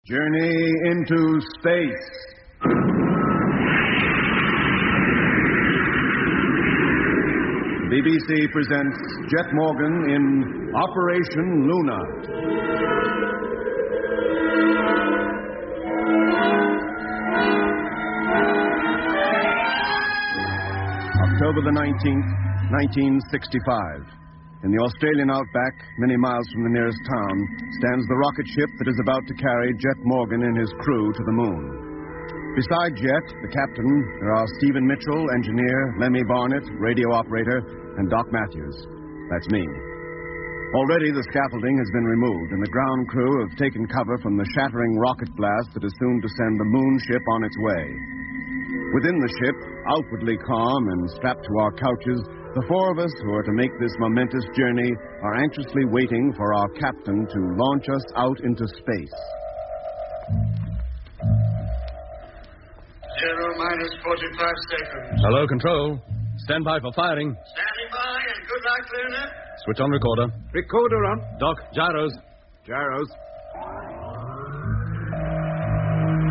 Journey into Space. BBC presents Jet Morgan in Operation Luna. October the 19th, 1965. In the Australian outback, many miles from the nearest town, stands the rocket ship that is about to carry Jet Morgan and his crew to the moon. Beside Jet, the captain, there are Stephen Mitchell, engineer, Lemmy Barnett, radio operator, and Doc Matthews. That's me. Already the scaffolding has been removed, and the ground crew have taken cover from the shattering rocket blast that is soon to send the moon ship on its way. Within the ship, outwardly calm and strapped to our couches, the four of us who are to make this momentous journey are anxiously waiting for our captain to launch us out into space. 0 minus 45 seconds. Hello, Control. Stand by for firing. Standing by, and good luck, Luna. Switch on recorder. Recorder on. Doc, gyros. Gyros.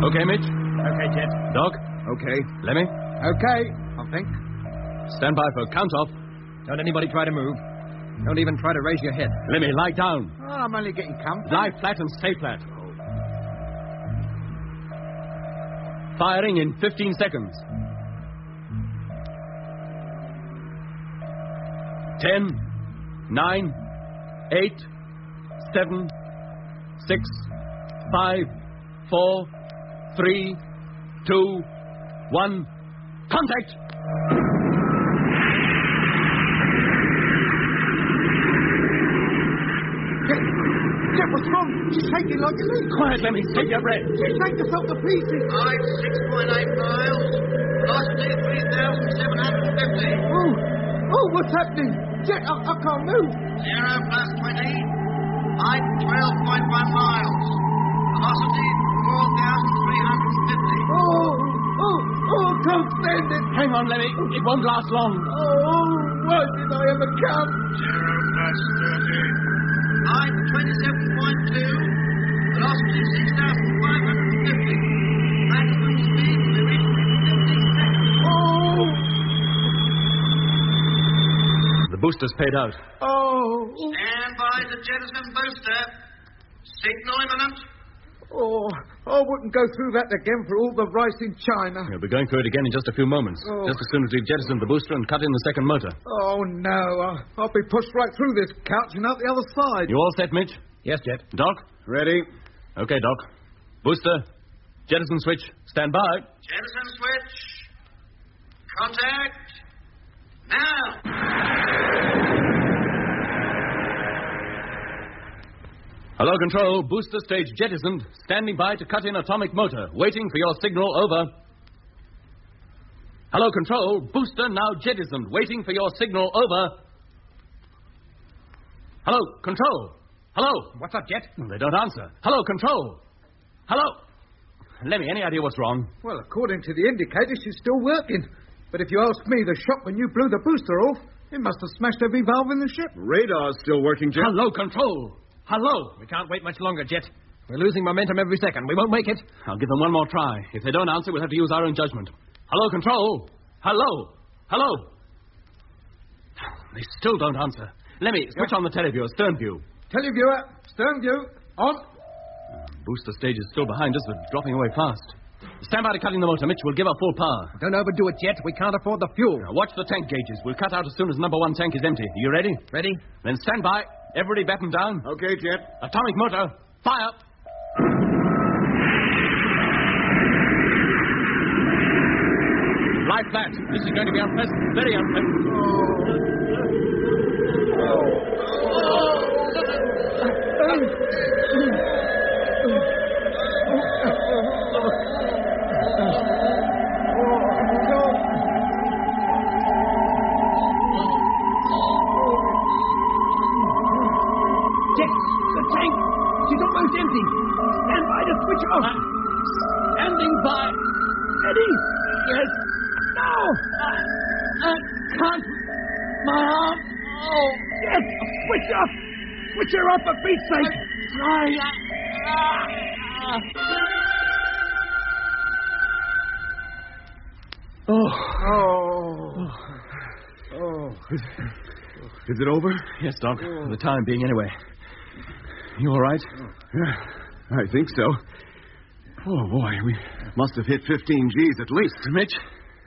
Okay, Mitch? Okay, Jet. Doc? Okay. Lemmy? Okay, I think. Stand by for count-off. Don't anybody try to move. Don't even try to raise your head. Lemmy, lie down. Oh, I'm only getting comfy. Lie flat and stay flat. Firing in 15 seconds. 10, 9, 8, 7, 6, 5, 4, 3, 2, 1. Contact! Jet, what's wrong? She's shaking like a leaf. Quiet, Lemmy. Take your breath. She's shaking herself to pieces. Height 6.8 miles. Velocity 3,750. Oh, what's happening? Jet, I can't move. 0 plus 20. Height 12.1 miles. Velocity 4,350. Oh, I can't stand it. Hang on, Lemmy. It won't last long. Oh, why did I ever come? 0 plus 30. Height 27.2. Velocity 6,550. Maximum speed to be reached in 15 seconds. Oh. The booster's paid out. Oh. Stand by the jettison booster. Signal imminent. Oh, I wouldn't go through that again for all the rice in China. We'll be going through it again in just a few moments. Oh. Just as soon as we've jettisoned the booster and cut in the second motor. Oh, no. I'll be pushed right through this couch and out the other side. You all set, Mitch? Yes, Jet. Doc? Ready? Okay, Doc. Booster. Jettison switch. Stand by. Jettison switch. Contact. Now. Hello, Control. Booster stage jettisoned. Standing by to cut in atomic motor. Waiting for your signal. Over. Hello, Control. Booster now jettisoned. Waiting for your signal. Over. Hello, Control. Hello. What's up, Jet? They don't answer. Hello, Control. Hello. Lemmy, any idea what's wrong? Well, according to the indicator, she's still working. But if you ask me, the shot when you blew the booster off, it must have smashed every valve in the ship. Radar's still working, Jet. Hello, Control. Hello. We can't wait much longer, Jet. We're losing momentum every second. We won't make it. I'll give them one more try. If they don't answer, we'll have to use our own judgment. Hello, Control. Hello. Hello. They still don't answer. Lemmy, switch on the televiewer, stern view. Televiewer, stern view, on. Booster stage is still behind us, but dropping away fast. Stand by to cut in the motor, Mitch. We'll give her full power. Don't overdo it, Jet. We can't afford the fuel. Now, watch the tank gauges. We'll cut out as soon as number one tank is empty. Are you ready? Ready? Then stand by. Everybody batten down. Okay, Jet. Atomic motor. Fire. Lie flat. This is going to be unpleasant. Very unpleasant. Jet, the tank. She's almost empty. Stand by to switch off. Standing by. Ready? Yes. No. I can't. My arm. Oh. Jet, switch off. Switch her off for Pete's sake. Try. Is it over? Yes, Doc. For the time being, anyway. You all right? Yeah, I think so. Oh, boy, we must have hit 15 Gs at least. Mitch?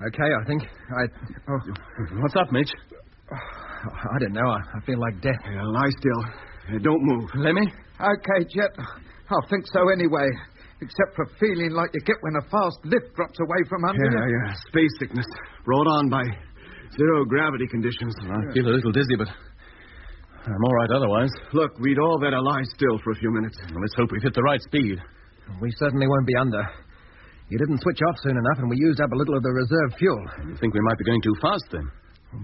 Okay, I think. What's up, Mitch? I don't know. I feel like death. Yeah, lie still. Don't move. Lemmy? Okay, Jet. I think so anyway. Except for feeling like you get when a fast lift drops away from under you. Yeah. Space sickness. Brought on by zero gravity conditions. I feel a little dizzy, but I'm all right otherwise. Look, we'd all better lie still for a few minutes. Well, let's hope we've hit the right speed. We certainly won't be under. You didn't switch off soon enough, and we used up a little of the reserve fuel. You think we might be going too fast, then?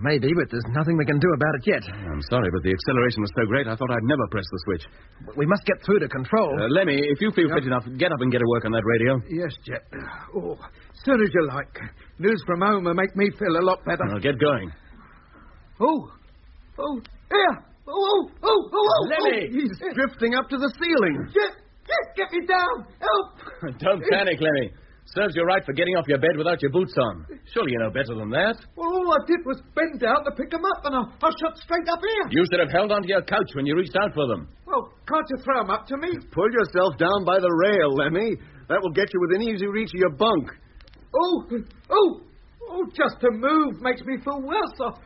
Maybe, but there's nothing we can do about it yet. I'm sorry, but the acceleration was so great, I thought I'd never press the switch. We must get through to control. Lemmy, if you feel fit enough, get up and get to work on that radio. Yes, Jet. Oh, as soon as you like. News from home will make me feel a lot better. Well, get going. Oh, here. Lemmy! He's drifting up to the ceiling. Jet, get me down. Help. Don't panic, Lemmy. Serves you right for getting off your bed without your boots on. Surely you know better than that. Well, all I did was bend down to pick them up, and I shot straight up here. You should have held onto your couch when you reached out for them. Well, can't you throw them up to me? Pull yourself down by the rail, Lemmy. That will get you within easy reach of your bunk. Just to move makes me feel worse.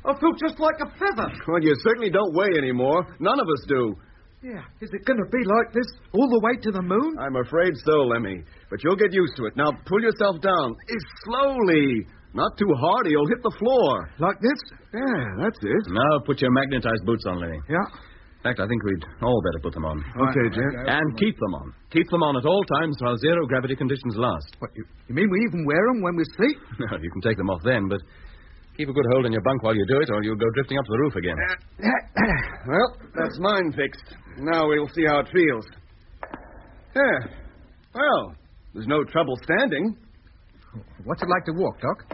I feel just like a feather. Well, you certainly don't weigh anymore. None of us do. Yeah, is it going to be like this all the way to the moon? I'm afraid so, Lemmy. But you'll get used to it. Now, pull yourself down. Slowly. Not too hard, or you'll hit the floor. Like this? Yeah, that's it. Now put your magnetized boots on, Lemmy. Yeah. In fact, I think we'd all better put them on. Okay, Jet. And keep them on. Keep them on at all times while zero gravity conditions last. What, you mean we even wear them when we sleep? No, you can take them off then, but keep a good hold on your bunk while you do it, or you'll go drifting up to the roof again. Well, that's mine fixed. Now we'll see how it feels. Yeah. Well, there's no trouble standing. What's it like to walk, Doc?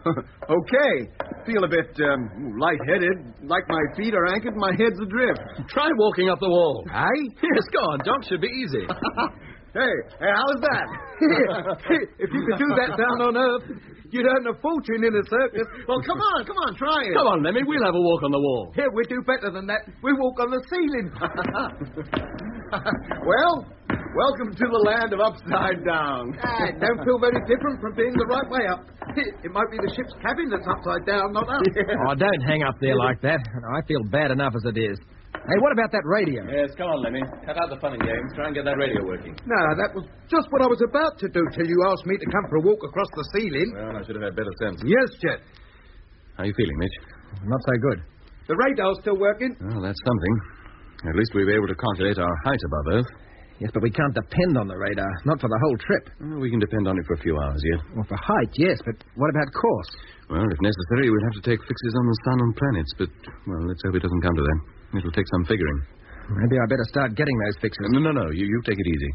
Okay. Feel a bit lightheaded, like my feet are anchored and my head's adrift. Try walking up the wall. Aye? Yes, go on, Doc. Should be easy. Hey, how's that? If you could do that down on Earth, you'd earn a fortune in a circus. Well, come on, try it. Come on, Lemmy. We'll have a walk on the wall. Here, we do better than that. We walk on the ceiling. Well, welcome to the land of upside down. Don't feel very different from being the right way up. It might be the ship's cabin that's upside down, not us. Oh, don't hang up there like that. I feel bad enough as it is. Hey, what about that radio? Yes, come on, Lemmy. Cut out the fun and games. Try and get that radio working. No, that was just what I was about to do till you asked me to come for a walk across the ceiling. Well, I should have had better sense. Yes, Jet. How are you feeling, Mitch? Not so good. The radar's still working. Well, that's something. At least we were able to calculate our height above Earth. Yes, but we can't depend on the radar. Not for the whole trip. Well, we can depend on it for a few hours yet. Well, for height, yes, but what about course? Well, if necessary, we'd have to take fixes on the sun and planets, but, well, let's hope it doesn't come to that. It'll take some figuring. Maybe I better start getting those fixes. No. You take it easy.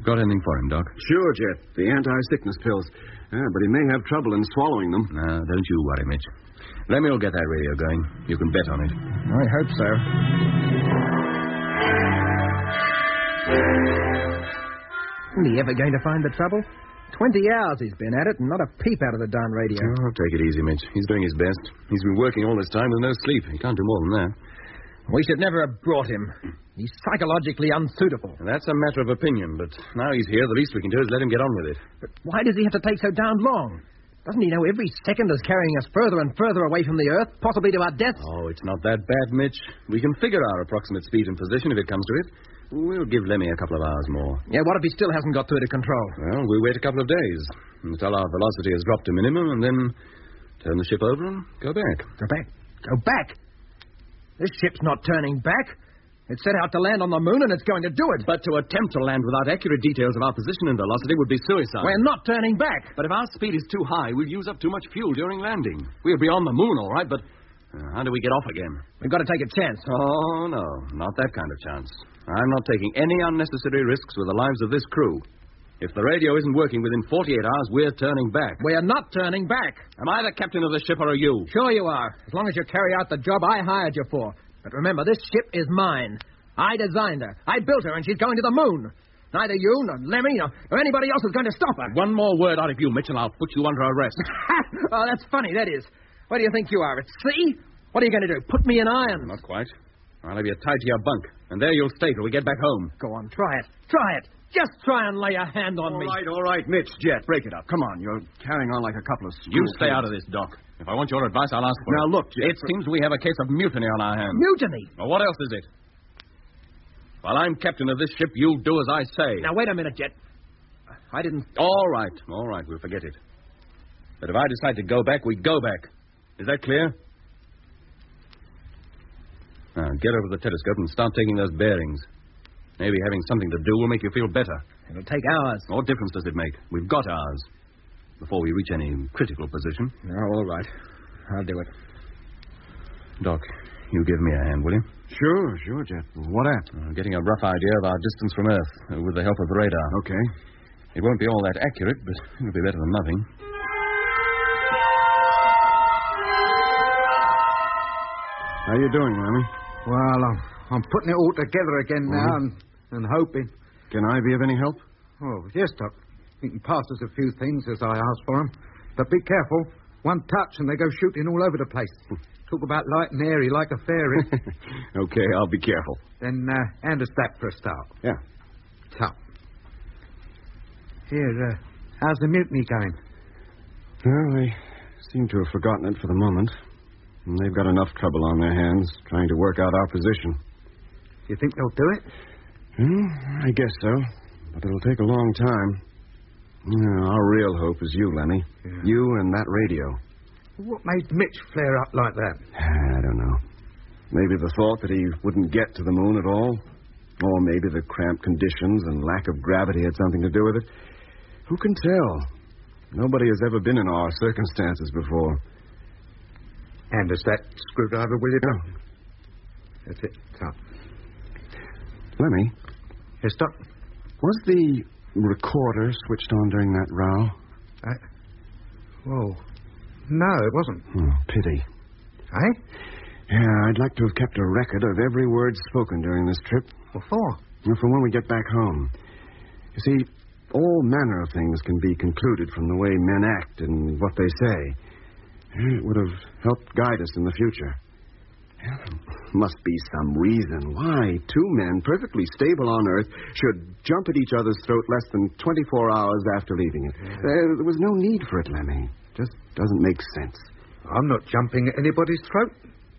Got anything for him, Doc? Sure, Jet. The anti-sickness pills. But he may have trouble in swallowing them. No, don't you worry, Mitch. Lemmy will get that radio going. You can bet on it. I hope so. Isn't he ever going to find the trouble? 20 hours he's been at it and not a peep out of the darn radio. Oh, take it easy, Mitch. He's doing his best. He's been working all this time with no sleep. He can't do more than that. We should never have brought him. He's psychologically unsuitable. That's a matter of opinion, but now he's here, the least we can do is let him get on with it. But why does he have to take so darn long? Doesn't he know every second is carrying us further and further away from the Earth, possibly to our deaths? Oh, it's not that bad, Mitch. We can figure our approximate speed and position if it comes to it. We'll give Lemmy a couple of hours more. Yeah, what if he still hasn't got through to control? Well, we'll wait a couple of days until our velocity has dropped to minimum, and then turn the ship over and go back. Go back? Go back? This ship's not turning back. It set out to land on the moon, and it's going to do it. But to attempt to land without accurate details of our position and velocity would be suicide. We're not turning back. But if our speed is too high, we'll use up too much fuel during landing. We'll be on the moon, all right, but how do we get off again? We've got to take a chance. Oh, no, not that kind of chance. I'm not taking any unnecessary risks with the lives of this crew. If the radio isn't working within 48 hours, we're turning back. We're not turning back. Am I the captain of the ship, or are you? Sure you are, as long as you carry out the job I hired you for. But remember, this ship is mine. I designed her. I built her, and she's going to the moon. Neither you, nor Lemmy, nor anybody else is going to stop her. One more word out of you, Mitch, and I'll put you under arrest. Oh, that's funny, that is. What do you think you are, at sea? What are you going to do, put me in irons? Not quite. I'll have you tied to your bunk, and there you'll stay till we get back home. Go on, try it. Try it. Just try and lay a hand on me. All right, Mitch, Jet, break it up. Come on, you're carrying on like a couple of You stay out of this, Doc. If I want your advice, I'll ask for it. Now, look, Jet. It seems we have a case of mutiny on our hands. Mutiny? Well, what else is it? While I'm captain of this ship, you'll do as I say. Now, wait a minute, Jet. I didn't... All right, we'll forget it. But if I decide to go back, we go back. Is that clear? Now, get over the telescope and start taking those bearings. Maybe having something to do will make you feel better. It'll take hours. What difference does it make? We've got ours. Before we reach any critical position. Oh, all right. I'll do it. Doc, you give me a hand, will you? Sure, Jet. What at? Getting a rough idea of our distance from Earth with the help of the radar. Okay. It won't be all that accurate, but it'll be better than nothing. How you doing, Lemmy? Well, I'm putting it all together again now and hoping. Can I be of any help? Oh, yes, Doc. You can pass us a few things as I ask for them. But be careful. One touch and they go shooting all over the place. Talk about light and airy like a fairy. Okay, I'll be careful. Then hand us that for a start. Yeah. So. Here, how's the mutiny going? Well, they seem to have forgotten it for the moment. And they've got enough trouble on their hands trying to work out our position. You think they'll do it? I guess so. But it'll take a long time. Our real hope is you, Lemmy. Yeah. You and that radio. What made Mitch flare up like that? I don't know. Maybe the thought that he wouldn't get to the moon at all. Or maybe the cramped conditions and lack of gravity had something to do with it. Who can tell? Nobody has ever been in our circumstances before. And is that screwdriver, will you do? That's it. So. Lemmy? Yes, Doc? Was the recorder switched on during that row? Oh, no, it wasn't. Oh, pity. Eh? Yeah, I'd like to have kept a record of every word spoken during this trip. What for? Well, for when we get back home. You see, all manner of things can be concluded from the way men act and what they say. It would have helped guide us in the future. There must be some reason why two men perfectly stable on Earth should jump at each other's throat less than 24 hours after leaving it. Yeah. There was no need for it, Lemmy. Just doesn't make sense. I'm not jumping at anybody's throat.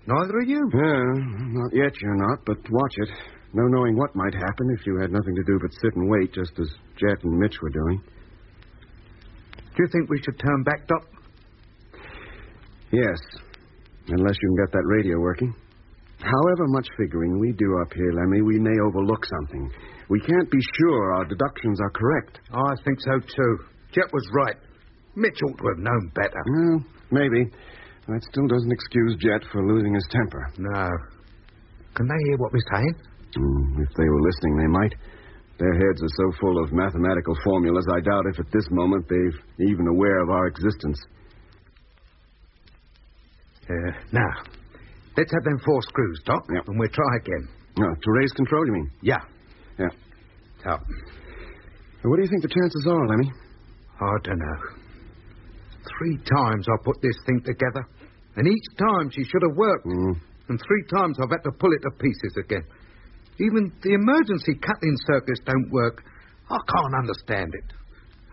Neither are you. Not yet, you're not, but watch it. No knowing what might happen if you had nothing to do but sit and wait, just as Jet and Mitch were doing. Do you think we should turn back, Doc? Yes, unless you can get that radio working. However much figuring we do up here, Lemmy, we may overlook something. We can't be sure our deductions are correct. I think so, too. Jet was right. Mitch ought to have known better. Well, maybe. That still doesn't excuse Jet for losing his temper. No. Can they hear what we're saying? If they were listening, they might. Their heads are so full of mathematical formulas, I doubt if at this moment they're even aware of our existence. Now, let's have them 4 screws, Doc, yep. And we'll try again. To raise control, you mean? Yeah. Yeah. So. What do you think the chances are, Lemmy? I don't know. 3 times I put this thing together, and each time she should have worked. And 3 times I've had to pull it to pieces again. Even the emergency cutting circuits don't work. I can't understand it.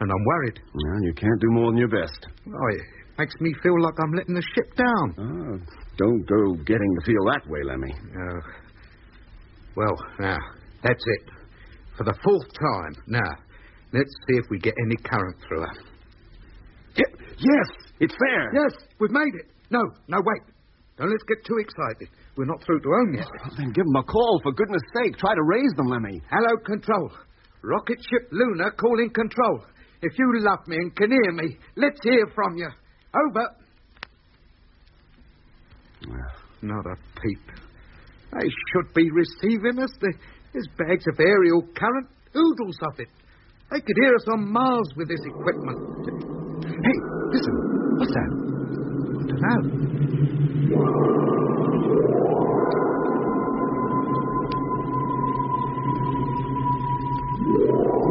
And I'm worried. Well, you can't do more than your best. It makes me feel like I'm letting the ship down. Don't go getting to feel that way, Lemmy. Well, now, that's it. For the 4th time. Now, let's see if we get any current through her. Yes, it's fair. Yes, we've made it. No, wait. Don't let's get too excited. We're not through to home yet. Well, then give them a call, for goodness sake. Try to raise them, Lemmy. Hello, Control. Rocket ship Luna calling Control. If you love me and can hear me, let's hear from you. Over. Well, not a peep. They should be receiving us. There's bags of aerial current, oodles of it. They could hear us on Mars with this equipment. Hey, listen. What's that? I don't know.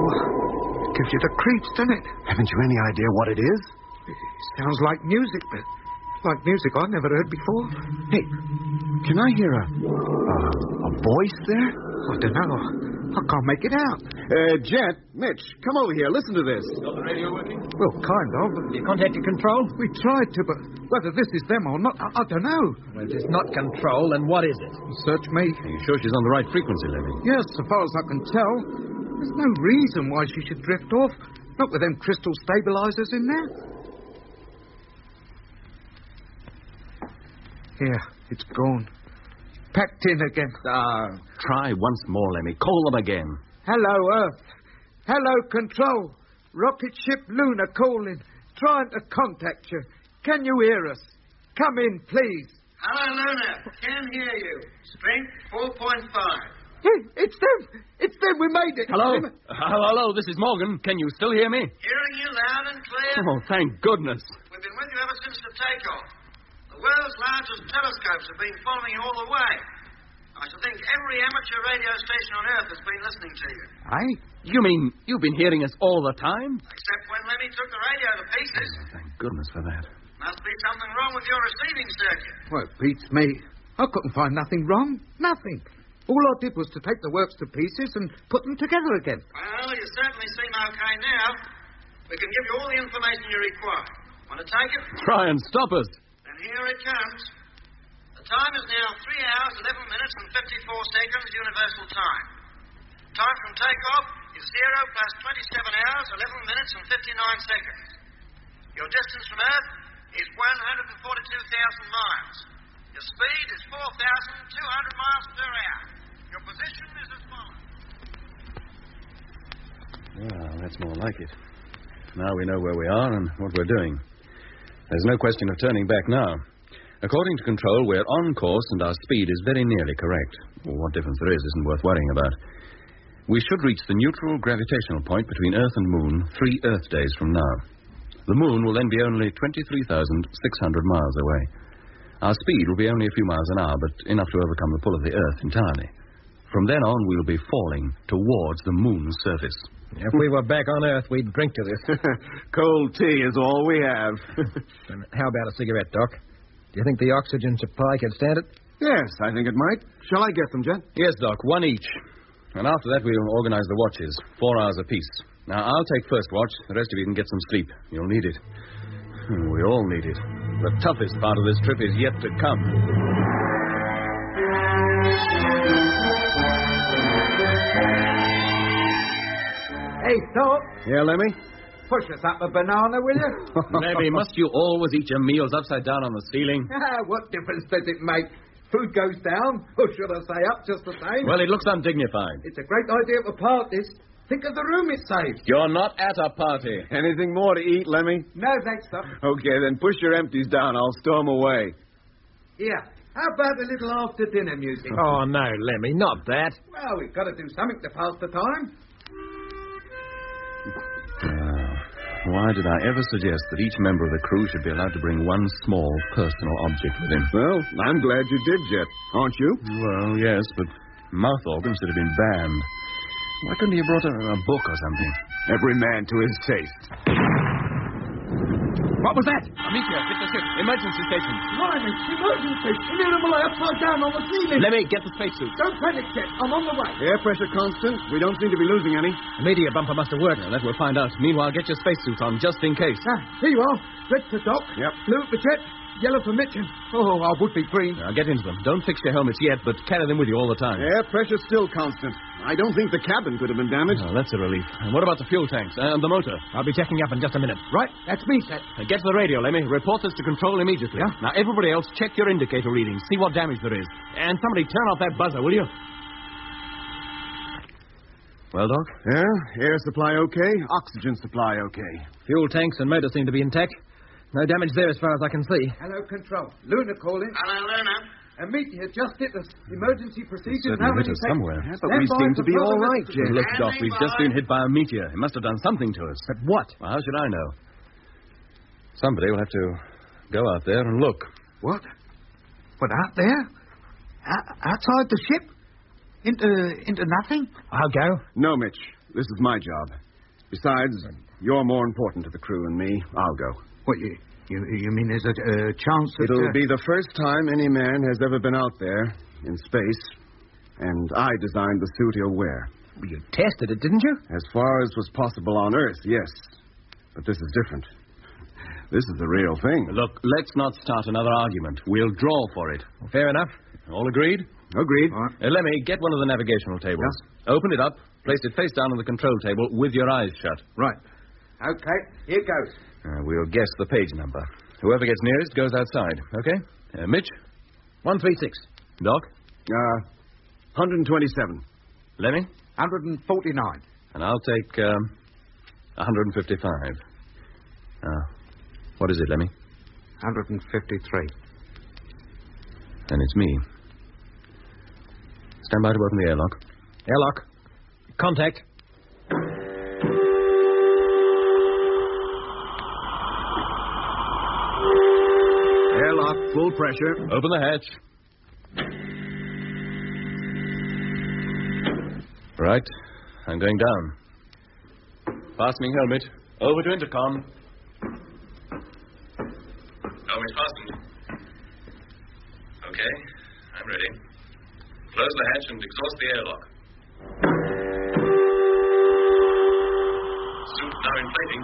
it gives you the creeps, doesn't it? Haven't you any idea what it is? It sounds like music, but like music I've never heard before. Hey, can I hear a voice there? I don't know. I can't make it out. Jet, Mitch, come over here. Listen to this. Got the radio working? Well, kind of. You contacted Control? We tried to, but whether this is them or not, I don't know. Well, if it's not Control, then what is it? Search me. Are you sure she's on the right frequency, Levy? Yes, so far as I can tell. There's no reason why she should drift off. Not with them crystal stabilizers in there. Here, it's gone. Packed in again. Try once more, Lemmy. Call them again. Hello, Earth. Hello, Control. Rocket ship Luna calling. Trying to contact you. Can you hear us? Come in, please. Hello, Luna. Can hear you. Strength 4.5. Hey, it's them. It's them. We made it. Hello? Hello, this is Morgan. Can you still hear me? Hearing you loud and clear. Oh, thank goodness. We've been with you ever since the takeoff. The world's largest telescopes have been following you all the way. I should think every amateur radio station on Earth has been listening to you. Aye? You mean you've been hearing us all the time? Except when Lemmy took the radio to pieces. Oh, thank goodness for that. Must be something wrong with your receiving circuit. Well, it beats me. I couldn't find nothing wrong. Nothing. All I did was to take the works to pieces and put them together again. Well, you certainly seem okay now. We can give you all the information you require. Want to take it? Try and stop us. And here it comes. The time is now 3 hours, 11 minutes and 54 seconds universal time. Time from takeoff is 0 plus 27 hours, 11 minutes and 59 seconds. Your distance from Earth is 142,000 miles. Your speed is 4,200 miles per hour. Your position is as follows. Well, that's more like it. Now we know where we are and what we're doing. There's no question of turning back now. According to Control, we're on course and our speed is very nearly correct. Well, what difference there is isn't worth worrying about. We should reach the neutral gravitational point between Earth and Moon 3 Earth days from now. The Moon will then be only 23,600 miles away. Our speed will be only a few miles an hour, but enough to overcome the pull of the Earth entirely. From then on, we'll be falling towards the Moon's surface. If we were back on Earth, we'd drink to this. Cold tea is all we have. How about a cigarette, Doc? Do you think the oxygen supply could stand it? Yes, I think it might. Shall I get them, Jet? Yes, Doc, one each. And after that, we'll organize the watches, 4 hours apiece. Now, I'll take first watch. The rest of you can get some sleep. You'll need it. We all need it. The toughest part of this trip is yet to come. Hey, Doc. Yeah, Lemmy? Push us up a banana, will you? Lemmy, must you always eat your meals upside down on the ceiling? What difference does it make? Food goes down, or should I say up, just the same. Well, it looks undignified. It's a great idea to part this. Think of the room it saves. You're not at a party. Anything more to eat, Lemmy? No, thanks, Doc. Okay, then push your empties down. I'll stow them away. Here, how about a little after-dinner music? Oh, no, Lemmy, not that. Well, we've got to do something to pass the time. Why did I ever suggest that each member of the crew should be allowed to bring one small personal object with him? Well, I'm glad you did, Jet. Aren't you? Well, yes, but mouth organs should have been banned. Why couldn't he have brought a book or something? Every man to his taste. What was that? Amicia, get the ship. Emergency station. Blimey, emergency. An animal upside down on the ceiling. Let me get the spacesuit. Don't panic, Jet. I'm on the way. Air pressure constant. We don't seem to be losing any. The meteor bumper must have worked. That we'll find out. Meanwhile, get your spacesuits on, just in case. Here you are. Red for Doc. Yep. Blue for Jet. Yellow for Mitch. Oh, I would be green. Now, get into them. Don't fix your helmets yet, but carry them with you all the time. Air pressure's still constant. I don't think the cabin could have been damaged. Oh, that's a relief. And what about the fuel tanks and the motor? I'll be checking up in just a minute. Right, that's me, Jet. Get to the radio, Lemmy. Report this to Control immediately. Yeah? Now, everybody else, check your indicator readings. See what damage there is. And somebody turn off that buzzer, will you? Well, Doc? Yeah, air supply okay, oxygen supply okay. Fuel tanks and motor seem to be intact. No damage there as far as I can see. Hello, Control. Luna calling. Hello, Luna. And meet you just hit us. Emergency procedures. Certainly hit us somewhere. Yeah, but we seem to be all right, Jet. Look, Doc, we've just been hit by a meteor. It must have done something to us. But what? Well, how should I know? Somebody will have to go out there and look. What? What, out there? Outside the ship? Into nothing? I'll go. No, Mitch. This is my job. Besides, you're more important to the crew than me. I'll go. What, you mean there's a chance that... It'll be the first time any man has ever been out there, in space, and I designed the suit he'll wear. Well, you tested it, didn't you? As far as was possible on Earth, yes. But this is different. This is the real thing. Look, let's not start another argument. We'll draw for it. Well, fair enough. All agreed? Agreed. Lemmy, get one of the navigational tables. Yeah. Open it up, place it face down on the control table with your eyes shut. Right. Okay, here goes. We'll guess the page number. Whoever gets nearest goes outside, okay? Mitch? 136. Doc? 127. Lemmy? 149. And I'll take 155. What is it, Lemmy? 153. Then it's me. Stand by to open the airlock. Airlock. Contact. Airlock, full pressure. Open the hatch. Right. I'm going down. Fastening helmet. Over to intercom. Helmet fastened. Okay. I'm ready. Close the hatch and exhaust the airlock. Suit now inflating.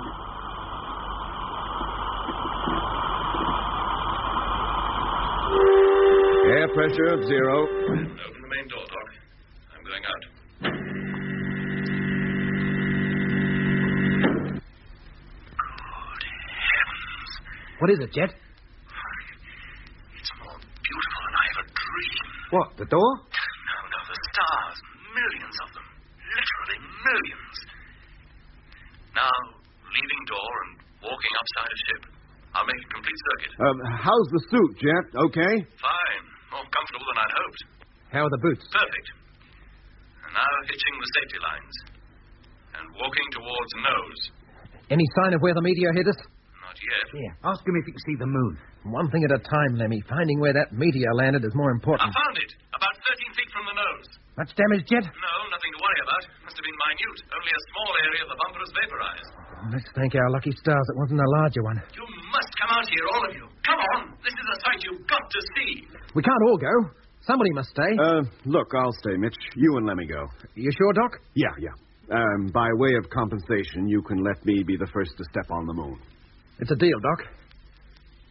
Air pressure of 0. Open the main door, Doc. I'm going out. Good heavens. What is it, Jet? It's more beautiful than I ever dreamed. What, the door? No, the stars. Millions of them. Literally millions. Now, leaving door and walking upside a ship. I'll make a complete circuit. How's the suit, Jet? Okay? Fine. More comfortable than I'd hoped. How are the boots? Perfect. And now hitching the safety lines. And walking towards nose. Any sign of where the meteor hit us? Not yet. Here. Ask him if he can see the moon. One thing at a time, Lemmy. Finding where that meteor landed is more important. I found it. About 13 feet from the nose. Much damage, Jet? No, nothing to worry about. Must have been minute. Only a small area of the bumper is vaporized. Let's thank our lucky stars it wasn't a larger one. You must come out here, all of you. Come on. This is a sight you've got to see. We can't all go. Somebody must stay. Look, I'll stay, Mitch. You and Lemmy go. You sure, Doc? Yeah. By way of compensation, you can let me be the first to step on the moon. It's a deal, Doc.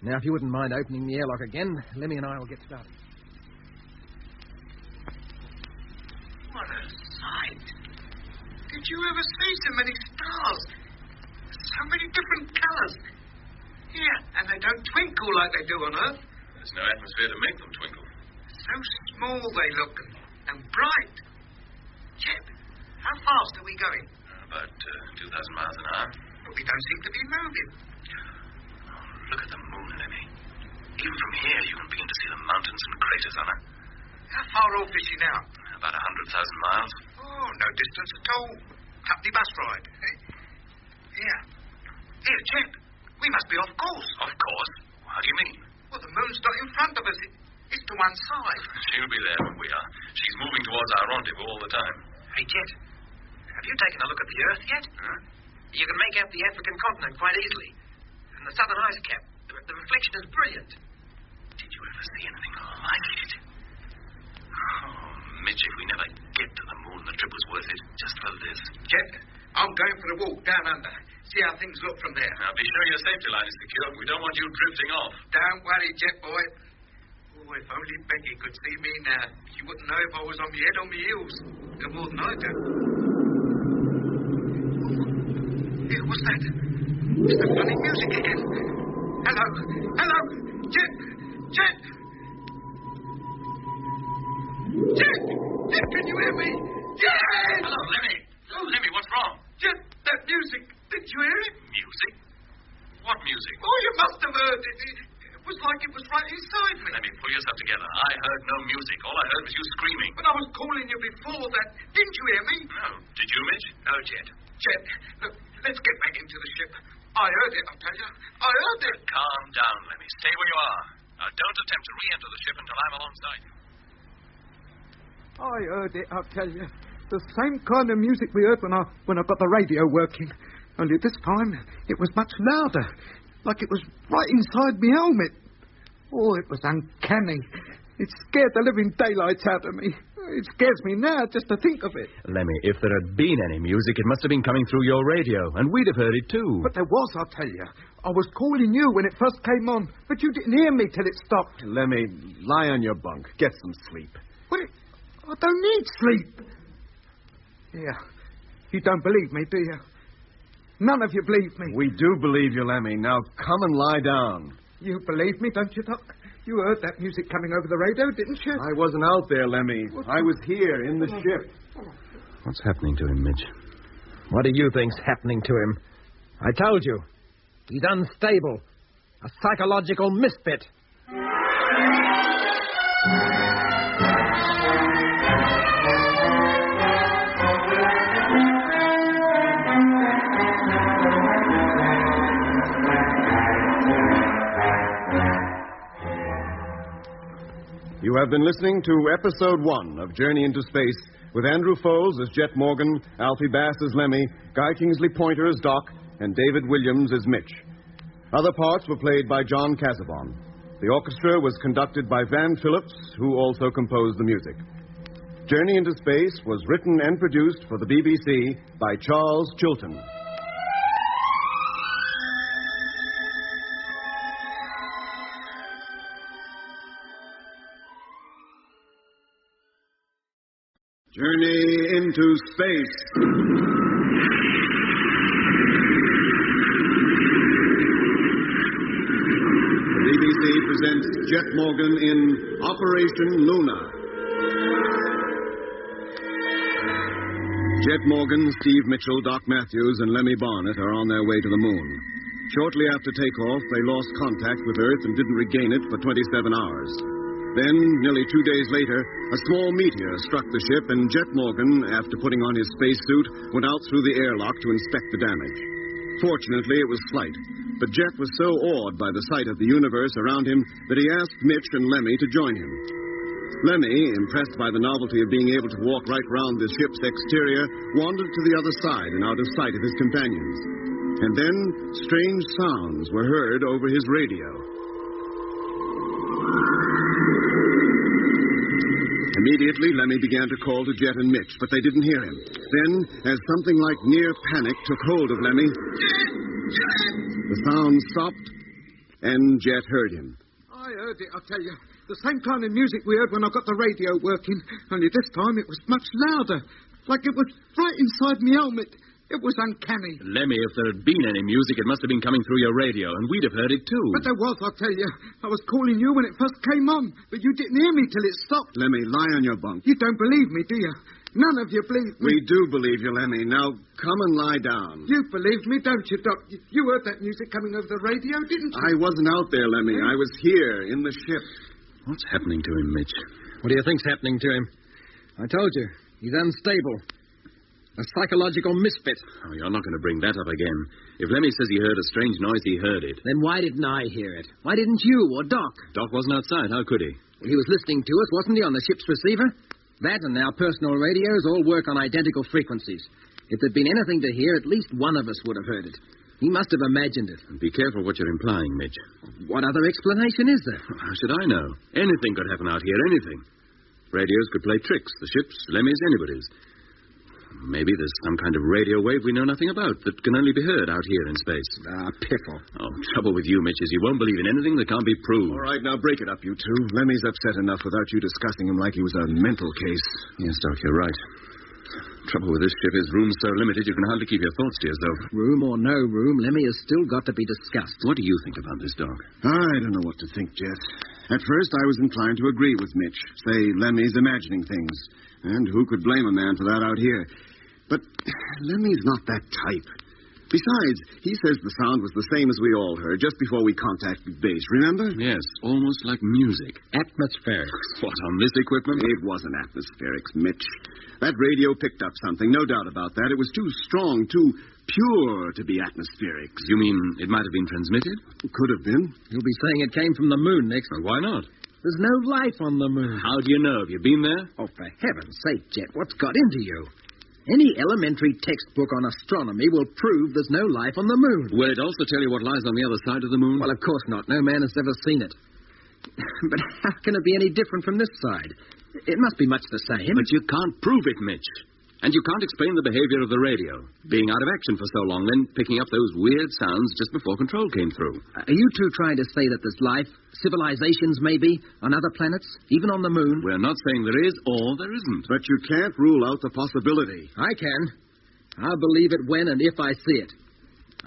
Now, if you wouldn't mind opening the airlock again, Lemmy and I will get started. What a sight. Did you ever see so many stars? So many different colors. Yeah, and they don't twinkle like they do on Earth. There's no atmosphere to make them twinkle. So small they look and bright. Jet, how fast are we going? About 2,000 miles an hour. But we don't seem to be moving. Look at the moon, Lemmy. Even from here, you can begin to see the mountains and craters on her. How far off is she now? About 100,000 miles. Oh, no distance at all. Company bus ride. Here. Here, Jet. We must be off course. Of course. How do you mean? Well, the moon's not in front of us. It's to one side. She'll be there when we are. She's moving towards our rendezvous all the time. Hey, Jet. Have you taken a look at the Earth yet? Huh? You can make out the African continent quite easily. And the southern ice cap. The reflection is brilliant. Did you ever see anything like it? Oh, Mitch, if we never get to the moon, the trip was worth it. Just for this. Jet, I'm going for a walk down under. See how things look from there. Now, be sure your safety line is secure. We don't want you drifting off. Don't worry, Jet boy. Oh, if only Becky could see me now. She wouldn't know if I was on my head or my heels. No more than I do. Hey, what's that? It's the funny music again. Hello. Jet. Jet, can you hear me? Jet! Hello, Lemmy. Lemmy, what's wrong? Jet, that music. Did you hear it? Music? What music? Oh, you must have heard it. It was like it was right inside me. Lemmy, pull yourself together. I heard no music. All I heard was you screaming. But I was calling you before that. Didn't you hear me? No. Did you, Mitch? No, Jet. Jet, look, let's get back into the ship. I heard it, I'll tell you. I heard it. Calm down, Lemmy. Stay where you are. Now, don't attempt to re-enter the ship until I'm alongside you. I heard it, I'll tell you. The same kind of music we heard when I got the radio working. Only this time, it was much louder. Like it was right inside my helmet. Oh, it was uncanny. It scared the living daylights out of me. It scares me now just to think of it. Lemmy, if there had been any music, it must have been coming through your radio, and we'd have heard it too. But there was, I'll tell you. I was calling you when it first came on, but you didn't hear me till it stopped. Lemmy, lie on your bunk. Get some sleep. But I don't need sleep. Yeah. You don't believe me, do you? None of you believe me. We do believe you, Lemmy. Now come and lie down. You believe me, don't you, Doc? You heard that music coming over the radio, didn't you? I wasn't out there, Lemmy. I was here in the ship. What's happening to him, Mitch? What do you think's happening to him? I told you. He's unstable. A psychological misfit. You have been listening to Episode 1 of Journey into Space with Andrew Foles as Jet Morgan, Alfie Bass as Lemmy, Guy Kingsley Pointer as Doc, and David Williams as Mitch. Other parts were played by John Casabon. The orchestra was conducted by Van Phillips, who also composed the music. Journey into Space was written and produced for the BBC by Charles Chilton. Journey into Space. The BBC presents Jet Morgan in Operation Luna. Jet Morgan, Steve Mitchell, Doc Matthews, and Lemmy Barnett are on their way to the moon. Shortly after takeoff, they lost contact with Earth and didn't regain it for 27 hours. Then, nearly 2 days later, a small meteor struck the ship, and Jet Morgan, after putting on his spacesuit, went out through the airlock to inspect the damage. Fortunately, it was slight, but Jet was so awed by the sight of the universe around him that he asked Mitch and Lemmy to join him. Lemmy, impressed by the novelty of being able to walk right round the ship's exterior, wandered to the other side and out of sight of his companions. And then, strange sounds were heard over his radio. Immediately, Lemmy began to call to Jet and Mitch, but they didn't hear him. Then, as something like near panic took hold of Lemmy, the sound stopped, and Jet heard him. I heard it, I'll tell you. The same kind of music we heard when I got the radio working, only this time it was much louder, like it was right inside my helmet. It was uncanny. Lemmy, if there had been any music, it must have been coming through your radio, and we'd have heard it too. But there was, I'll tell you. I was calling you when it first came on, but you didn't hear me till it stopped. Lemmy, lie on your bunk. You don't believe me, do you? None of you believe me. We do believe you, Lemmy. Now, come and lie down. You believe me, don't you, Doc? You heard that music coming over the radio, didn't you? I wasn't out there, Lemmy. I was here, in the ship. What's happening to him, Mitch? What do you think's happening to him? I told you. He's unstable. A psychological misfit. Oh, you're not going to bring that up again. If Lemmy says he heard a strange noise, he heard it. Then why didn't I hear it? Why didn't you or Doc? Doc wasn't outside. How could he? Well, he was listening to us, wasn't he, on the ship's receiver? That and our personal radios all work on identical frequencies. If there'd been anything to hear, at least one of us would have heard it. He must have imagined it. Be careful what you're implying, Mitch. What other explanation is there? How should I know? Anything could happen out here, anything. Radios could play tricks. The ship's, Lemmy's, anybody's. Maybe there's some kind of radio wave we know nothing about that can only be heard out here in space. Piffle. Oh, trouble with you, Mitch, is you won't believe in anything that can't be proved. All right, now break it up, you two. Lemmy's upset enough without you discussing him like he was a mental case. Yes, Doc, you're right. Trouble with this ship is room's so limited you can hardly keep your thoughts to yourself. Room or no room, Lemmy has still got to be discussed. What do you think about this, Doc? I don't know what to think, Jet. At first, I was inclined to agree with Mitch. Say, Lemmy's imagining things. And who could blame a man for that out here? But Lemmy's not that type. Besides, he says the sound was the same as we all heard just before we contacted base, remember? Yes, almost like music. Atmospherics. What, on this equipment? It wasn't atmospherics, Mitch. That radio picked up something, no doubt about that. It was too strong, too pure to be atmospherics. You mean it might have been transmitted? Could have been. You'll be saying it came from the moon next. Well, why not? There's no life on the moon. How do you know? Have you been there? Oh, for heaven's sake, Jet, what's got into you? Any elementary textbook on astronomy will prove there's no life on the moon. Will it also tell you what lies on the other side of the moon? Well, of course not. No man has ever seen it. But how can it be any different from this side? It must be much the same. But you can't prove it, Mitch. And you can't explain the behavior of the radio, being out of action for so long, then picking up those weird sounds just before control came through. Are you two trying to say that there's life, civilizations maybe, on other planets, even on the moon? We're not saying there is or there isn't. But you can't rule out the possibility. I can. I'll believe it when and if I see it.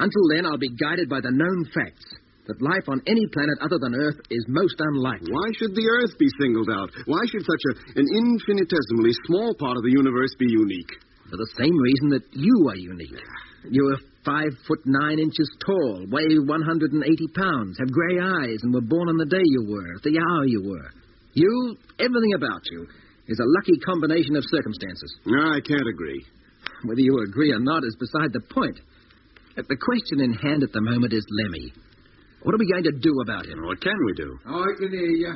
Until then, I'll be guided by the known facts. That life on any planet other than Earth is most unlikely. Why should the Earth be singled out? Why should such an infinitesimally small part of the universe be unique? For the same reason that you are unique. You're 5'9" tall, weigh 180 pounds, have grey eyes, and were born on the day you were, at the hour you were. You, everything about you, is a lucky combination of circumstances. No, I can't agree. Whether you agree or not is beside the point. The question in hand at the moment is Lemmy. What are we going to do about him? What can we do? I can hear you.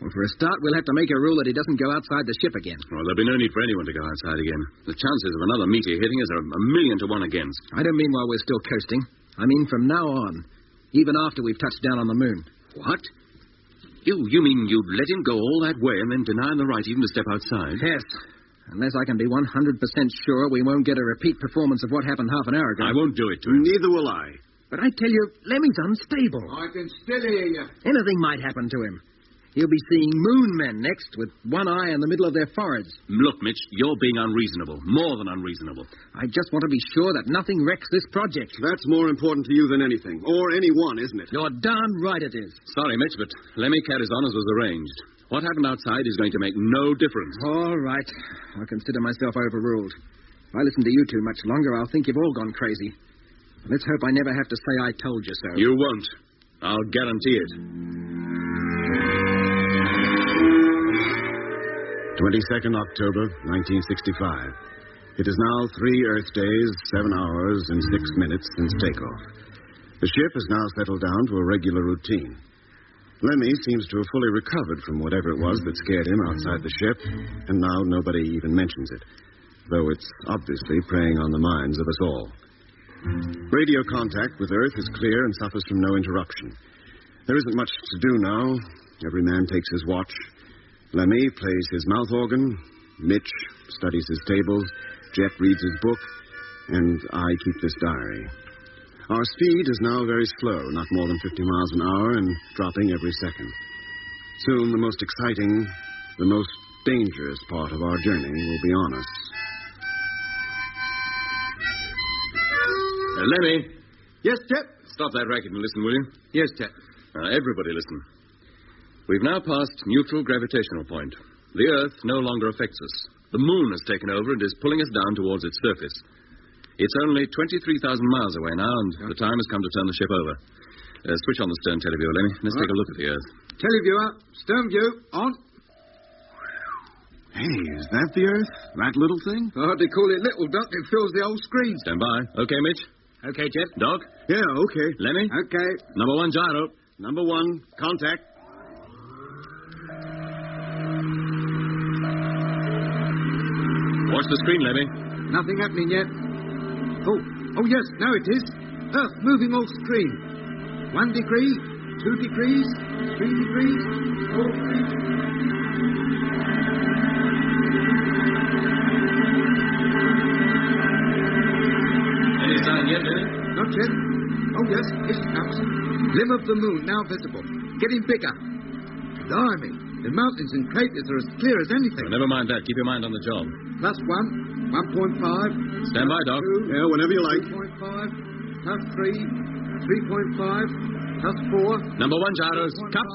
Well, for a start, we'll have to make a rule that he doesn't go outside the ship again. Well, there'll be no need for anyone to go outside again. The chances of another meteor hitting us are 1,000,000 to 1 against. I don't mean while we're still coasting. I mean from now on, even after we've touched down on the moon. What? You mean you'd let him go all that way and then deny him the right even to step outside? Yes. Unless I can be 100% sure we won't get a repeat performance of what happened half an hour ago. I won't do it to him. Neither will I. But I tell you, Lemmy's unstable. I can still hear you. Anything might happen to him. He'll be seeing moon men next with one eye in the middle of their foreheads. Look, Mitch, you're being unreasonable. More than unreasonable. I just want to be sure that nothing wrecks this project. That's more important to you than anything. Or anyone, isn't it? You're darn right it is. Sorry, Mitch, but Lemmy carries on as was arranged. What happened outside is going to make no difference. All right. I'll consider myself overruled. If I listen to you two much longer, I'll think you've all gone crazy. Let's hope I never have to say I told you so. You won't. I'll guarantee it. 22nd October, 1965. It is now 3 Earth days, 7 hours, and 6 minutes since takeoff. The ship has now settled down to a regular routine. Lemmy seems to have fully recovered from whatever it was that scared him outside the ship, and now nobody even mentions it, though it's obviously preying on the minds of us all. Radio contact with Earth is clear and suffers from no interruption. There isn't much to do now. Every man takes his watch. Lemmy plays his mouth organ. Mitch studies his tables. Jet reads his book. And I keep this diary. Our speed is now very slow, not more than 50 miles an hour, and dropping every second. Soon the most exciting, the most dangerous part of our journey will be on us. Lemmy. Yes, Jet? Stop that racket and listen, will you? Yes, Jet. Everybody listen. We've now passed neutral gravitational point. The Earth no longer affects us. The moon has taken over and is pulling us down towards its surface. It's only 23,000 miles away now, and the time has come to turn the ship over. Switch on the stern televiewer, Lemmy. Let's take a look at the Earth. Televiewer, stern view, on. Hey, is that the Earth? That little thing? Oh, they call it little, Doc. It fills the whole screen. Stand by. Okay, Mitch? Okay, Jet. Doc? Yeah, okay. Lemmy? Okay. Number 1 gyro. Number 1, contact. Watch the screen, Lemmy. Nothing happening yet. Oh, yes, now it is. Earth moving off screen. 1 degree, 2 degrees, 3 degrees, 4 degrees. Any sign yet, Lemmy? Not yet. Oh, yes, it comes. Limb of the moon now visible. Getting bigger. Blimey, the mountains and craters are as clear as anything. Well, never mind that. Keep your mind on the job. +1, 1.5. Stand by, Doc. 2, Yeah, whenever you like. 2.5, +3, 3.5, +4. Number 1 gyros. Cup.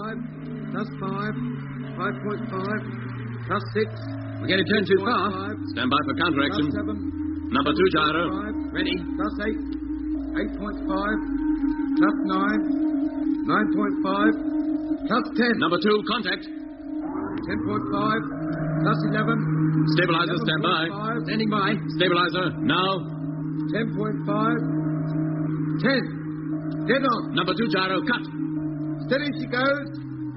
+5, 5.5, +6. We're getting turned too far. Stand by for counteraction. +7. Number 2 gyro. Ready. +8, 8.5, +9, 9.5, +10. Number 2, contact. 10.5, +11. Stabilizer, stand by. 11.5, Standing by. Stabilizer, now. 10.5, 10. Dead on. Number 2 gyro, cut. Steady she goes.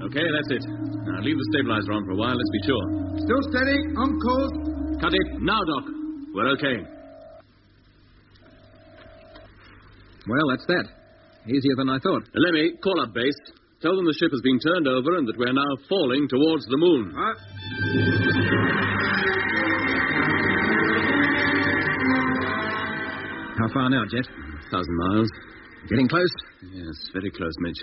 Okay, that's it. Now, leave the stabilizer on for a while, let's be sure. Still steady, on course. Cut it. Now, Doc. We're okay. Well, that's that. Easier than I thought. Lemmy, call up base. Tell them the ship has been turned over and that we're now falling towards the moon. How far now, Jet? 1,000 miles. Getting close? Yes, very close, Mitch.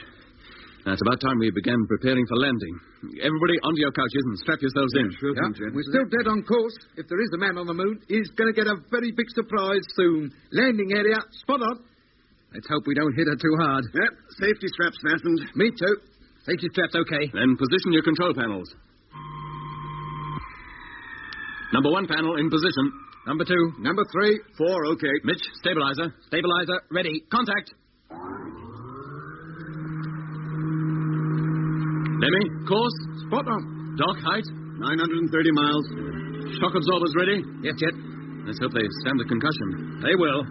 Now, it's about time we began preparing for landing. Everybody onto your couches and strap yourselves in. Sure thing, Jet. We're still dead on course. If there is a man on the moon, he's going to get a very big surprise soon. Landing area, spot on. Let's hope we don't hit her too hard. Yep, safety straps fastened. Me too. Safety straps okay. Then position your control panels. Number 1 panel in position. Number 2. Number 3. 4, okay. Mitch, stabilizer. Stabilizer ready. Contact. Lemmy, course. Spot on. Doc, height. 930 miles. Shock absorbers ready. Yes, Jet. Let's hope they stand the concussion. They will.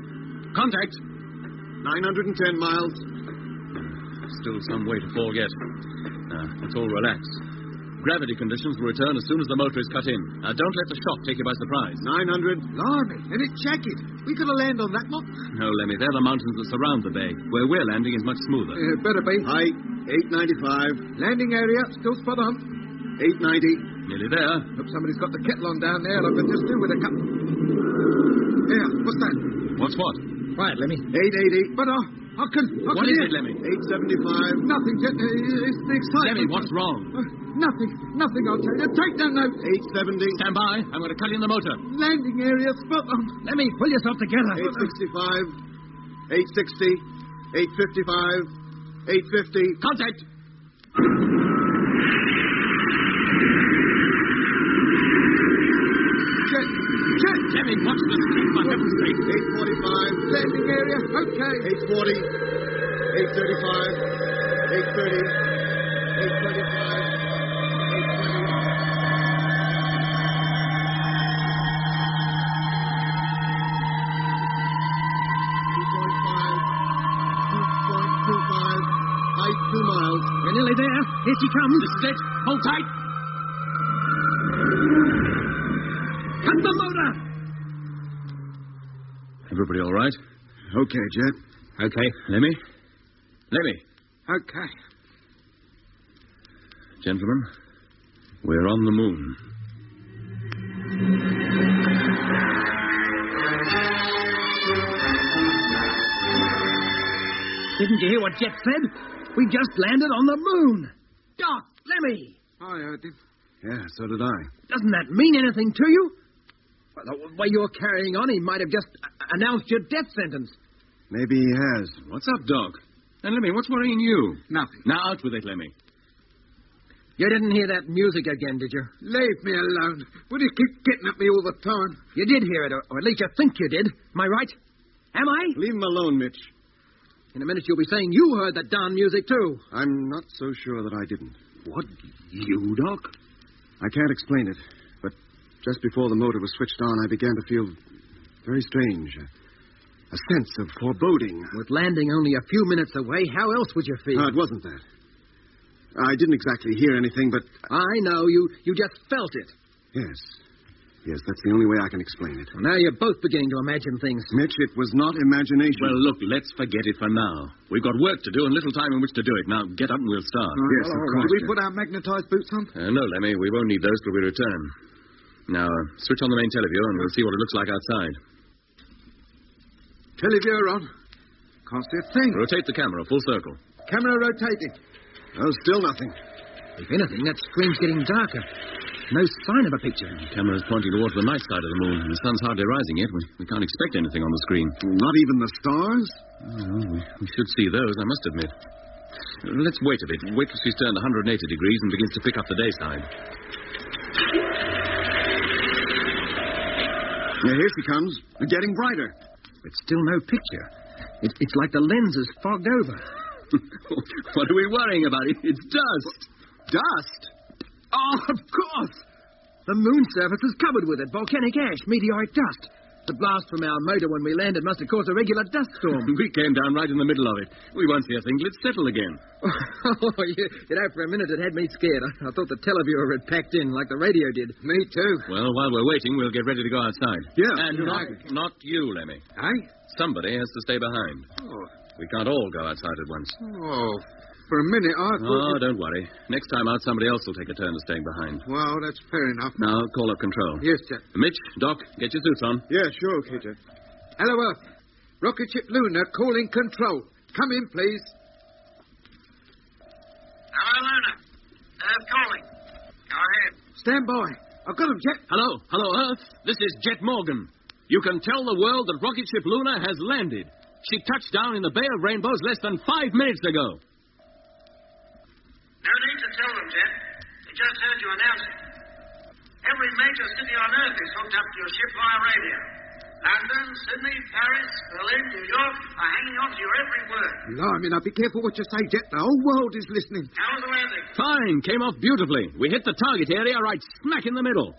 Contact. 910 miles. Still some way to fall yet. Now, let's all relax. Gravity conditions will return as soon as the motor is cut in. Now, don't let the shock take you by surprise. 900. Blimey, and it's jagged. We could have landed on that one. No, Lemmy, they're the mountains that surround the bay. Where we're landing is much smoother. Better be. Height, 895. Landing area, still spot on. 890. Nearly there. Hope somebody's got the kettle on down there. I could just do with a cup. Here, what's that? What's what? Quiet, Lemmy. 880. But I can What is hear. it, Lemmy? 875. Nothing, Jet. It's the excitement. Lemmy, what's wrong? Nothing, I'll tell you. Take down notes. 870. Stand by. I'm going to cut in the motor. Landing area, spot on. Lemmy, pull yourself together. 865. 860. 855. 850. Contact. Jet. Lemmy, watch the street, for heaven's sake. 845. Landing area, okay. 840. 835. 830. 835. 2 miles. We're nearly there. Here she comes. This is it. Hold tight. Cut the motor. Everybody all right? Okay, Jet. Okay. Lemmy? Lemmy. Okay. Gentlemen, we're on the moon. Didn't you hear what Jet said? We just landed on the moon. Doc, Lemmy. I heard him. Yeah, so did I. Doesn't that mean anything to you? Well, the way you're carrying on, he might have just announced your death sentence. Maybe he has. What's up, Doc? And Lemmy, what's worrying you? Nothing. Now out with it, Lemmy. You didn't hear that music again, did you? Leave me alone. Would you keep getting at me all the time? You did hear it, or at least you think you did. Am I right? Am I? Leave him alone, Mitch. In a minute you'll be saying you heard that darn music, too. I'm not so sure that I didn't. What? You, Doc? I can't explain it, but just before the motor was switched on, I began to feel very strange. A sense of foreboding. With landing only a few minutes away, how else would you feel? No, it wasn't that. I didn't exactly hear anything, but... I know. You just felt it. Yes. Yes, that's the only way I can explain it. Well, now you're both beginning to imagine things. Mitch, it was not imagination. Well, look, let's forget it for now. We've got work to do and little time in which to do it. Now, get up and we'll start. Yes, of course. Did we put our magnetized boots on? No, Lemmy, we won't need those till we return. Now, switch on the main teleview and we'll see what it looks like outside. Teleview on. Can't see a thing. Rotate the camera, full circle. Camera rotating. Oh, still nothing. If anything, that screen's getting darker. No sign of a picture. The camera's pointing towards the night side of the moon. The sun's hardly rising yet. We can't expect anything on the screen. Not even the stars? Oh, we should see those, I must admit. Let's wait a bit. Wait till she's turned 180 degrees and begins to pick up the day side. Yeah, here she comes. Getting brighter. But still no picture. It's like the lens is fogged over. What are we worrying about? It's dust. Dust? Oh, of course. The moon surface is covered with it. Volcanic ash, meteoric dust. The blast from our motor when we landed must have caused a regular dust storm. We came down right in the middle of it. We won't see a thing till it's settled again. For a minute it had me scared. I thought the televiewer had packed in like the radio did. Me too. Well, while we're waiting, we'll get ready to go outside. Yeah. And not you, Lemmy. Eh? Somebody has to stay behind. Oh. We can't all go outside at once. Oh. For a minute, I thought... Oh, don't worry. Next time out, somebody else will take a turn to staying behind. Well, that's fair enough. Now, call up control. Yes, sir. Mitch, Doc, get your suits on. Yeah, sure, okay, Jeff. Hello, Earth. Rocket ship Luna calling control. Come in, please. Hello, Luna. Earth calling. Go ahead. Stand by. I've got him, Jet. Hello, Earth. This is Jet Morgan. You can tell the world that rocket ship Luna has landed. She touched down in the Bay of Rainbows less than 5 minutes ago. No need to tell them, Jet. They just heard you announce it. Every major city on Earth is hooked up to your ship via radio. London, Sydney, Paris, Berlin, New York are hanging on to your every word. Blimey, now be careful what you say, Jet. The whole world is listening. How was the landing? Fine. Came off beautifully. We hit the target area right smack in the middle.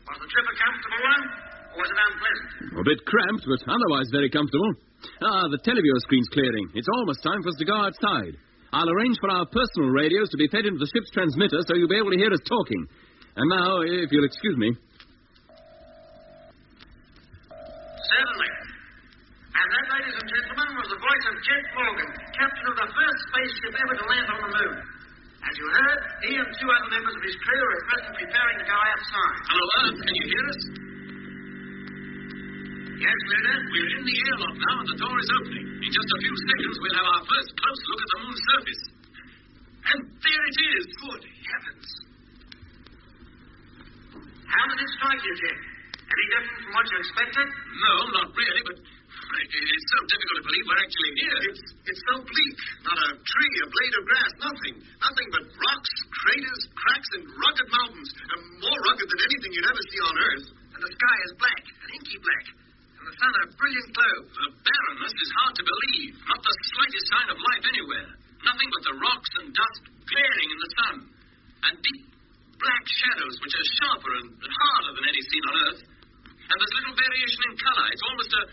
Was the trip a comfortable one, or was it unpleasant? A bit cramped, but otherwise very comfortable. The televiewer screen's clearing. It's almost time for us to go outside. I'll arrange for our personal radios to be fed into the ship's transmitter so you'll be able to hear us talking. And now, if you'll excuse me. Certainly. And that, ladies and gentlemen, was the voice of Jet Morgan, captain of the first spaceship ever to land on the moon. As you heard, he and 2 other members of his crew are at present preparing to go outside. Hello, Earth. Can you hear us? Yes, Luna? We're in the airlock now, and the door is opening. In just a few seconds, we'll have our first close look at the moon's surface. And there it is. Good heavens. How did it strike you, Jet? Any different from what you expected? No, not really, but it's so difficult to believe we're actually here. It's so bleak. Not a tree, a blade of grass, nothing. Nothing but rocks, craters, cracks, and rugged mountains. More rugged than anything you'd ever see on Earth. And the sky is black, an inky black. And the sun a brilliant glow. The barrenness is hard to believe. Not the slightest sign of life anywhere. Nothing but the rocks and dust glaring in the sun. And deep black shadows which are sharper and harder than any seen on Earth. And there's little variation in color. It's almost a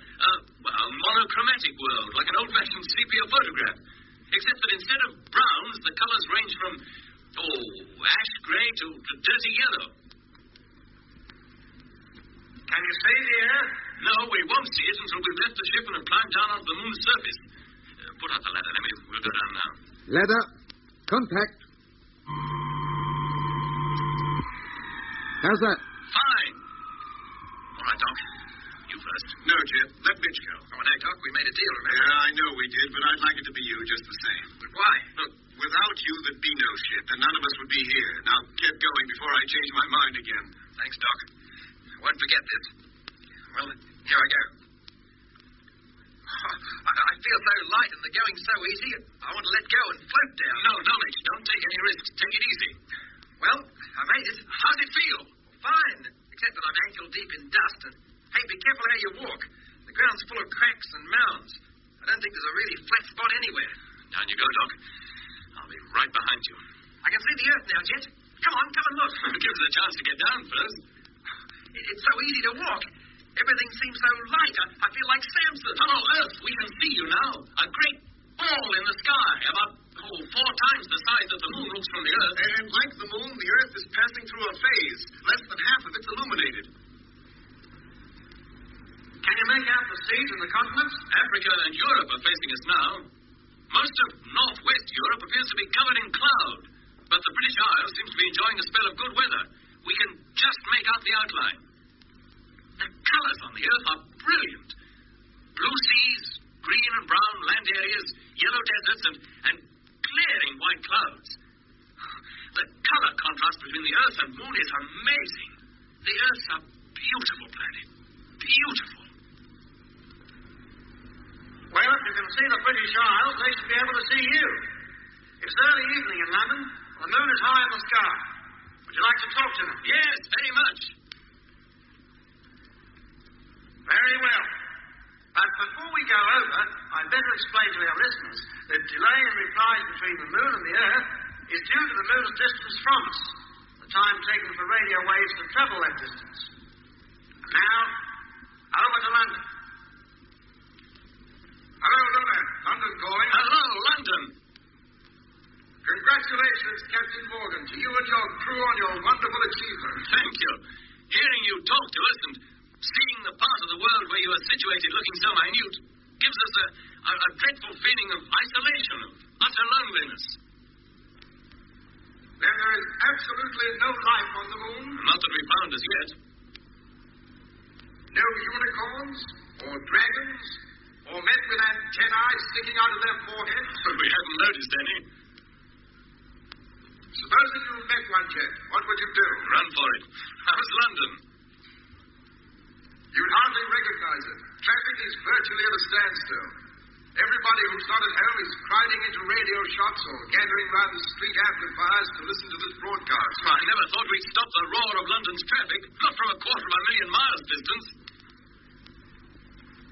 monochromatic world, like an old-fashioned sepia photograph. Except that instead of browns, the colors range from, ash gray to dirty yellow. Can you see the Earth? No, we won't see it until we've left the ship and have climbed down onto the moon's surface. Put out the ladder, Lemmy. We'll go down now. Ladder. Contact. How's that? Fine. All right, Doc. You first. No, Jet. Let Mitch go. Oh, no, Doc, we made a deal, remember? Yeah, I know we did, but I'd like it to be you just the same. But why? Look, without you, there'd be no ship, and none of us would be here. Now, get going before I change my mind again. Thanks, Doc. I won't forget this. Well, here I go. I feel so light and the going's so easy, I want to let go and float down. No, Mitch. Don't take any risks. Take it easy. Well, I made it. How's it feel? Fine, except that I'm ankle deep in dust and, hey, be careful how you walk. The ground's full of cracks and mounds. I don't think there's a really flat spot anywhere. Down you go, Doc. I'll be right behind you. I can see the Earth now, Jet. Come on and look. Give us a chance to get down first. It's so easy to walk. Everything seems so light. I feel like Samson. Hello, Earth. We can see you now. A great ball in the sky. About 4 times the size that the moon looks from the Earth. And like the moon, the Earth is passing through a phase. Less than half of it's illuminated. Can you make out the seas and the continents? Africa and Europe are facing us now. Most of northwest Europe appears to be covered in cloud. But the British Isles seems to be enjoying a spell of good weather. We can just make out the outline. The colors on the Earth are brilliant. Blue seas, green and brown land areas, yellow deserts, and glaring white clouds. The color contrast between the Earth and Moon is amazing. The Earth's a beautiful planet. Beautiful. Well, if you can see the British Isles, they should be able to see you. It's early evening in London. The moon is high in the sky. Would you like to talk to them? Yes, very much. Very well. But before we go over, I'd better explain to our listeners that delay in replies between the moon and the Earth is due to the moon's distance from us. The time taken for radio waves to travel that distance. And now, over to London. Hello, Luna. London calling. Hello, London. Congratulations, Captain Morgan, to you and your crew on your wonderful achievement. Thank you. Hearing you talk to us and seeing the part of the world where you are situated looking so minute gives us a dreadful feeling of isolation, of utter loneliness. Then there is absolutely no life on the moon? Not that we found as yet. No unicorns, or dragons, or men with antennae sticking out of their foreheads? We haven't noticed any. Supposing you met one, Jet, what would you do? Run for it. How's London? You'd hardly recognize it. Traffic is virtually at a standstill. Everybody who's not at home is crowding into radio shops or gathering round the street amplifiers to listen to this broadcast. I never thought we'd stop the roar of London's traffic, not from 250,000 miles distance.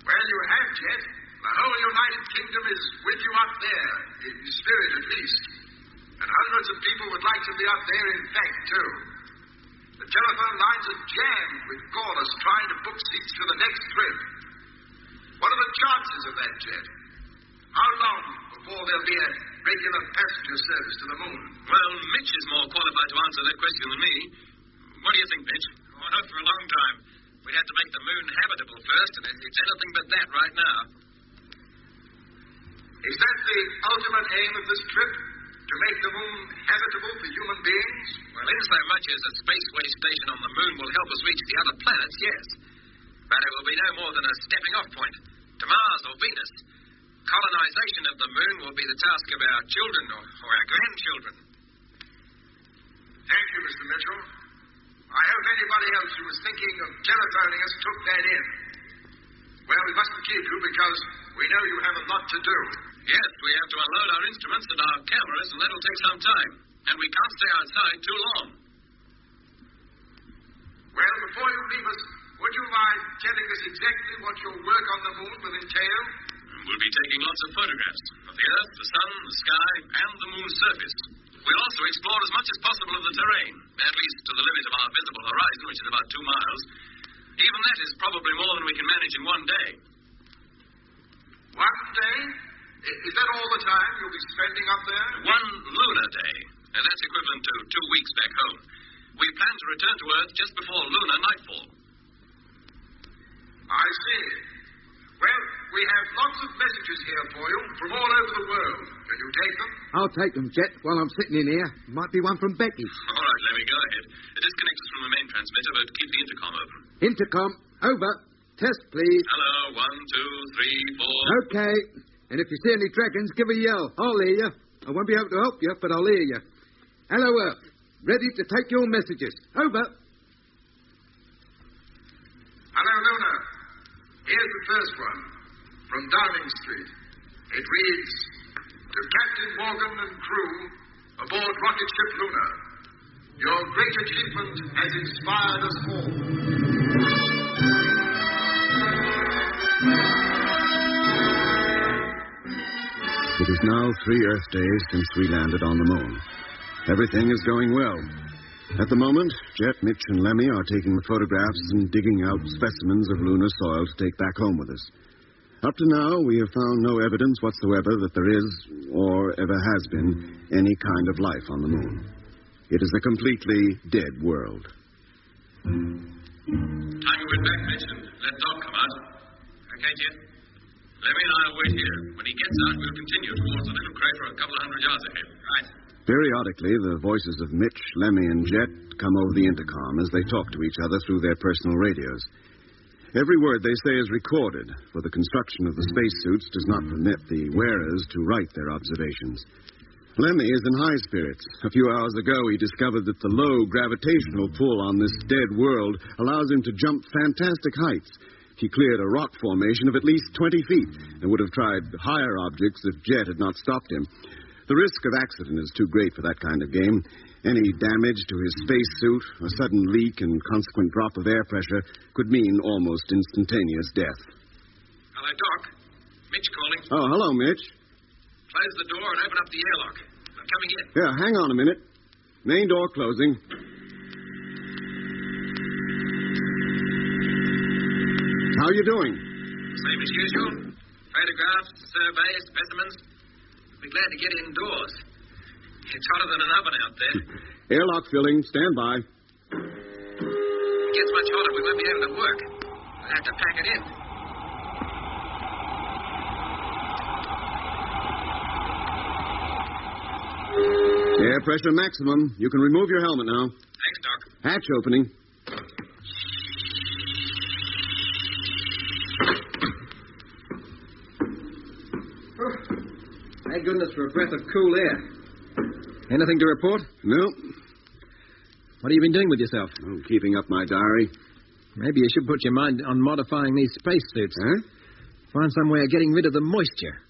Well, you have, Jet. The whole United Kingdom is with you up there, in spirit at least. And hundreds of people would like to be up there in fact, too. The telephone lines are jammed with callers trying to book seats for the next trip. What are the chances of that, Jet? How long before there'll be a regular passenger service to the moon? Well, Mitch is more qualified to answer that question than me. What do you think, Mitch? Oh, not for a long time. We'd have to make the moon habitable first, and it's anything but that right now. Is that the ultimate aim of this trip? To make the moon habitable for human beings? Well, in so much as a spaceway station on the moon will help us reach the other planets, yes. But it will be no more than a stepping-off point to Mars or Venus. Colonization of the moon will be the task of our children or our grandchildren. Thank you, Mr. Mitchell. I hope anybody else who was thinking of telephoning us took that in. Well, we mustn't keep you because we know you have a lot to do. Yes, we have to unload our instruments and our cameras, and that'll take some time. And we can't stay outside too long. Well, before you leave us, would you mind telling us exactly what your work on the moon will entail? We'll be taking lots of photographs of the Earth, the Sun, the sky, and the moon's surface. We'll also explore as much as possible of the terrain, at least to the limit of our visible horizon, which is about 2 miles. Even that is probably more than we can manage in one day. 1 day? Is that all the time you'll be spending up there? 1 lunar day. And that's equivalent to 2 weeks back home. We plan to return to Earth just before lunar nightfall. I see. Well, we have lots of messages here for you from all over the world. Can you take them? I'll take them, Jet, while I'm sitting in here. Might be one from Becky. All right, let me go ahead. Disconnect us from the main transmitter, but keep the intercom open. Intercom, over. Test, please. Hello, 1, 2, 3, 4. Okay. And if you see any dragons, give a yell. I'll hear you. I won't be able to help you, but I'll hear you. Hello, Earth. Ready to take your messages. Over. Hello, Luna. Here's the first one, from Downing Street. It reads, to Captain Morgan and crew aboard rocket ship Luna. Your great achievement has inspired us all. It is now 3 Earth days since we landed on the moon. Everything is going well. At the moment, Jet, Mitch, and Lemmy are taking the photographs and digging out specimens of lunar soil to take back home with us. Up to now, we have found no evidence whatsoever that there is, or ever has been, any kind of life on the moon. It is a completely dead world. Time you went back, Mitch, and let Doc come out. Okay, Jet. Lemmy and I'll wait here. When he gets out, we'll continue towards the little crater a couple of 100 yards ahead. Right. Periodically, the voices of Mitch, Lemmy, and Jet come over the intercom as they talk to each other through their personal radios. Every word they say is recorded, for the construction of the spacesuits does not permit the wearers to write their observations. Lemmy is in high spirits. A few hours ago, he discovered that the low gravitational pull on this dead world allows him to jump fantastic heights. He cleared a rock formation of at least 20 feet and would have tried higher objects if Jet had not stopped him. The risk of accident is too great for that kind of game. Any damage to his spacesuit, a sudden leak and consequent drop of air pressure could mean almost instantaneous death. Hello, Doc. Mitch calling. Oh, hello, Mitch. Close the door and open up the airlock. I'm coming in. Yeah, hang on a minute. Main door closing. How are you doing? Same as usual. Photographs, surveys, specimens. We're glad to get indoors. It's hotter than an oven out there. Airlock filling. Stand by. If it gets much hotter, we won't be able to work. We'll have to pack it in. Air pressure maximum. You can remove your helmet now. Thanks, Doc. Hatch opening. Thank goodness for a breath of cool air. Anything to report? No. What have you been doing with yourself? I'm keeping up my diary. Maybe you should put your mind on modifying these spacesuits. Huh? Find some way of getting rid of the moisture.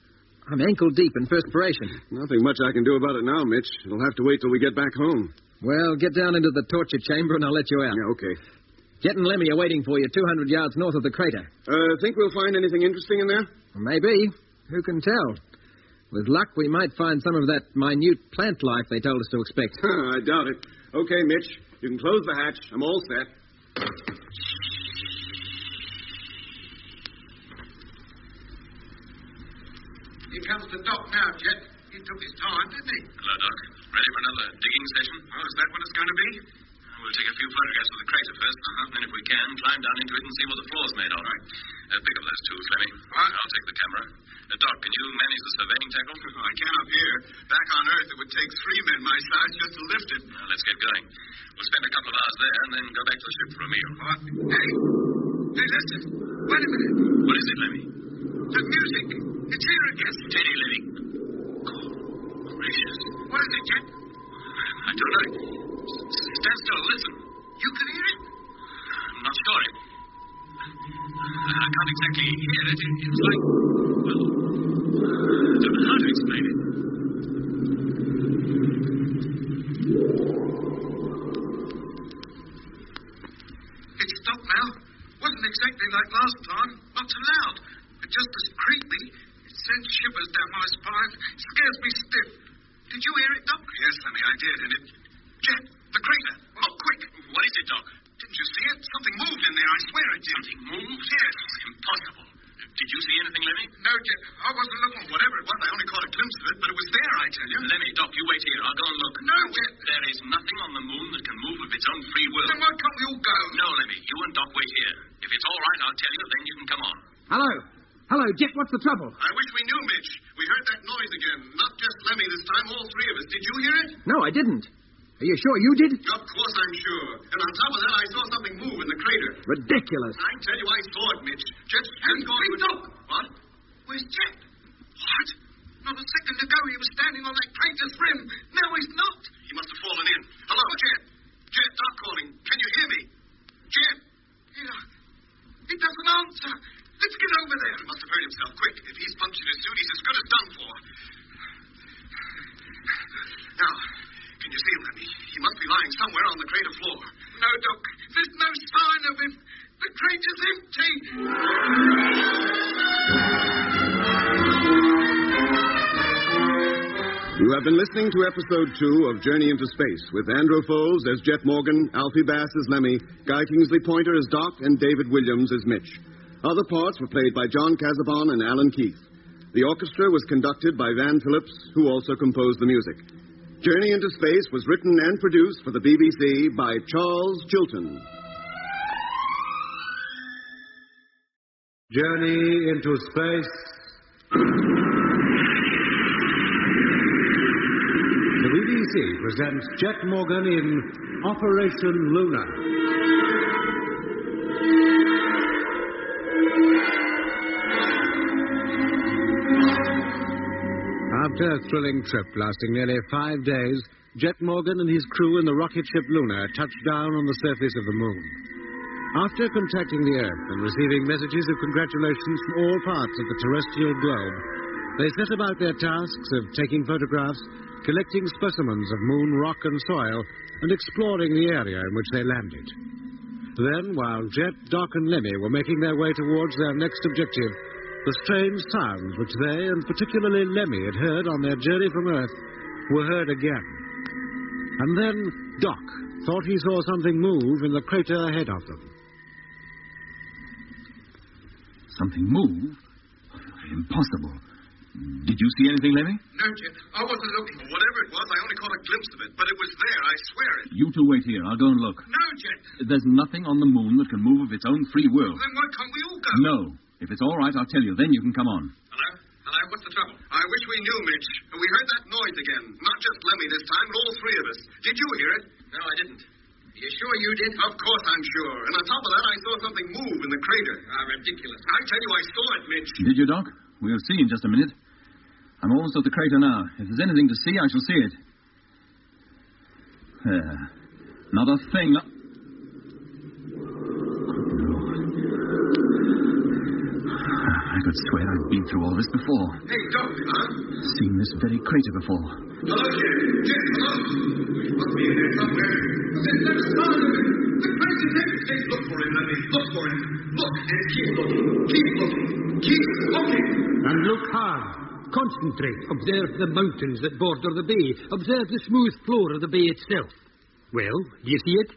I'm ankle deep in perspiration. Nothing much I can do about it now, Mitch. It'll have to wait till we get back home. Well, get down into the torture chamber and I'll let you out. Yeah, okay. Jet and Lemmy are waiting for you 200 yards north of the crater. Think we'll find anything interesting in there? Maybe. Who can tell? With luck, we might find some of that minute plant life they told us to expect. I doubt it. Okay, Mitch. You can close the hatch. I'm all set. Here comes the doc now, Jet. He took his time, didn't he? Hello, Doc. Ready for another digging session? Oh, is that what it's going to be? We'll take a few photographs of the crater first, and then if we can, climb down into it and see what the floor's made of. Right. Pick up those tools, Lemmy. What? I'll take the camera. Doc, can you manage the surveying tackle? I can up here. Back on Earth, it would take 3 men my size just to lift it. Let's get going. We'll spend a couple of hours there and then go back to the ship for a meal. What? Hey, listen. Wait a minute. What is it, Lemmy? The music. It's here again. Steady, Lemmy. Gracious. What is it, Jet? I don't know. Stand still, listen. You can hear it? I'm not sure. I can't exactly hear it. It's like, well, I don't know how to explain it. It's stopped now. Wasn't exactly like last time. Not so loud. But just as creepy. It sends shivers down my spine. Scares me stiff. Did you hear it, Doc? Yes, Lemmy, I did. And it... Jet, the crater. Oh, quick. What is it, Doc? Didn't you see it? Something moved in there. I swear it did. Something moved? Yes. Impossible. Did you see anything, Lemmy? No, Jet. I wasn't looking. Whatever it was, I only caught a glimpse of it, but it was there, I tell you. Lemmy, Doc, you wait here. I'll go and look. No, Jet. There is nothing on the moon that can move of its own free will. Then why can't we all go? No, Lemmy. You and Doc wait here. If it's all right, I'll tell you, then you can come on. Hello. Hello, Jet. What's the trouble? I wish we knew, Mitch. We heard that noise again. Not just Lemmy this time, all 3 of us. Did you hear it? No, I didn't. Are you sure you did? Of course I'm sure. And on top of that, I saw something move in the crater. Ridiculous. I tell you, I saw it, Mitch. Jet's been going to... Look! What? Where's Jet? What? Not a second ago, he was standing on that crater's rim. Now he's not. He must have fallen in. Hello, Jet. Jet, Doc calling. Can you hear me? Jet. Yeah. He doesn't answer. Let's get over there. He must have hurt himself. Quick. If he's punctured his suit, he's as good as done for. Now, can you see him, Lemmy? He must be lying somewhere on the crater floor. No, Doc. There's no sign of him. The crater's empty. You have been listening to episode 2 of Journey into Space with Andrew Foles as Jet Morgan, Alfie Bass as Lemmy, Guy Kingsley Pointer as Doc, and David Williams as Mitch. Other parts were played by John Casabon and Alan Keith. The orchestra was conducted by Van Phillips, who also composed the music. Journey into Space was written and produced for the BBC by Charles Chilton. Journey into Space. The BBC presents Jet Morgan in Operation Luna. After a thrilling trip lasting nearly 5 days, Jet Morgan and his crew in the rocket ship Luna touched down on the surface of the moon. After contacting the Earth and receiving messages of congratulations from all parts of the terrestrial globe, they set about their tasks of taking photographs, collecting specimens of moon rock and soil, and exploring the area in which they landed. Then, while Jet, Doc, and Lemmy were making their way towards their next objective, the strange sounds which they, and particularly Lemmy, had heard on their journey from Earth were heard again. And then Doc thought he saw something move in the crater ahead of them. Something move? Impossible. Did you see anything, Lemmy? No, Jet. I wasn't looking. Whatever it was, I only caught a glimpse of it. But it was there, I swear it. You two wait here. I'll go and look. No, Jet. There's nothing on the moon that can move of its own free will. Then why can't we all go? No. If it's all right, I'll tell you. Then you can come on. Hello? Hello? What's the trouble? I wish we knew, Mitch. We heard that noise again. Not just Lemmy this time, but all three of us. Did you hear it? No, I didn't. You sure you did? Of course I'm sure. And on top of that, I saw something move in the crater. Ridiculous. I tell you, I saw it, Mitch. Did you, Doc? We'll see in just a minute. I'm almost at the crater now. If there's anything to see, I shall see it. There. Not a thing. I could swear I've been through all this before. Hey, Doc, huh? Seen this very crater before. Hello, Jet. Jet, hello. He must be in there somewhere. There's no sign of him. The crazy thing. Look for him, Lemmy. Look for him. Look and keep looking. Keep looking. Keep looking. And look hard. Concentrate. Observe the mountains that border the bay. Observe the smooth floor of the bay itself. Well, do you see it?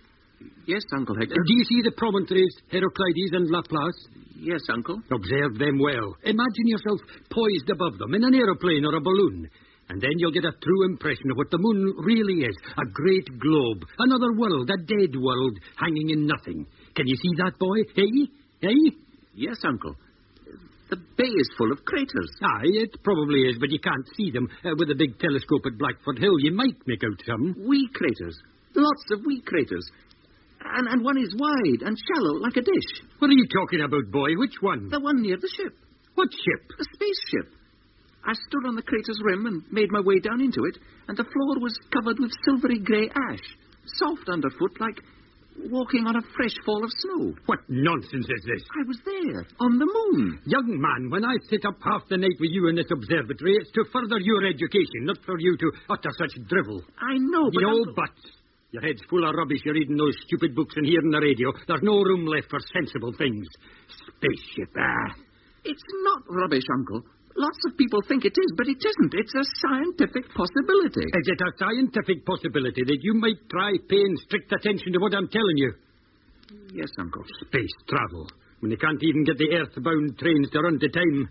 Yes, Uncle Hector. Do you see the promontories, Heraclides and Laplace? Yes, Uncle. Observe them well. Imagine yourself poised above them in an aeroplane or a balloon. And then you'll get a true impression of what the moon really is. A great globe. Another world, a dead world, hanging in nothing. Can you see that, boy? Hey? Hey? Yes, Uncle. The bay is full of craters. Aye, it probably is, but you can't see them. With a big telescope at Blackford Hill, you might make out some. Wee craters. Lots of wee craters. And one is wide and shallow like a dish. What are you talking about, boy? Which one? The one near the ship. What ship? The spaceship. I stood on the crater's rim and made my way down into it, and the floor was covered with silvery grey ash, soft underfoot like walking on a fresh fall of snow. What nonsense is this? I was there, on the moon. Young man, when I sit up half the night with you in this observatory, it's to further your education, not for you to utter such drivel. I know, but... No buts. Your head's full of rubbish. You're reading those stupid books and hearing the radio. There's no room left for sensible things. Spaceship, It's not rubbish, Uncle. Lots of people think it is, but it isn't. It's a scientific possibility. Is it a scientific possibility that you might try paying strict attention to what I'm telling you? Yes, Uncle. Space travel, when you can't even get the earthbound trains to run to time.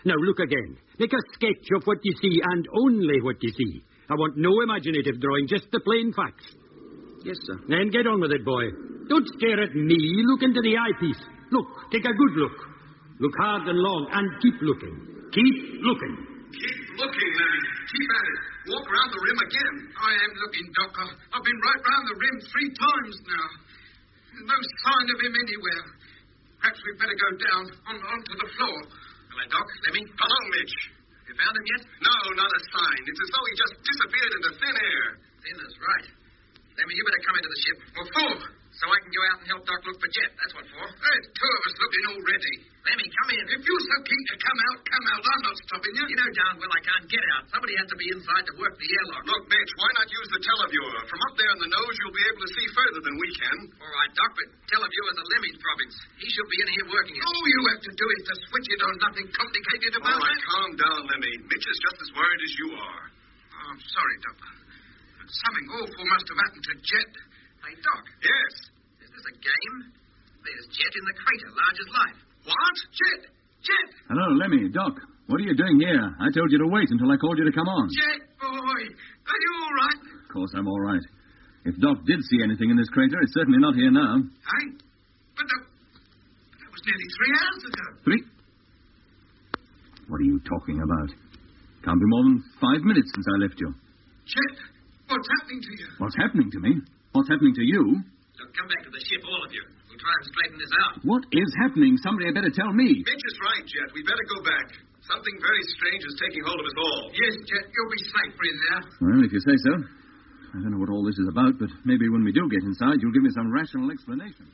Now, look again. Make a sketch of what you see, and only what you see. I want no imaginative drawing, just the plain facts. Yes, sir. Then get on with it, boy. Don't stare at me. Look into the eyepiece. Look. Take a good look. Look hard and long, and keep looking. Keep looking. Keep looking, Lemmy. Keep at it. Walk around the rim again. I am looking, Doc. I've been right round the rim 3 times now. There's no sign of him anywhere. Perhaps we'd better go down onto the floor. Hello, Doc. Lemmy. Hello, Mitch. You found him yet? No, not a sign. It's as though he just disappeared into thin air. Thin is right. Lemmy, you better come into the ship. What for? So I can go out and help Doc look for Jet. That's what for. There's 2 of us looking already. Lemmy, come in. If you're so keen to come out. I'm not stopping you. You know darn well I can't get out. Somebody has to be inside to work the airlock. Look, Mitch, why not use the televiewer? From up there in the nose, you'll be able to see further than we can. All right, Doc, but televiewer's a Lemmy's province. He should be in here working it. All you have to do is to switch it on. Nothing complicated about All right, it. calm down, Lemmy. Mitch is just as worried as you are. Oh, I'm sorry, Doc. But something awful must have happened to Jet. Hey, Doc. Yes. Is this a game? There's Jet in the crater, large as life. What? Jet! Hello, Lemmy. Doc, what are you doing here? I told you to wait until I called you to come on. Jet, boy, are you all right? Of course I'm all right. If Doc did see anything in this crater, it's certainly not here now. Hey? But that was nearly 3 hours ago. 3? What are you talking about? Can't be more than 5 minutes since I left you. Jet, what's happening to you? What's happening to me? What's happening to you? Look, come back to the ship, all of you. We'll try and straighten this out. What is happening? Somebody had better tell me. Mitch is right, Jet. We better go back. Something very strange is taking hold of us all. Yes, Jet, you'll be safer in there. Well, if you say so. I don't know what all this is about, but maybe when we do get inside, you'll give me some rational explanation.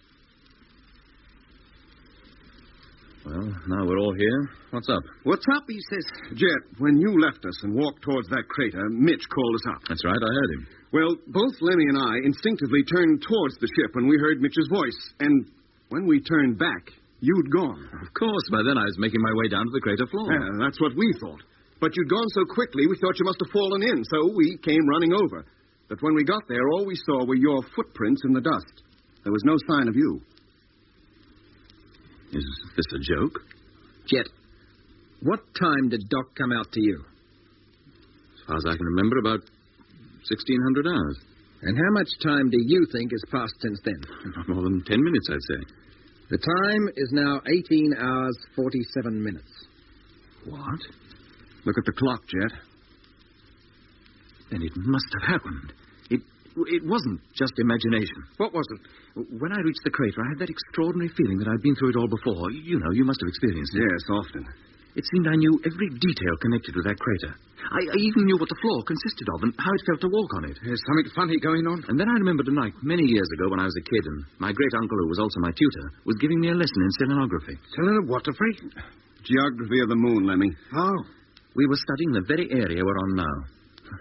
Well, now we're all here. What's up? What's up, he says. Jet, when you left us and walked towards that crater, Mitch called us up. That's right, I heard him. Well, both Lemmy and I instinctively turned towards the ship when we heard Mitch's voice. And when we turned back, you'd gone. Of course, by then I was making my way down to the crater floor. Yeah, that's what we thought. But you'd gone so quickly, we thought you must have fallen in, so we came running over. But when we got there, all we saw were your footprints in the dust. There was no sign of you. Is this a joke? Jet, what time did Doc come out to you? As far as I can remember, about 1,600 hours. And how much time do you think has passed since then? Not more than 10 minutes, I'd say. The time is now 18 hours, 47 minutes. What? Look at the clock, Jet. Then it must have happened. It wasn't just imagination. What wasn't? When I reached the crater, I had that extraordinary feeling that I'd been through it all before. You know, you must have experienced it. Yes, often. It seemed I knew every detail connected with that crater. I even knew what the floor consisted of and how it felt to walk on it. There's something funny going on. And then I remembered a night many years ago when I was a kid, and my great-uncle, who was also my tutor, was giving me a lesson in selenography. Selenography? Geography of the moon, Lemmy. Oh. We were studying the very area we're on now.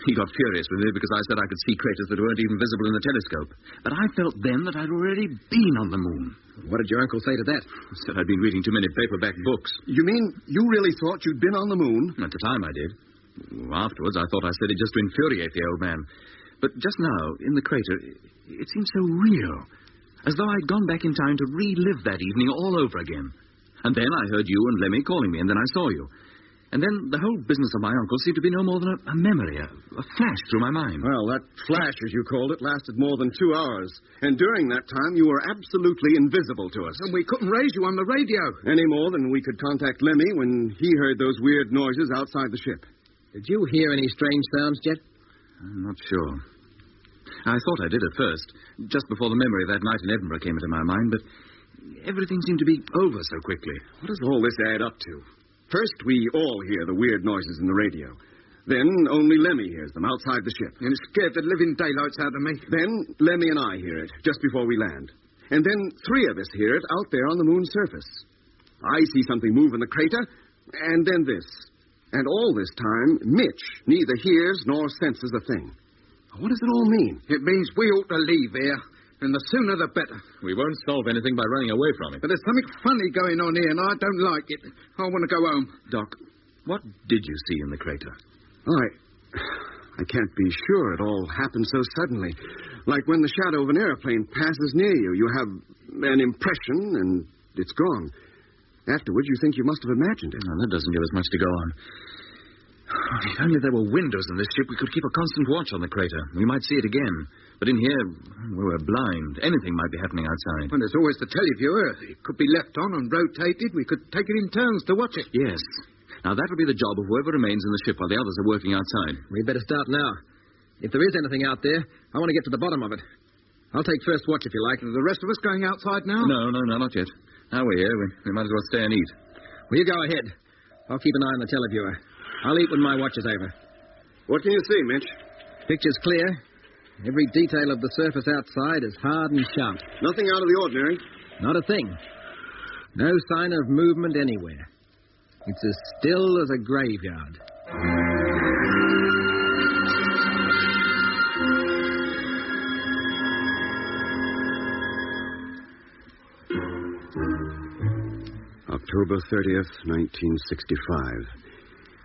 He got furious with me because I said I could see craters that weren't even visible in the telescope. But I felt then that I'd already been on the moon. What did your uncle say to that? He said I'd been reading too many paperback books. You mean you really thought you'd been on the moon? At the time, I did. Afterwards, I thought I said it just to infuriate the old man. But just now, in the crater, it seemed so real. As though I'd gone back in time to relive that evening all over again. And then I heard you and Lemmy calling me, and then I saw you. And then the whole business of my uncle seemed to be no more than a memory, a flash through my mind. Well, that flash, as you called it, lasted more than 2 hours. And during that time, you were absolutely invisible to us. And we couldn't raise you on the radio. Any more than we could contact Lemmy when he heard those weird noises outside the ship. Did you hear any strange sounds, Jet? I'm not sure. I thought I did at first, just before the memory of that night in Edinburgh came into my mind, but everything seemed to be over so quickly. What does all this add up to? First, we all hear the weird noises in the radio. Then, only Lemmy hears them outside the ship. And scared the living daylights out of me. Then, Lemmy and I hear it, just before we land. And then 3 of us hear it out there on the moon's surface. I see something move in the crater, and then this. And all this time, Mitch neither hears nor senses a thing. What does it all mean? It means we ought to leave here. And the sooner the better. We won't solve anything by running away from it. But there's something funny going on here, and I don't like it. I want to go home. Doc, what did you see in the crater? I can't be sure. It all happened so suddenly. Like when the shadow of an airplane passes near you. You have an impression, and it's gone. Afterwards, you think you must have imagined it. No, that doesn't give us much to go on. If only there were windows in this ship, we could keep a constant watch on the crater. We might see it again. But in here, we were blind. Anything might be happening outside. Well, there's always the televiewer. It could be left on and rotated. We could take it in turns to watch it. Yes. Now, that would be the job of whoever remains in the ship while the others are working outside. We'd better start now. If there is anything out there, I want to get to the bottom of it. I'll take first watch if you like. Are the rest of us going outside now? No, not yet. Now we're here. We might as well stay and eat. Well, you go ahead. I'll keep an eye on the televiewer. I'll eat when my watch is over. What can you see, Mitch? Picture's clear. Every detail of the surface outside is hard and sharp. Nothing out of the ordinary? Not a thing. No sign of movement anywhere. It's as still as a graveyard. October 30th, 1965.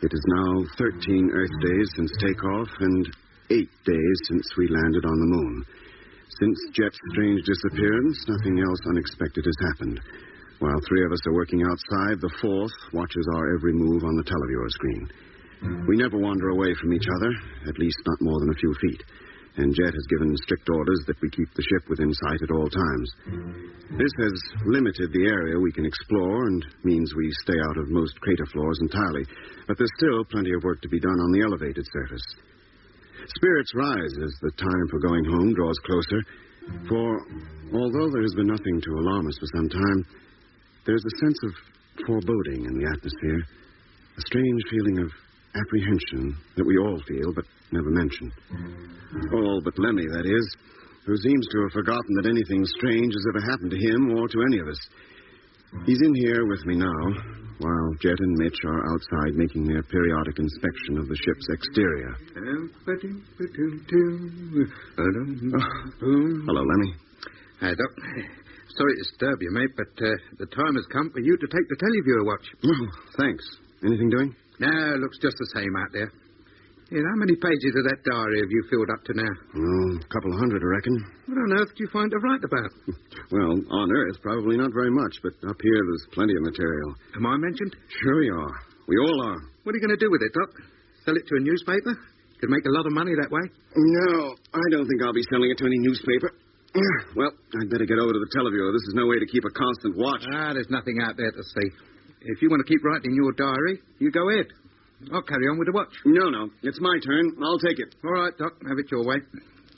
It is now 13 Earth days since takeoff and 8 days since we landed on the moon. Since Jet's strange disappearance, nothing else unexpected has happened. While 3 of us are working outside, the 4th watches our every move on the televiewer screen. We never wander away from each other, at least not more than a few feet. And Jet has given strict orders that we keep the ship within sight at all times. This has limited the area we can explore and means we stay out of most crater floors entirely. But there's still plenty of work to be done on the elevated surface. Spirits rise as the time for going home draws closer. For although there has been nothing to alarm us for some time, there's a sense of foreboding in the atmosphere. A strange feeling of apprehension that we all feel but never mention. All but Lemmy, that is, who seems to have forgotten that anything strange has ever happened to him or to any of us. He's in here with me now, while Jet and Mitch are outside making their periodic inspection of the ship's exterior. Hello, Lemmy. Hi, Doc. Sorry to disturb you, mate, but the time has come for you to take the televiewer watch. Oh, thanks. Anything doing? No, looks just the same out there. Yeah, how many pages of that diary have you filled up to now? Oh, a couple of hundred, I reckon. What on earth do you find to write about? Well, on Earth, probably not very much, but up here there's plenty of material. Am I mentioned? Sure you are. We all are. What are you going to do with it, Doc? Sell it to a newspaper? Could make a lot of money that way. No, I don't think I'll be selling it to any newspaper. Well, I'd better get over to the televiewer. This is no way to keep a constant watch. There's nothing out there to see. If you want to keep writing your diary, you go ahead. I'll carry on with the watch. No. It's my turn. I'll take it. All right, Doc. Have it your way.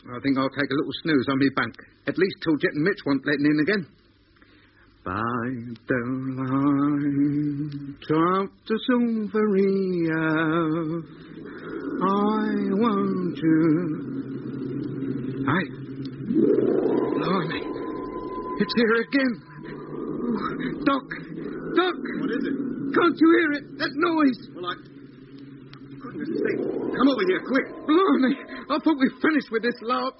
I think I'll take a little snooze on me bank. At least till Jet and Mitch won't letting in again. By the light of the silvery hour, I want you. Hi. Blimey. It's here again. Doc! What is it? Can't you hear it? That noise! Well, goodness sake. Come over here, quick. Blimey. I thought we finished with this lark.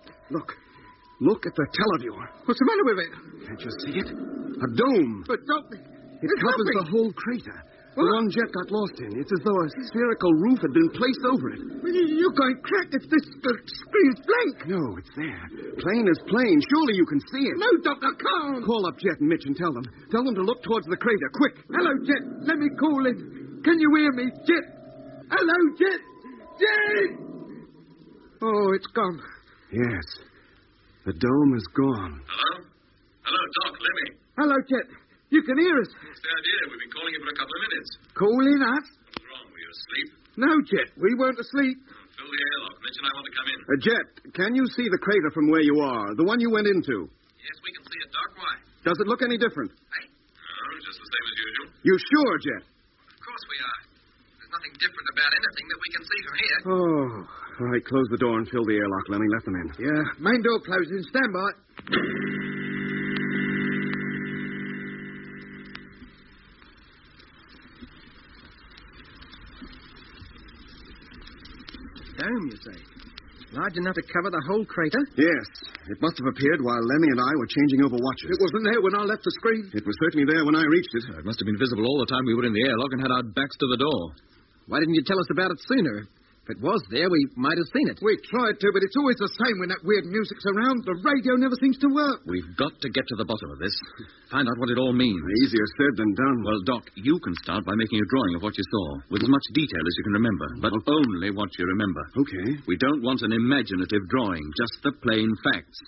Look at the televiewer. What's the matter with it? Can't you see it? A dome. But, Doc, it covers nothing. the whole crater. What? The one Jet got lost in. It's as though a spherical roof had been placed over it. You're going crack if this screen's blank. No, it's there. Plain as plain. Surely you can see it. No, Doc, I can't. Call up Jet and Mitch and tell them. Tell them to look towards the crater. Quick. Hello, Jet. Let me call in. Can you hear me, Jet? Hello, Jet. Jet! Oh, it's gone. Yes. The dome is gone. Hello? Hello, Doc. Lemmy. Hello, Jet. You can hear us. It's the idea. We've been calling you for a couple of minutes. Calling us? What's wrong? Were you asleep? No, Jet. We weren't asleep. Fill the airlock. Mitch and I want to come in. Jet, can you see the crater from where you are? The one you went into? Yes, we can see it, Doc. Why? Does it look any different? Hey. No, just the same as usual. You sure, Jet? Of course we are. There's nothing different about anything that we can see from here. Oh. All right, close the door and fill the airlock, Lemmy. Let them in. Yeah, main door closing. Stand by. Dome, you say? Large enough to cover the whole crater? Yes. It must have appeared while Lemmy and I were changing over watches. It wasn't there when I left the screen. It was certainly there when I reached it. It must have been visible all the time we were in the airlock and had our backs to the door. Why didn't you tell us about it sooner? If it was there, we might have seen it. We tried to, but it's always the same when that weird music's around. The radio never seems to work. We've got to get to the bottom of this. Find out what it all means. Easier said than done. Well, Doc, you can start by making a drawing of what you saw, with as much detail as you can remember, but only what you remember. Okay. We don't want an imaginative drawing, just the plain facts.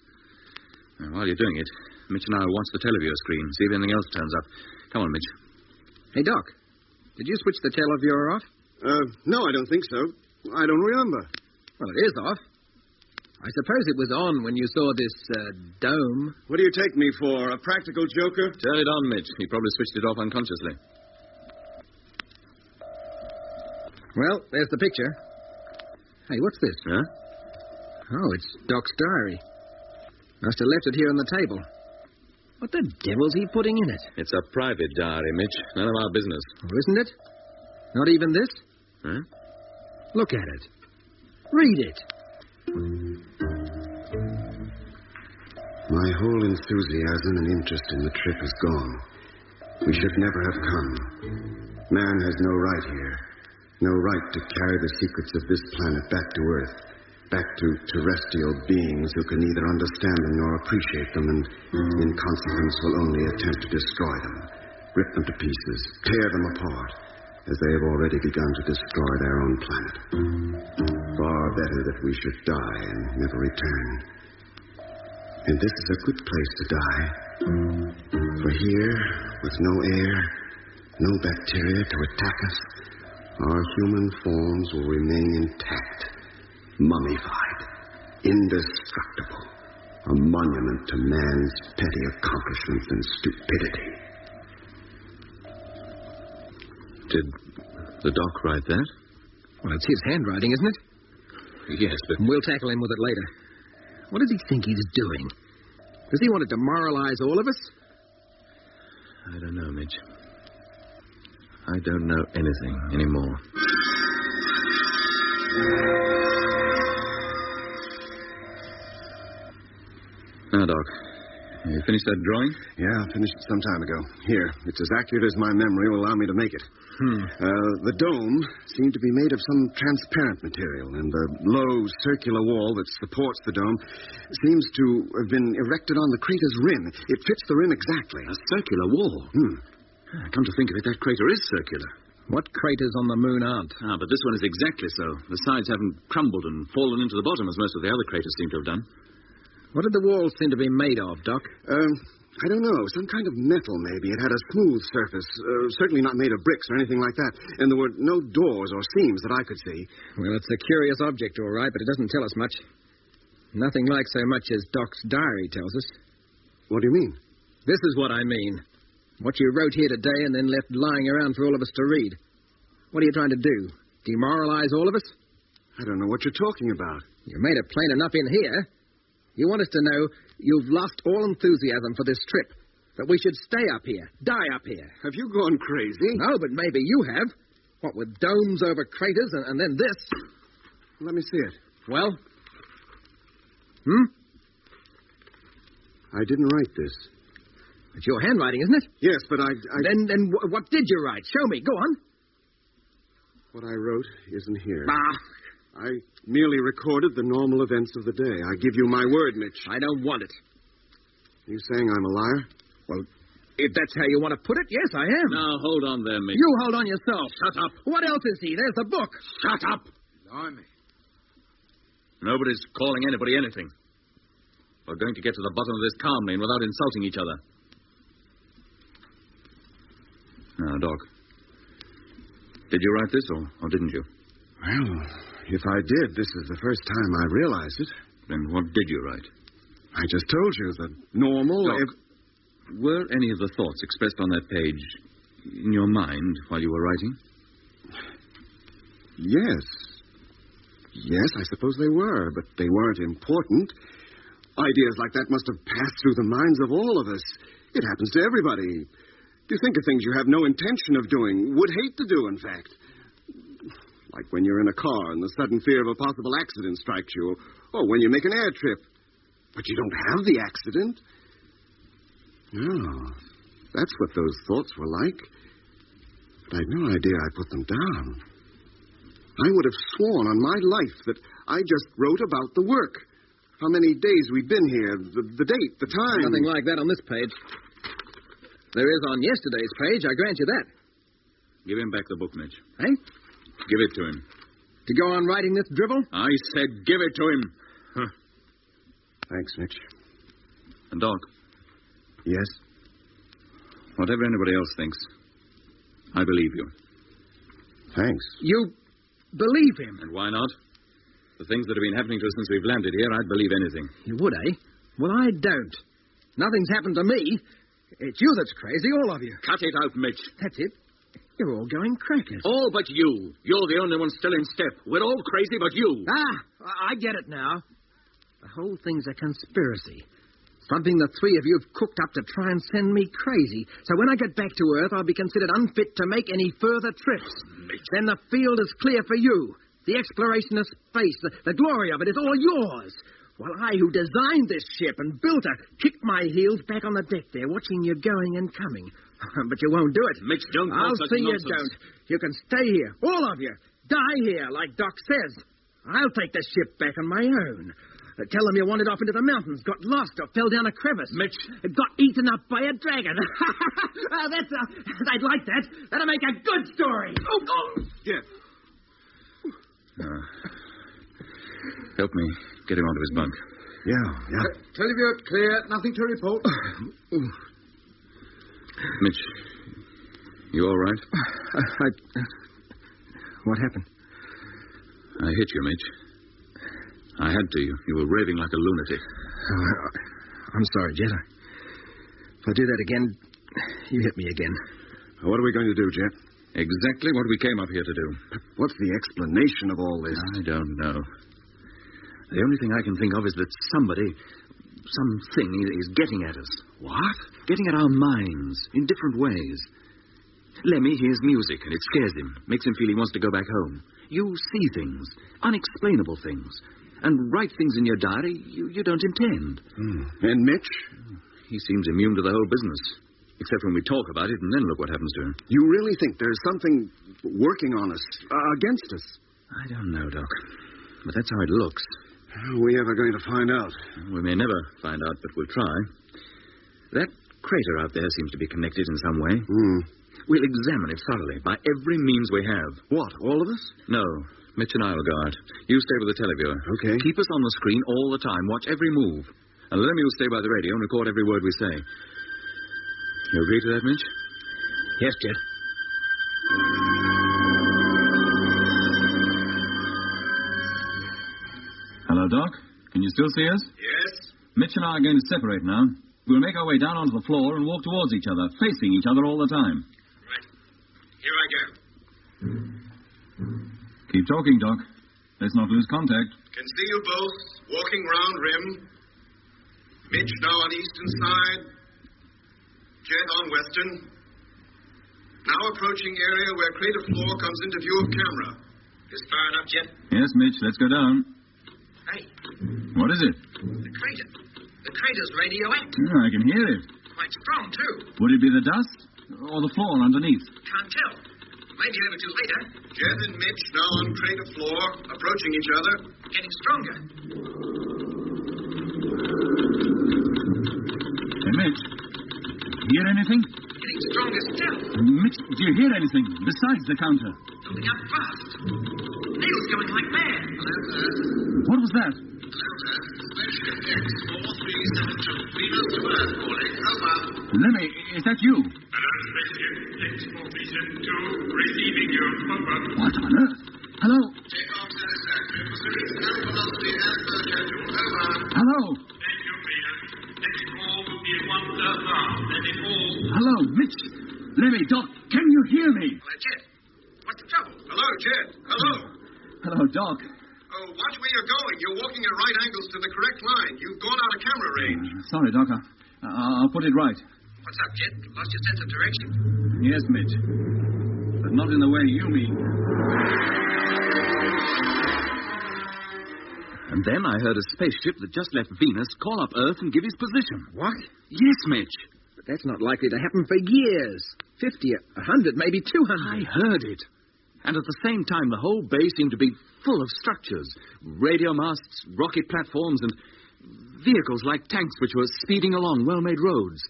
Now, while you're doing it, Mitch and I will watch the televiewer screen, see if anything else turns up. Come on, Mitch. Hey, Doc, did you switch the televiewer off? No, I don't think so. I don't remember. Well, it is off. I suppose it was on when you saw this, dome. What do you take me for, a practical joker? Turn it on, Mitch. He probably switched it off unconsciously. Well, there's the picture. Hey, what's this? Huh? Oh, it's Doc's diary. Must have left it here on the table. What the devil's he putting in it? It's a private diary, Mitch. None of our business. Oh, isn't it? Not even this? Huh? Look at it. Read it. My whole enthusiasm and interest in the trip is gone. We should never have come. Man has no right here. No right to carry the secrets of this planet back to Earth. Back to terrestrial beings who can neither understand them nor appreciate them and, in consequence, will only attempt to destroy them. Rip them to pieces. Tear them apart. As they have already begun to destroy their own planet. Far better that we should die and never return. And this is a good place to die. For here, with no air, no bacteria to attack us, our human forms will remain intact, mummified, indestructible, a monument to man's petty accomplishments and stupidity. Did the doc write that? Well, it's his handwriting, isn't it? Yes, but... We'll tackle him with it later. What does he think he's doing? Does he want to demoralize all of us? I don't know, Mitch. I don't know anything anymore. Now, Doc, You finished that drawing? Yeah, I finished it some time ago. Here, it's as accurate as my memory will allow me to make it. The dome seemed to be made of some transparent material, and the low circular wall that supports the dome seems to have been erected on the crater's rim. It fits the rim exactly. A circular wall? Come to think of it, that crater is circular. What craters on the moon aren't? But this one is exactly so. The sides haven't crumbled and fallen into the bottom as most of the other craters seem to have done. What did the walls seem to be made of, Doc? I don't know. Some kind of metal, maybe. It had a smooth surface. Certainly not made of bricks or anything like that. And there were no doors or seams that I could see. Well, it's a curious object, all right, but it doesn't tell us much. Nothing like so much as Doc's diary tells us. What do you mean? This is what I mean. What you wrote here today and then left lying around for all of us to read. What are you trying to do? Demoralize all of us? I don't know what you're talking about. You made it plain enough in here. You want us to know you've lost all enthusiasm for this trip, that we should stay up here, die up here. Have you gone crazy? No, but maybe you have. What with domes over craters and then this. Let me see it. Well? I didn't write this. It's your handwriting, isn't it? Yes, but I... Then what did you write? Show me. Go on. What I wrote isn't here. Ah. I merely recorded the normal events of the day. I give you my word, Mitch. I don't want it. You saying I'm a liar? Well, if that's how you want to put it, yes, I am. Now, hold on there, Mitch. You hold on yourself. Shut up. What else is he? There's the book. Shut up. Blimey. Nobody's calling anybody anything. We're going to get to the bottom of this calmly and without insulting each other. Now, Doc, did you write this or didn't you? Well, if I did, this is the first time I realized it. Then what did you write? I just told you, the normal... Doc, were any of the thoughts expressed on that page in your mind while you were writing? Yes. Yes, I suppose they were, but they weren't important. Ideas like that must have passed through the minds of all of us. It happens to everybody. You think of things you have no intention of doing, would hate to do, in fact. Like when you're in a car and the sudden fear of a possible accident strikes you, or when you make an air trip. But you don't have the accident. No, that's what those thoughts were like. But I'd no idea I put them down. I would have sworn on my life that I just wrote about the work. How many days we'd been here, the date, the time. Nothing like that on this page. There is on yesterday's page, I grant you that. Give him back the book, Mitch. Eh? Give it to him. To go on writing this drivel? I said give it to him. Thanks, Mitch. And, Doc. Yes? Whatever anybody else thinks, I believe you. Thanks. You believe him? And why not? The things that have been happening to us since we've landed here, I'd believe anything. You would, eh? Well, I don't. Nothing's happened to me. It's you that's crazy, all of you. Cut it out, Mitch. That's it. You're all going crackers. All but you. You're the only one still in step. We're all crazy but you. I get it now. The whole thing's a conspiracy. Something the three of you have cooked up to try and send me crazy. So when I get back to Earth, I'll be considered unfit to make any further trips. Then the field is clear for you. The exploration of space, the glory of it is all yours. While I, who designed this ship and built her, kick my heels back on the deck there, watching you going and coming. But you won't do it. Mitch, don't I'll talk such see nonsense. You don't. You can stay here, all of you. Die here, like Doc says. I'll take the ship back on my own. Tell them you wandered off into the mountains, got lost, or fell down a crevice. Mitch. Got eaten up by a dragon. I'd like that. That'll make a good story. Oh. Jeff. Help me get him onto his bunk. Yeah. Televiewed clear. Nothing to report. Mitch, you all right? What happened? I hit you, Mitch. I had to. You were raving like a lunatic. I'm sorry, Jet. If I do that again, you hit me again. What are we going to do, Jeff? Exactly what we came up here to do. What's the explanation of all this? I don't know. The only thing I can think of is that something is getting at us. What? Getting at our minds in different ways. Lemmy hears music and it scares him, makes him feel he wants to go back home. You see things, unexplainable things, and write things in your diary you don't intend. And Mitch? He seems immune to the whole business. Except when we talk about it, and then look what happens to him. You really think there's something working on us, against us? I don't know, Doc. But that's how it looks. How are we ever going to find out? We may never find out, but we'll try. That crater out there seems to be connected in some way. We'll examine it thoroughly by every means we have. What, all of us? No. Mitch and I will go out. You stay with the televiewer. Okay. Keep us on the screen all the time. Watch every move. And Lemmy will stay by the radio and record every word we say. You agree to that, Mitch? Yes, Jet. Hello, Doc. Can you still see us? Yes? Mitch and I are going to separate now. We'll make our way down onto the floor and walk towards each other, facing each other all the time. Right. Here I go. Keep talking, Doc. Let's not lose contact. Can see you both walking round rim. Mitch now on eastern side. Jet on western. Now approaching area where crater floor comes into view of camera. Is far enough, Jet? Yes, Mitch, let's go down. Hey, What is it? the crater. The crater's radioactive. Yeah, I can hear it. Quite strong, too. Would it be the dust or the floor underneath? Can't tell. Maybe over to later. Jet and Mitch now on crater floor, approaching each other. Getting stronger. Hey, Mitch, hear anything? Getting stronger still. Mitch, do you hear anything besides the counter? Building up fast. Needles going like mad. Hello, Earth. What was that? Hello, Earth. Spaceship X-4372. Venus to Earth calling. Over. Lemmy, is that you? Hello, spaceship X-47-2, receiving your over. What on earth? Hello? Takeoff satisfactory. Proceeding to velocity as per schedule. Over. Hello? Thank you, Peter. Next call will be at 1:30 hour. Let it all. Hello, Mitch. Lemmy, Doc, can you hear me? Hello, Jet. What's the trouble? Hello, Jet. Hello. Hello, Doc. Oh, watch where you're going. You're walking at right angles to the correct line. You've gone out of camera range. Sorry, Doc. I'll put it right. What's up, Jet? Lost your sense of direction? Yes, Mitch. But not in the way you mean. And then I heard a spaceship that just left Venus call up Earth and give his position. What? Yes, Mitch. But that's not likely to happen for years. 50, 100, maybe 200. I heard it. And at the same time, the whole bay seemed to be full of structures. Radio masts, rocket platforms, and vehicles like tanks which were speeding along well-made roads.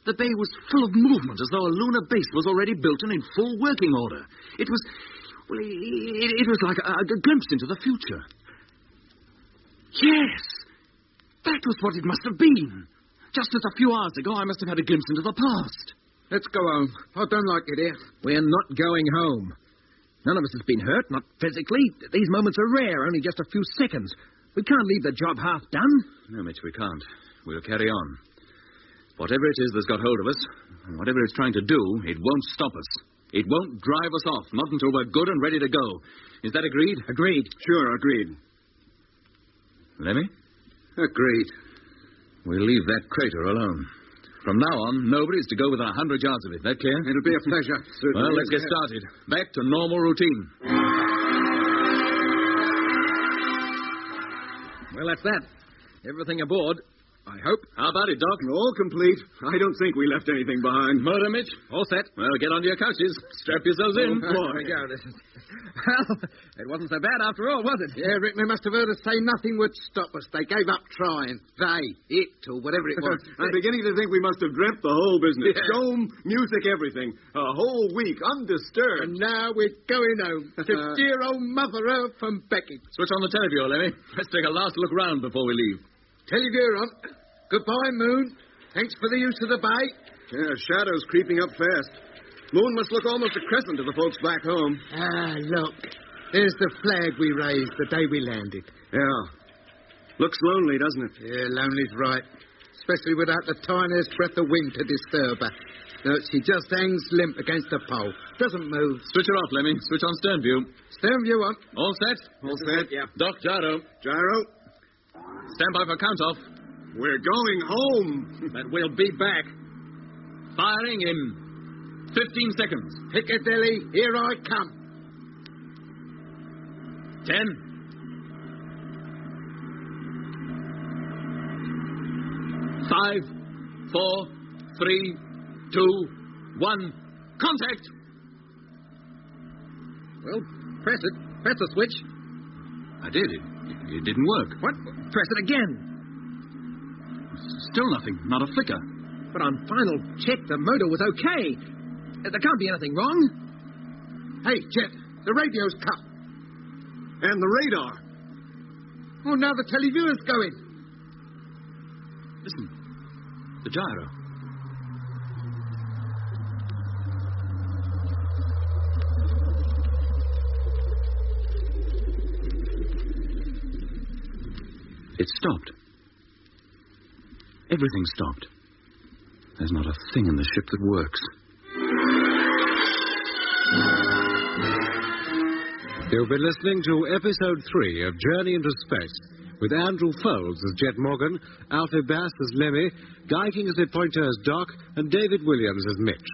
The bay was full of movement, as though a lunar base was already built and in full working order. It was... well, it was like a glimpse into the future. Yes! That was what it must have been. Just as a few hours ago, I must have had a glimpse into the past. Let's go home. I don't like it here. We're not going home. None of us has been hurt, not physically. These moments are rare, only just a few seconds. We can't leave the job half done. No, Mitch, we can't. We'll carry on. Whatever it is that's got hold of us, and whatever it's trying to do, it won't stop us. It won't drive us off, not until we're good and ready to go. Is that agreed? Agreed. Sure, agreed. Lemmy? Agreed. We'll leave that crater alone. From now on, nobody's to go within 100 yards of it. That clear? It'll be a pleasure. Well, let's get started. Back to normal routine. Well, that's that. Everything aboard, I hope. How about it, Doc? All complete. I don't think we left anything behind. Motor, Mitch? All set. Well, get onto your couches. Strap yourselves in. There we go. Well, it wasn't so bad after all, was it? Yeah, Rick, they must have heard us say nothing would stop us. They gave up trying. Or whatever it was. I'm beginning to think we must have dreamt the whole business. Yeah. Show, music, everything. A whole week, undisturbed. And now we're going home to dear old Mother Earth and Becky. Switch on the televiewer, Lemmy. Let's take a last look round before we leave. Telegear on. Goodbye, Moon. Thanks for the use of the bay. Yeah, shadows creeping up fast. Moon must look almost a crescent to the folks back home. Ah, look. There's the flag we raised the day we landed. Yeah. Looks lonely, doesn't it? Yeah, lonely's right. Especially without the tiniest breath of wind to disturb her. No, she just hangs limp against the pole. Doesn't move. Switch her off, Lemmy. Switch on stern view. Stern view on. All set? All set? Yeah. Doc, gyro. Gyro. Stand by for count-off. We're going home. But we'll be back. Firing in 15 seconds. Piccadilly, here I come. 10. 5, 4, 3, 2, 1. Contact! Well, press it. Press the switch. I did. It didn't work. What? Press it again. Still nothing. Not a flicker. But on final check, the motor was okay. There can't be anything wrong. Hey, Jet, the radio's cut. And the radar. Oh, now the televiewer's going. Listen. The gyro. It stopped. Everything stopped. There's not a thing in the ship that works. You've been listening to Episode 3 of Journey into Space, with Andrew Foulds as Jet Morgan, Alfie Bass as Lemmy, Guy Kingsley Pointer as Doc, and David Williams as Mitch.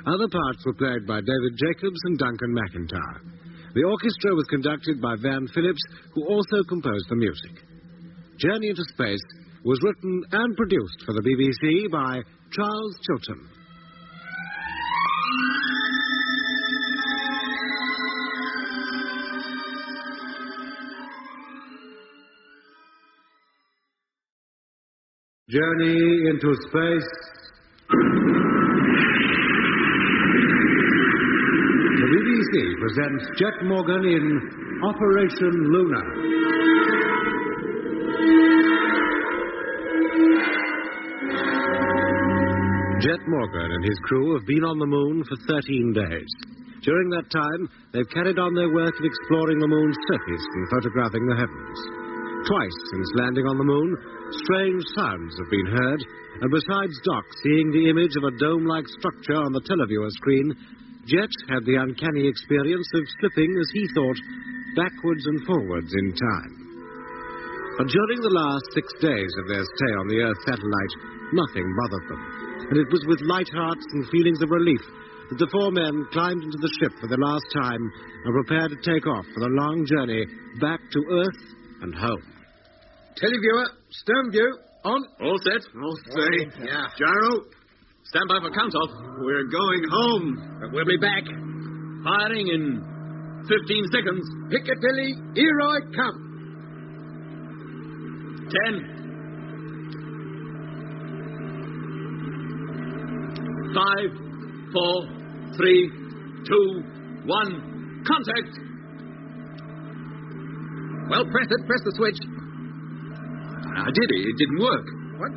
Other parts were played by David Jacobs and Duncan McIntyre. The orchestra was conducted by Van Phillips, who also composed the music. Journey into Space was written and produced for the BBC by Charles Chilton. Journey into Space. The BBC presents Jet Morgan in Operation Luna. Jet Morgan and his crew have been on the moon for 13 days. During that time, they've carried on their work of exploring the moon's surface and photographing the heavens. Twice since landing on the moon, strange sounds have been heard, and besides Doc seeing the image of a dome-like structure on the televiewer screen, Jet had the uncanny experience of slipping, as he thought, backwards and forwards in time. But during the last 6 days of their stay on the Earth satellite, nothing bothered them, and it was with light hearts and feelings of relief that the four men climbed into the ship for the last time and prepared to take off for the long journey back to Earth and home. Televiewer, stern view, on. All set? All set. Yeah. Gyro, Stand by for count-off. we're going home. We'll be back. Firing in 15 seconds. Piccadilly, here I come. 10. 5, 4, 3, 2, 1. Contact! Well, press it. Press the switch. I did. It didn't work. What?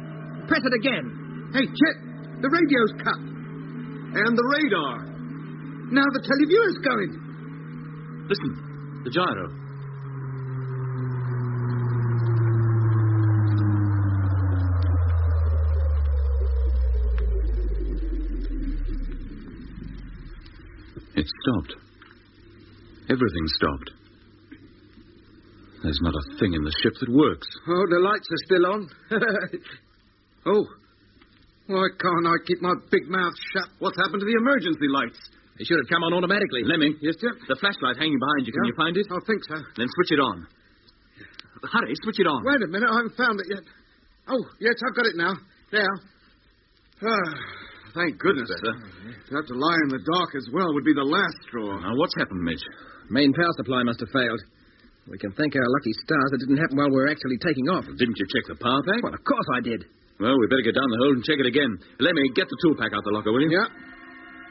Press it again. Hey, Jet, the radio's cut. And the radar. Now the televiewer's going. Listen. The gyro. It stopped. Everything stopped. There's not a thing in the ship that works. Oh, the lights are still on. Oh, why can't I keep my big mouth shut? What's happened to the emergency lights? They should have come on automatically. Lemmy. Yes, sir? The flashlight hanging behind you. Can you find it? I think so. Then switch it on. Hurry, switch it on. Wait a minute, I haven't found it yet. Oh, yes, I've got it now. There. Thank goodness. To have to lie in the dark as well would be the last straw. Now, what's happened, Mitch? Main power supply must have failed. We can thank our lucky stars it didn't happen while we were actually taking off. Didn't you check the power pack? Well, of course I did. Well, we better get down the hole and check it again. Lemmy, get the tool pack out the locker, will you? Yeah.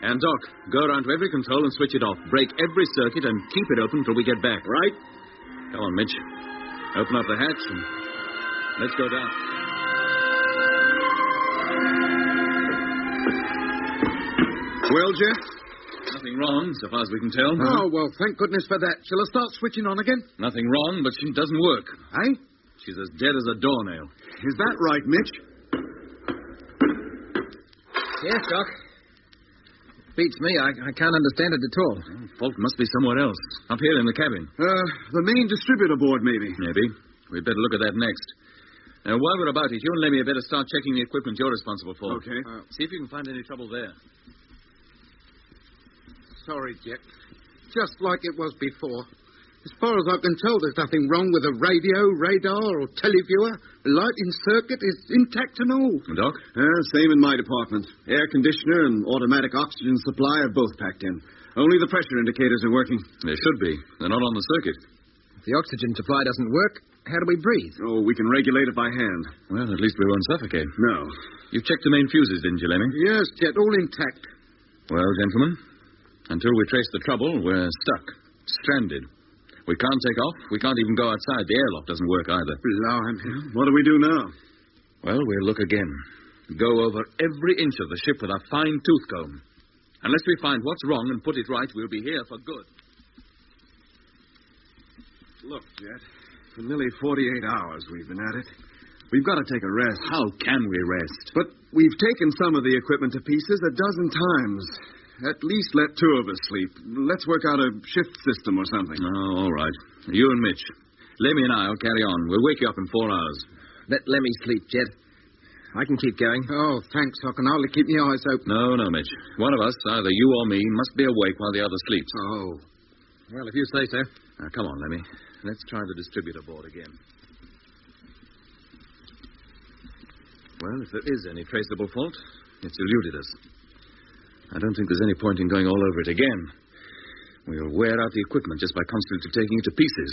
And, Doc, go around to every control and switch it off. Break every circuit and keep it open until we get back. Right? Come on, Mitch. Open up the hatch and let's go down. Well, Jeff? Nothing wrong, so far as we can tell. Oh, well, thank goodness for that. Shall I start switching on again? Nothing wrong, but she doesn't work. Eh? She's as dead as a doornail. Is that right, Mitch? Yes, Doc. Beats me. I can't understand it at all. The fault must be somewhere else. Up here in the cabin. The main distributor board, maybe. Maybe. We'd better look at that next. Now, while we're about it, you and Lemmy had better start checking the equipment you're responsible for. Okay. See if you can find any trouble there. Sorry, Jet. Just like it was before. As far as I can tell, there's nothing wrong with the radio, radar, or televiewer. The lighting circuit is intact and all. Doc? Same in my department. Air conditioner and automatic oxygen supply are both packed in. Only the pressure indicators are working. They should be. They're not on the circuit. If the oxygen supply doesn't work, how do we breathe? Oh, we can regulate it by hand. Well, at least we won't suffocate. No. You checked the main fuses, didn't you, Lemmy? Yes, Jet, all intact. Well, gentlemen, until we trace the trouble, we're stuck. Stranded. We can't take off. We can't even go outside. The airlock doesn't work either. Blimey. What do we do now? Well, we'll look again. Go over every inch of the ship with a fine tooth comb. Unless we find what's wrong and put it right, we'll be here for good. Look, Jet, for nearly 48 hours we've been at it. We've got to take a rest. How can we rest? But we've taken some of the equipment to pieces a dozen times. At least let two of us sleep. Let's work out a shift system or something. Oh, all right. You and Mitch. Lemmy and I'll carry on. We'll wake you up in 4 hours. Let Lemmy sleep, Jet. I can keep going. Oh, thanks. I can hardly keep my eyes open. No, Mitch. One of us, either you or me, must be awake while the other sleeps. Oh. Well, if you say so. Now, come on, Lemmy. Let's try the distributor board again. Well, if there is any traceable fault, it's eluded us. I don't think there's any point in going all over it again. We'll wear out the equipment just by constantly taking it to pieces.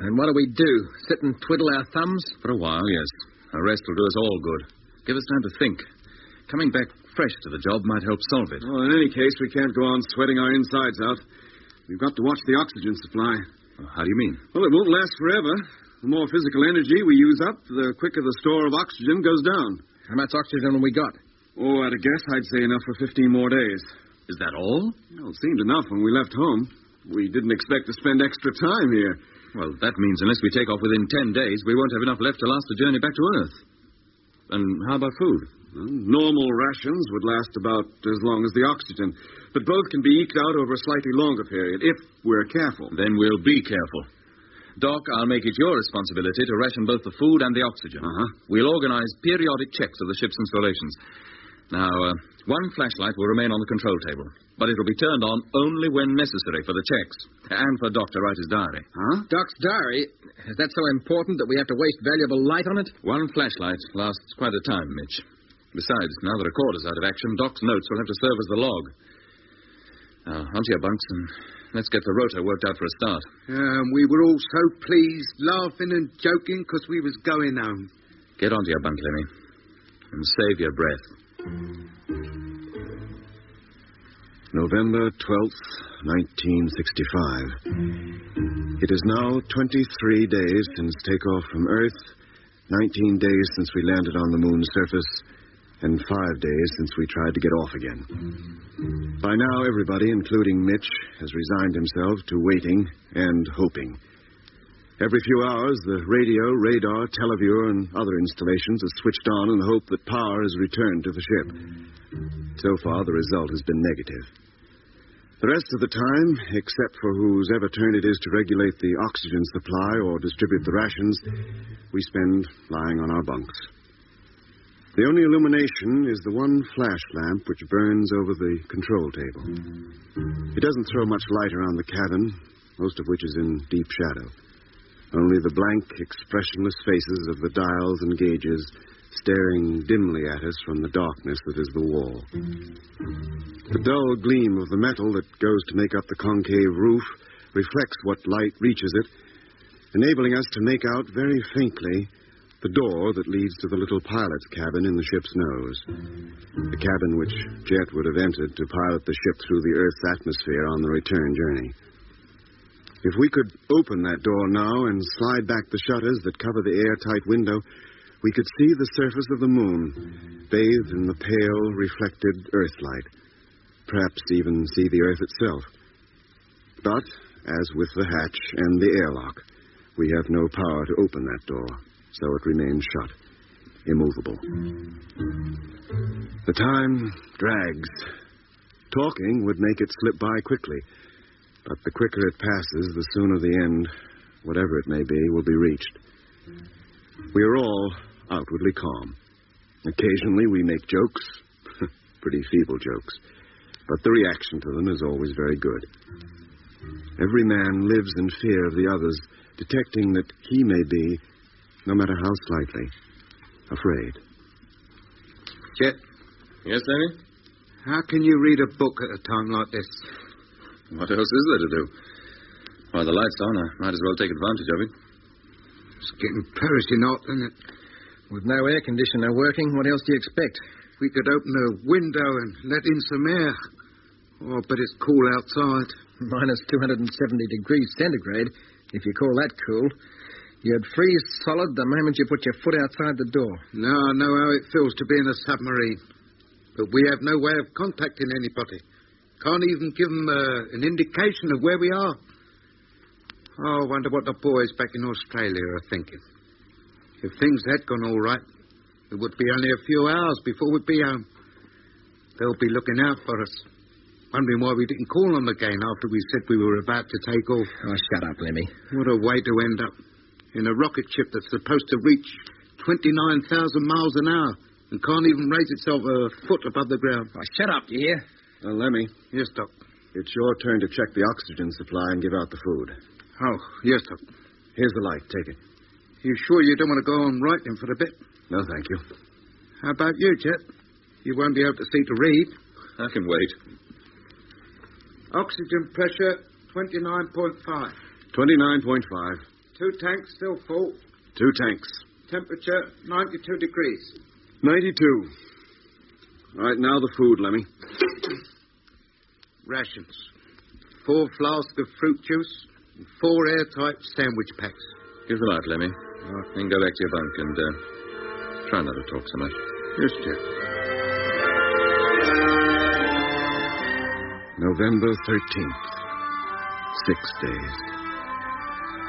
And what do we do? Sit and twiddle our thumbs? For a while, yes. A rest will do us all good. Give us time to think. Coming back fresh to the job might help solve it. Well, in any case, we can't go on sweating our insides out. We've got to watch the oxygen supply. How do you mean? Well, it won't last forever. The more physical energy we use up, the quicker the store of oxygen goes down. How much oxygen have we got? Oh, at a guess, I'd say enough for 15 more days. Is that all? Well, it seemed enough when we left home. We didn't expect to spend extra time here. Well, that means unless we take off within 10 days, we won't have enough left to last the journey back to Earth. And how about food? Well, normal rations would last about as long as the oxygen. But both can be eked out over a slightly longer period, if we're careful. Then we'll be careful. Doc, I'll make it your responsibility to ration both the food and the oxygen. We'll organize periodic checks of the ship's installations. Now, one flashlight will remain on the control table, but it'll be turned on only when necessary for the checks, and for Doc to write his diary. Doc's diary? Is that so important that we have to waste valuable light on it? One flashlight lasts quite a time, Mitch. Besides, now the recorder's out of action, Doc's notes will have to serve as the log. Now, onto your bunks, and let's get the rotor worked out for a start. We were all so pleased, laughing and joking because we was going home. Get onto your bunk, Lemmy, and save your breath. November 12th, 1965. It is now 23 days since takeoff from Earth, 19 days since we landed on the moon's surface, and 5 days since we tried to get off again. By now, everybody, including Mitch, has resigned himself to waiting and hoping. Every few hours, the radio, radar, televiewer, and other installations are switched on in the hope that power is returned to the ship. So far, the result has been negative. The rest of the time, except for whose ever turn it is to regulate the oxygen supply or distribute the rations, we spend lying on our bunks. The only illumination is the one flash lamp which burns over the control table. It doesn't throw much light around the cabin, most of which is in deep shadow. Only the blank, expressionless faces of the dials and gauges staring dimly at us from the darkness that is the wall. The dull gleam of the metal that goes to make up the concave roof reflects what light reaches it, enabling us to make out very faintly the door that leads to the little pilot's cabin in the ship's nose. The cabin which Jet would have entered to pilot the ship through the Earth's atmosphere on the return journey. If we could open that door now and slide back the shutters that cover the airtight window, we could see the surface of the moon, bathed in the pale, reflected Earthlight. Perhaps even see the Earth itself. But, as with the hatch and the airlock, we have no power to open that door, so it remains shut, immovable. The time drags. Talking would make it slip by quickly, but the quicker it passes, the sooner the end, whatever it may be, will be reached. We are all outwardly calm. Occasionally we make jokes, pretty feeble jokes, but the reaction to them is always very good. Every man lives in fear of the others, detecting that he may be, no matter how slightly, afraid. Jet. Yes, Lemmy? How can you read a book at a time like this? What else is there to do? While the light's on, I might as well take advantage of it. It's getting perishing hot, isn't it? With no air conditioner working, what else do you expect? We could open a window and let in some air. Oh, but it's cool outside. Minus 270 degrees centigrade, if you call that cool. You'd freeze solid the moment you put your foot outside the door. Now I know how it feels to be in a submarine. But we have no way of contacting anybody. Can't even give them an indication of where we are. Oh, I wonder what the boys back in Australia are thinking. If things had gone all right, it would be only a few hours before we'd be home. They'll be looking out for us, wondering why we didn't call them again after we said we were about to take off. Oh, shut up, Lemmy. What a way to end up. In a rocket ship that's supposed to reach 29,000 miles an hour and can't even raise itself a foot above the ground. Oh, shut up, do you hear? Lemmy. Yes, Doc. It's your turn to check the oxygen supply and give out the food. Oh, yes, Doc. Here's the light. Take it. You sure you don't want to go on writing for a bit? No, thank you. How about you, Jet? You won't be able to see to read. I can wait. Oxygen pressure, 29.5. 29.5. 2 tanks still full. 2 tanks. Temperature, 92 degrees. 92. All right, now the food, Lemmy. Rations. 4 flasks of fruit juice and 4 airtight sandwich packs. Give the light, Lemmy. Then go back to your bunk and try not to talk so much. Yes, Jet. November 13th. 6 days.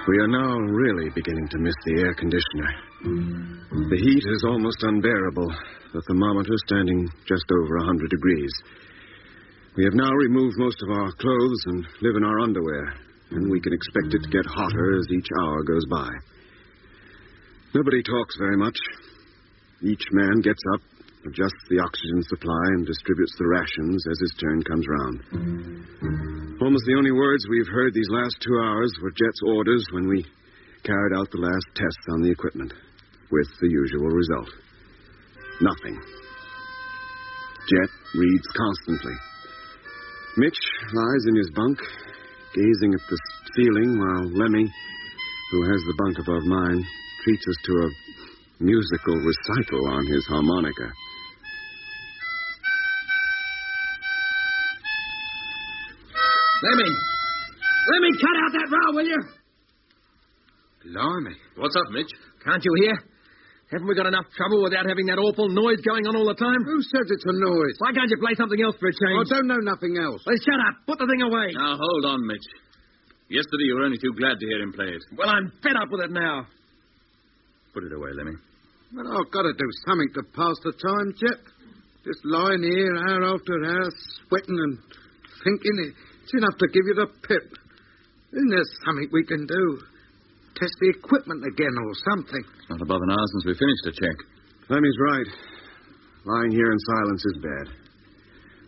We are now really beginning to miss the air conditioner. The heat is almost unbearable, the thermometer standing just over 100 degrees. We have now removed most of our clothes and live in our underwear, and we can expect it to get hotter as each hour goes by. Nobody talks very much. Each man gets up, adjusts the oxygen supply, and distributes the rations as his turn comes round. Almost the only words we've heard these last 2 hours were Jet's orders when we carried out the last tests on the equipment, with the usual result. Nothing. Jet reads constantly. Mitch lies in his bunk, gazing at the ceiling, while Lemmy, who has the bunk above mine, treats us to a musical recital on his harmonica. Lemmy, cut out that row, will you? Blimey. What's up, Mitch? Can't you hear? Haven't we got enough trouble without having that awful noise going on all the time? Who says it's a noise? Why can't you play something else for a change? I don't know nothing else. Well, shut up. Put the thing away. Now, hold on, Mitch. Yesterday you were only too glad to hear him play it. Well, I'm fed up with it now. Put it away, Lemmy. But I've got to do something to pass the time, Jet. Just lying here hour after hour, sweating and thinking. It's enough to give you the pip. Isn't there something we can do? Test the equipment again or something. It's not above an hour since we finished the check. Lemmy's right. Lying here in silence is bad.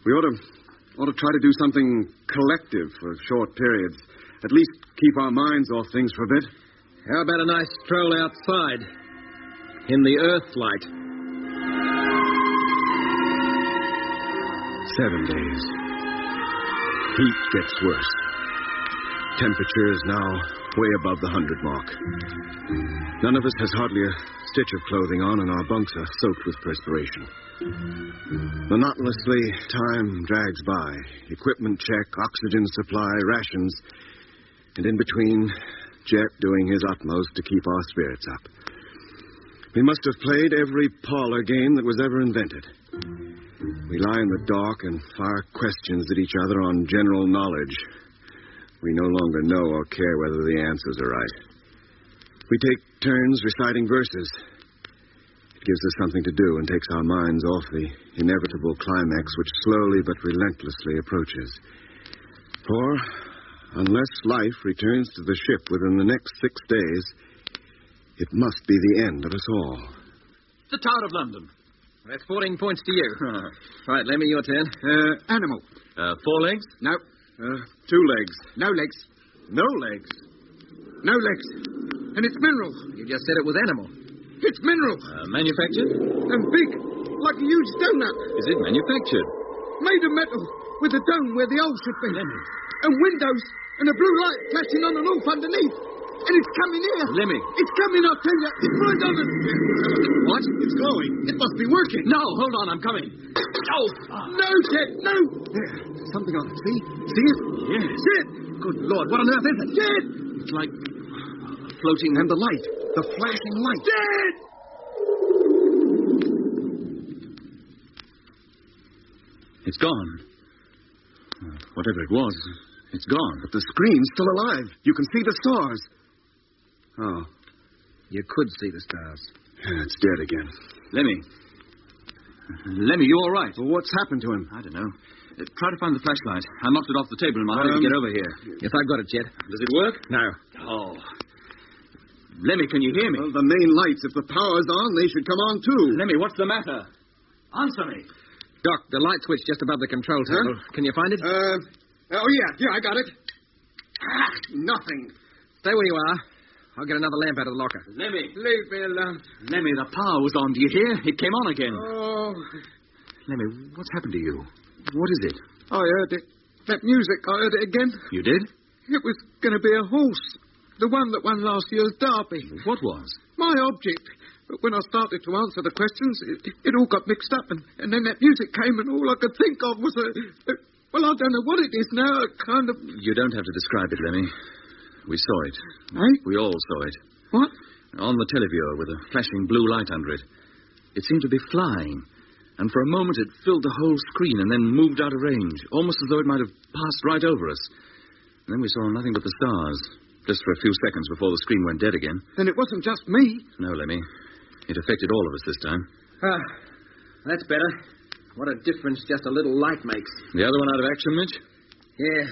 We ought to try to do something collective for short periods. At least keep our minds off things for a bit. How about a nice stroll outside? In the earth light. 7 days. Heat gets worse. Temperature is now way above the 100 mark. None of us has hardly a stitch of clothing on, and our bunks are soaked with perspiration. Monotonously, time drags by. Equipment check, oxygen supply, rations, and in between, Jet doing his utmost to keep our spirits up. We must have played every parlor game that was ever invented. We lie in the dark and fire questions at each other on general knowledge. We no longer know or care whether the answers are right. We take turns reciting verses. It gives us something to do and takes our minds off the inevitable climax which slowly but relentlessly approaches. For unless life returns to the ship within the next 6 days, it must be the end of us all. The Tower of London. That's 14 points to you. Right, Lemmy, your turn. Animal. 4 legs? No. 2 legs. No legs. No legs. No legs. And it's mineral. You just said it was animal. It's mineral. Manufactured? And big, like a huge donut. Is it manufactured? Made of metal, with a dome where the hole should be. And windows, and a blue light flashing on the roof underneath. And it's coming here. Lemmy. It's coming, I'll tell you. It's right on us. What? It's glowing. It must be working. No, hold on, I'm coming. Oh! No, Jet, no! There, something on it. See? See it? Yes. Jet! Good Lord, what on earth is it? Jet! It's like floating and the light. The flashing light. Jet! It's gone. Whatever it was, it's gone. But the screen's still alive. You can see the stars. Oh. You could see the stars. It's dead again. Lemmy, you all right? Well, what's happened to him? I don't know. Try to find the flashlight. I knocked it off the table in my hurry to get over here. Yes, I've got it, Jet. Does it work? No. Oh. Lemmy, can you hear me? Well, the main lights, if the power's on, they should come on, too. Lemmy, what's the matter? Answer me. Doc, the light switch just above the control table. Huh? Can you find it? Oh, yeah, I got it. Nothing. Stay where you are. I'll get another lamp out of the locker. Lemmy. Leave me alone. Lemmy, the power was on. Do you hear? It came on again. Oh, Lemmy, what's happened to you? What is it? I heard it. That music, I heard it again. You did? It was going to be a horse. The one that won last year's derby. What was? My object. But when I started to answer the questions, it all got mixed up. And then that music came, and all I could think of was well, I don't know what it is now. A kind of... You don't have to describe it, Lemmy. We saw it. Eh? We all saw it. What? On the televiewer with a flashing blue light under it. It seemed to be flying. And for a moment it filled the whole screen and then moved out of range, almost as though it might have passed right over us. And then we saw nothing but the stars, just for a few seconds before the screen went dead again. Then it wasn't just me. No, Lemmy. It affected all of us this time. That's better. What a difference just a little light makes. The other one out of action, Mitch? Yeah.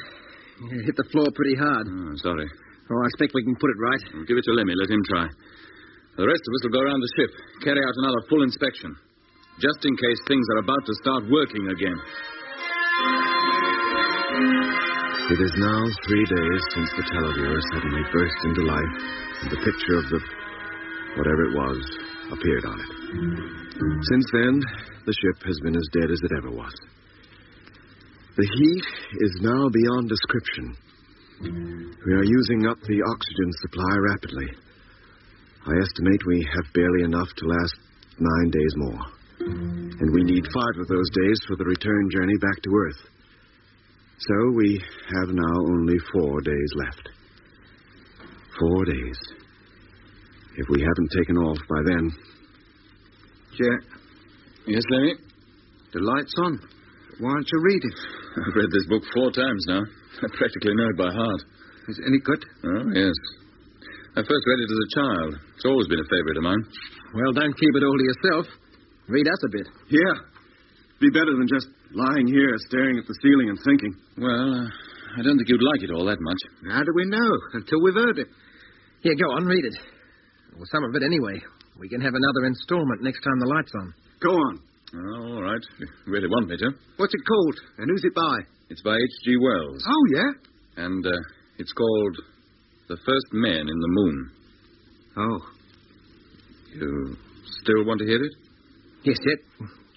It hit the floor pretty hard. Oh, sorry. Oh, I expect we can put it right. Well, give it to Lemmy. Let him try. The rest of us will go around the ship, carry out another full inspection, just in case things are about to start working again. It is now 3 days since the televiewer suddenly burst into life, and the picture of the... whatever it was, appeared on it. Since then, the ship has been as dead as it ever was. The heat is now beyond description. We are using up the oxygen supply rapidly. I estimate we have barely enough to last 9 days more. And we need 5 of those days for the return journey back to Earth. So we have now only 4 days left. 4 days. If we haven't taken off by then... Jet. Yes, Lemmy? The light's on. Why don't you read it? I've read this book 4 times now. I practically know it by heart. Is it any good? Oh, yes. I first read it as a child. It's always been a favorite of mine. Well, don't keep it all to yourself. Read us a bit. Yeah. Be better than just lying here staring at the ceiling and thinking. Well, I don't think you'd like it all that much. How do we know? Until we've heard it. Here, go on, read it. Well, some of it anyway. We can have another installment next time the light's on. Go on. Oh, all right. If you really want me to. What's it called? And who's it by? It's by H.G. Wells. Oh, yeah? And it's called The First Men in the Moon. Oh. You still want to hear it? Yes, Jet.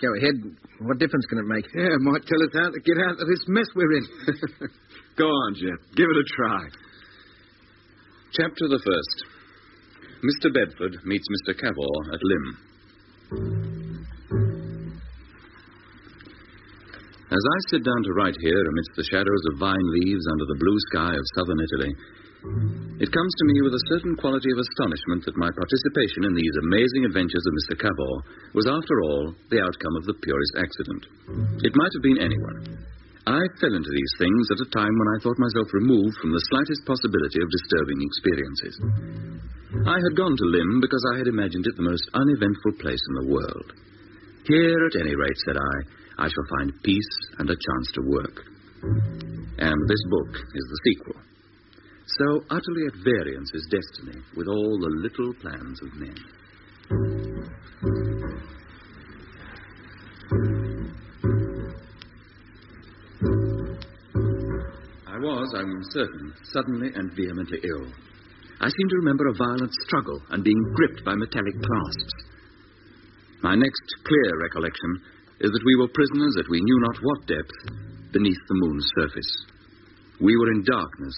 Go ahead. What difference can it make? Yeah, it might tell us how to get out of this mess we're in. Go on, Jet. Give it a try. Chapter the 1st. Mr. Bedford meets Mr. Cavor at Lymm. As I sit down to write here amidst the shadows of vine leaves under the blue sky of southern Italy, it comes to me with a certain quality of astonishment that my participation in these amazing adventures of Mr. Cavor was, after all, the outcome of the purest accident. It might have been anyone. I fell into these things at a time when I thought myself removed from the slightest possibility of disturbing experiences. I had gone to Lymm because I had imagined it the most uneventful place in the world. Here, at any rate, said I shall find peace and a chance to work. And this book is the sequel. So utterly at variance is destiny with all the little plans of men. I'm certain, suddenly and vehemently ill. I seem to remember a violent struggle and being gripped by metallic clasps. My next clear recollection is that we were prisoners at we knew not what depth beneath the moon's surface. We were in darkness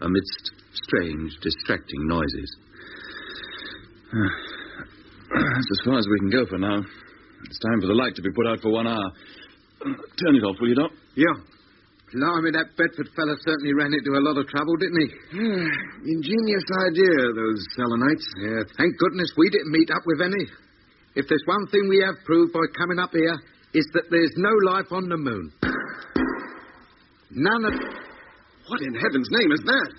amidst strange, distracting noises. That's as far as we can go for now. It's time for the light to be put out for 1 hour. Turn it off, will you, Doc? Yeah. Blimey, that Bedford fella certainly ran into a lot of trouble, didn't he? Ingenious idea, those Selenites. Yeah, thank goodness we didn't meet up with any. If there's one thing we have proved by coming up here, it's that there's no life on the moon. None of... What in heaven's name is that?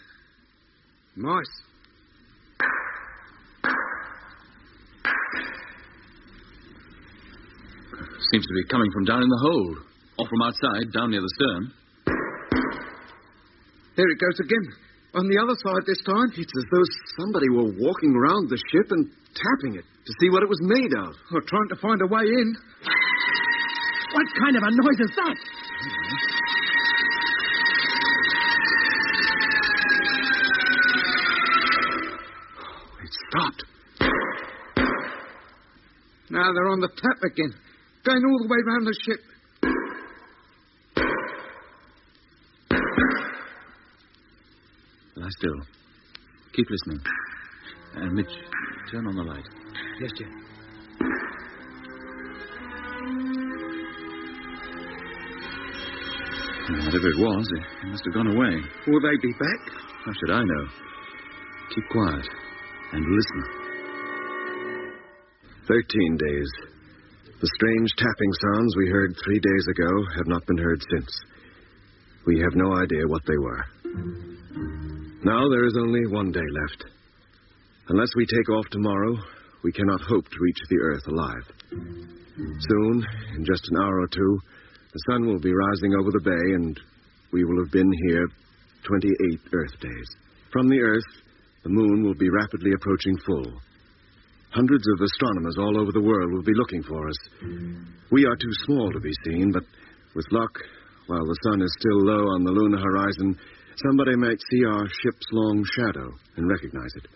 Mice. Seems to be coming from down in the hold, or from outside, down near the stern. There it goes again. On the other side this time. It's as though somebody were walking around the ship and tapping it to see what it was made of. Or trying to find a way in. What kind of a noise is that? It stopped. Now they're on the tap again. Going all the way round the ship. Lie still. Keep listening. And Mitch, turn on the light. Yes, Jim. Whatever it was, it must have gone away. Will they be back? How should I know? Keep quiet and listen. 13 days. The strange tapping sounds we heard 3 days ago have not been heard since. We have no idea what they were. Now there is only 1 day left. Unless we take off tomorrow, we cannot hope to reach the Earth alive. Soon, in just an hour or two, the sun will be rising over the bay, and we will have been here 28 Earth days. From the Earth, the moon will be rapidly approaching full. Hundreds of astronomers all over the world will be looking for us. We are too small to be seen, but with luck, while the sun is still low on the lunar horizon, somebody might see our ship's long shadow and recognize it.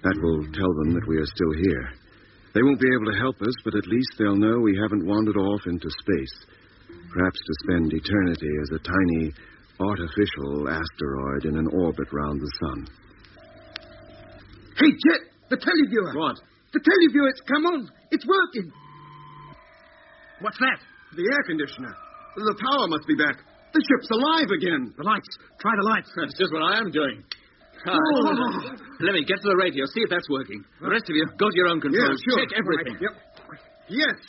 That will tell them that we are still here. They won't be able to help us, but at least they'll know we haven't wandered off into space, perhaps to spend eternity as a tiny, artificial asteroid in an orbit round the sun. Hey, Jet! The televiewer! What? The televiewer, it's come on! It's working! What's that? The air conditioner. The power must be back. The ship's alive again. The lights. Try the lights. That's just what I am doing. Let me get to the radio, see if that's working. The rest of you, go to your own controls. Yeah, sure. Check everything. Right. Yep. Yes.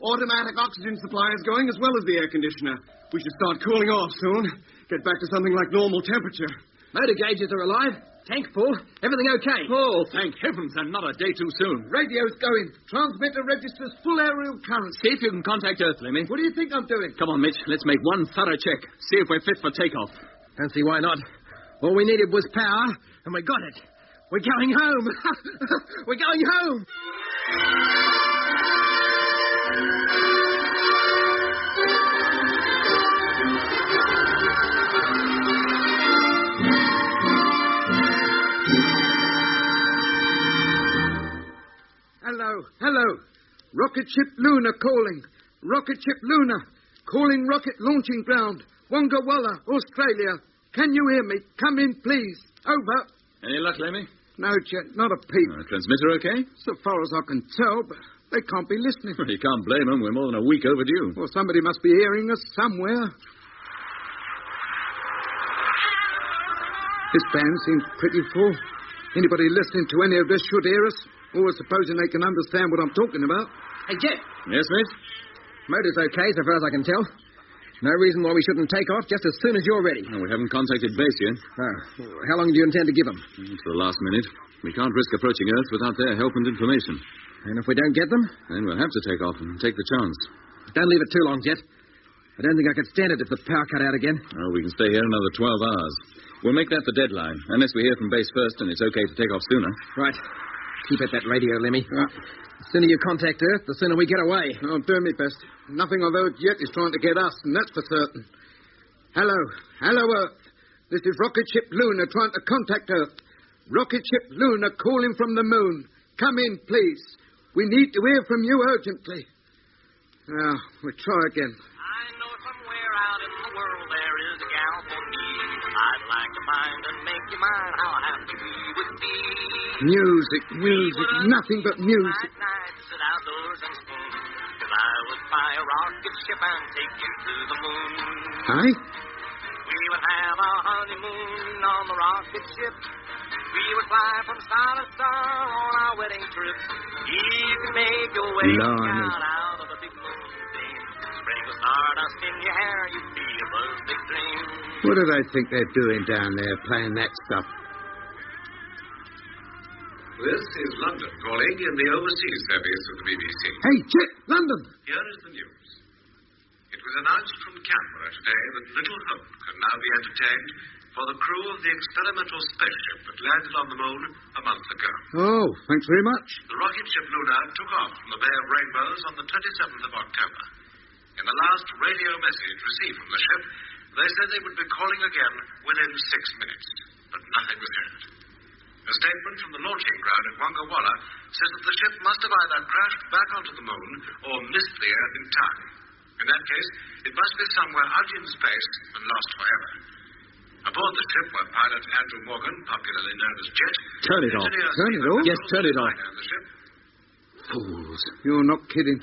Automatic oxygen supply is going as well as the air conditioner. We should start cooling off soon. Get back to something like normal temperature. Motor gauges are alive. Tank full. Everything okay? Oh, thank heavens, and not a day too soon. Radio's going. Transmitter registers full aerial current. See if you can contact Earth, Lemmy. What do you think I'm doing? Come on, Mitch. Let's make one thorough check. See if we're fit for takeoff. Don't see why not. All we needed was power, and we got it. We're going home. We're going home. Hello. Rocket ship Luna calling. Rocket ship Luna. Calling rocket launching ground. Wonga Walla, Australia. Can you hear me? Come in, please. Over. Any luck, Lemmy? No, Jet, not a peep. Transmitter okay? So far as I can tell, but they can't be listening. Well, you can't blame them. We're more than a week overdue. Well, somebody must be hearing us somewhere. This band seems pretty full. Anybody listening to any of this should hear us. Always supposing they can understand what I'm talking about. Hey, Jet. Yes, Mitch? Motor's okay, so far as I can tell. No reason why we shouldn't take off just as soon as you're ready. Well, we haven't contacted base yet. Oh. How long do you intend to give them? To the last minute. We can't risk approaching Earth without their help and information. And if we don't get them? Then we'll have to take off and take the chance. Don't leave it too long, Jet. I don't think I could stand it if the power cut out again. Oh, we can stay here another 12 hours. We'll make that the deadline, unless we hear from base first and it's okay to take off sooner. Right. Keep at that radio, Lemmy. The sooner you contact Earth, the sooner we get away. I'll do my best. Nothing I've heard yet is trying to get us, and that's for certain. Hello, Earth. This is rocket ship Luna trying to contact Earth. Rocket ship Luna calling from the moon. Come in, please. We need to hear from you urgently. Now, we'll try again. I know somewhere out in the world there is a gal for me. I'd like to find and make you mine. How happy we would be. Music, nothing but music. Night, sit outdoors and spoon. 'Cause I would fly a rocket ship and take you to the moon. Aye? We would have our honeymoon on the rocket ship. We would fly from star to star on our wedding trip. You could make your way out of the big moon beam. Sprinkle stardust in your hair, you'd be a perfect dream. What do they think they're doing down there, playing that stuff? This is London calling in the overseas service of the BBC. Hey, Chet, London! Here is the news. It was announced from Canberra today that little hope can now be entertained for the crew of the experimental spaceship that landed on the moon a month ago. Oh, thanks very much. The rocket ship Luna took off from the Bay of Rainbows on the 27th of October. In the last radio message received from the ship, they said they would be calling again within 6 minutes, but nothing was heard. A statement from the launching ground at Wanga Walla says that the ship must have either crashed back onto the moon or missed the Earth in time. In that case, it must be somewhere out in space and lost forever. Aboard the ship were pilot Andrew Morgan, popularly known as Jet. Turn it off. Turn it off? Yes, turn it off. Fools. You're not kidding.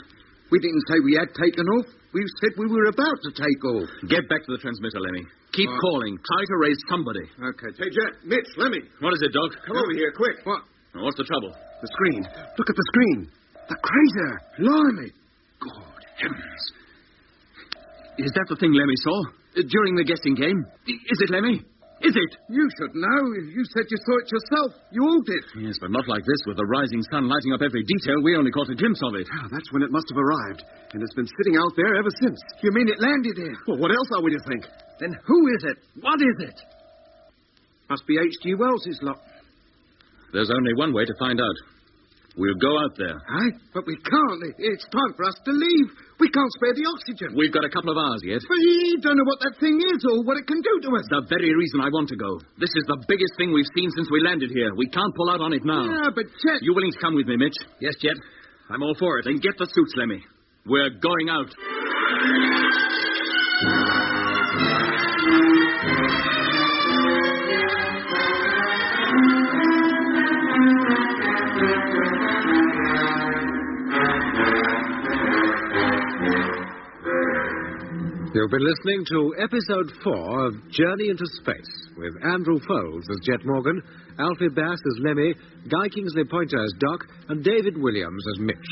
We didn't say we had taken off. We said we were about to take off. Get back to the transmitter, Lemmy. Keep calling. Try to raise somebody. Okay. Hey, Jet, Mitch, Lemmy. What is it, Doc? Come over here, quick. What? Oh, what's the trouble? The screen. Look at the screen. The crater. Blimey. Good heavens. Is that the thing Lemmy saw? During the guessing game? Is it, Lemmy? Is it? You should know. You said you saw it yourself. You all did. Yes, but not like this, with the rising sun lighting up every detail. We only caught a glimpse of it. Ah, that's when it must have arrived. And it's been sitting out there ever since. You mean it landed here? Well, what else are we to think? Then who is it? What is it? Must be H.G. Wells's lot. There's only one way to find out. We'll go out there. Aye, but we can't. It's time for us to leave. We can't spare the oxygen. We've got a couple of hours yet. But you don't know what that thing is or what it can do to us. The very reason I want to go. This is the biggest thing we've seen since we landed here. We can't pull out on it now. Yeah, but Chet... You willing to come with me, Mitch? Yes, Jet. I'm all for it. Then get the suits, Lemmy. We're going out. You've been listening to Episode 4 of Journey into Space, with Andrew Foles as Jet Morgan, Alfie Bass as Lemmy, Guy Kingsley Pointer as Doc, and David Williams as Mitch.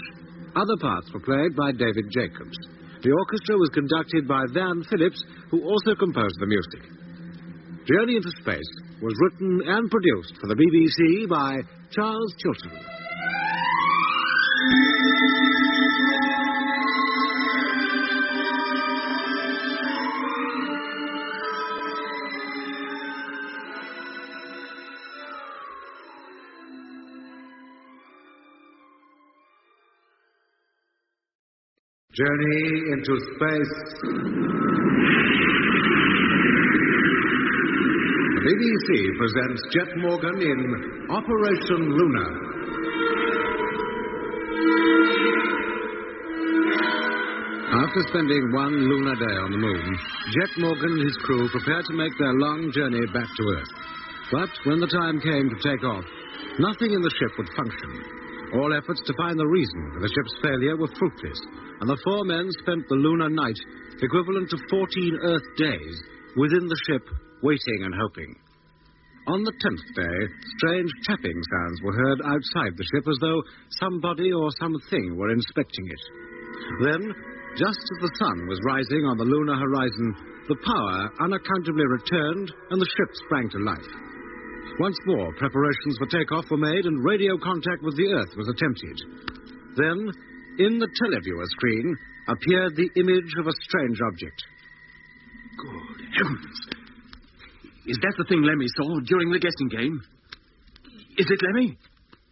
Other parts were played by David Jacobs. The orchestra was conducted by Van Phillips, who also composed the music. Journey into Space was written and produced for the BBC by Charles Chilton. Journey into Space. The BBC presents Jet Morgan in Operation Luna. After spending one lunar day on the moon, Jet Morgan and his crew prepared to make their long journey back to Earth. But when the time came to take off, nothing in the ship would function. All efforts to find the reason for the ship's failure were fruitless, and the four men spent the lunar night, equivalent to 14 Earth days, within the ship, waiting and hoping. On the 10th day, strange tapping sounds were heard outside the ship as though somebody or something were inspecting it. Then, just as the sun was rising on the lunar horizon, the power unaccountably returned and the ship sprang to life. Once more, preparations for takeoff were made and radio contact with the Earth was attempted. Then, in the televiewer screen, appeared the image of a strange object. Good heavens. Is that the thing Lemmy saw during the guessing game? Is it, Lemmy?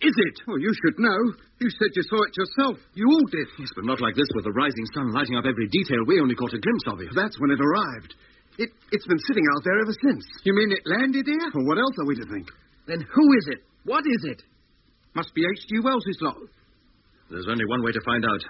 Is it? Oh, you should know. You said you saw it yourself. You all did. Yes, but not like this with the rising sun lighting up every detail. We only caught a glimpse of it. That's when it arrived. It's been sitting out there ever since. You mean it landed here? Well, what else are we to think? Then who is it? What is it? Must be H.G. Wells's lot. There's only one way to find out.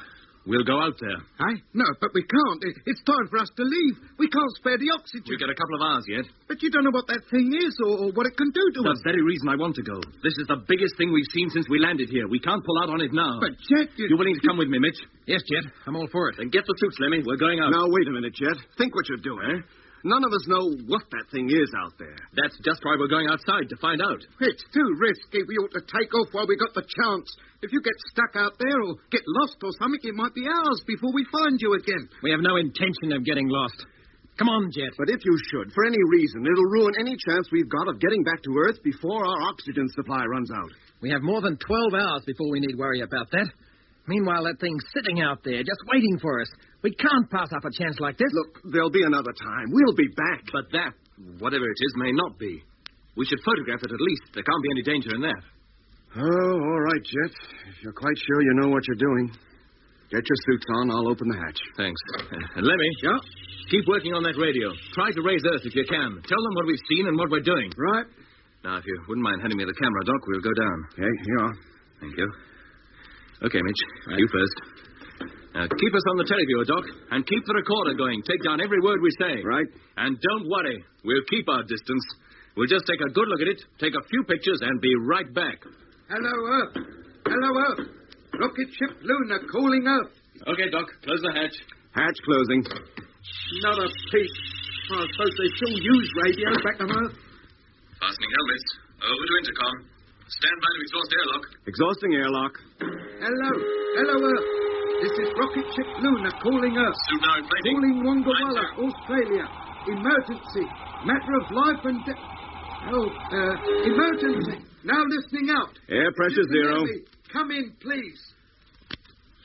We'll go out there. Aye? No, but we can't. It's time for us to leave. We can't spare the oxygen. We've got a couple of hours yet. But you don't know what that thing is or what it can do to us. The very reason I want to go. This is the biggest thing we've seen since we landed here. We can't pull out on it now. But, Jet, you willing to come with me, Mitch? Yes, Jet. I'm all for it. Then get the suits, Lemmy. We're going out. Now, wait a minute, Jet. Think what you're doing. None of us know what that thing is out there. That's just why we're going outside, to find out. It's too risky. We ought to take off while we got the chance. If you get stuck out there or get lost or something, it might be hours before we find you again. We have no intention of getting lost. Come on, Jet. But if you should, for any reason, it'll ruin any chance we've got of getting back to Earth before our oxygen supply runs out. We have more than 12 hours before we need worry about that. Meanwhile, that thing's sitting out there, just waiting for us. We can't pass up a chance like this. Look, there'll be another time. We'll be back. But that, whatever it is, may not be. We should photograph it at least. There can't be any danger in that. Oh, all right, Jet. If you're quite sure you know what you're doing, get your suits on. I'll open the hatch. Thanks. And Lemmy. Yeah? Keep working on that radio. Try to raise Earth if you can. Tell them what we've seen and what we're doing. Right. Now, if you wouldn't mind handing me the camera, Doc, we'll go down. Okay, here you are. Thank you. Okay, Mitch. Right. You first. Now, keep us on the televiewer, Doc, and keep the recorder going. Take down every word we say. Right. And don't worry. We'll keep our distance. We'll just take a good look at it, take a few pictures, and be right back. Hello, Earth. Hello, Earth. Rocket ship Luna calling Earth. Okay, Doc. Close the hatch. Hatch closing. Not a peep. I suppose they still use radios back on Earth. Fastening helmets. Over to intercom. Stand by to exhaust airlock. Exhausting airlock. Hello. Hello, Earth. This is Rocket Ship Luna calling Earth. Suit now inflating. Calling Wongawalla, Australia. Emergency. Matter of life and death. Emergency. Now listening out. Air pressure zero. Come in, please.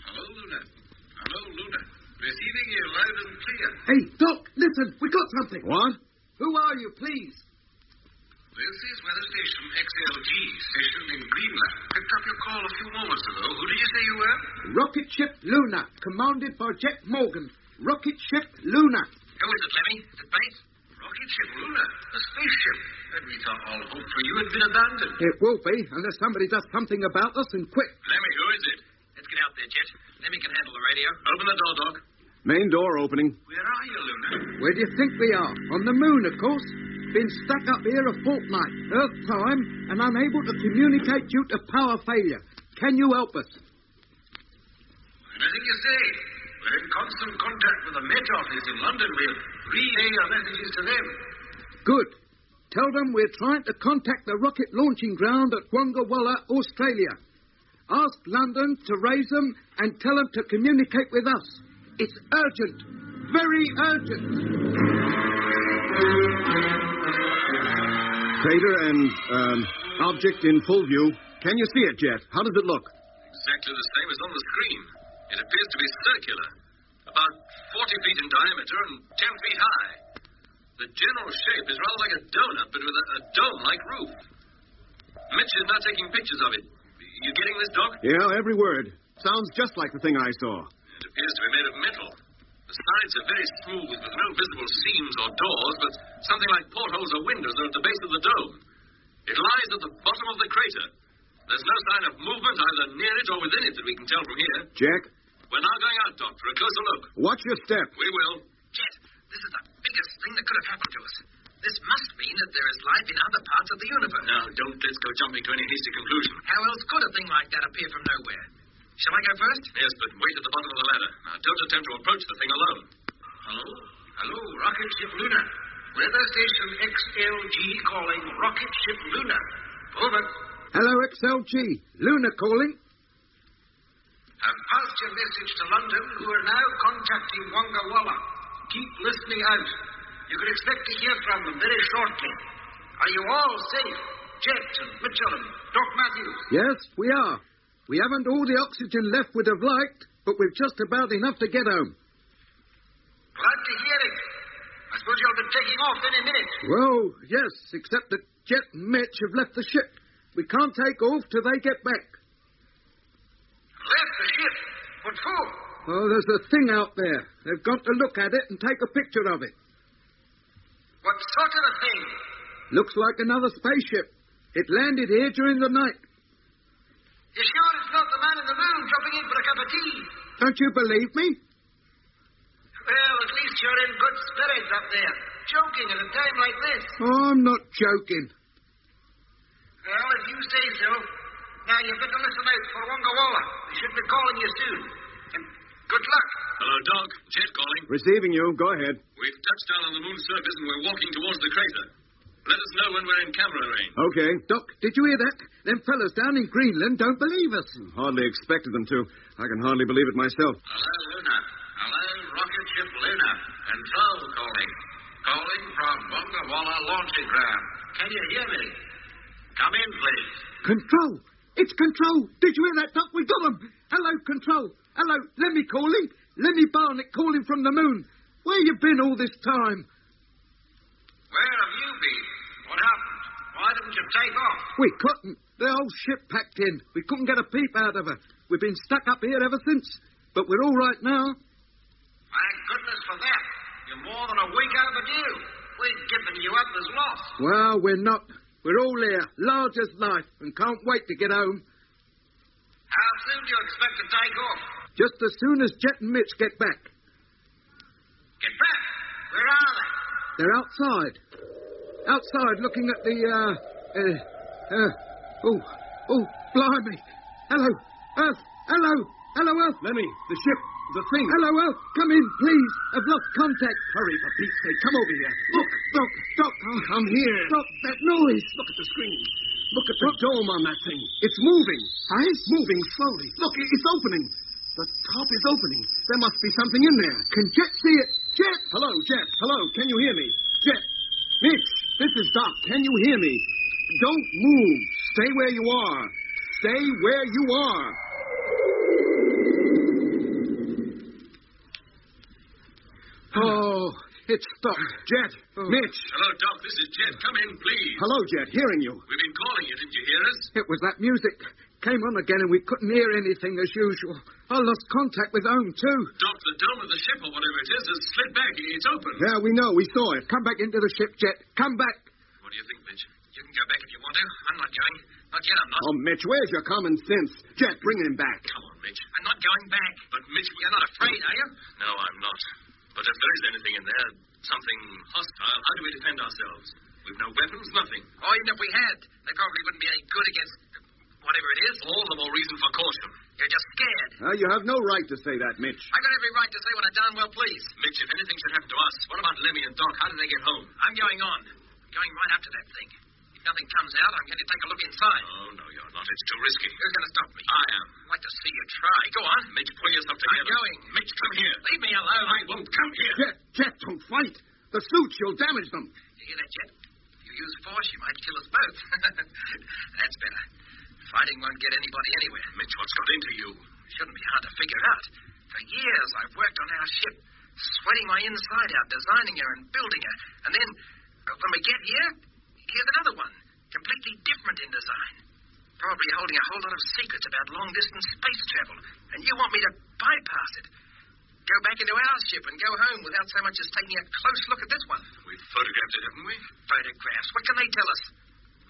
Hello, Luna. Hello, Luna. Receiving you loud and clear. Hey, Doc, listen. We got something. What? Who are you, please? This is weather station XLG, stationed in Greenland. Picked up your call a few moments ago. Who did you say you were? Rocket Ship Luna, commanded by Jet Morgan. Rocket Ship Luna. Who is it, Lemmy? Is it base? Rocket Ship Luna, a spaceship. And we thought all hope for you had been abandoned. It will be, unless somebody does something about us and quick. Lemmy, who is it? Let's get out there, Jet. Lemmy can handle the radio. Open the door, Doc. Main door opening. Where are you, Luna? Where do you think we are? On the moon, of course. Been stuck up here a fortnight, Earth time, and unable to communicate due to power failure. Can you help us? Anything you say. We're in constant contact with the Met Office in London. We'll relay our messages to them. Good. Tell them we're trying to contact the rocket launching ground at Wongawalla, Australia. Ask London to raise them and tell them to communicate with us. It's urgent. Very urgent. Crater and object in full view. Can you see it, Jet? How does it look? Exactly the same as on the screen. It appears to be circular, about 40 feet in diameter and 10 feet high. The general shape is rather like a donut, but with a dome-like roof. Mitch is now taking pictures of it. You getting this, Doc? Yeah, every word. Sounds just like the thing I saw. It appears to be made of metal. The sides are very smooth, with no visible seams or doors, but something like portholes or windows are at the base of the dome. It lies at the bottom of the crater. There's no sign of movement either near it or within it that we can tell from here. Jack? We're now going out, Doc, for a closer look. Watch your step. We will. Jet, this is the biggest thing that could have happened to us. This must mean that there is life in other parts of the universe. Now, let's go jumping to any hasty conclusion. How else could a thing like that appear from nowhere? Shall I go first? Yes, but wait at the bottom of the ladder. Now, don't attempt to approach the thing alone. Hello, Rocket Ship Luna. Weather Station XLG calling Rocket Ship Luna. Over. Hello, XLG. Luna calling. I've passed your message to London, who are now contacting Wongawalla. Keep listening out. You can expect to hear from them very shortly. Are you all safe? Jet and Mitchell and Doc Matthews? Yes, we are. We haven't all the oxygen left we'd have liked, but we've just about enough to get home. Glad to hear it. I suppose you'll be taking off any minute. Well, yes, except that Jet and Mitch have left the ship. We can't take off till they get back. Left the ship? What for? Oh, there's a thing out there. They've got to look at it and take a picture of it. What sort of a thing? Looks like another spaceship. It landed here during the night. You sure it's not the man in the moon dropping in for a cup of tea? Don't you believe me? Well, at least you're in good spirits up there. Joking at a time like this. Oh, I'm not joking. Well, if you say so. Now, you better listen out for Wonga Walla. They should be calling you soon. And good luck. Hello, Doc. Jet calling. Receiving you. Go ahead. We've touched down on the moon's surface and we're walking towards the crater. Let us know when we're in camera range. Okay. Doc, did you hear that? Them fellas down in Greenland don't believe us. Hardly expected them to. I can hardly believe it myself. Hello, Luna. Hello, rocket ship Luna. Control calling. Calling from Wonga Walla launching ground. Can you hear me? Come in, please. Control. It's Control. Did you hear that, Doc? We got them. Hello, Control. Hello. Lemmy calling. Lemmy Barnett calling from the moon. Where you been all this time? Where have you been? What happened? Why didn't you take off? We couldn't. The whole ship packed in. We couldn't get a peep out of her. We've been stuck up here ever since. But we're all right now. Thank goodness for that. You're more than a week overdue. We've given you up as lost. Well, we're not. We're all here, large as life, and can't wait to get home. How soon do you expect to take off? Just as soon as Jet and Mitch get back. Get back? Where are they? They're outside. Outside, looking at the, blimey. Hello, Earth. Hello, Earth. Lemmy, the ship, the thing. Hello, Earth. Come in, please. I've lost contact. Hurry, for Pete's sake. Come over here. Look, Doc. I'm here. Stop that noise. Look at the screen. Look at the dome on that thing. It's moving. It's moving slowly. Look, it's opening. The top is opening. There must be something in there. Can Jet see it? Jet! Hello, Jet. Hello. Can you hear me? Jet. Mitch, this is Doc. Can you hear me? Don't move. Stay where you are. Stay where you are. Oh, it's stopped. Jet. Mitch. Hello, Doc. This is Jet. Come in, please. Hello, Jet. Hearing you. We've been calling you. Didn't you hear us? It was that music. Came on again and we couldn't hear anything as usual. I lost contact with home, too. Doc, the dome of the ship or whatever it is has slid back. It's open. Yeah, we know. We saw it. Come back into the ship, Jet. Come back. What do you think, Mitch? You can go back if you want to. I'm not going. Not yet, I'm not. Oh, Mitch, where's your common sense? Jet, bring him back. Come on, Mitch. I'm not going back. But, Mitch, you're not afraid, are you? No, I'm not. But if there is anything in there, something hostile, how do we defend ourselves? We've no weapons, nothing. Oh, even if we had, they probably wouldn't be any good against whatever it is. All the more reason for caution. You're just scared. You have no right to say that, Mitch. I've got every right to say what I darn well please. Mitch, if anything should happen to us, what about Lemmy and Doc? How do they get home? I'm going on. I'm going right up to that thing. If nothing comes out, I'm going to take a look inside. Oh, no, you're not. It's too risky. Who's going to stop me? I am. I'd like to see you try. Go on. Mitch, pull yourself together. I'm going. Mitch, come here. Leave me alone. I won't. Come here. Jet, don't fight. The suits, you'll damage them. You hear that, Jet? If you use force, you might kill us both. That's better. Fighting won't get anybody anywhere. Mitch, what's got into you? Shouldn't be hard to figure out. For years, I've worked on our ship, sweating my inside out, designing her and building her. And then, when we get here, here's another one, completely different in design. Probably holding a whole lot of secrets about long-distance space travel. And you want me to bypass it. Go back into our ship and go home without so much as taking a close look at this one. We've photographed it, haven't we? Photographs? What can they tell us?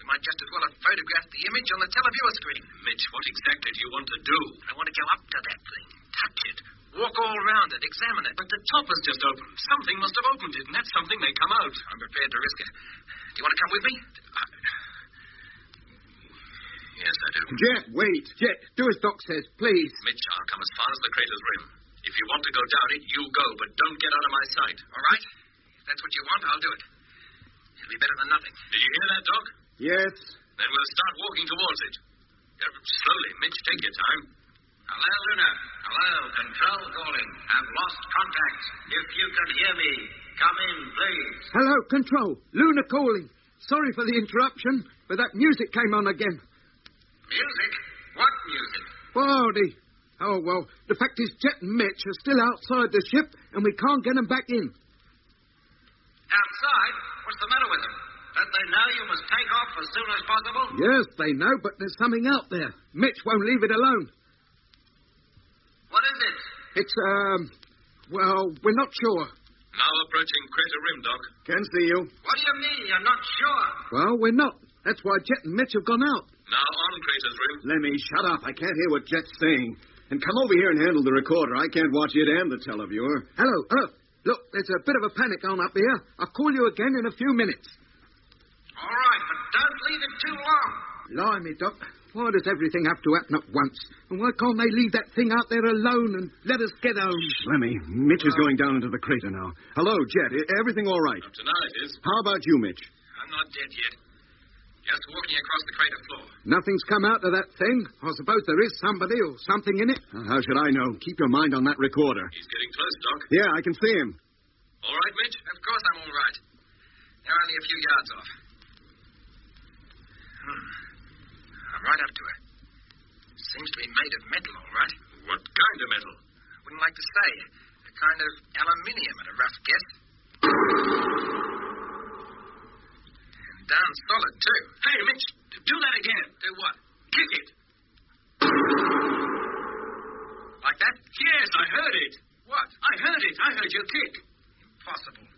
We might just as well have photographed the image on the televiewer screen. Mitch, what exactly do you want to do? I want to go up to that thing, touch it, walk all around it, examine it. But the top has just opened. Something must have opened it, and that something may come out. I'm prepared to risk it. Do you want to come with me? Yes, I do. Jet, wait. Jet, do as Doc says, please. Mitch, I'll come as far as the crater's rim. If you want to go down it, you go, but don't get out of my sight. All right. If that's what you want, I'll do it. It'll be better than nothing. Did you hear that, Doc? Yes. Then we'll start walking towards it. Slowly, Mitch, take your time. Hello, Luna. Hello, control calling. I've lost contact. If you can hear me, come in, please. Hello, control. Luna calling. Sorry for the interruption, but that music came on again. Music? What music? Baldy. Oh, well, the fact is Jet and Mitch are still outside the ship, and we can't get them back in. Outside? What's the matter with them? Don't they know you must take off as soon as possible? Yes, they know, but there's something out there. Mitch won't leave it alone. What is it? It's, well, we're not sure. Now approaching Crater Rim, Doc. Can't see you. What do you mean? You're not sure? Well, we're not. That's why Jet and Mitch have gone out. Now on Crater's Rim. Lemmy, shut up. I can't hear what Jet's saying. And come over here and handle the recorder. I can't watch it and the televiewer. Hello. Look, there's a bit of a panic on up here. I'll call you again in a few minutes. All right, but don't leave it too long. Blimey, Doc. Why does everything have to happen at once? And why can't they leave that thing out there alone and let us get home? Lemmy, Mitch is going down into the crater now. Hello, Jet. Everything all right? Up to now it is. How about you, Mitch? I'm not dead yet. Just walking across the crater floor. Nothing's come out of that thing. I suppose there is somebody or something in it. How should I know? Keep your mind on that recorder. He's getting close, Doc. Yeah, I can see him. All right, Mitch? Of course I'm all right. They're only a few yards off. I'm right up to it. Seems to be made of metal, all right. What kind of metal? Wouldn't like to say. A kind of aluminium at a rough guess. And darn solid, too. Hey, Mitch, do that again. Do what? Kick it. Like that? Yes, I heard it. What? I heard it. I heard your kick. Impossible.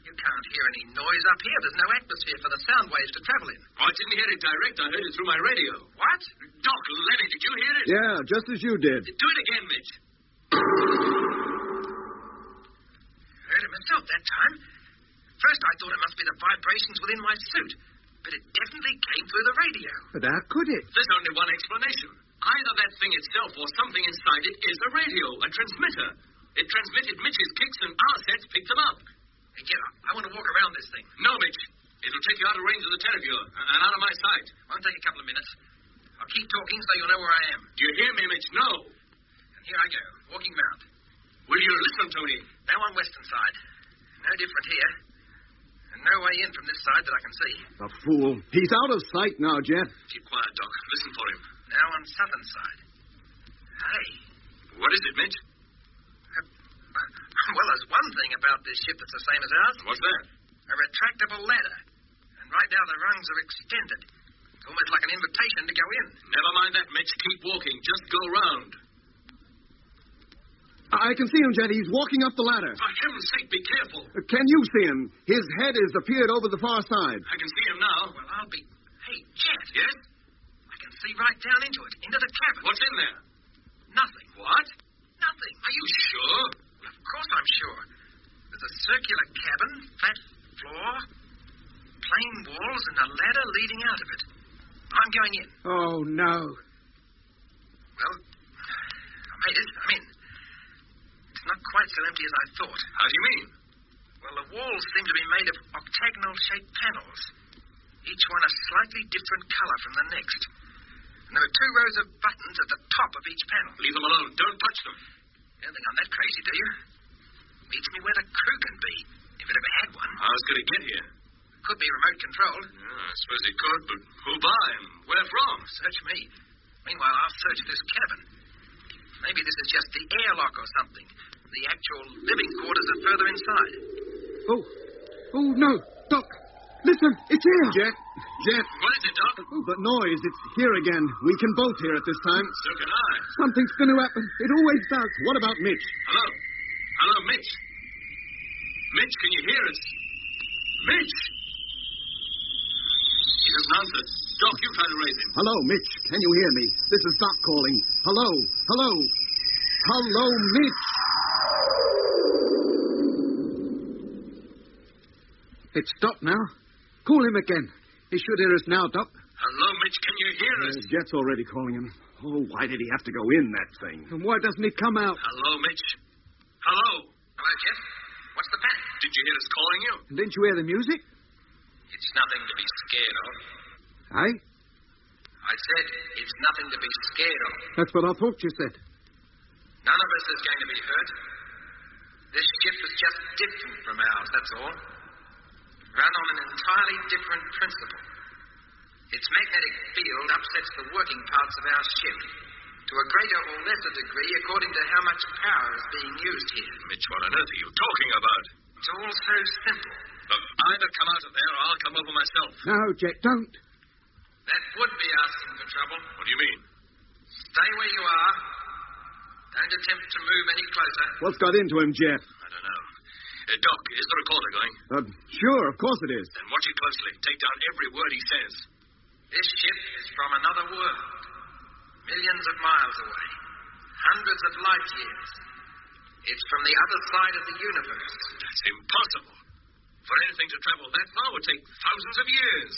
You can't hear any noise up here. There's no atmosphere for the sound waves to travel in. Oh, I didn't hear it direct. I heard it through my radio. What? Doc, Lenny, did you hear it? Yeah, just as you did. Do it again, Mitch. Heard it myself that time. First I thought it must be the vibrations within my suit. But it definitely came through the radio. But how could it? There's only one explanation. Either that thing itself or something inside it is a radio, a transmitter. It transmitted Mitch's kicks and our sets picked them up. Hey, get up. I want to walk around this thing. No, Mitch. It'll take you out of range of the televiewer and out of my sight. Won't take a couple of minutes. I'll keep talking so you'll know where I am. Do you hear me, Mitch? No. And here I go, walking round. Will you listen to me? Now on western side. No different here. And no way in from this side that I can see. The fool. He's out of sight now, Jet. Keep quiet, Doc. Listen for him. Now on southern side. Hey. What is it, Mitch? Well, there's one thing about this ship that's the same as ours. What's that? A retractable ladder. And right now the rungs are extended. It's almost like an invitation to go in. Never mind that, Mitch. Keep walking. Just go round. I can see him, Jet. He's walking up the ladder. For heaven's sake, be careful. Can you see him? His head has appeared over the far side. I can see him now. Well, I'll be... Hey, Jet. Yes? I can see right down into it, into the cabin. What's in there? Nothing. What? Nothing. Are you sure? Well, of course I'm sure. There's a circular cabin, flat floor, plain walls, and a ladder leading out of it. I'm going in. Oh, no. Well, I made it. I'm in. It's not quite so empty as I thought. How do you mean? Well, the walls seem to be made of octagonal-shaped panels, each one a slightly different color from the next. And there are 2 rows of buttons at the top of each panel. Leave them alone. Don't touch them. You don't think I'm that crazy, do you? Beats me where the crew can be, if it ever had one. How's it going to get here? Could be remote controlled. Yeah, I suppose it could, but who by and where from? Search me. Meanwhile, I'll search this cabin. Maybe this is just the airlock or something. The actual living quarters are further inside. Oh, no. Doc, listen, it's here. Jet. What is it, Doc? Oh, the noise. It's here again. We can both hear it this time. So can I. Something's going to happen. It always does. What about Mitch? Hello, Mitch. Mitch, can you hear us? Mitch! He doesn't answer. Doc, you try to raise him. Hello, Mitch. Can you hear me? This is Doc calling. Hello. Hello, Mitch. It's Doc now. Call him again. He should hear us now, Doc. Hello, Mitch. Can you hear us? Jet's already calling him. Oh, why did he have to go in that thing? And why doesn't he come out? Hello, Mitch. Hello. Hello, Jeff. What's the panic? Did you hear us calling you? Didn't you hear the music? It's nothing to be scared of. Aye? I said it's nothing to be scared of. That's what I thought you said. None of us is going to be hurt. This ship is just different from ours, that's all. Run on an entirely different principle. Its magnetic field upsets the working parts of our ship to a greater or lesser degree according to how much power is being used here. Mitch, what on earth are you talking about? It's all so simple. Look, either come out of there or I'll come over myself. No, Jet, don't. That would be asking for trouble. What do you mean? Stay where you are. Don't attempt to move any closer. What's got into him, Jet? I don't know. Doc, is the recorder going? Sure, of course it is. Then watch it closely. Take down every word he says. This ship is from another world. Millions of miles away. Hundreds of light years. It's from the other side of the universe. That's impossible. For anything to travel that far would take thousands of years.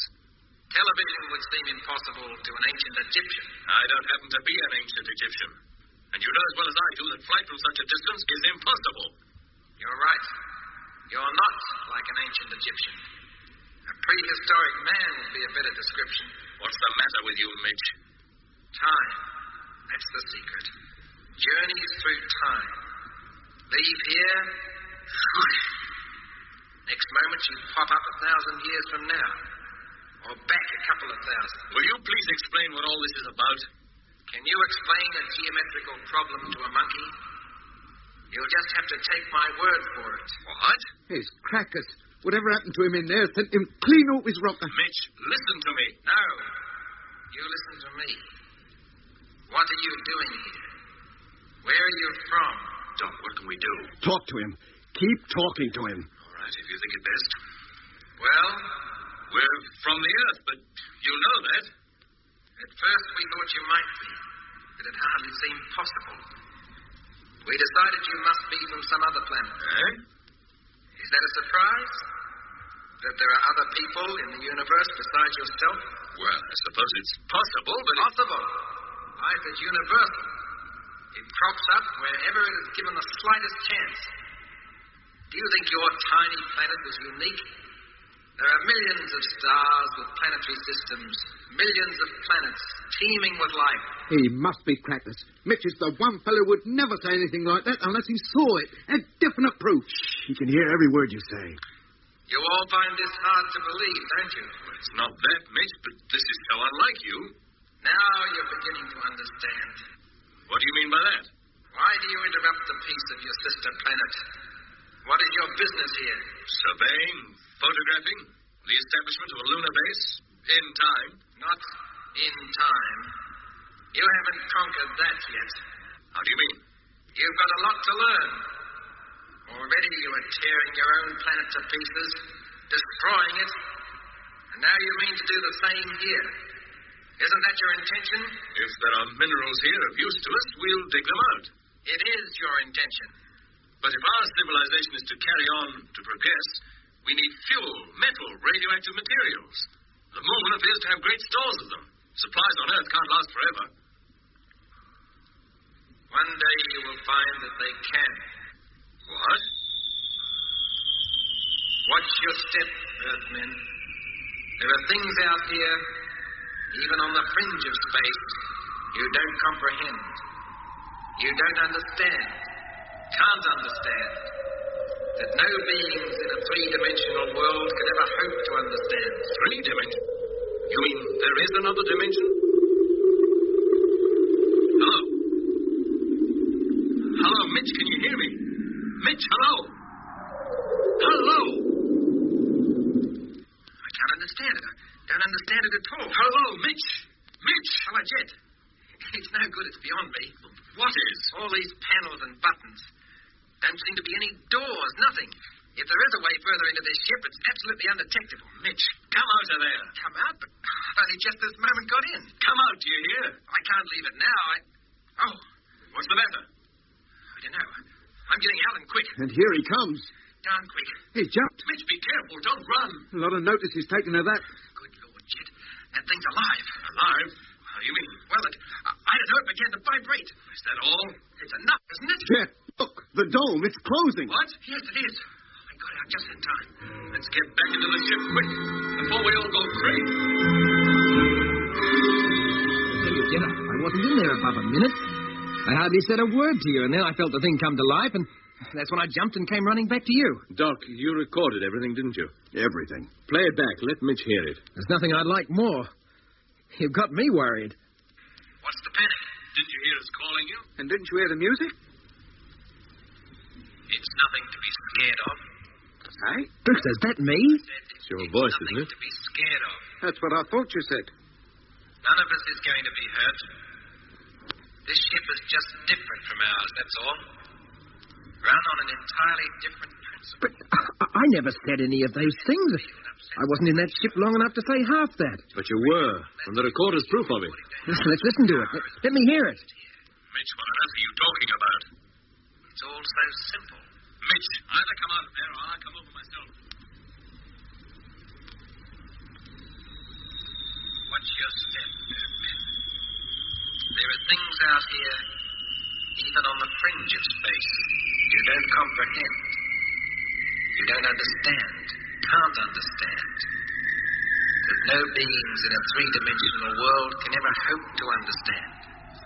Television would seem impossible to an ancient Egyptian. I don't happen to be an ancient Egyptian. And you know as well as I do that flight from such a distance is impossible. You're right. You're not like an ancient Egyptian. A prehistoric man would be a better description. What's the matter with you, Mitch? Time. That's the secret. Journeys through time. Leave here. Next moment you pop up 1,000 years from now. Or back a couple of thousand. Will you please explain what all this is about? Can you explain a geometrical problem to a monkey? You'll just have to take my word for it. What? His crackers. Whatever happened to him in there sent him clean off his rocker. Mitch, listen to me. No. You listen to me. What are you doing here? Where are you from? Doc, what can we do? Talk to him. Keep talking to him. All right, if you think it best. Well? We're from the Earth, but you know that. At first we thought you might be, but it hardly seemed possible. We decided you must be from some other planet. Eh? Is that a surprise? That there are other people in the universe besides yourself? Well, I suppose it's possible, but... Possible? Life is universal. It crops up wherever it is given the slightest chance. Do you think your tiny planet is unique? There are millions of stars with planetary systems, millions of planets teeming with life. He must be crackers. Mitch is the one fellow who would never say anything like that unless he saw it. And definite proof. He can hear every word you say. You all find this hard to believe, don't you? Well, it's not that, Mitch, but this is so unlike you. Now you're beginning to understand. What do you mean by that? Why do you interrupt the peace of your sister planet? What is your business here? Surveying, photographing, the establishment of a lunar base, in time. Not in time. You haven't conquered that yet. How do you mean? You've got a lot to learn. Already you are tearing your own planet to pieces, destroying it, and now you mean to do the same here. Isn't that your intention? If there are minerals here of use to us, we'll dig them out. It is your intention. But if our civilization is to carry on to progress, we need fuel, metal, radioactive materials. The moon appears to have great stores of them. Supplies on Earth can't last forever. One day you will find that they can. What? Watch your step, Earthmen. There are things out here, even on the fringe of space, you don't comprehend. You don't understand. Can't understand. That no beings in a three-dimensional world could ever hope to understand. Three-dimensional? You mean there is another dimension? Hello? Hello, Mitch, can you hear me? Mitch, hello? Hello? I can't understand it. I don't understand it at all. Hello, Mitch? Mitch! Hello, Jet. It's no good. It's beyond me. What is? All these panels and buttons. Don't seem to be any doors, nothing. If there is a way further into this ship, it's absolutely undetectable. Mitch, come out of there. Come out? But I've only just this moment got in. Come out, do you hear? I can't leave it now. Oh. What's the matter? I don't know. I'm getting out and quick. And here he comes. Darn quick. He jumped. Mitch, be careful. Don't run. A lot of notice he's taken of that. Good Lord, Jet. That thing's alive. Alive? How do you mean? Well, I don't know. It began to vibrate. Is that all? It's enough, isn't it? Jet, look. The dome. It's closing. What? Yes, it is. I got out just in time. Let's get back into the ship quick before we all go crazy. I tell you, Jet, I wasn't in there above a minute. I hardly said a word to you, and then I felt the thing come to life, and that's when I jumped and came running back to you. Doc, you recorded everything, didn't you? Everything. Play it back. Let Mitch hear it. There's nothing I'd like more. You've got me worried. What's the panic? Didn't you hear us calling you? And didn't you hear the music? It's nothing to be scared of. Hey? Brooks, is that me? It's your voice, isn't it? To be scared of. That's what I thought you said. None of us is going to be hurt. This ship is just different from ours, that's all. Run on an entirely different principle. But I never said any of those things. I wasn't in that ship long enough to say half that. But you were, and the recorder's proof of it. Let's listen to it. Let me hear it. Mitch, what on earth are you talking about? It's all so simple. Mitch, either come out of there or I'll come over myself. Watch your step, men. There are things out here, even on the fringe of space, you don't comprehend. You don't understand. Can't understand. That no beings in a three-dimensional world can ever hope to understand.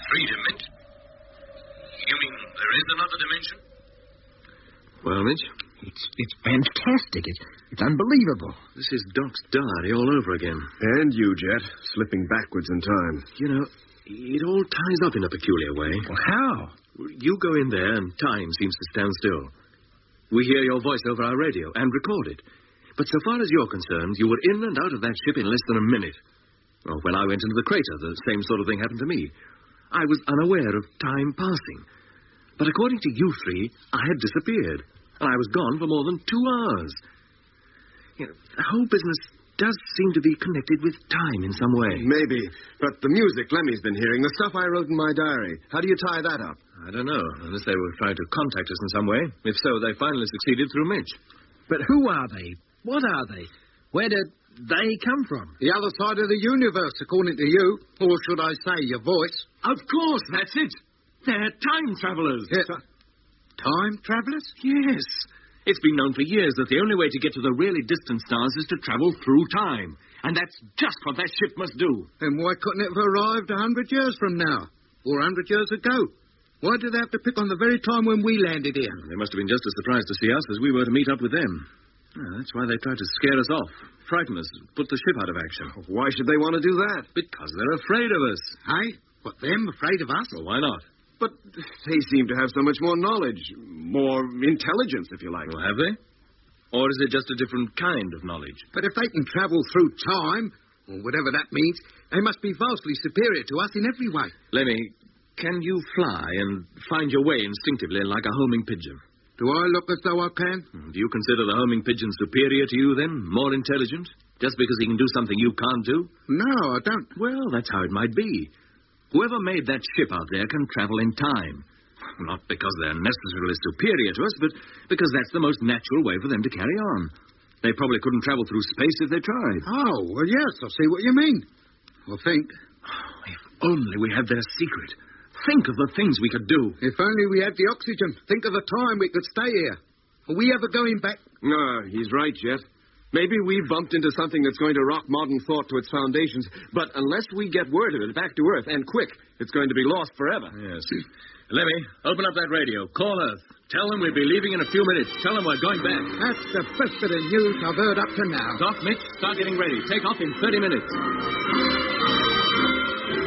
Three-dimension? You mean there is another dimension? Well, Mitch? It's fantastic. It's unbelievable. This is Doc's diary all over again. And you, Jet, slipping backwards in time. You know, it all ties up in a peculiar way. Well, how? You go in there and time seems to stand still. We hear your voice over our radio and record it. But so far as you're concerned, you were in and out of that ship in less than a minute. Well, when I went into the crater, the same sort of thing happened to me. I was unaware of time passing. But according to you three, I had disappeared. And I was gone for more than 2 hours. You know, the whole business does seem to be connected with time in some way. Maybe. But the music Lemmy's been hearing, the stuff I wrote in my diary, how do you tie that up? I don't know, unless they were trying to contact us in some way. If so, they finally succeeded through Mitch. But who are they? What are they? Where did they come from? The other side of the universe, according to you. Or should I say, your voice. Of course, that's it. They're time travelers. Yes. Time travelers? Yes. It's been known for years that the only way to get to the really distant stars is to travel through time. And that's just what that ship must do. Then why couldn't it have arrived 100 years from now? Or 100 years ago? Why did they have to pick on the very time when we landed here? They must have been just as surprised to see us as we were to meet up with them. That's why they tried to scare us off, frighten us, put the ship out of action. Why should they want to do that? Because they're afraid of us. Hey? What, them afraid of us? Well, why not? But they seem to have so much more knowledge, more intelligence, if you like. Well, have they? Or is it just a different kind of knowledge? But if they can travel through time, or whatever that means, they must be vastly superior to us in every way. Lemmy, can you fly and find your way instinctively like a homing pigeon? Do I look as though I can? Do you consider the homing pigeon superior to you, then? More intelligent? Just because he can do something you can't do? No, I don't. Well, that's how it might be. Whoever made that ship out there can travel in time. Not because they're necessarily superior to us, but because that's the most natural way for them to carry on. They probably couldn't travel through space if they tried. Oh, well, yes, I see what you mean. I think. If only we had their secret. Think of the things we could do. If only we had the oxygen. Think of the time we could stay here. Are we ever going back? No, he's right, Jet. Maybe we've bumped into something that's going to rock modern thought to its foundations, but unless we get word of it back to Earth, and quick, it's going to be lost forever. Yes. Lemmy, open up that radio. Call Earth. Tell them we'll be leaving in a few minutes. Tell them we're going back. That's the best bit of news I've heard up to now. Doc, Mitch, start getting ready. Take off in 30 minutes.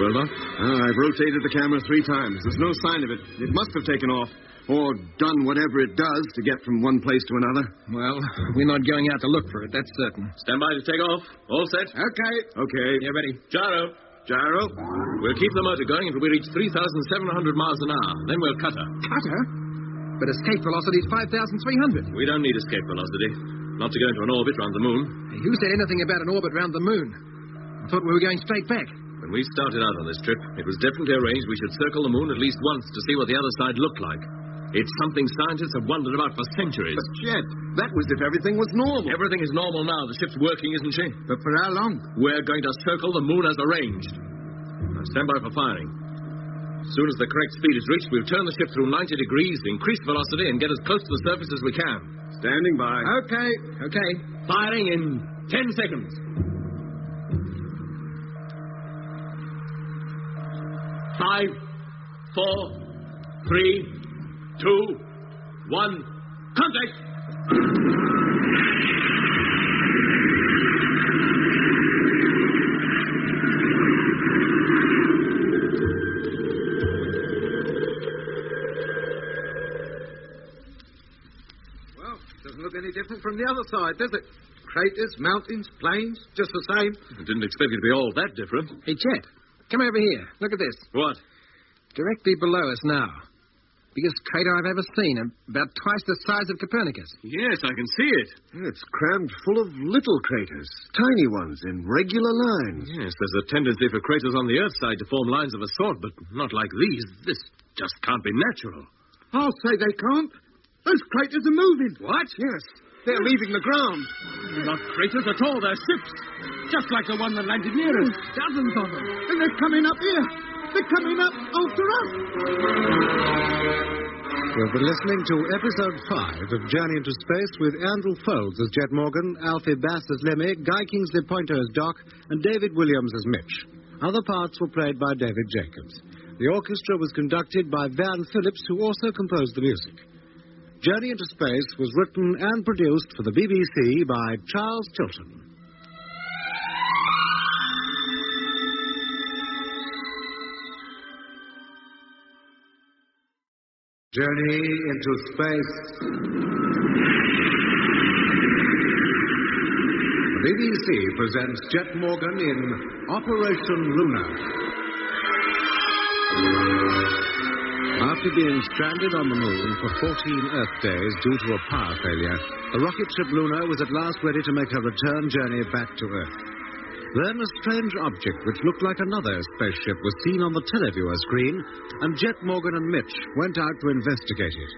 Well, Doc, I've rotated the camera 3 times. There's no sign of it. It must have taken off. Or done whatever it does to get from one place to another. Well, we're not going out to look for it, that's certain. Stand by to take off. All set? Okay. Okay. Yeah, ready. Gyro. Gyro. We'll keep the motor going until we reach 3,700 miles an hour. Then we'll cut her. Cut her? But escape velocity is 5,300. We don't need escape velocity. Not to go into an orbit round the moon. Hey, who said anything about an orbit round the moon? I thought we were going straight back. When we started out on this trip, it was definitely arranged we should circle the moon at least once to see what the other side looked like. It's something scientists have wondered about for centuries. But, Jet, that was if everything was normal. Everything is normal now. The ship's working, isn't she? But for how long? We're going to circle the moon as arranged. Now, stand by for firing. As soon as the correct speed is reached, we'll turn the ship through 90 degrees, increase velocity, and get as close to the surface as we can. Standing by. Okay. Okay. Firing in 10 seconds. 5, 4, 3, 2, 1, contact! Well, doesn't look any different from the other side, does it? Craters, mountains, plains, just the same. I didn't expect it to be all that different. Hey, Chet, come over here. Look at this. What? Directly below us now. Biggest crater I've ever seen, about twice the size of Copernicus. Yes, I can see it. It's crammed full of little craters, tiny ones in regular lines. Yes, there's a tendency for craters on the Earth's side to form lines of a sort, but not like these. This just can't be natural. I'll say they can't. Those craters are moving. What? Yes, they're leaving the ground. They're not craters at all. They're ships. Just like the one that landed near us. Dozens of them. And they're coming up here. They're coming up after us. You've been listening to Episode 5 of Journey into Space with Andrew Folds as Jet Morgan, Alfie Bass as Lemmy, Guy Kingsley Pointer as Doc, and David Williams as Mitch. Other parts were played by David Jacobs. The orchestra was conducted by Van Phillips, who also composed the music. Journey into Space was written and produced for the BBC by Charles Chilton. Journey into Space. The BBC presents Jet Morgan in Operation Luna. After being stranded on the moon for 14 Earth days due to a power failure, the rocket ship Luna was at last ready to make her return journey back to Earth. Then a strange object which looked like another spaceship was seen on the televiewer screen, and Jet Morgan and Mitch went out to investigate it.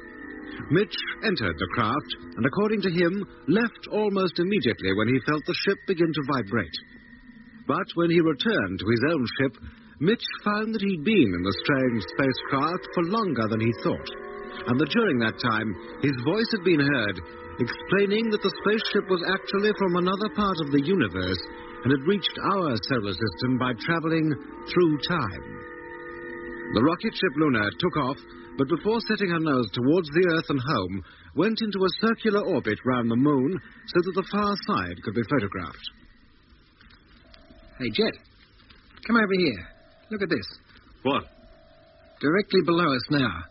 Mitch entered the craft and, according to him, left almost immediately when he felt the ship begin to vibrate. But when he returned to his own ship, Mitch found that he'd been in the strange spacecraft for longer than he thought, and that during that time his voice had been heard explaining that the spaceship was actually from another part of the universe and had reached our solar system by traveling through time. The rocket ship Luna took off, but before setting her nose towards the Earth and home, went into a circular orbit round the moon so that the far side could be photographed. Hey, Jet, come over here. Look at this. What? Directly below us now.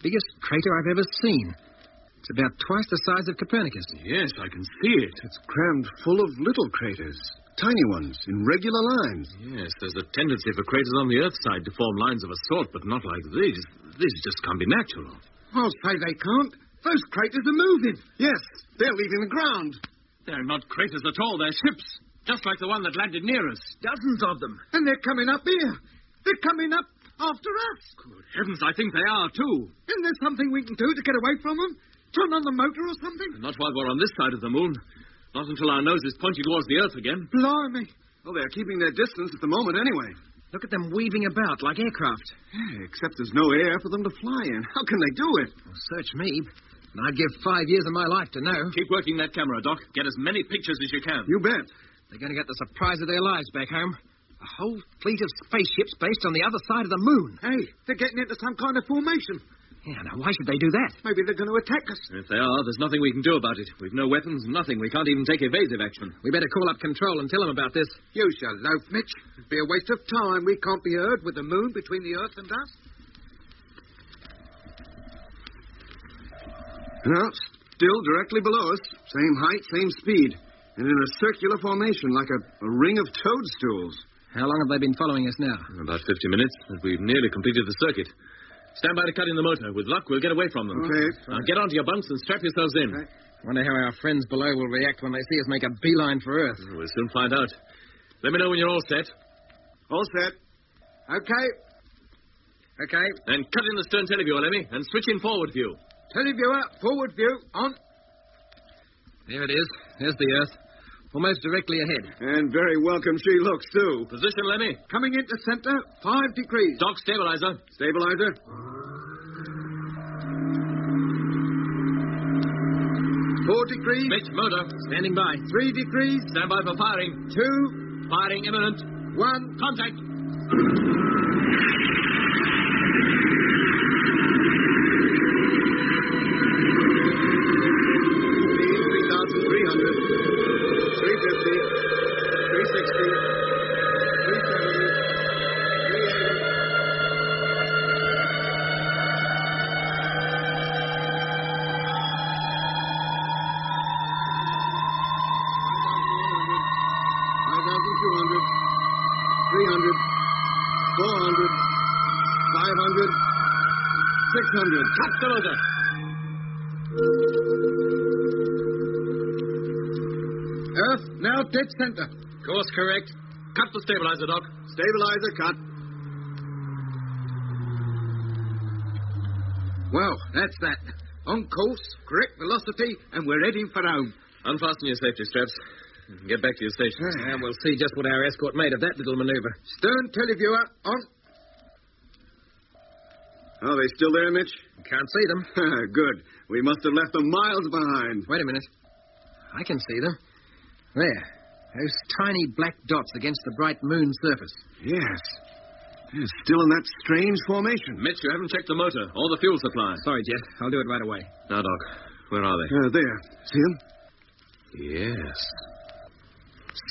Biggest crater I've ever seen. It's about twice the size of Copernicus. Yes, I can see it. It's crammed full of little craters, tiny ones in regular lines. Yes, there's a tendency for craters on the Earth side to form lines of a sort, but not like these. These just can't be natural. I'll say they can't. Those craters are moving. Yes, they're leaving the ground. They're not craters at all. They're ships. Just like the one that landed near us. Dozens of them. And they're coming up here. They're coming up after us. Good heavens, I think they are, too. Isn't there something we can do to get away from them? Turn on the motor or something? Not while we're on this side of the moon. Not until our nose is pointing towards the Earth again. Blimey. Well, they're keeping their distance at the moment anyway. Look at them weaving about like aircraft. Yeah, except there's no air for them to fly in. How can they do it? Well, search me. And I'd give 5 years of my life to know. Keep working that camera, Doc. Get as many pictures as you can. You bet. They're going to get the surprise of their lives back home. A whole fleet of spaceships based on the other side of the moon. Hey, they're getting into some kind of formation. Yeah, now why should they do that? Maybe they're going to attack us. If they are, there's nothing we can do about it. We've no weapons, nothing. We can't even take evasive action. We better call up control and tell them about this. You shall loaf, Mitch. It'd be a waste of time. We can't be heard with the moon between the Earth and us. No, still directly below us. Same height, same speed. And in a circular formation, like a ring of toadstools. How long have they been following us now? About 50 minutes, and we've nearly completed the circuit. Stand by to cut in the motor. With luck, we'll get away from them. Okay. Now get onto your bunks and strap yourselves in. Okay. Wonder how our friends below will react when they see us make a beeline for Earth. We'll soon find out. Let me know when you're all set. All set. Okay. Okay. Then cut in the stern televiewer, Lemmy, and switch in forward view. Televiewer, forward view, on. There it is. There's the Earth. Almost directly ahead. And very welcome she looks, too. Position, Lemmy. Coming into center, 5 degrees. Dock stabilizer. Stabilizer. 4 degrees. Mitch, motor. Standing by. 3 degrees. Stand by for firing. 2. Firing imminent. 1. Contact. 400, 500, 600, 700, 800, 900, 1000, 9,200, 350, 360, 370, 380. 600. Cut the motor. Earth, now dead center. Course correct. Cut the stabilizer, Doc. Stabilizer cut. Well, that's that. On course, correct velocity, and we're heading for home. Unfasten your safety straps. Get back to your station. And we'll see just what our escort made of that little maneuver. Stern televiewer on. Are they still there, Mitch? Can't see them. Good. We must have left them miles behind. Wait a minute. I can see them. There. Those tiny black dots against the bright moon surface. Yes. They're still in that strange formation. Mitch, you haven't checked the motor or the fuel supply. Sorry, Jet. I'll do it right away. Now, Doc, where are they? There. See them? Yes.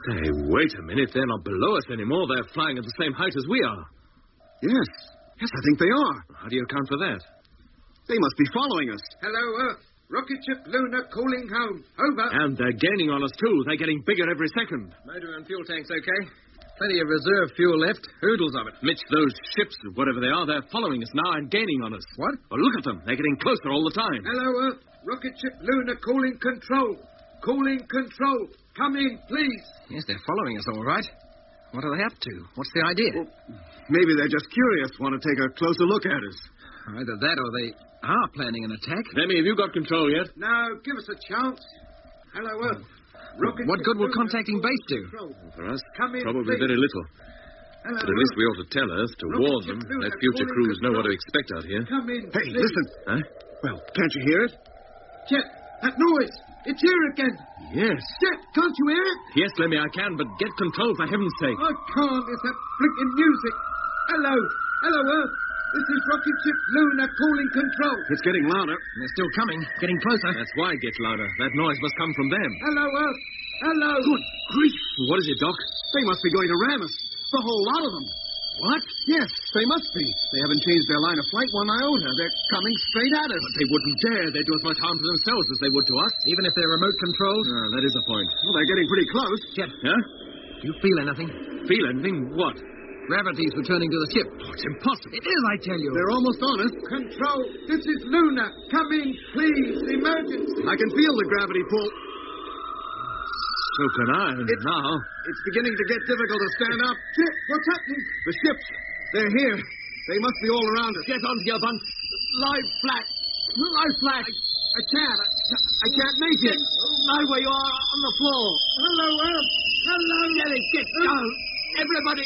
Say, wait a minute. They're not below us anymore. They're flying at the same height as we are. Yes. Yes, I think they are. How do you account for that? They must be following us. Hello, Earth. Rocket ship Luna calling home. Over. And they're gaining on us, too. They're getting bigger every second. Motor and fuel tanks okay? Plenty of reserve fuel left. Oodles of it. Mitch, those ships, whatever they are, they're following us now and gaining on us. What? Well, look at them. They're getting closer all the time. Hello, Earth. Rocket ship Luna calling control. Calling control. Come in, please. Yes, they're following us all right. What are they up to? What's the idea? Well, maybe they're just curious, want to take a closer look at us. Either that or they are planning an attack. Lemmy, have you got control yet? No, give us a chance. Hello, Earth. Rocket What good will contacting base do? For us, Come in, probably please. very little. Hello, But at least Earth. we ought to tell Earth to Rocket warn ship them. Luna Let future calling crews know what to control. expect out here. Come in, Hey, please. listen. Huh? Well, can't you hear it? Jet, that noise. It's here again. Yes. Jet, can't you hear it? Yes, Lemmy, I can, but get control for heaven's sake. I can't. It's that blinking music. Hello. Hello, Earth. This is rocket ship Luna calling control. It's getting louder. They're still coming, getting closer. That's why it gets louder. That noise must come from them. Hello, Earth. Hello. Good grief. What is it, Doc? They must be going to ram us. The whole lot of them. What? Yes, they must be. They haven't changed their line of flight one iota. They're coming straight at us. But they wouldn't dare. They'd do as much harm to themselves as they would to us. Even if they're remote controlled? That is a point. Well, they're getting pretty close. Jet, Huh? do you feel anything? Feel anything? What? Gravity's returning to the ship. Oh, it's impossible. It is, I tell you. They're almost on us. Control. This is Luna. Come in, please. Emergency. I can feel the gravity pull. So can I. And now... It's beginning to get difficult to stand up. Jet, what's happening? The ships, they're here. They must be all around us. Get onto your bunk. Lie flat. Lie flat. I can't. I can't make it. Lie where you are on the floor. Hello, Earth. Hello. Get down. Everybody,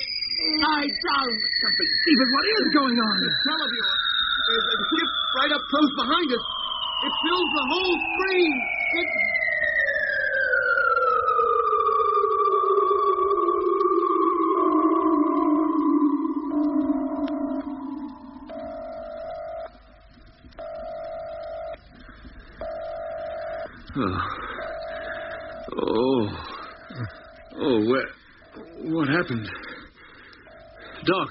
lie down. Stephen, what is going on? Tell of you. There's a ship right up close behind us. It fills the whole screen. It... What happened? Doc.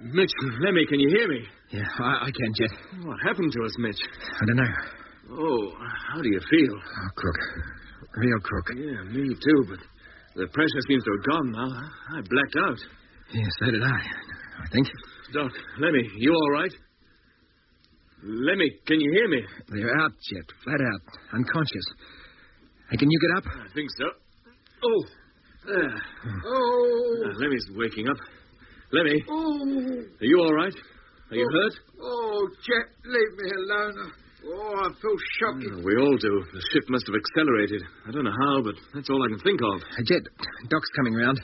Mitch, Lemmy, can you hear me? Yeah, I can, Jet. What happened to us, Mitch? I don't know. Oh, how do you feel? Oh, crook. Real crook. Yeah, me too, but the pressure seems to have gone now. I blacked out. Yes, so did I think. Doc, Lemmy, you all right? Lemmy, can you hear me? They're out, Jet. Flat out. Unconscious. Hey, can you get up? I think so. Oh, there. Oh. Lemmy's waking up. Lemmy, Oh. are you all right? Are you hurt? Oh, Jet, leave me alone. Oh, I feel shocking. We all do. The ship must have accelerated. I don't know how, but that's all I can think of. Jet, Doc's coming round.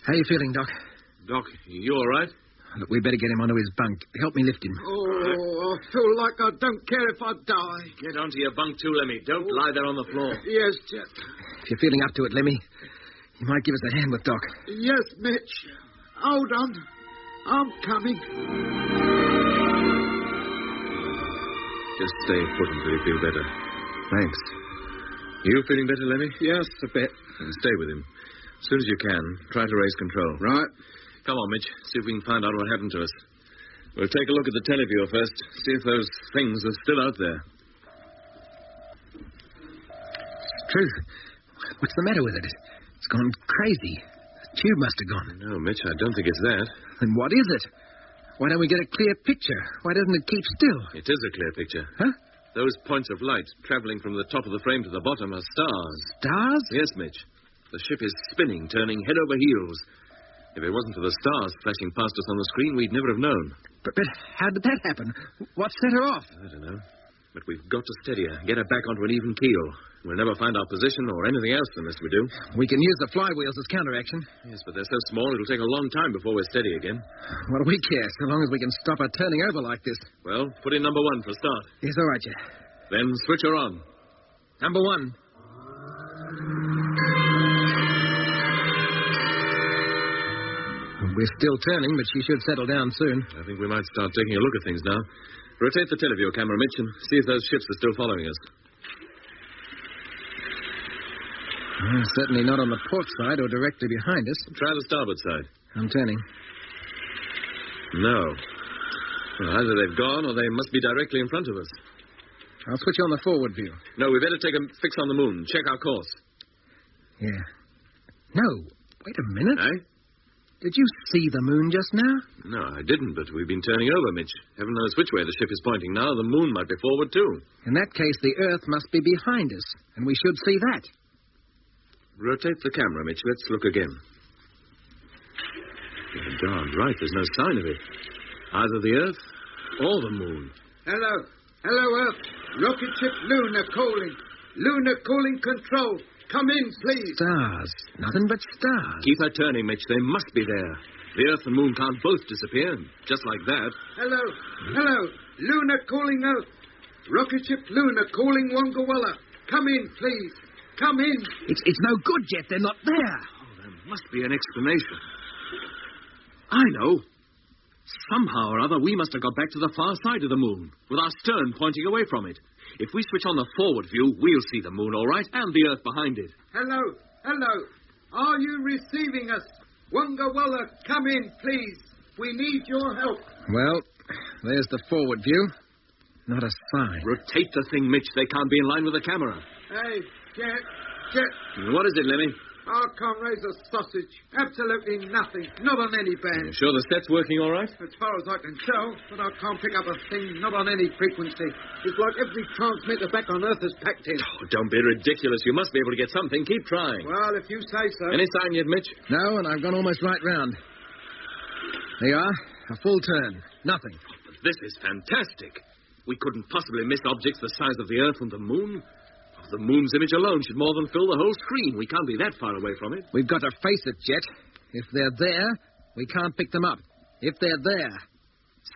How you feeling, Doc? Doc, you all right? Look, we better get him onto his bunk. Help me lift him. Oh, I feel like I don't care if I die. Get onto your bunk too, Lemmy. Don't lie there on the floor. Yes, Jet. If you're feeling up to it, Lemmy, you might give us a hand with Doc. Yes, Mitch. Hold on. I'm coming. Just stay put until you feel better. Thanks. You feeling better, Lemmy? Yes, a bit. Then stay with him. As soon as you can, try to raise control. Right. Come on, Mitch. See if we can find out what happened to us. We'll take a look at the televiewer first. See if those things are still out there. It's true. What's the matter with it? It's gone crazy. The tube must have gone. No, Mitch, I don't think it's that. Then what is it? Why don't we get a clear picture? Why doesn't it keep still? It is a clear picture. Huh? Those points of light traveling from the top of the frame to the bottom are stars. Stars? Yes, Mitch. The ship is spinning, turning head over heels. If it wasn't for the stars flashing past us on the screen, we'd never have known. But how did that happen? What set her off? I don't know. But we've got to steady her, get her back onto an even keel. We'll never find our position or anything else unless we do. We can use the flywheels as counteraction. Yes, but they're so small it'll take a long time before we're steady again. What do we care, so long as we can stop her turning over like this? Well, put in number 1 for a start. Yes, all right, Jet. Then switch her on. Number 1. We're still turning, but she should settle down soon. I think we might start taking a look at things now. Rotate the teleview camera, Mitch, and see if those ships are still following us. Certainly not on the port side or directly behind us. Try the starboard side. I'm turning. No. Well, either they've gone or they must be directly in front of us. I'll switch on the forward view. No, we better take a fix on the moon. Check our course. Yeah. No, wait a minute. Eh? Did you see the moon just now? No, I didn't, but we've been turning over, Mitch. Heaven knows which way the ship is pointing now. The moon might be forward, too. In that case, the Earth must be behind us, and we should see that. Rotate the camera, Mitch. Let's look again. You're darn right. There's no sign of it. Either the Earth or the moon. Hello. Hello, Earth. Rocket ship Luna calling. Luna calling control. Come in, please. Stars. Nothing but stars. Keep her turning, Mitch. They must be there. The Earth and moon can't both disappear. Just like that. Hello. Hello. Luna calling Earth. Rocket ship Luna calling Wongawalla. Come in, please. Come in. It's no good, Jet. They're not there. Oh, there must be an explanation. I know. Somehow or other, we must have got back to the far side of the moon, with our stern pointing away from it. If we switch on the forward view, we'll see the moon, all right, and the Earth behind it. Hello. Hello. Are you receiving us? Wongawalla, come in, please. We need your help. Well, there's the forward view. Not a sign. Rotate the thing, Mitch. They can't be in line with the camera. Hey, Jet. What is it, Lemmy? I can't raise a sausage. Absolutely nothing. Not on any band. You sure the set's working all right? As far as I can tell, but I can't pick up a thing. Not on any frequency. It's like every transmitter back on Earth is packed in. Oh, don't be ridiculous. You must be able to get something. Keep trying. Well, if you say so. Any sign yet, Mitch? No, and I've gone almost right round. There you are. A full turn. Nothing. Oh, but this is fantastic. We couldn't possibly miss objects the size of the Earth and the moon. The moon's image alone should more than fill the whole screen. We can't be that far away from it. We've got to face it, Jet. If they're there, we can't pick them up. If they're there.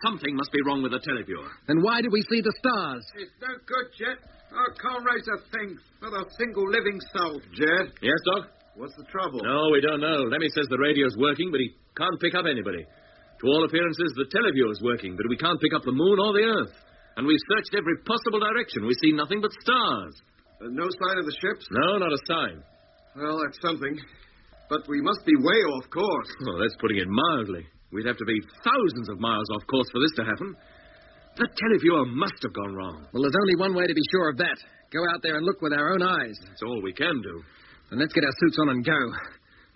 Something must be wrong with the televiewer. Then why do we see the stars? It's no good, Jet. I can't raise a thing. Not a single living soul. Jet? Yes, Doc? What's the trouble? No, we don't know. Lemmy says the radio's working, but he can't pick up anybody. To all appearances, the televiewer's working, but we can't pick up the moon or the Earth. And we've searched every possible direction. We see nothing but stars. No sign of the ships? No, not a sign. Well, that's something. But we must be way off course. Well, that's putting it mildly. We'd have to be thousands of miles off course for this to happen. The televiewer must have gone wrong. Well, there's only one way to be sure of that. Go out there and look with our own eyes. That's all we can do. Then let's get our suits on and go.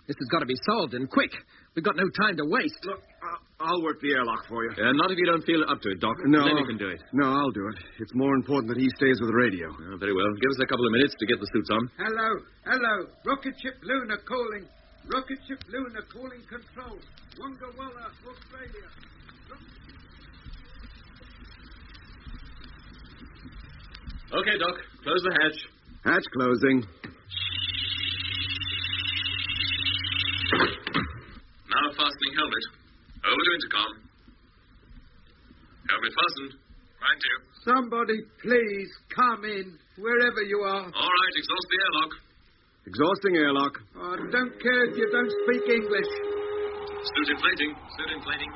This has got to be solved, and quick. We've got no time to waste. Look, I'll work the airlock for you. Not if you don't feel up to it, Doc. No. Lemmy can do it. No, I'll do it. It's more important that he stays with the radio. Very well. Give us a couple of minutes to get the suits on. Hello. Rocket ship Luna calling. Rocket ship Luna calling control. Wongawalla, Australia. Okay, Doc. Close the hatch. Hatch closing. Now fastening helmet. Over to intercom. Helmet fastened. Right to you. Somebody please come in, wherever you are. All right, exhaust the airlock. Exhausting airlock. I don't care if you don't speak English. Suit inflating. Suit inflating.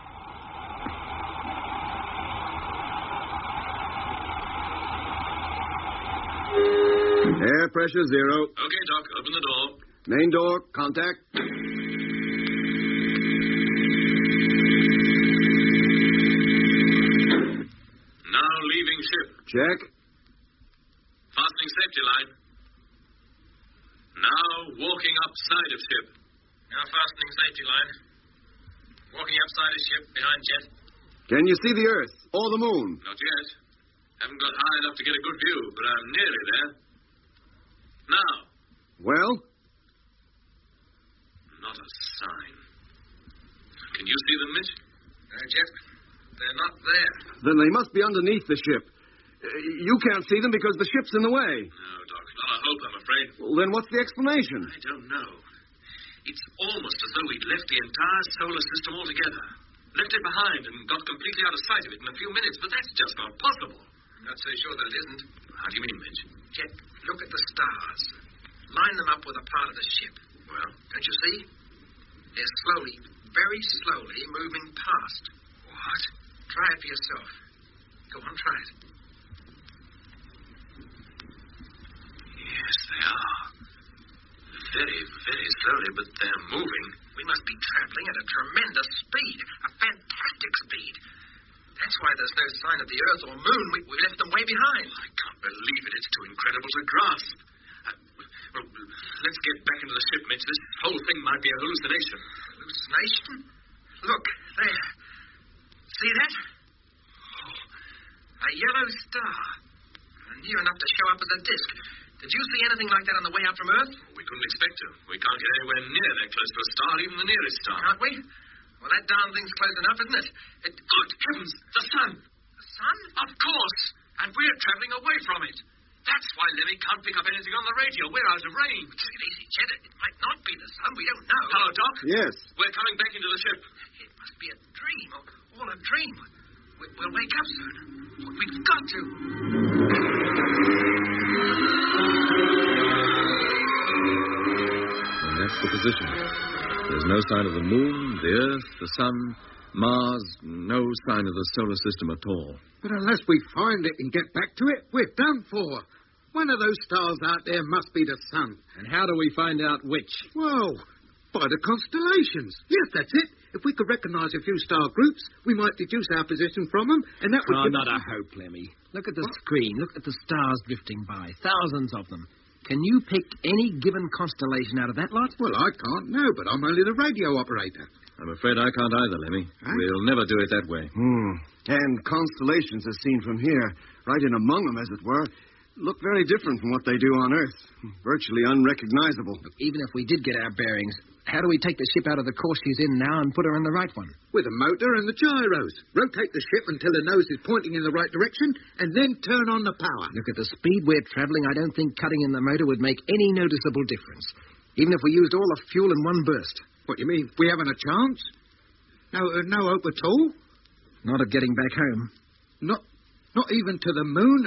Air pressure 0. Okay, Doc. Open the door. Main door, contact. Now leaving ship. Check. Fastening safety line. Now walking up side of ship. Now fastening safety line. Walking up side of ship behind jet. Can you see the Earth or the Moon? Not yet. Haven't got high enough to get a good view, but I'm nearly there. Now. Well? Not a sign. Can you see them, Mitch? No, Jet. They're not there. Then they must be underneath the ship. You can't see them because the ship's in the way. No, Doc. Not a hope, I'm afraid. Well, then what's the explanation? I don't know. It's almost as though we'd left the entire solar system altogether. Left it behind and got completely out of sight of it in a few minutes, but that's just not possible. I'm not so sure that it isn't. How do you mean, Mitch? Jet, look at the stars. Line them up with a part of the ship. Well? Don't you see? They're slowly, very slowly moving past. What? Try it for yourself. Go on, try it. Yes, they are. Very, very slowly, but they're moving. We must be traveling at a tremendous speed. A fantastic speed. That's why there's no sign of the Earth or Moon. We left them way behind. I can't believe it. It's too incredible to grasp. Well, let's get back into the ship, Mitch. This whole thing might be a hallucination. Hallucination? Look, there. See that? Oh, a yellow star. Near enough to show up as a disk. Did you see anything like that on the way out from Earth? We couldn't expect to. We can't get anywhere near that close to a star, even the nearest star. Can't we? Well, that darn thing's close enough, isn't it? Good heavens! The sun! The sun? Of course! And we're traveling away from it. That's why Lemmy can't pick up anything on the radio. We're out of range. Take it easy, Chet. It might not be the sun. We don't know. Hello, Doc? Yes. We're coming back into the ship. It must be a dream. All a dream. We'll wake up soon. We've got to. And that's the position. There's no sign of the moon, the Earth, the sun, Mars, no sign of the solar system at all. But unless we find it and get back to it, we're done for. One of those stars out there must be the sun. And how do we find out which? Well, by the constellations. Yes, that's it. If we could recognize a few star groups, we might deduce our position from them, and that would... Oh, not a hope, Lemmy. Look at the screen. Look at the stars drifting by. Thousands of them. Can you pick any given constellation out of that lot? Well, I can't, no, but I'm only the radio operator. I'm afraid I can't either, Lemmy. Huh? We'll never do it that way. And constellations as seen from here, right in among them, as it were, look very different from what they do on Earth. Virtually unrecognizable. Even if we did get our bearings, how do we take the ship out of the course she's in now and put her in the right one? With a motor and the gyros. Rotate the ship until the nose is pointing in the right direction, and then turn on the power. Look at the speed we're traveling. I don't think cutting in the motor would make any noticeable difference, even if we used all the fuel in one burst. What, you mean we haven't a chance? No hope at all? Not of getting back home. Not even to the moon?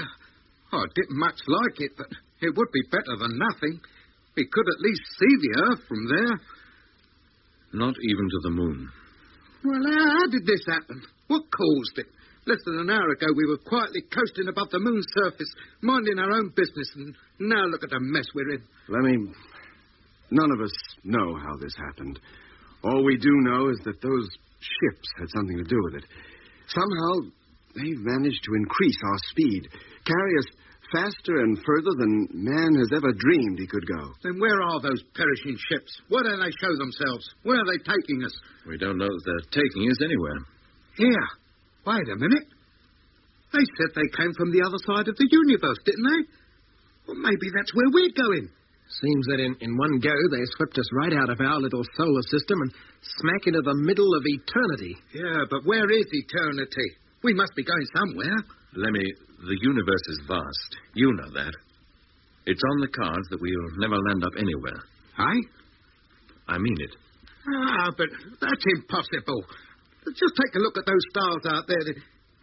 Oh, I didn't much like it, but it would be better than nothing. We could at least see the Earth from there. Not even to the moon. Well, how did this happen? What caused it? Less than an hour ago, we were quietly coasting above the moon's surface, minding our own business, and now look at the mess we're in. Lemmy, none of us know how this happened. All we do know is that those ships had something to do with it. Somehow, they've managed to increase our speed, carry us faster and further than man has ever dreamed he could go. Then where are those perishing ships? Why don't they show themselves? Where are they taking us? We don't know that they're taking us anywhere. Here. Wait a minute. They said they came from the other side of the universe, didn't they? Well, maybe that's where we're going. Seems that in one go, they swept us right out of our little solar system and smack into the middle of eternity. Yeah, but where is eternity? We must be going somewhere. Lemmy, the universe is vast. You know that. It's on the cards that we'll never land up anywhere. Aye? I mean it. Ah, but that's impossible. Just take a look at those stars out there.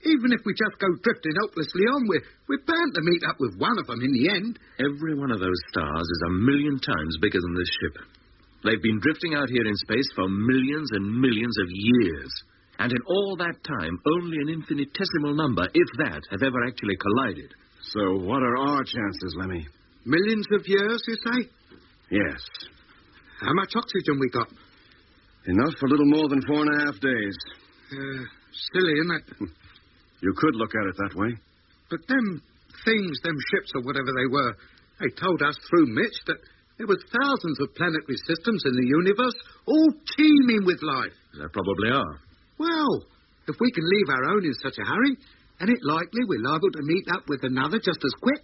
Even if we just go drifting hopelessly on, we're bound to meet up with one of them in the end. Every one of those stars is 1,000,000 times bigger than this ship. They've been drifting out here in space for millions and millions of years. And in all that time, only an infinitesimal number, if that, have ever actually collided. So what are our chances, Lemmy? Millions of years, you say? Yes. How much oxygen we got? Enough for a little more than 4.5 days. Silly, isn't it? You could look at it that way. But them things, them ships or whatever they were, they told us through Mitch that there was thousands of planetary systems in the universe, all teeming with life. There probably are. Well, If we can leave our own in such a hurry, and it likely we're liable to meet up with another just as quick.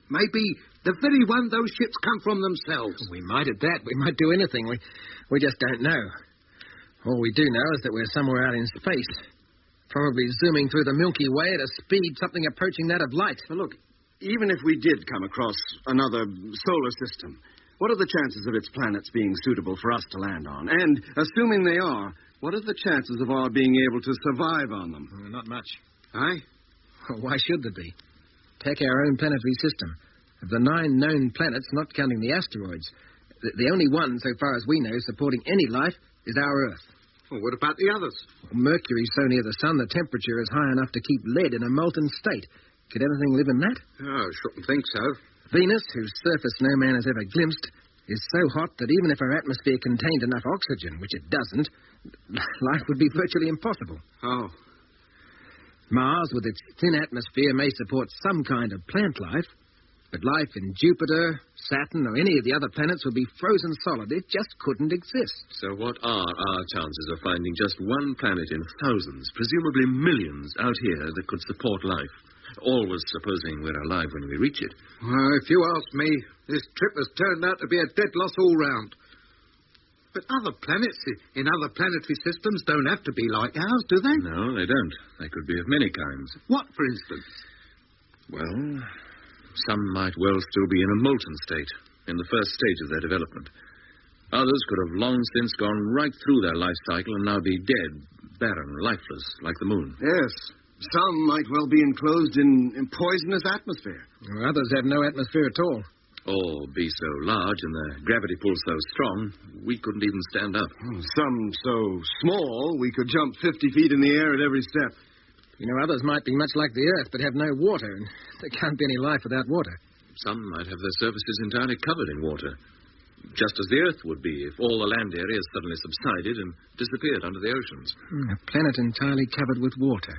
Maybe the very one those ships come from themselves. We might at that. We might do anything. We just don't know. All we do know is that we're somewhere out in space. Probably zooming through the Milky Way at a speed something approaching that of light. Well, look, even if we did come across another solar system, what are the chances of its planets being suitable for us to land on? And, assuming they are, what are the chances of our being able to survive on them? Not much. Aye? Well, why should there be? Take our own planetary system. Of the 9 known planets, not counting the asteroids, the only one, so far as we know, supporting any life is our Earth. Well, what about the others? Well, Mercury's so near the sun, the temperature is high enough to keep lead in a molten state. Could anything live in that? Oh, I shouldn't think so. Venus, whose surface no man has ever glimpsed, is so hot that even if our atmosphere contained enough oxygen, which it doesn't, life would be virtually impossible. Oh. Mars, with its thin atmosphere, may support some kind of plant life, but life in Jupiter, Saturn, or any of the other planets would be frozen solid. It just couldn't exist. So what are our chances of finding just one planet in thousands, presumably millions, out here that could support life? Always supposing we're alive when we reach it. Well, if you ask me, this trip has turned out to be a dead loss all round. But other planets in other planetary systems don't have to be like ours, do they? No, they don't. They could be of many kinds. What, for instance? Well, some might well still be in a molten state, in the first stage of their development. Others could have long since gone right through their life cycle and now be dead, barren, lifeless, like the moon. Yes. Some might well be enclosed in poisonous atmosphere. Or others have no atmosphere at all. Or be so large and the gravity pull so strong, we couldn't even stand up. Some so small, we could jump 50 feet in the air at every step. You know, others might be much like the Earth, but have no water, and there can't be any life without water. Some might have their surfaces entirely covered in water, just as the Earth would be if all the land areas suddenly subsided and disappeared under the oceans. A planet entirely covered with water.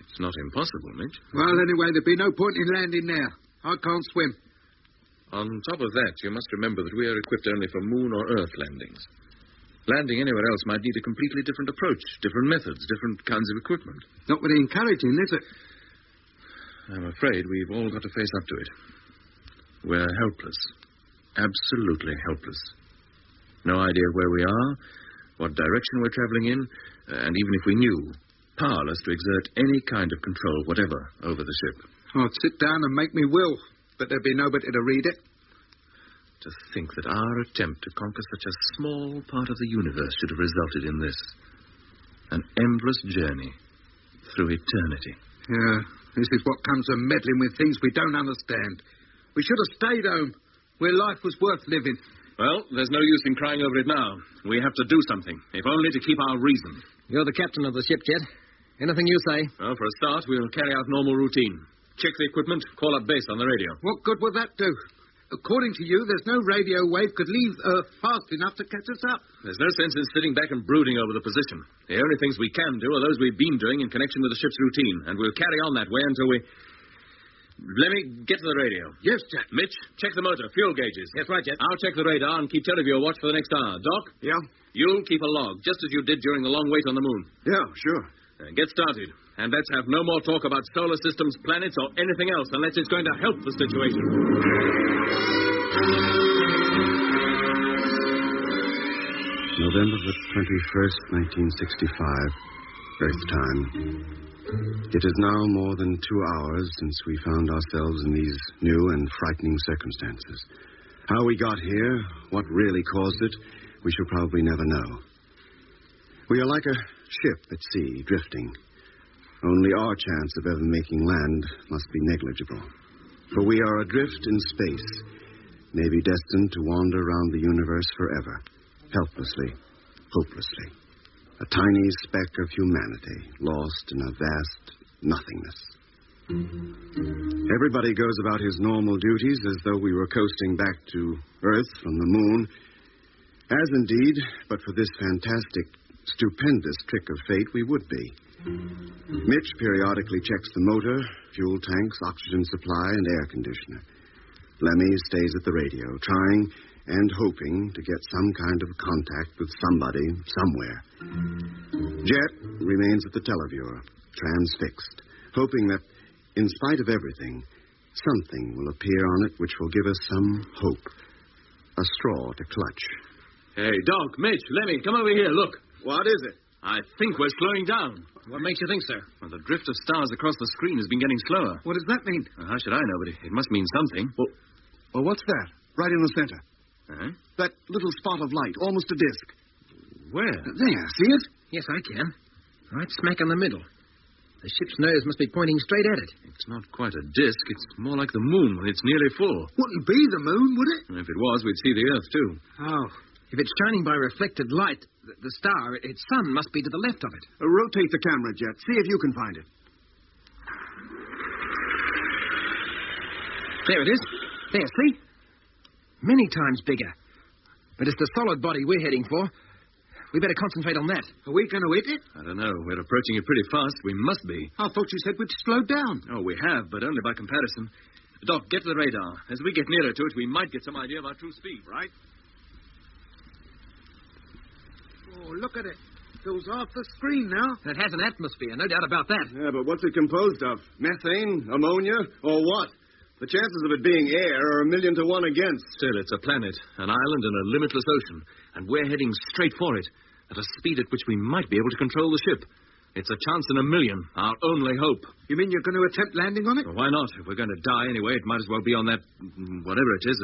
It's not impossible, Mitch. Well, anyway, there'd be no point in landing there. I can't swim. On top of that, you must remember that we are equipped only for moon or Earth landings. Landing anywhere else might need a completely different approach, different methods, different kinds of equipment. Not very encouraging, is it? I'm afraid we've all got to face up to it. We're helpless. Absolutely helpless. No idea where we are, what direction we're traveling in, and even if we knew, powerless to exert any kind of control, whatever, over the ship. I'd sit down and make me will, but there'd be nobody to read it. To think that our attempt to conquer such a small part of the universe should have resulted in this. An endless journey through eternity. Yeah, this is what comes of meddling with things we don't understand. We should have stayed home, where life was worth living. Well, there's no use in crying over it now. We have to do something, if only to keep our reason. You're the captain of the ship, Jet. Anything you say? Well, for a start, we'll carry out normal routine. Check the equipment, call up base on the radio. What good would that do? According to you, there's no radio wave could leave Earth fast enough to catch us up. There's no sense in sitting back and brooding over the position. The only things we can do are those we've been doing in connection with the ship's routine, and we'll carry on that way until we... Let me get to the radio. Yes, Jack. Mitch, check the motor, fuel gauges. Yes, right, Jet. I'll check the radar and keep television watch for the next hour. Doc? Yeah? You'll keep a log, just as you did during the long wait on the moon. Yeah, sure. Get started. And let's have no more talk about solar systems, planets, or anything else unless it's going to help the situation. November the 21st, 1965, Earth time. It is now more than 2 hours since we found ourselves in these new and frightening circumstances. How we got here, what really caused it, we shall probably never know. We are like a ship at sea, drifting. Only our chance of ever making land must be negligible. For we are adrift in space, maybe destined to wander around the universe forever, helplessly, hopelessly. A tiny speck of humanity, lost in a vast nothingness. Everybody goes about his normal duties as though we were coasting back to Earth from the moon. As indeed, but for this fantastic, stupendous trick of fate, we would be. Mitch periodically checks the motor, fuel tanks, oxygen supply, and air conditioner. Lemmy stays at the radio, trying and hoping to get some kind of contact with somebody, somewhere. Jet remains at the televiewer, transfixed, hoping that, in spite of everything, something will appear on it which will give us some hope. A straw to clutch. Hey, Doc, Mitch, Lemmy, come over here, look. What is it? I think we're slowing down. What makes you think so? Well, the drift of stars across the screen has been getting slower. What does that mean? How should I know, but it must mean something. Well, what's that? Right in the center. Huh? That little spot of light, almost a disc. Where? There, see it? Yes, I can. Right smack in the middle. The ship's nose must be pointing straight at it. It's not quite a disc. It's more like the moon when it's nearly full. Wouldn't be the moon, would it? And if it was, we'd see the Earth, too. Oh. If it's shining by reflected light, the star, its sun, must be to the left of it. Rotate the camera, Jet. See if you can find it. There it is. There, see? Many times bigger. But it's the solid body we're heading for. We better concentrate on that. Are we going to hit it? I don't know. We're approaching it pretty fast. We must be. I thought you said we'd slow down. Oh, we have, but only by comparison. Doc, get to the radar. As we get nearer to it, we might get some idea of our true speed, right? Oh, look at it. It goes off the screen now. And it has an atmosphere, no doubt about that. Yeah, but what's it composed of? Methane? Ammonia? Or what? The chances of it being air are 1,000,000 to 1 against. Still, it's a planet, an island, and a limitless ocean. And we're heading straight for it, at a speed at which we might be able to control the ship. It's a chance in 1,000,000, our only hope. You mean you're going to attempt landing on it? Well, why not? If we're going to die anyway, it might as well be on that, whatever it is,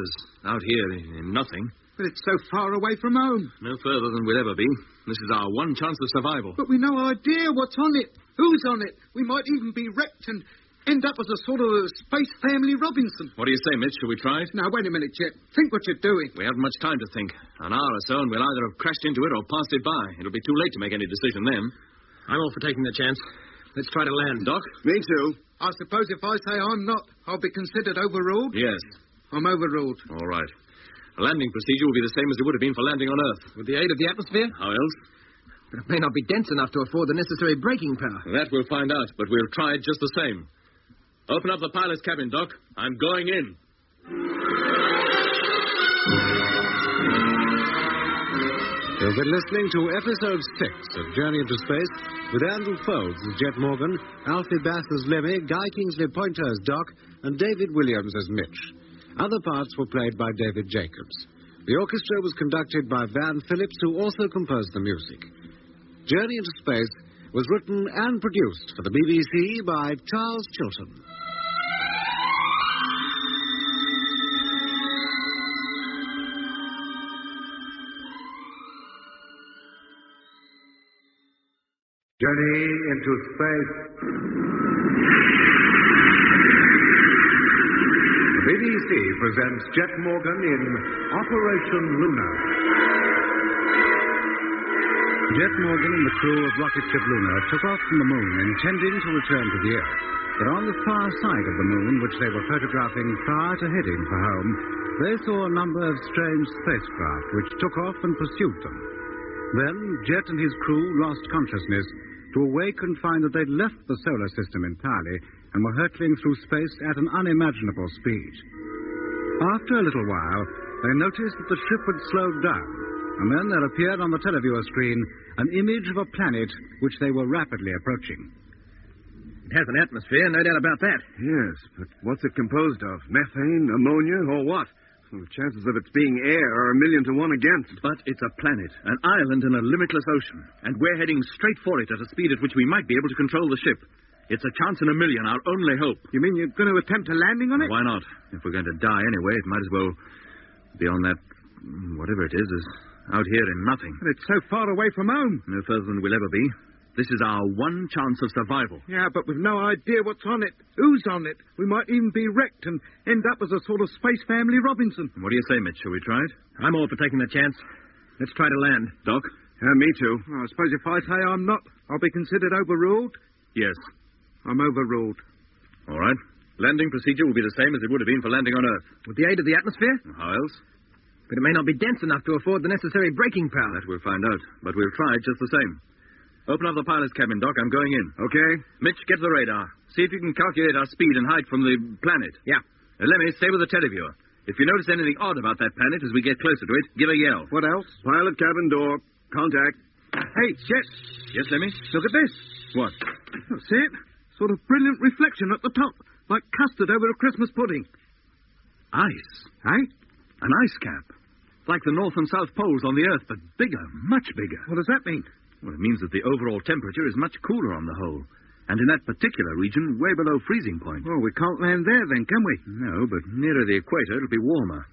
out here in nothing. But it's so far away from home. No further than we'll ever be. This is our one chance of survival. But we've no idea what's on it, who's on it. We might even be wrecked and end up as a sort of a space family Robinson. What do you say, Mitch? Shall we try it? Now, wait a minute, Chet. Think what you're doing. We haven't much time to think. An hour or so, and we'll either have crashed into it or passed it by. It'll be too late to make any decision then. I'm all for taking the chance. Let's try to land. Doc? Me too. I suppose if I say I'm not, I'll be considered overruled? Yes. I'm overruled. All right. The landing procedure will be the same as it would have been for landing on Earth. With the aid of the atmosphere? How else? But it may not be dense enough to afford the necessary braking power. That we'll find out, but we'll try it just the same. Open up the pilot's cabin, Doc. I'm going in. You've been listening to Episode 6 of Journey into Space with Andrew Foulds as Jet Morgan, Alfie Bass as Lemmy, Guy Kingsley Pointer as Doc, and David Williams as Mitch. Other parts were played by David Jacobs. The orchestra was conducted by Van Phillips, who also composed the music. Journey into Space was written and produced for the BBC by Charles Chilton. Journey into Space. The BBC presents Jet Morgan in Operation Luna. Jet Morgan and the crew of rocket ship Luna took off from the moon, intending to return to the Earth. But on the far side of the moon, which they were photographing prior to heading for home, they saw a number of strange spacecraft which took off and pursued them. Then Jet and his crew lost consciousness to awake and find that they'd left the solar system entirely and were hurtling through space at an unimaginable speed. After a little while, they noticed that the ship had slowed down, and then there appeared on the televiewer screen an image of a planet which they were rapidly approaching. It has an atmosphere, no doubt about that. Yes, but what's it composed of? Methane, ammonia, or what? Well, the chances of its being air are 1,000,000 to 1 against. But it's a planet, an island in a limitless ocean, and we're heading straight for it at a speed at which we might be able to control the ship. It's a chance in 1,000,000, our only hope. You mean you're going to attempt a landing on it? Why not? If we're going to die anyway, it might as well be on that, whatever it is out here in nothing. But it's so far away from home. No further than we'll ever be. This is our one chance of survival. Yeah, but we've no idea what's on it, who's on it. We might even be wrecked and end up as a sort of space family Robinson. What do you say, Mitch? Shall we try it? I'm all for taking the chance. Let's try to land. Doc? Me too. Well, I suppose if I say I'm not, I'll be considered overruled? Yes. I'm overruled. All right. Landing procedure will be the same as it would have been for landing on Earth. With the aid of the atmosphere? How else? But it may not be dense enough to afford the necessary braking power. That we'll find out, but we'll try it just the same. Open up the pilot's cabin, Doc. I'm going in. Okay. Mitch, get to the radar. See if you can calculate our speed and height from the planet. Yeah. Lemmy, stay with the televiewer. If you notice anything odd about that planet as we get closer to it, give a yell. What else? Pilot cabin door. Contact. Hey, Jet. Yes, Lemmy? Look at this. What? Oh, see it? Sort of brilliant reflection at the top, like custard over a Christmas pudding. Ice. Eh? An ice cap. Like the North and South poles on the Earth, but bigger, much bigger. What does that mean? Well, it means that the overall temperature is much cooler on the whole. And in that particular region, way below freezing point. Well, we can't land there then, can we? No, but nearer the equator, it'll be warmer.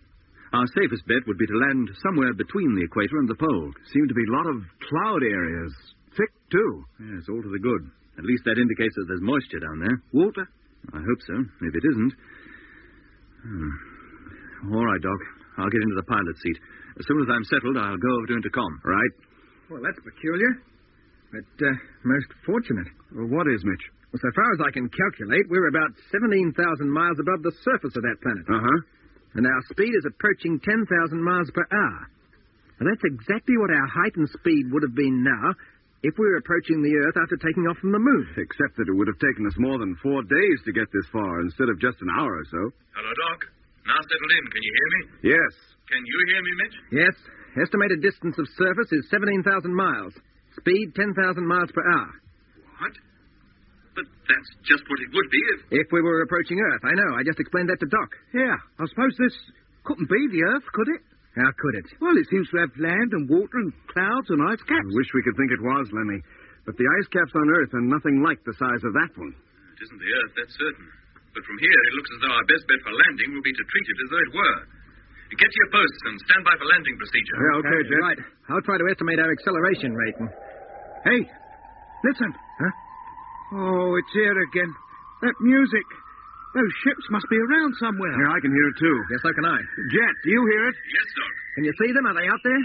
Our safest bet would be to land somewhere between the equator and the pole. Seem to be a lot of cloud areas. Thick, too. Yes, all to the good. At least that indicates that there's moisture down there. Water? I hope so. If it isn't... All right, Doc. I'll get into the pilot's seat. As soon as I'm settled, I'll go over to intercom. Right. Well, that's peculiar. But most fortunate. Well, what is, Mitch? Well, so far as I can calculate, we're about 17,000 miles above the surface of that planet. Uh-huh. And our speed is approaching 10,000 miles per hour. And that's exactly what our height and speed would have been now if we were approaching the Earth after taking off from the Moon. Except that it would have taken us more than 4 days to get this far instead of just an hour or so. Hello, Doc. Now settled in. Can you hear me? Yes. Can you hear me, Mitch? Yes. Estimated distance of surface is 17,000 miles. Speed, 10,000 miles per hour. What? But that's just what it would be if we were approaching Earth. I know. I just explained that to Doc. Yeah. I suppose this couldn't be the Earth, could it? How could it? Well, it seems to have land and water and clouds and ice caps. I wish we could think it was, Lemmy. But the ice caps on Earth are nothing like the size of that one. It isn't the Earth, that's certain. But from here, it looks as though our best bet for landing will be to treat it as though it were. Get to your posts and stand by for landing procedure. Yeah, okay, Jet. Right. I'll try to estimate our acceleration rate. Hey, listen. Huh? Oh, it's here again. That music. Those ships must be around somewhere. Yeah, I can hear it, too. Yes, so can I. Jet, do you hear it? Yes, Doc. Can you see them? Are they out there?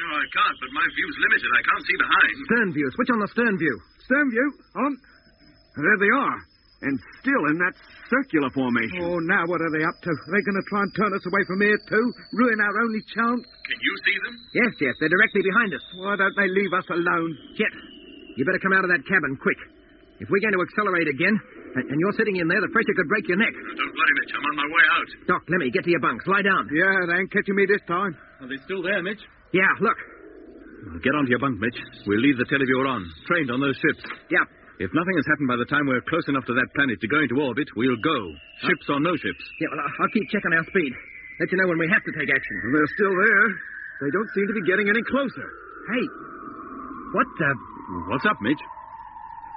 No, I can't, but my view's limited. I can't see behind. Stern view. Switch on the stern view. Stern view. On. There they are. And still in that circular formation. Oh, now what are they up to? Are they going to try and turn us away from here, too? Ruin our only chance? Can you see them? Yes, Jet. They're directly behind us. Why don't they leave us alone? Jet, you better come out of that cabin, quick. If we're going to accelerate again, and you're sitting in there, the pressure could break your neck. Don't worry, Mitch. I'm on my way out. Doc, let me get to your bunks. Lie down. Yeah, they ain't catching me this time. Are they still there, Mitch? Yeah, look. Well, get onto your bunk, Mitch. We'll leave the televiewer on. Trained on those ships. Yeah. If nothing has happened by the time we're close enough to that planet to go into orbit, we'll go. Ships or no ships. Yeah, well, I'll keep checking our speed. Let you know when we have to take action. Well, they're still there. They don't seem to be getting any closer. Hey, what the... What's up, Mitch?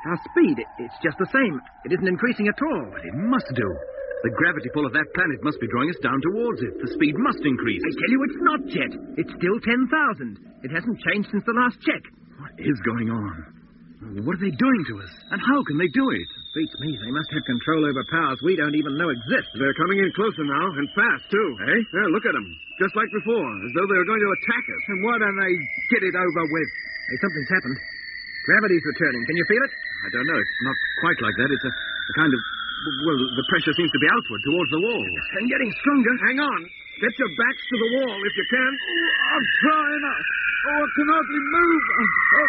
Our speed, it's just the same. It isn't increasing at all. It must do. The gravity pull of that planet must be drawing us down towards it. The speed must increase. I tell you, it's not, Jet. It's still 10,000. It hasn't changed since the last check. What is going on? What are they doing to us? And how can they do it? Beats me. They must have control over powers we don't even know exist. They're coming in closer now, and fast, too. Eh? Yeah, look at them. Just like before, as though they were going to attack us. And why don't they get it over with? Hey, something's happened. Gravity's returning. Can you feel it? I don't know. It's not quite like that. It's a kind of... Well, the pressure seems to be outward, towards the wall. And getting stronger. Hang on. Get your backs to the wall, if you can. Oh, I'm trying. Oh, I can hardly move. Oh.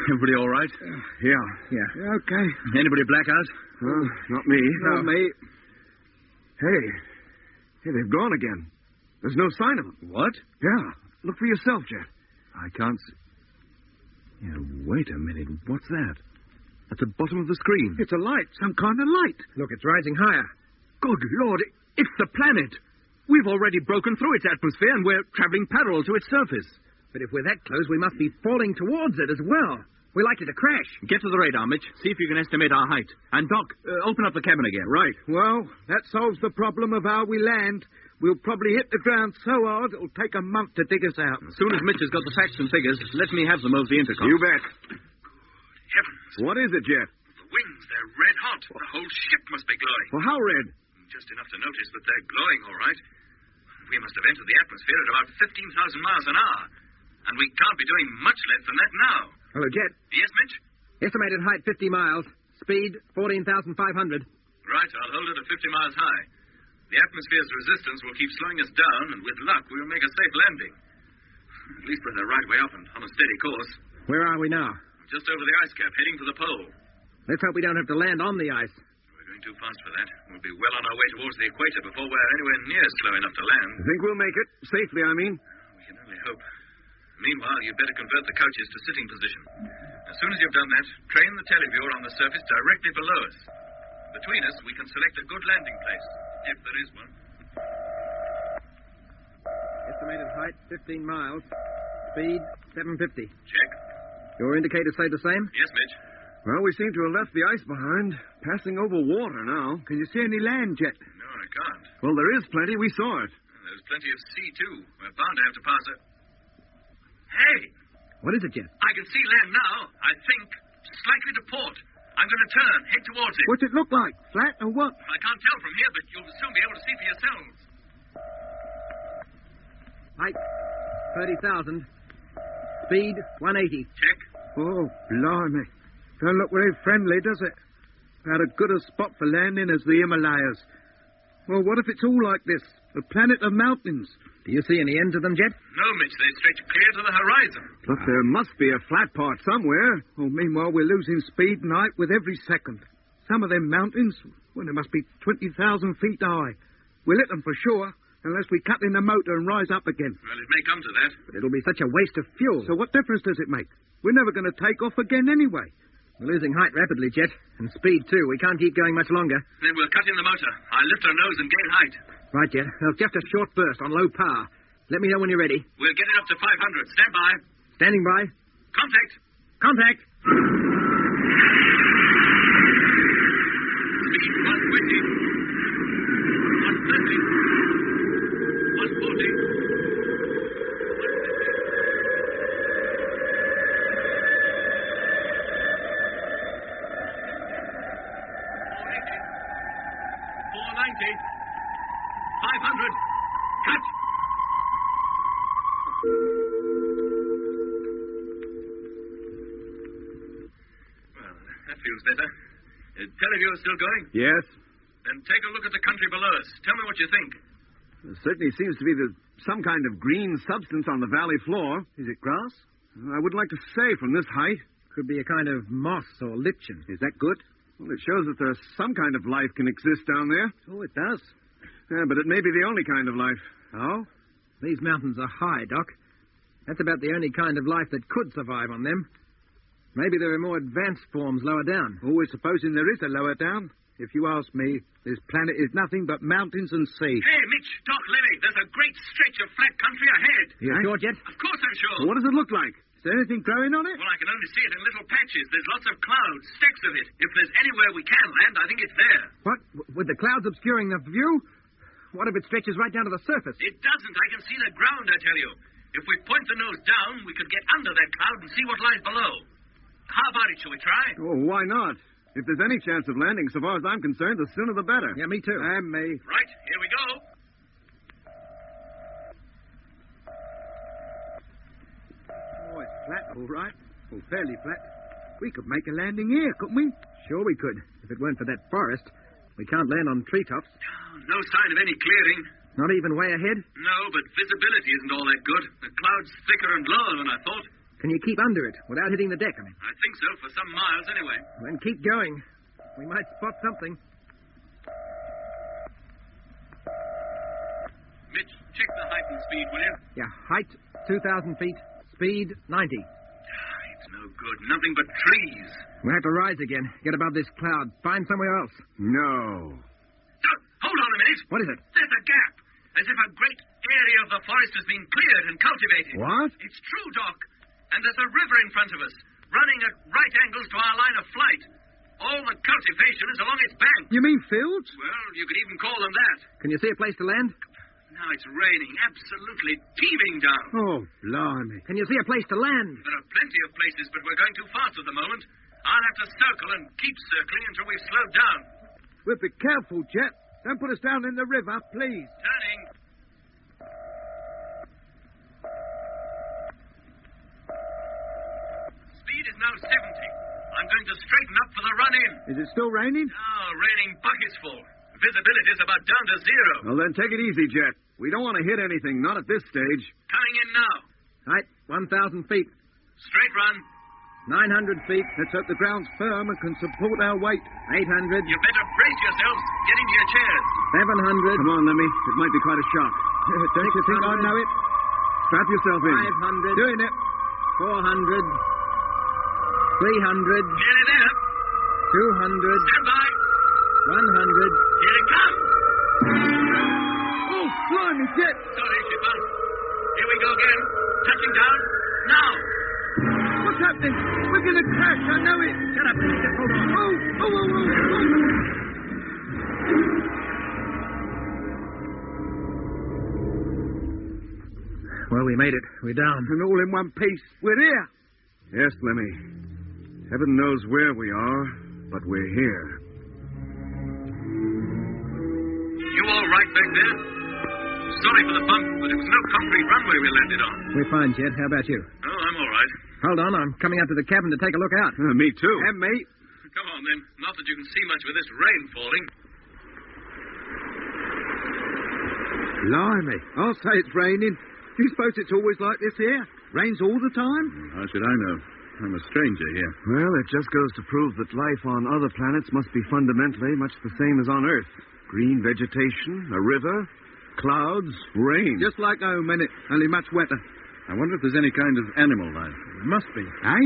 Everybody all right? Yeah. Okay. Anybody black out? Not me. Not me. Hey, they've gone again. There's no sign of them. What? Yeah. Look for yourself, Jet. I can't see. Yeah, wait a minute. What's that? At the bottom of the screen. It's a light. Some kind of light. Look, it's rising higher. Good Lord, it's the planet. We've already broken through its atmosphere, and we're traveling parallel to its surface. But if we're that close, we must be falling towards it as well. We're likely to crash. Get to the radar, Mitch. See if you can estimate our height. And, Doc, open up the cabin again. Right. Well, that solves the problem of how we land. We'll probably hit the ground so hard it'll take a month to dig us out. As soon as Mitch has got the facts and figures, let me have them over the intercom. You bet. Heavens. What is it, Jet? The wings, they're red hot. The whole ship must be glowing. Well, how red? Just enough to notice that they're glowing, all right. We must have entered the atmosphere at about 15,000 miles an hour. And we can't be doing much less than that now. Hello, Jet. Yes, Mitch? Estimated height 50 miles. Speed 14,500. Right, I'll hold it at 50 miles high. The atmosphere's resistance will keep slowing us down, and with luck, we'll make a safe landing. At least we're the right way up and on a steady course. Where are we now? Just over the ice cap, heading for the pole. Let's hope we don't have to land on the ice. We're going too fast for that. We'll be well on our way towards the equator before we're anywhere near slow enough to land. I think we'll make it. Safely, I mean. We can only hope. Meanwhile, you'd better convert the couches to sitting position. As soon as you've done that, train the televiewer on the surface directly below us. Between us, we can select a good landing place, if there is one. Estimated height, 15 miles. Speed, 750. Check. Your indicators say the same? Yes, Mitch. Well, we seem to have left the ice behind. Passing over water now. Can you see any land yet? No, I can't. Well, there is plenty. We saw it. There's plenty of sea, too. We're bound to have to pass it. Hey! What is it, Jet? I can see land now, I think. Slightly to port. I'm going to turn, head towards it. What's it look like? Flat or what? I can't tell from here, but you'll soon be able to see for yourselves. Height, 30,000. Speed, 180. Check. Oh, blimey. Don't look very friendly, does it? About as good a spot for landing as the Himalayas. Well, what if it's all like this? A planet of mountains. Do you see any end to them, Jet? No, Mitch, they stretch clear to the horizon. But there must be a flat part somewhere. Oh, meanwhile, we're losing speed and height with every second. Some of them mountains, well, they must be 20,000 feet high. We'll hit them for sure, unless we cut in the motor and rise up again. Well, it may come to that. But it'll be such a waste of fuel. So what difference does it make? We're never going to take off again anyway. We're losing height rapidly, Jet. And speed, too. We can't keep going much longer. Then we'll cut in the motor. I'll lift our nose and gain height. Right, Jet. There's just a short burst on low power. Let me know when you're ready. We'll get it up to 500. Stand by. Standing by. Contact. Contact. Speed 120. 130. 140. 500. Cut. Well, that feels better. Teleview still going? Yes. Then take a look at the country below us. Tell me what you think. There certainly seems to be some kind of green substance on the valley floor. Is it grass? I wouldn't like to say from this height. Could be a kind of moss or lichen. Is that good? Well, it shows that there's some kind of life can exist down there. Oh, it does. Yeah, but it may be the only kind of life. Oh? These mountains are high, Doc. That's about the only kind of life that could survive on them. Maybe there are more advanced forms lower down. Always supposing there is a lower down. If you ask me, this planet is nothing but mountains and sea. Hey, Mitch, Doc, Levy, there's a great stretch of flat country ahead. You sure, Jet? Of course I'm sure. Well, what does it look like? Is there anything growing on it? Well, I can only see it in little patches. There's lots of clouds, stacks of it. If there's anywhere we can land, I think it's there. What? With the clouds obscuring the view? What if it stretches right down to the surface? It doesn't. I can see the ground, I tell you. If we point the nose down, we could get under that cloud and see what lies below. How about it? Shall we try? Oh, why not? If there's any chance of landing, so far as I'm concerned, the sooner the better. Yeah, me too. And me. Right, here we go. Oh, it's flat, all right. Well, fairly flat. We could make a landing here, couldn't we? Sure we could, if it weren't for that forest. We can't land on treetops. No sign of any clearing. Not even way ahead? No, but visibility isn't all that good. The cloud's thicker and lower than I thought. Can you keep under it without hitting the deck, I mean? I think so, for some miles anyway. Then keep going. We might spot something. Mitch, check the height and speed, will you? Yeah, height, 2,000 feet. Speed, 90. It's no good. Nothing but trees. We'll have to rise again. Get above this cloud. Find somewhere else. No. Hold on a minute. What is it? There's a gap. As if a great area of the forest has been cleared and cultivated. What? It's true, Doc. And there's a river in front of us, running at right angles to our line of flight. All the cultivation is along its bank. You mean fields? Well, you could even call them that. Can you see a place to land? Now it's raining, absolutely teeming down. Oh, blimey. Can you see a place to land? There are plenty of places, but we're going too fast at the moment. I'll have to circle and keep circling until we've slowed down. We'll be careful, Jet. Don't put us down in the river, please. Turning. Speed is now 70. I'm going to straighten up for the run-in. Is it still raining? Oh, raining buckets full. Visibility is about down to zero. Well, then take it easy, Jet. We don't want to hit anything, not at this stage. Coming in now. Height, 1,000 feet. Straight run. 900 feet. Let's hope the ground's firm and can support our weight. 800. You better brace yourselves. Get into your chairs. 700. Come on, Lemmy. It might be quite a shock. Don't you think I know it? Strap yourself in. 500. Doing it. 400. 300. Nearly there. 200. Stand by. 100. Here it comes. Oh, blimey, Jet! Sorry, Shipper. Here we go again. Touching down. Now. What's happening? We're going to crash, I know it. Shut up, Mr. Hold on. Well, we made it. We're down. And all in one piece. We're here. Yes, Lemmy. Heaven knows where we are, but we're here. You all right back there? Sorry for the bump, but it was no concrete runway we landed on. We're fine, Jet. How about you? Oh, I'm all right. Hold on. I'm coming up to the cabin to take a look out. Me too. And me. Come on, then. Not that you can see much with this rain falling. Blimey. I'll say it's raining. Do you suppose it's always like this here? Rains all the time? How should I know? I'm a stranger here. Well, it just goes to prove that life on other planets must be fundamentally much the same as on Earth. Green vegetation, a river, clouds, rain. Just like home, innit? Only much wetter. I wonder if there's any kind of animal life. There must be. Eh?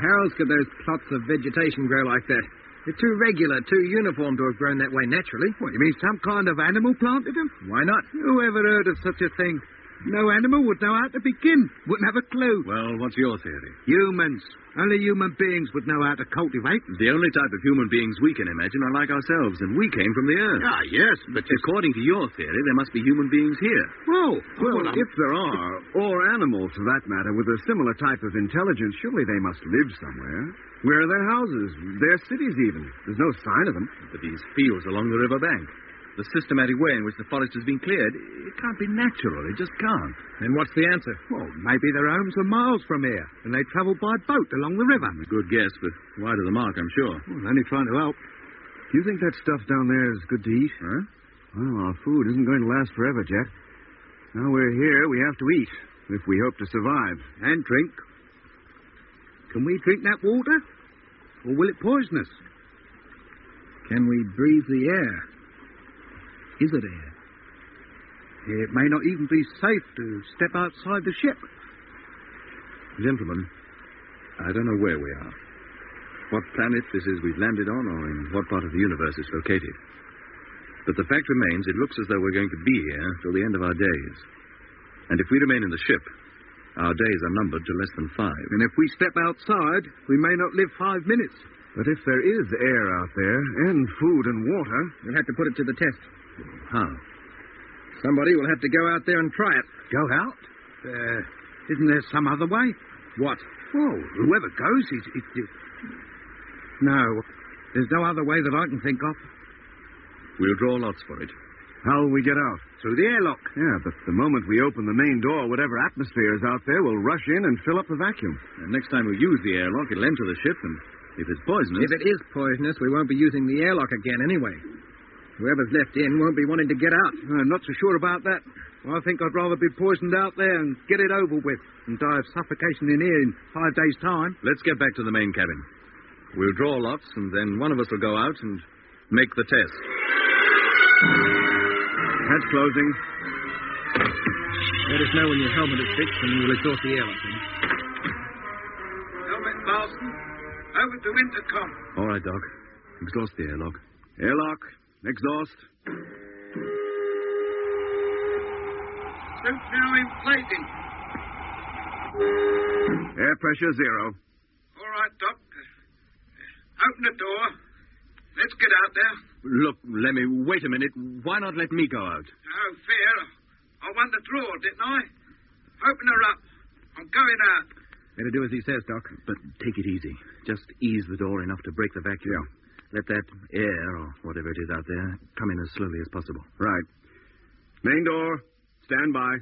How else could those plots of vegetation grow like that? They're too regular, too uniform to have grown that way naturally. What, you mean some kind of animal planted them? Why not? Who ever heard of such a thing? No animal would know how to begin. Wouldn't have a clue. Well, what's your theory? Humans. Only human beings would know how to cultivate. The only type of human beings we can imagine are like ourselves, and we came from the Earth. Ah, yes, But according to your theory, there must be human beings here. Well, If there are, or animals for that matter, with a similar type of intelligence, surely they must live somewhere. Where are their houses? Their cities, even. There's no sign of them. But these fields along the river bank, the systematic way in which the forest has been cleared, it can't be natural. It just can't. Then what's the answer? well, maybe their homes are miles from here, and they travel by boat along the river. A good guess, but wide of the mark, I'm sure. Well, only trying to help. Do you think that stuff down there is good to eat? Huh? Well, our food isn't going to last forever, Jet. Now we're here, we have to eat, if we hope to survive. And drink. Can we drink that water? Or will it poison us? Can we breathe the air? Is it air? It may not even be safe to step outside the ship. Gentlemen, I don't know where we are, what planet this is we've landed on, or in what part of the universe it's located. But the fact remains, it looks as though we're going to be here till the end of our days. And if we remain in the ship, our days are numbered to less than 5. And if we step outside, we may not live 5 minutes. But if there is air out there, and food and water... We'll have to put it to the test. How? Somebody will have to go out there and try it. Go out? Isn't there some other way? What? Oh, whoever goes, No, there's no other way that I can think of. We'll draw lots for it. How will we get out? Through the airlock. Yeah, but the moment we open the main door, whatever atmosphere is out there will rush in and fill up the vacuum. And next time we use the airlock, it'll enter the ship, and if it's poisonous... If it is poisonous, we won't be using the airlock again anyway. Whoever's left in won't be wanting to get out. I'm not so sure about that. I think I'd rather be poisoned out there and get it over with than die of suffocation in here in 5 days' time. Let's get back to the main cabin. We'll draw lots, and then one of us will go out and make the test. Hatch closing. Let us know when your helmet is fixed and we'll exhaust the airlock. Helmet fastened. Over to intercom. All right, Doc. Exhaust the airlock. Airlock. Exhaust. Suit now inflating. Air pressure 0. All right, Doc. Open the door. Let's get out there. Look, Lemmy, wait a minute. Why not let me go out? No fear. I won the draw, didn't I? Open her up. I'm going out. Better do as he says, Doc. But take it easy. Just ease the door enough to break the vacuum. Yeah. Let that air, or whatever it is out there, come in as slowly as possible. Right. Main door. Stand by.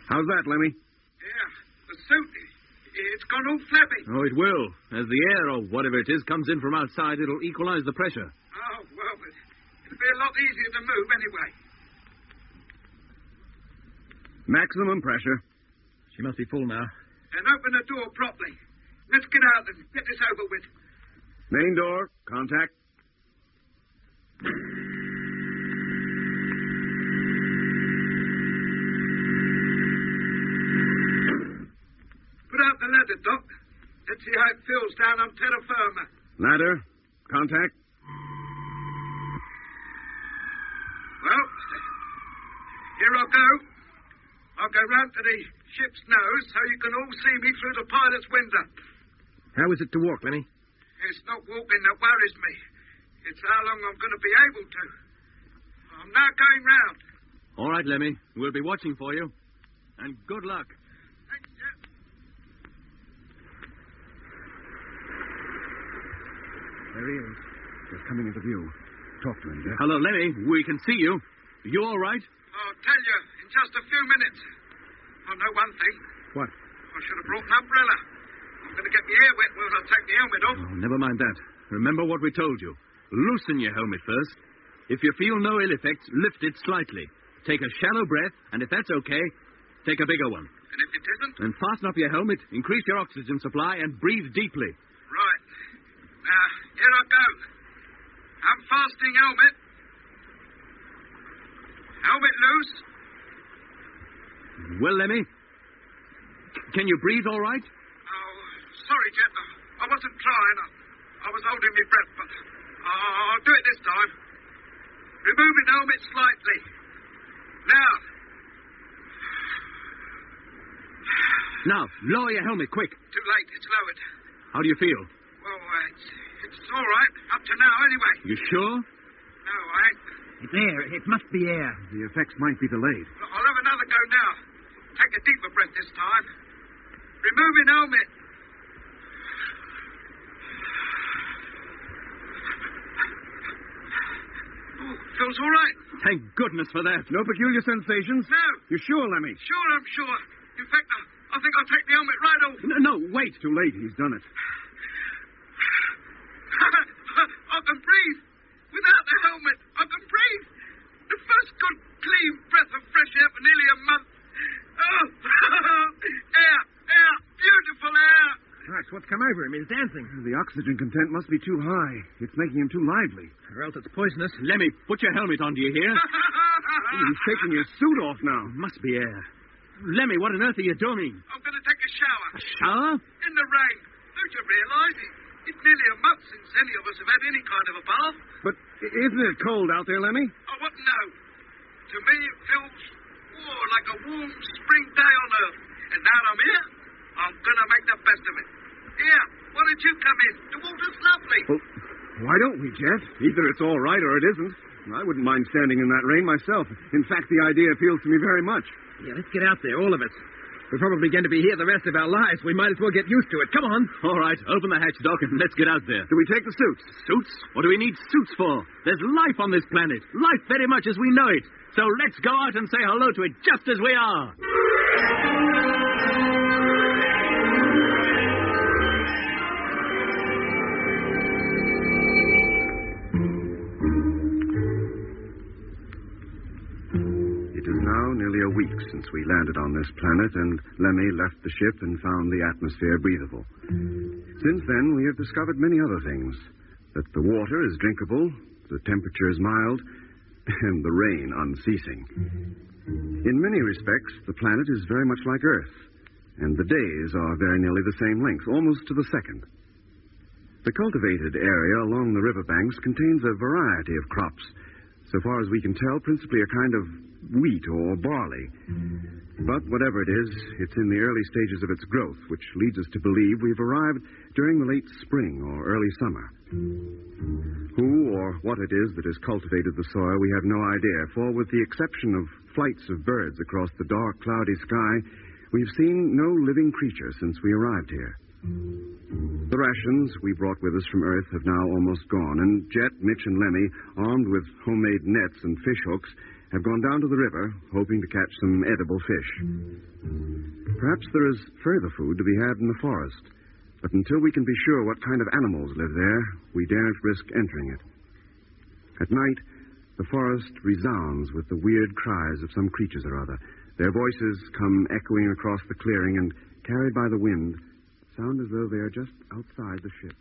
How's that, Lemmy? Yeah, the suit, it's gone all flappy. Oh, it will. As the air, or whatever it is, comes in from outside, it'll equalize the pressure. Oh, well, but it'll be a lot easier to move anyway. Maximum pressure. She must be full now. Then open the door properly. Let's get out and get this over with. Main door, contact. Put out the ladder, Doc. Let's see how it feels down on terra firma. Ladder, contact. Well, here I go. I'll go round to the ship's nose so you can all see me through the pilot's window. How is it to walk, Lenny? It's not walking that worries me. It's how long I'm going to be able to. I'm now going round. All right, Lemmy. We'll be watching for you. And good luck. Thanks, Jeff. There he is. Just coming into view. Talk to him, Jeff. Hello, Lemmy. We can see you. You all right? I'll tell you in just a few minutes. I know one thing. What? I should have brought an umbrella. I'm going to get my hair wet when I take the helmet off. Oh, never mind that. Remember what we told you. Loosen your helmet first. If you feel no ill effects, lift it slightly. Take a shallow breath, and if that's okay, take a bigger one. And if it isn't? And fasten up your helmet, increase your oxygen supply, and breathe deeply. Right. Now, here I go. Unfastening helmet. Helmet loose. Well, Lemmy, can you breathe all right? Oh, sorry, Jet. I wasn't trying. I was holding my breath, but I'll do it this time. Removing helmet slightly. Now. Now, lower your helmet, quick. Too late. It's lowered. How do you feel? Well, it's all right. Up to now, anyway. You sure? No, I ain't. It's air. It must be air. The effects might be delayed. I'll have another go now. Take a deeper breath this time. Removing helmet. Oh, feels all right. Thank goodness for that. No peculiar sensations? No. You sure, Lemmy? Sure, I'm sure. In fact, I think I'll take the helmet right off. No, wait. Too late. He's done it. I can breathe. Without the helmet, I can breathe. The first good, clean breath of fresh air for nearly a month. Oh, air, beautiful air. That's what's come over him. He's dancing. The oxygen content must be too high. It's making him too lively. Or else it's poisonous. Lemmy, put your helmet on, do you hear? He's taking his suit off now. Must be air. Lemmy, what on earth are you doing? I'm going to take a shower. A shower? In the rain. Don't you realize it? It's nearly a month since any of us have had any kind of a bath. But isn't it cold out there, Lemmy? I wouldn't know. To me, it feels like a warm spring day on Earth. And now that I'm here, I'm going to make the best of it. Here, why don't you come in? The water's lovely. Well, why don't we, Jeff? Either it's all right or it isn't. I wouldn't mind standing in that rain myself. In fact, the idea appeals to me very much. Yeah, let's get out there, all of us. We're probably going to be here the rest of our lives. We might as well get used to it. Come on. All right, open the hatch, Doc, and let's get out there. Do we take the suits? Suits? What do we need suits for? There's life on this planet. Life very much as we know it. So let's go out and say hello to it just as we are. It is now nearly a week since we landed on this planet, and Lemmy left the ship and found the atmosphere breathable. Since then, we have discovered many other things. That the water is drinkable, the temperature is mild, and the rain unceasing. In many respects, the planet is very much like Earth, and the days are very nearly the same length, almost to the second. The cultivated area along the riverbanks contains a variety of crops. So far as we can tell, principally a kind of wheat or barley. But whatever it is, it's in the early stages of its growth, which leads us to believe we've arrived during the late spring or early summer. Who or what it is that has cultivated the soil, we have no idea, for with the exception of flights of birds across the dark, cloudy sky, we've seen no living creature since we arrived here. The rations we brought with us from Earth have now almost gone, and Jet, Mitch, and Lemmy, armed with homemade nets and fish hooks, have gone down to the river, hoping to catch some edible fish. Perhaps there is further food to be had in the forest, but until we can be sure what kind of animals live there, we daren't risk entering it. At night, the forest resounds with the weird cries of some creatures or other, Their voices come echoing across the clearing and, carried by the wind, sound as though they are just outside the ship.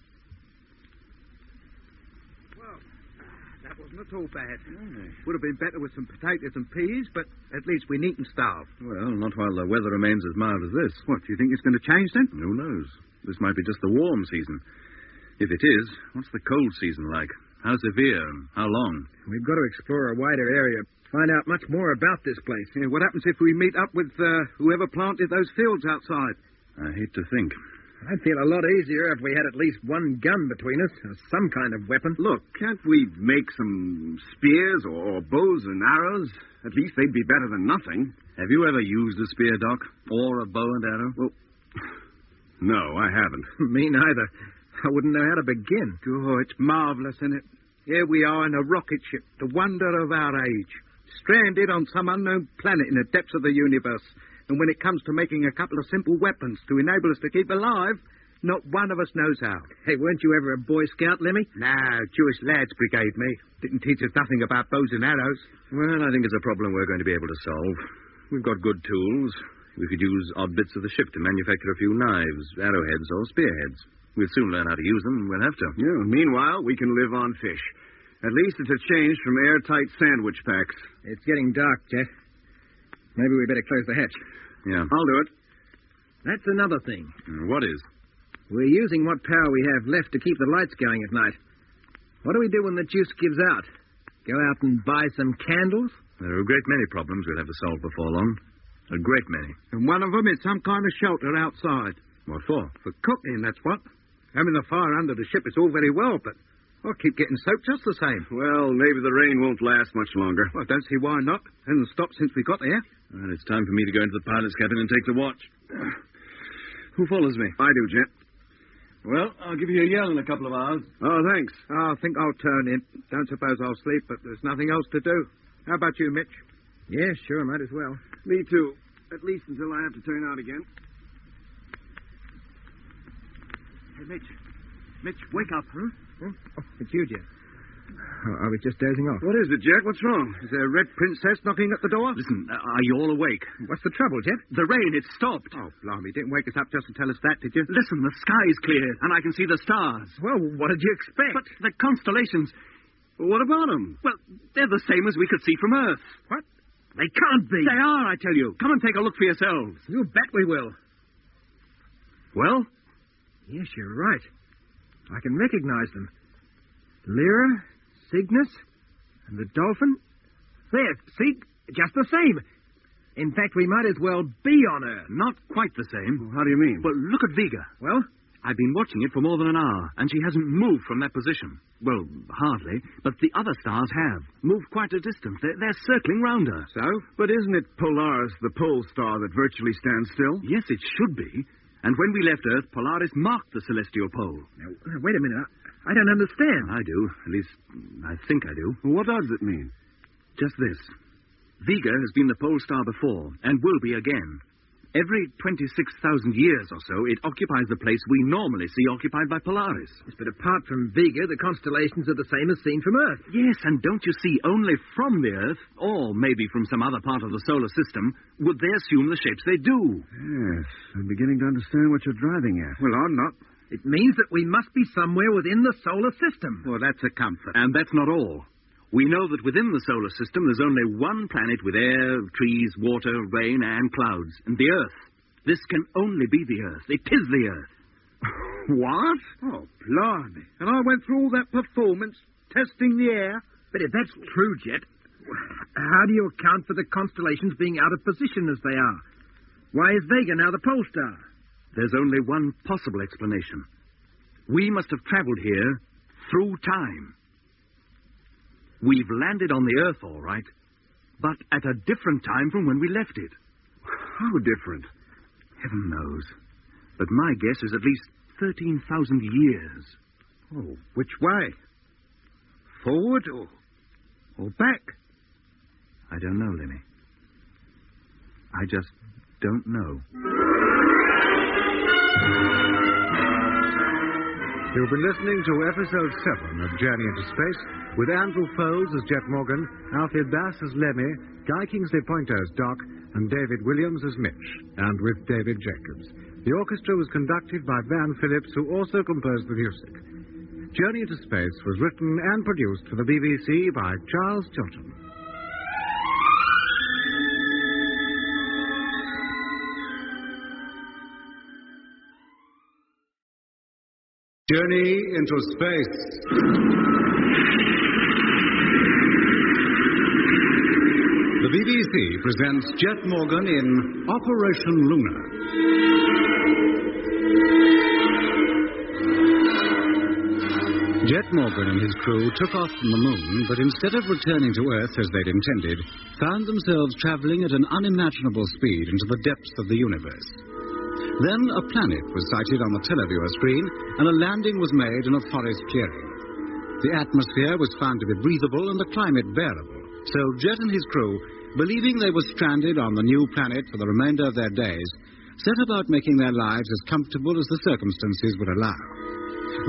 Well, that wasn't at all bad. Would have been better with some potatoes and peas, but at least we needn't starve. Well, not while the weather remains as mild as this. What, do you think it's going to change then? Who knows? This might be just the warm season. If it is, what's the cold season like? How severe and how long? We've got to explore a wider area, find out much more about this place. Yeah, what happens if we meet up with whoever planted those fields outside? I hate to think. I'd feel a lot easier if we had at least one gun between us, or some kind of weapon. Look, can't we make some spears or bows and arrows? At least they'd be better than nothing. Have you ever used a spear, Doc? Or a bow and arrow? Well, no, I haven't. Me neither. I wouldn't know how to begin. Oh, it's marvelous, isn't it? Here we are in a rocket ship, the wonder of our age, stranded on some unknown planet in the depths of the universe. And when it comes to making a couple of simple weapons to enable us to keep alive, not one of us knows how. Hey, weren't you ever a Boy Scout, Lemmy? No, Jewish Lads Brigade, me. Didn't teach us nothing about bows and arrows. Well, I think it's a problem we're going to be able to solve. We've got good tools. We could use odd bits of the ship to manufacture a few knives, arrowheads, or spearheads. We'll soon learn how to use them, and we'll have to. Yeah, meanwhile, we can live on fish. At least it's a change from airtight sandwich packs. It's getting dark, Jeff. Maybe we better close the hatch. Yeah. I'll do it. That's another thing. What is? We're using what power we have left to keep the lights going at night. What do we do when the juice gives out? Go out and buy some candles? There are a great many problems we'll have to solve before long. A great many. And one of them is some kind of shelter outside. What for? For cooking, that's what. Having the fire under the ship is all very well, but I'll keep getting soaked just the same. Well, maybe the rain won't last much longer. Well, I don't see why not. Hasn't stopped since we got there. Well, it's time for me to go into the pilot's cabin and take the watch. Who follows me? I do, Jet. Well, I'll give you a yell in a couple of hours. Oh, thanks. I think I'll turn in. Don't suppose I'll sleep, but there's nothing else to do. How about you, Mitch? Yeah, sure, might as well. Me too. At least until I have to turn out again. Hey, Mitch. Mitch, wake up, huh? Oh, it's you, Jeff. I was just dozing off. What is it, Jack? What's wrong? Is there a red princess knocking at the door? Listen, are you all awake? What's the trouble, Jeff? The rain, it's stopped. Oh, blimey, didn't wake us up just to tell us that, did you? Listen, the sky's clear, and I can see the stars. Well, what did you expect? But the constellations... What about them? Well, they're the same as we could see from Earth. What? They can't be. They are, I tell you. Come and take a look for yourselves. You bet we will. Well? Yes, you're right. I can recognize them. Lyra, Cygnus, and the dolphin. There, see? Just the same. In fact, we might as well be on Earth. Not quite the same. Well, how do you mean? Well, look at Vega. Well? I've been watching it for more than an hour, and she hasn't moved from that position. Well, hardly, but the other stars have. Moved quite a distance. They're circling round her. So? But isn't it Polaris, the pole star, that virtually stands still? Yes, it should be. And when we left Earth, Polaris marked the celestial pole. Now, wait a minute. I don't understand. I do. At least, I think I do. What does it mean? Just this. Vega has been the pole star before, and will be again. Every 26,000 years or so, it occupies the place we normally see occupied by Polaris. Yes, but apart from Vega, the constellations are the same as seen from Earth. Yes, and don't you see, only from the Earth, or maybe from some other part of the solar system, would they assume the shapes they do. Yes, I'm beginning to understand what you're driving at. Well, I'm not. It means that we must be somewhere within the solar system. Well, that's a comfort. And that's not all. We know that within the solar system there's only one planet with air, trees, water, rain, and clouds, and the Earth. This can only be the Earth. It is the Earth. What? Oh, blimey. And I went through all that performance, testing the air. But if that's true, Jet, how do you account for the constellations being out of position as they are? Why is Vega now the pole star? There's only one possible explanation. We must have traveled here through time. We've landed on the Earth, all right, but at a different time from when we left it. How different? Heaven knows. But my guess is at least 13,000 years. Oh, which way? Forward or back? I don't know, Lemmy. I just don't know. You've been listening to episode 7 of Journey into Space, with Andrew Foles as Jet Morgan, Alfred Bass as Lemmy, Guy Kingsley Pointer as Doc, and David Williams as Mitch, and with David Jacobs. The orchestra was conducted by Van Phillips, who also composed the music. Journey into Space was written and produced for the BBC by Charles Chilton. Journey into Space. The BBC presents Jet Morgan in Operation Luna. Jet Morgan and his crew took off from the moon, but instead of returning to Earth as they'd intended, found themselves traveling at an unimaginable speed into the depths of the universe. Then a planet was sighted on the televiewer screen, and a landing was made in a forest clearing. The atmosphere was found to be breathable and the climate bearable, so Jet and his crew, believing they were stranded on the new planet for the remainder of their days, set about making their lives as comfortable as the circumstances would allow.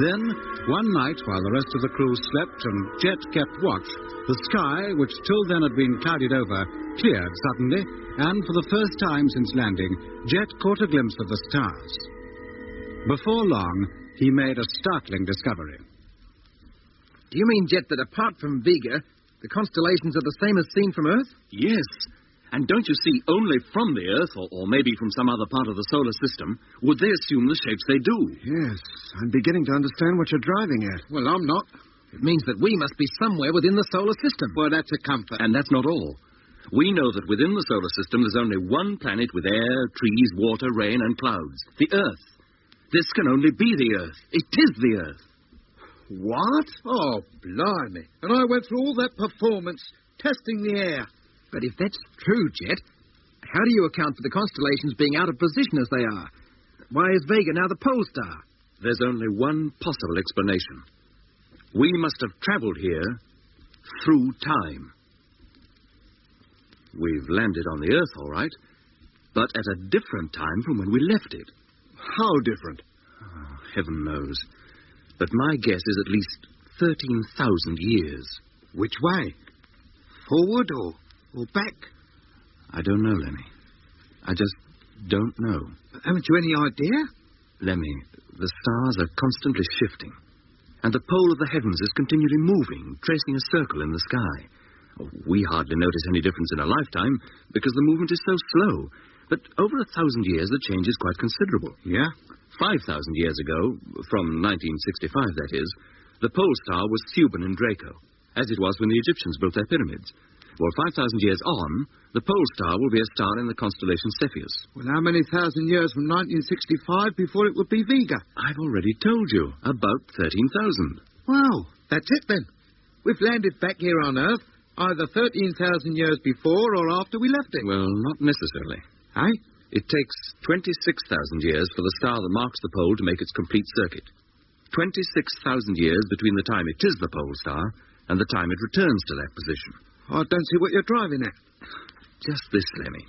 Then, one night, while the rest of the crew slept and Jet kept watch, the sky, which till then had been clouded over, cleared suddenly, and for the first time since landing, Jet caught a glimpse of the stars. Before long, he made a startling discovery. Do you mean, Jet, that apart from Vega, the constellations are the same as seen from Earth? Yes. And don't you see, only from the Earth, or maybe from some other part of the solar system, would they assume the shapes they do. Yes, I'm beginning to understand what you're driving at. Well, I'm not. It means that we must be somewhere within the solar system. Well, that's a comfort. And that's not all. We know that within the solar system there's only one planet with air, trees, water, rain, and clouds. The Earth. This can only be the Earth. It is the Earth. What? Oh, blimey. And I went through all that performance, testing the air. But if that's true, Jet, how do you account for the constellations being out of position as they are? Why is Vega now the pole star? There's only one possible explanation. We must have traveled here through time. We've landed on the Earth, all right, but at a different time from when we left it. How different? Oh, heaven knows. But my guess is at least 13,000 years. Which way? Forward or back? I don't know, Lemmy. I just don't know. Haven't you any idea? Lemmy, the stars are constantly shifting, and the pole of the heavens is continually moving, tracing a circle in the sky. We hardly notice any difference in a lifetime because the movement is so slow. But over 1,000 years, the change is quite considerable. Yeah? 5,000 years ago, from 1965, that is, the pole star was Thuban in Draco, as it was when the Egyptians built their pyramids. Well, 5,000 years on, the pole star will be a star in the constellation Cepheus. Well, how many thousand years from 1965 before it would be Vega? I've already told you, about 13,000. Well, that's it then. We've landed back here on Earth either 13,000 years before or after we left it. Well, not necessarily. Eh? It takes 26,000 years for the star that marks the pole to make its complete circuit. 26,000 years between the time it is the pole star and the time it returns to that position. I don't see what you're driving at. Just this, Lemmy.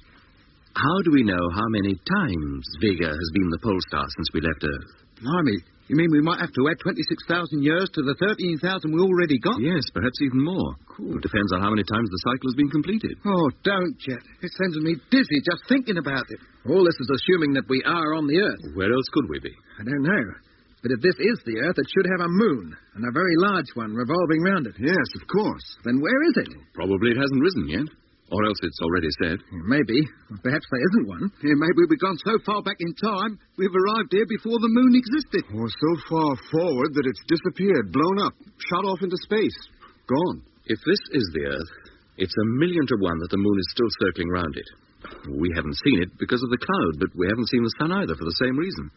How do we know how many times Vega has been the pole star since we left Earth? Blimey, you mean we might have to add 26,000 years to the 13,000 we already got? Yes, perhaps even more. Cool. It depends on how many times the cycle has been completed. Oh, don't, Jet. It sends me dizzy just thinking about it. All this is assuming that we are on the Earth. Where else could we be? I don't know. But if this is the Earth, it should have a moon, and a very large one revolving round it. Yes, of course. Then where is it? Probably it hasn't risen yet. Or else it's already set. Maybe. Perhaps there isn't one. Yeah, maybe we've gone so far back in time, we've arrived here before the moon existed. Or so far forward that it's disappeared, blown up, shot off into space. Gone. If this is the Earth, it's 1,000,000 to 1 that the moon is still circling round it. We haven't seen it because of the cloud, but we haven't seen the sun either for the same reason.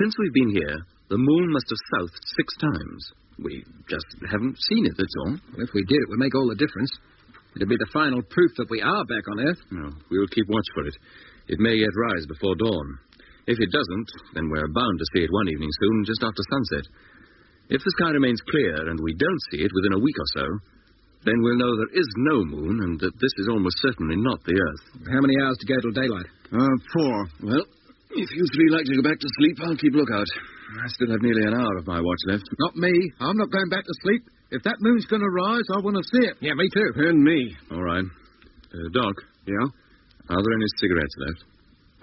Since we've been here, the moon must have southed 6 times. We just haven't seen it, that's all. Well, if we did, it would make all the difference. It'd be the final proof that we are back on Earth. No, we'll keep watch for it. It may yet rise before dawn. If it doesn't, then we're bound to see it one evening soon, just after sunset. If the sky remains clear and we don't see it within a week or so, then we'll know there is no moon and that this is almost certainly not the Earth. How many hours to go till daylight? 4. Well, if you three like to go back to sleep, I'll keep lookout. I still have nearly an hour of my watch left. Not me. I'm not going back to sleep. If that moon's going to rise, I want to see it. Yeah, me too. And me. All right. Doc, Yeah? are there any cigarettes left?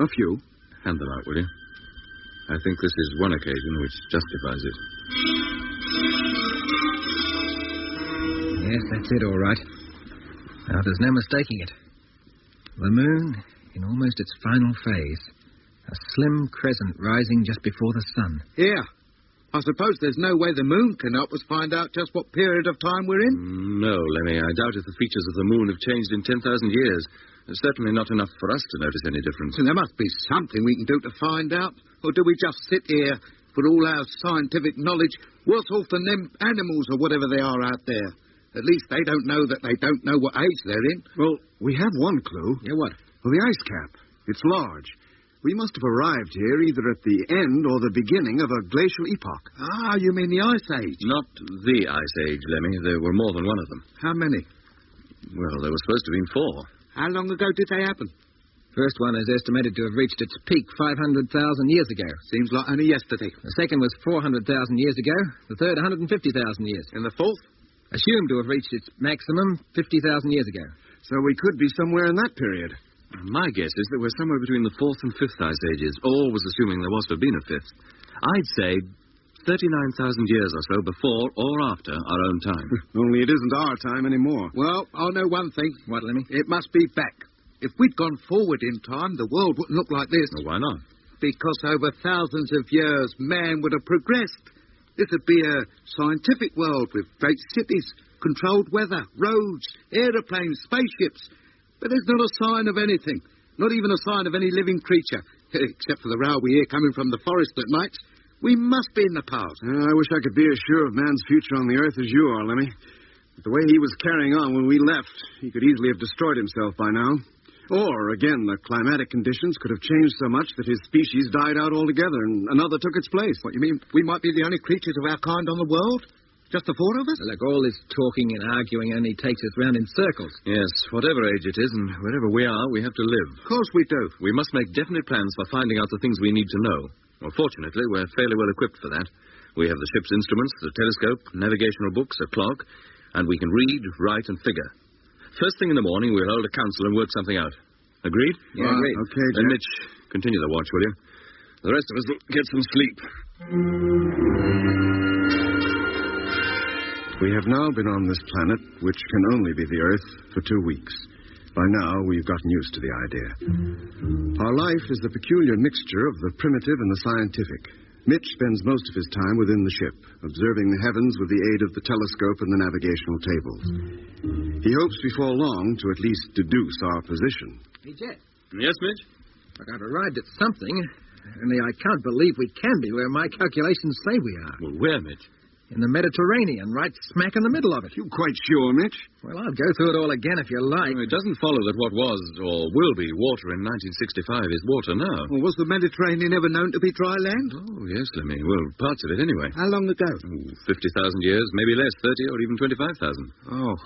A few. Hand them out, will you? I think this is one occasion which justifies it. Yes, that's it, all right. Now, there's no mistaking it. The moon, in almost its final phase, a slim crescent rising just before the sun. Yeah. I suppose there's no way the moon can help us find out just what period of time we're in? No, Lemmy. I doubt if the features of the moon have changed in 10,000 years. There's certainly not enough for us to notice any difference. So there must be something we can do to find out. Or do we just sit here, for all our scientific knowledge, worse off than them animals or whatever they are out there? At least they don't know that they don't know what age they're in. Well, we have one clue. Yeah, what? Well, the ice cap. It's large. We must have arrived here either at the end or the beginning of a glacial epoch. Ah, you mean the Ice Age? Not the Ice Age, Lemmy. There were more than one of them. How many? Well, there were supposed to have been 4. How long ago did they happen? First one is estimated to have reached its peak 500,000 years ago. Seems like only yesterday. The second was 400,000 years ago. The third, 150,000 years. And the fourth? Assumed to have reached its maximum 50,000 years ago. So we could be somewhere in that period. My guess is that we're somewhere between the 4th and 5th Ice Ages, always assuming there was to have been a 5th. I'd say 39,000 years or so before or after our own time. Only it isn't our time anymore. Well, I know one thing. What, Lemmy? It must be back. If we'd gone forward in time, the world wouldn't look like this. Well, why not? Because over thousands of years, man would have progressed. This would be a scientific world with great cities, controlled weather, roads, aeroplanes, spaceships. But there's not a sign of anything. Not even a sign of any living creature. Except for the row we hear coming from the forest at nights. We must be in the past. I wish I could be as sure of man's future on the earth as you are, Lemmy. But the way he was carrying on when we left, he could easily have destroyed himself by now. Or, again, the climatic conditions could have changed so much that his species died out altogether and another took its place. What, you mean we might be the only creatures of our kind on the world? Just the 4 of us? Look, all this talking and arguing only takes us round in circles. Yes, whatever age it is and wherever we are, we have to live. Of course we do. We must make definite plans for finding out the things we need to know. Well, fortunately, we're fairly well equipped for that. We have the ship's instruments, the telescope, navigational books, a clock, and we can read, write, and figure. First thing in the morning, we'll hold a council and work something out. Agreed? Yeah, agreed. Okay, Then, Jack. Mitch, continue the watch, will you? The rest of us will get some sleep. We have now been on this planet, which can only be the Earth, for 2 weeks. By now, we've gotten used to the idea. Our life is the peculiar mixture of the primitive and the scientific. Mitch spends most of his time within the ship, observing the heavens with the aid of the telescope and the navigational tables. He hopes before long to at least deduce our position. Hey, Jet. Yes, Mitch? Look, I've arrived at something, only I can't believe we can be where my calculations say we are. Well, where, Mitch? In the Mediterranean, right smack in the middle of it. You quite sure, Mitch? Well, I'll go through it all again if you like. It doesn't follow that what was or will be water in 1965 is water now. Well, was the Mediterranean ever known to be dry land? Oh, yes, Lemmy. Well, parts of it anyway. How long ago? 50,000 years, maybe less, 30 or even 25,000. Oh.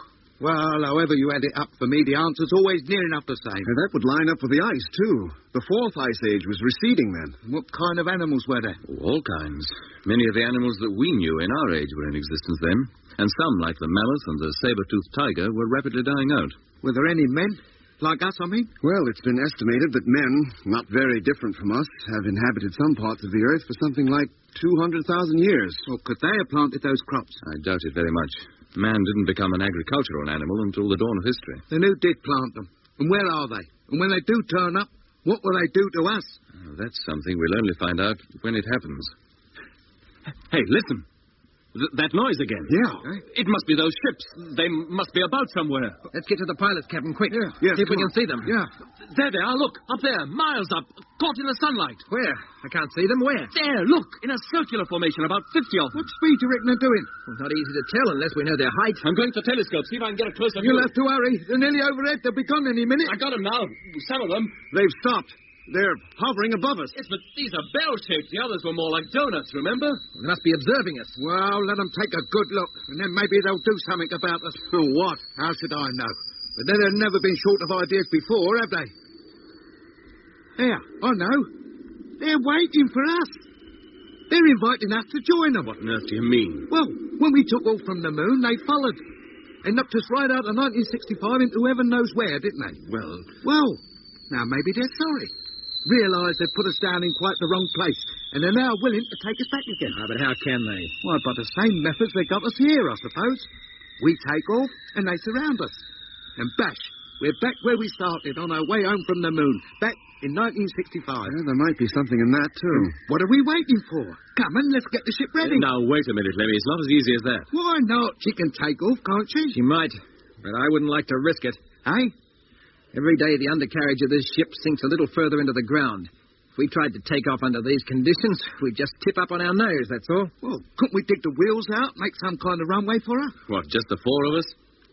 Well, however you add it up for me, the answer's always near enough the same. And that would line up with the ice, too. The 4th Ice Age was receding then. What kind of animals were there? All kinds. Many of the animals that we knew in our age were in existence then, and some, like the mammoth and the saber-toothed tiger, were rapidly dying out. Were there any men? Like us, I mean? Well, it's been estimated that men, not very different from us, have inhabited some parts of the Earth for something like 200,000 years. Or could they have planted those crops? I doubt it very much. Man didn't become an agricultural animal until the dawn of history. Then who did plant them? And where are they? And when they do turn up, what will they do to us? Oh, that's something we'll only find out when it happens. Hey, listen. That noise again. Yeah. It must be those ships. They must be about somewhere. Let's get to the pilots, Captain, quick. Yes, See if we can see them. Yeah. There they are. Look, up there, miles up, caught in the sunlight. Where? I can't see them. Where? There, look, in a circular formation, about 50 of them. What speed do you reckon they're doing? Well, not easy to tell unless we know their height. I'm going to the telescope, see if I can get a closer view. You'll have to hurry. They're nearly overhead. They'll be gone any minute. I got them now. Some of them. They've stopped. They're hovering above us. Yes, but these are bell-shaped. The others were more like donuts, remember? They must be observing us. Well, let them take a good look, and then maybe they'll do something about us. Oh, what? How should I know? But they've never been short of ideas before, have they? There, I know. They're waiting for us. They're inviting us to join them. What on earth do you mean? Well, when we took off from the moon, they followed. They knocked us right out of 1965 into heaven knows where, didn't they? Well, now maybe they're sorry. Realise they've put us down in quite the wrong place, and they're now willing to take us back again. But how can they? Why, by the same methods they got us here, I suppose. We take off, and they surround us. And bash, we're back where we started, on our way home from the moon, back in 1965. Yeah, there might be something in that, too. What are we waiting for? Come on, let's get the ship ready. Now, wait a minute, Lemmy. It's not as easy as that. Why not? She can take off, can't she? She might, but I wouldn't like to risk it. Eh? Every day the undercarriage of this ship sinks a little further into the ground. If we tried to take off under these conditions, we'd just tip up on our nose, that's all. Well, couldn't we dig the wheels out, make some kind of runway for her? What, just the four of us?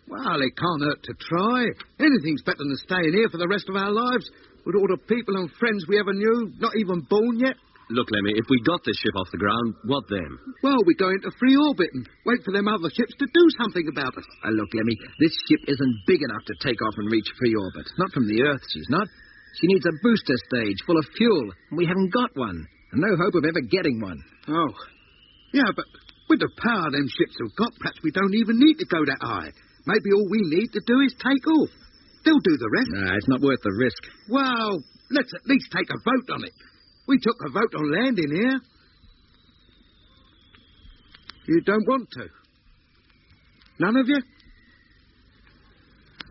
Well, it can't hurt to try. Anything's better than staying here for the rest of our lives with all the people and friends we ever knew, not even born yet. Look, Lemmy, if we got this ship off the ground, what then? Well, we go into free orbit and wait for them other ships to do something about us. Look, Lemmy, this ship isn't big enough to take off and reach free orbit. Not from the Earth, she's not. She needs a booster stage full of fuel, and we haven't got one. And no hope of ever getting one. Oh. Yeah, but with the power them ships have got, perhaps we don't even need to go that high. Maybe all we need to do is take off. They'll do the rest. Nah, it's not worth the risk. Well, let's at least take a vote on it. We took a vote on landing here. You don't want to? None of you?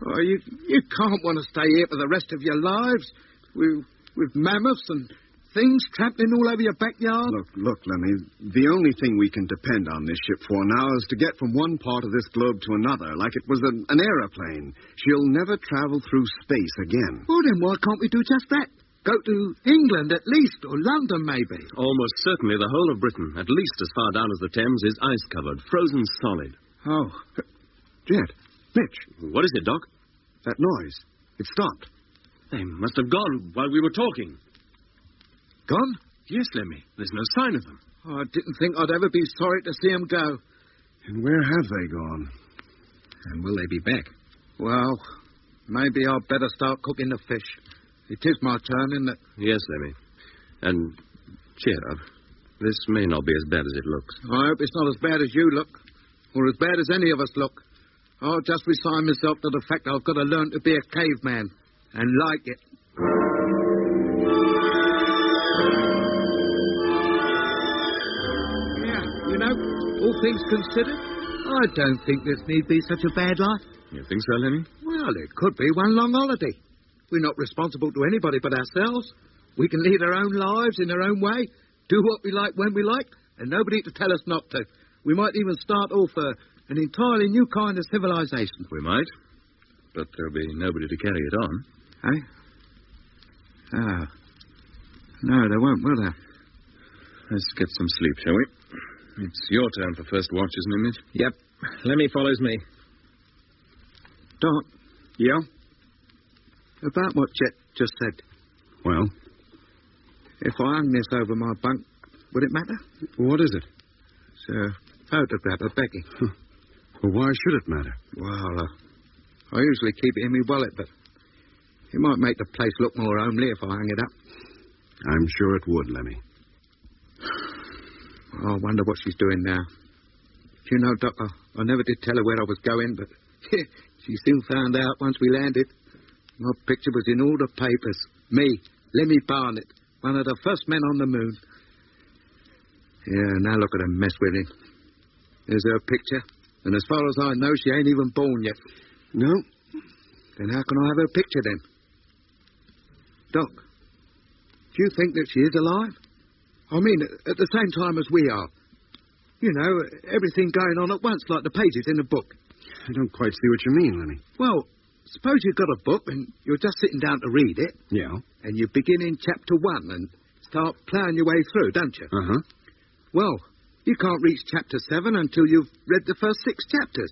Oh, you can't want to stay here for the rest of your lives with mammoths and things trampling all over your backyard. Look, Lemmy, the only thing we can depend on this ship for now is to get from one part of this globe to another, like it was an aeroplane. She'll never travel through space again. Well, then why can't we do just that? Go to England at least, or London maybe. Almost certainly the whole of Britain, at least as far down as the Thames, is ice-covered, frozen solid. Oh. Jet, Mitch. What is it, Doc? That noise. It stopped. They must have gone while we were talking. Gone? Yes, Lemmy. There's no sign of them. Oh, I didn't think I'd ever be sorry to see them go. And where have they gone? And will they be back? Well, maybe I'd better start cooking the fish. It is my turn, isn't it? Yes, Lemmy. And cheer up. This may not be as bad as it looks. I hope it's not as bad as you look, or as bad as any of us look. I'll just resign myself to the fact I've got to learn to be a caveman, and like it. Yeah, you know, all things considered, I don't think this need be such a bad life. You think so, Lemmy? Well, it could be one long holiday. We're not responsible to anybody but ourselves. We can lead our own lives in our own way, do what we like when we like, and nobody to tell us not to. We might even start off an entirely new kind of civilization. We might, but there'll be nobody to carry it on. Eh? Ah. No, there won't, will there? Let's get some sleep, shall we? It's your turn for first watch, isn't it, Mitch? Yep. Lemmy follows me. Doc. Yeah? About what Jet just said. Well? If I hung this over my bunk, would it matter? What is it? It's a photograph of Becky. Well, why should it matter? Well, I usually keep it in my wallet, but it might make the place look more homely if I hang it up. I'm sure it would, Lemmy. I wonder what she's doing now. You know, Doc, I never did tell her where I was going, but she soon found out once we landed. My picture was in all the papers. Me, Lemmy Barnett, one of the first men on the moon. Yeah, now look at her mess with him. There's her picture, and as far as I know, she ain't even born yet. No? Then how can I have her picture, then? Doc, do you think that she is alive? I mean, at the same time as we are. You know, everything going on at once, like the pages in a book. I don't quite see what you mean, Lemmy. Well, suppose you've got a book and you're just sitting down to read it. Yeah. And you begin in chapter 1 and start ploughing your way through, don't you? Uh-huh. Well, you can't reach chapter 7 until you've read the first 6 chapters.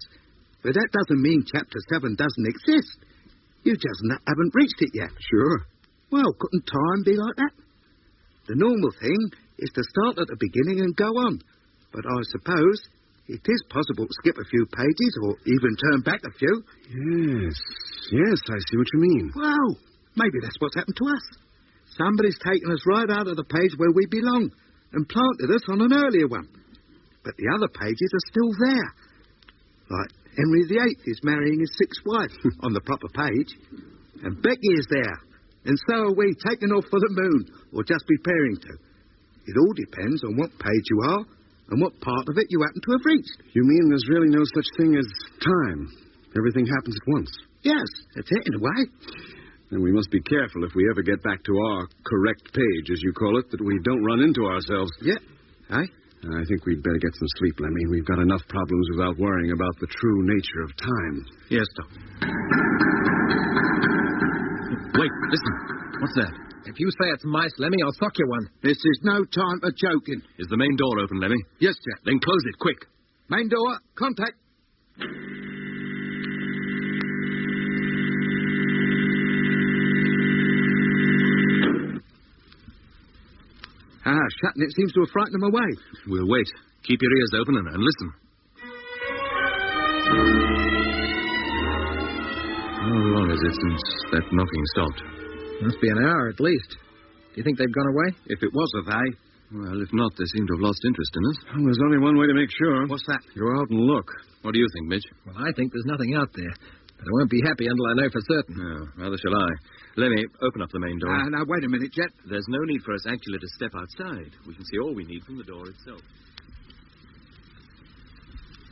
But that doesn't mean chapter 7 doesn't exist. You just haven't reached it yet. Sure. Well, couldn't time be like that? The normal thing is to start at the beginning and go on. But I suppose it is possible to skip a few pages or even turn back a few. Yes, I see what you mean. Well, maybe that's what's happened to us. Somebody's taken us right out of the page where we belong and planted us on an earlier one. But the other pages are still there. Like Henry VIII is marrying his sixth wife on the proper page. And Becky is there. And so are we, taking off for the moon, or just preparing to. It all depends on what page you are and what part of it you happen to have reached. You mean there's really no such thing as time? Everything happens at once? Yes, that's it in a way. Then we must be careful if we ever get back to our correct page, as you call it, that we don't run into ourselves. Yeah. Aye? I think we'd better get some sleep, Lemmy. We've got enough problems without worrying about the true nature of time. Yes, Doc. Wait, listen. What's that? If you say it's mice, Lemmy, I'll sock you one. This is no time for joking. Is the main door open, Lemmy? Yes, sir. Then close it, quick. Main door, contact. Shutting it seems to have frightened them away. We'll wait. Keep your ears open and listen. How long is it since that knocking stopped? Must be an hour at least. Do you think they've gone away? If it was a they. Well, if not, they seem to have lost interest in us. Well, there's only one way to make sure. What's that? Go out and look. What do you think, Mitch? Well, I think there's nothing out there. But I won't be happy until I know for certain. No, neither shall I. Lemmy, open up the main door. Now, wait a minute, Jet. There's no need for us actually to step outside. We can see all we need from the door itself.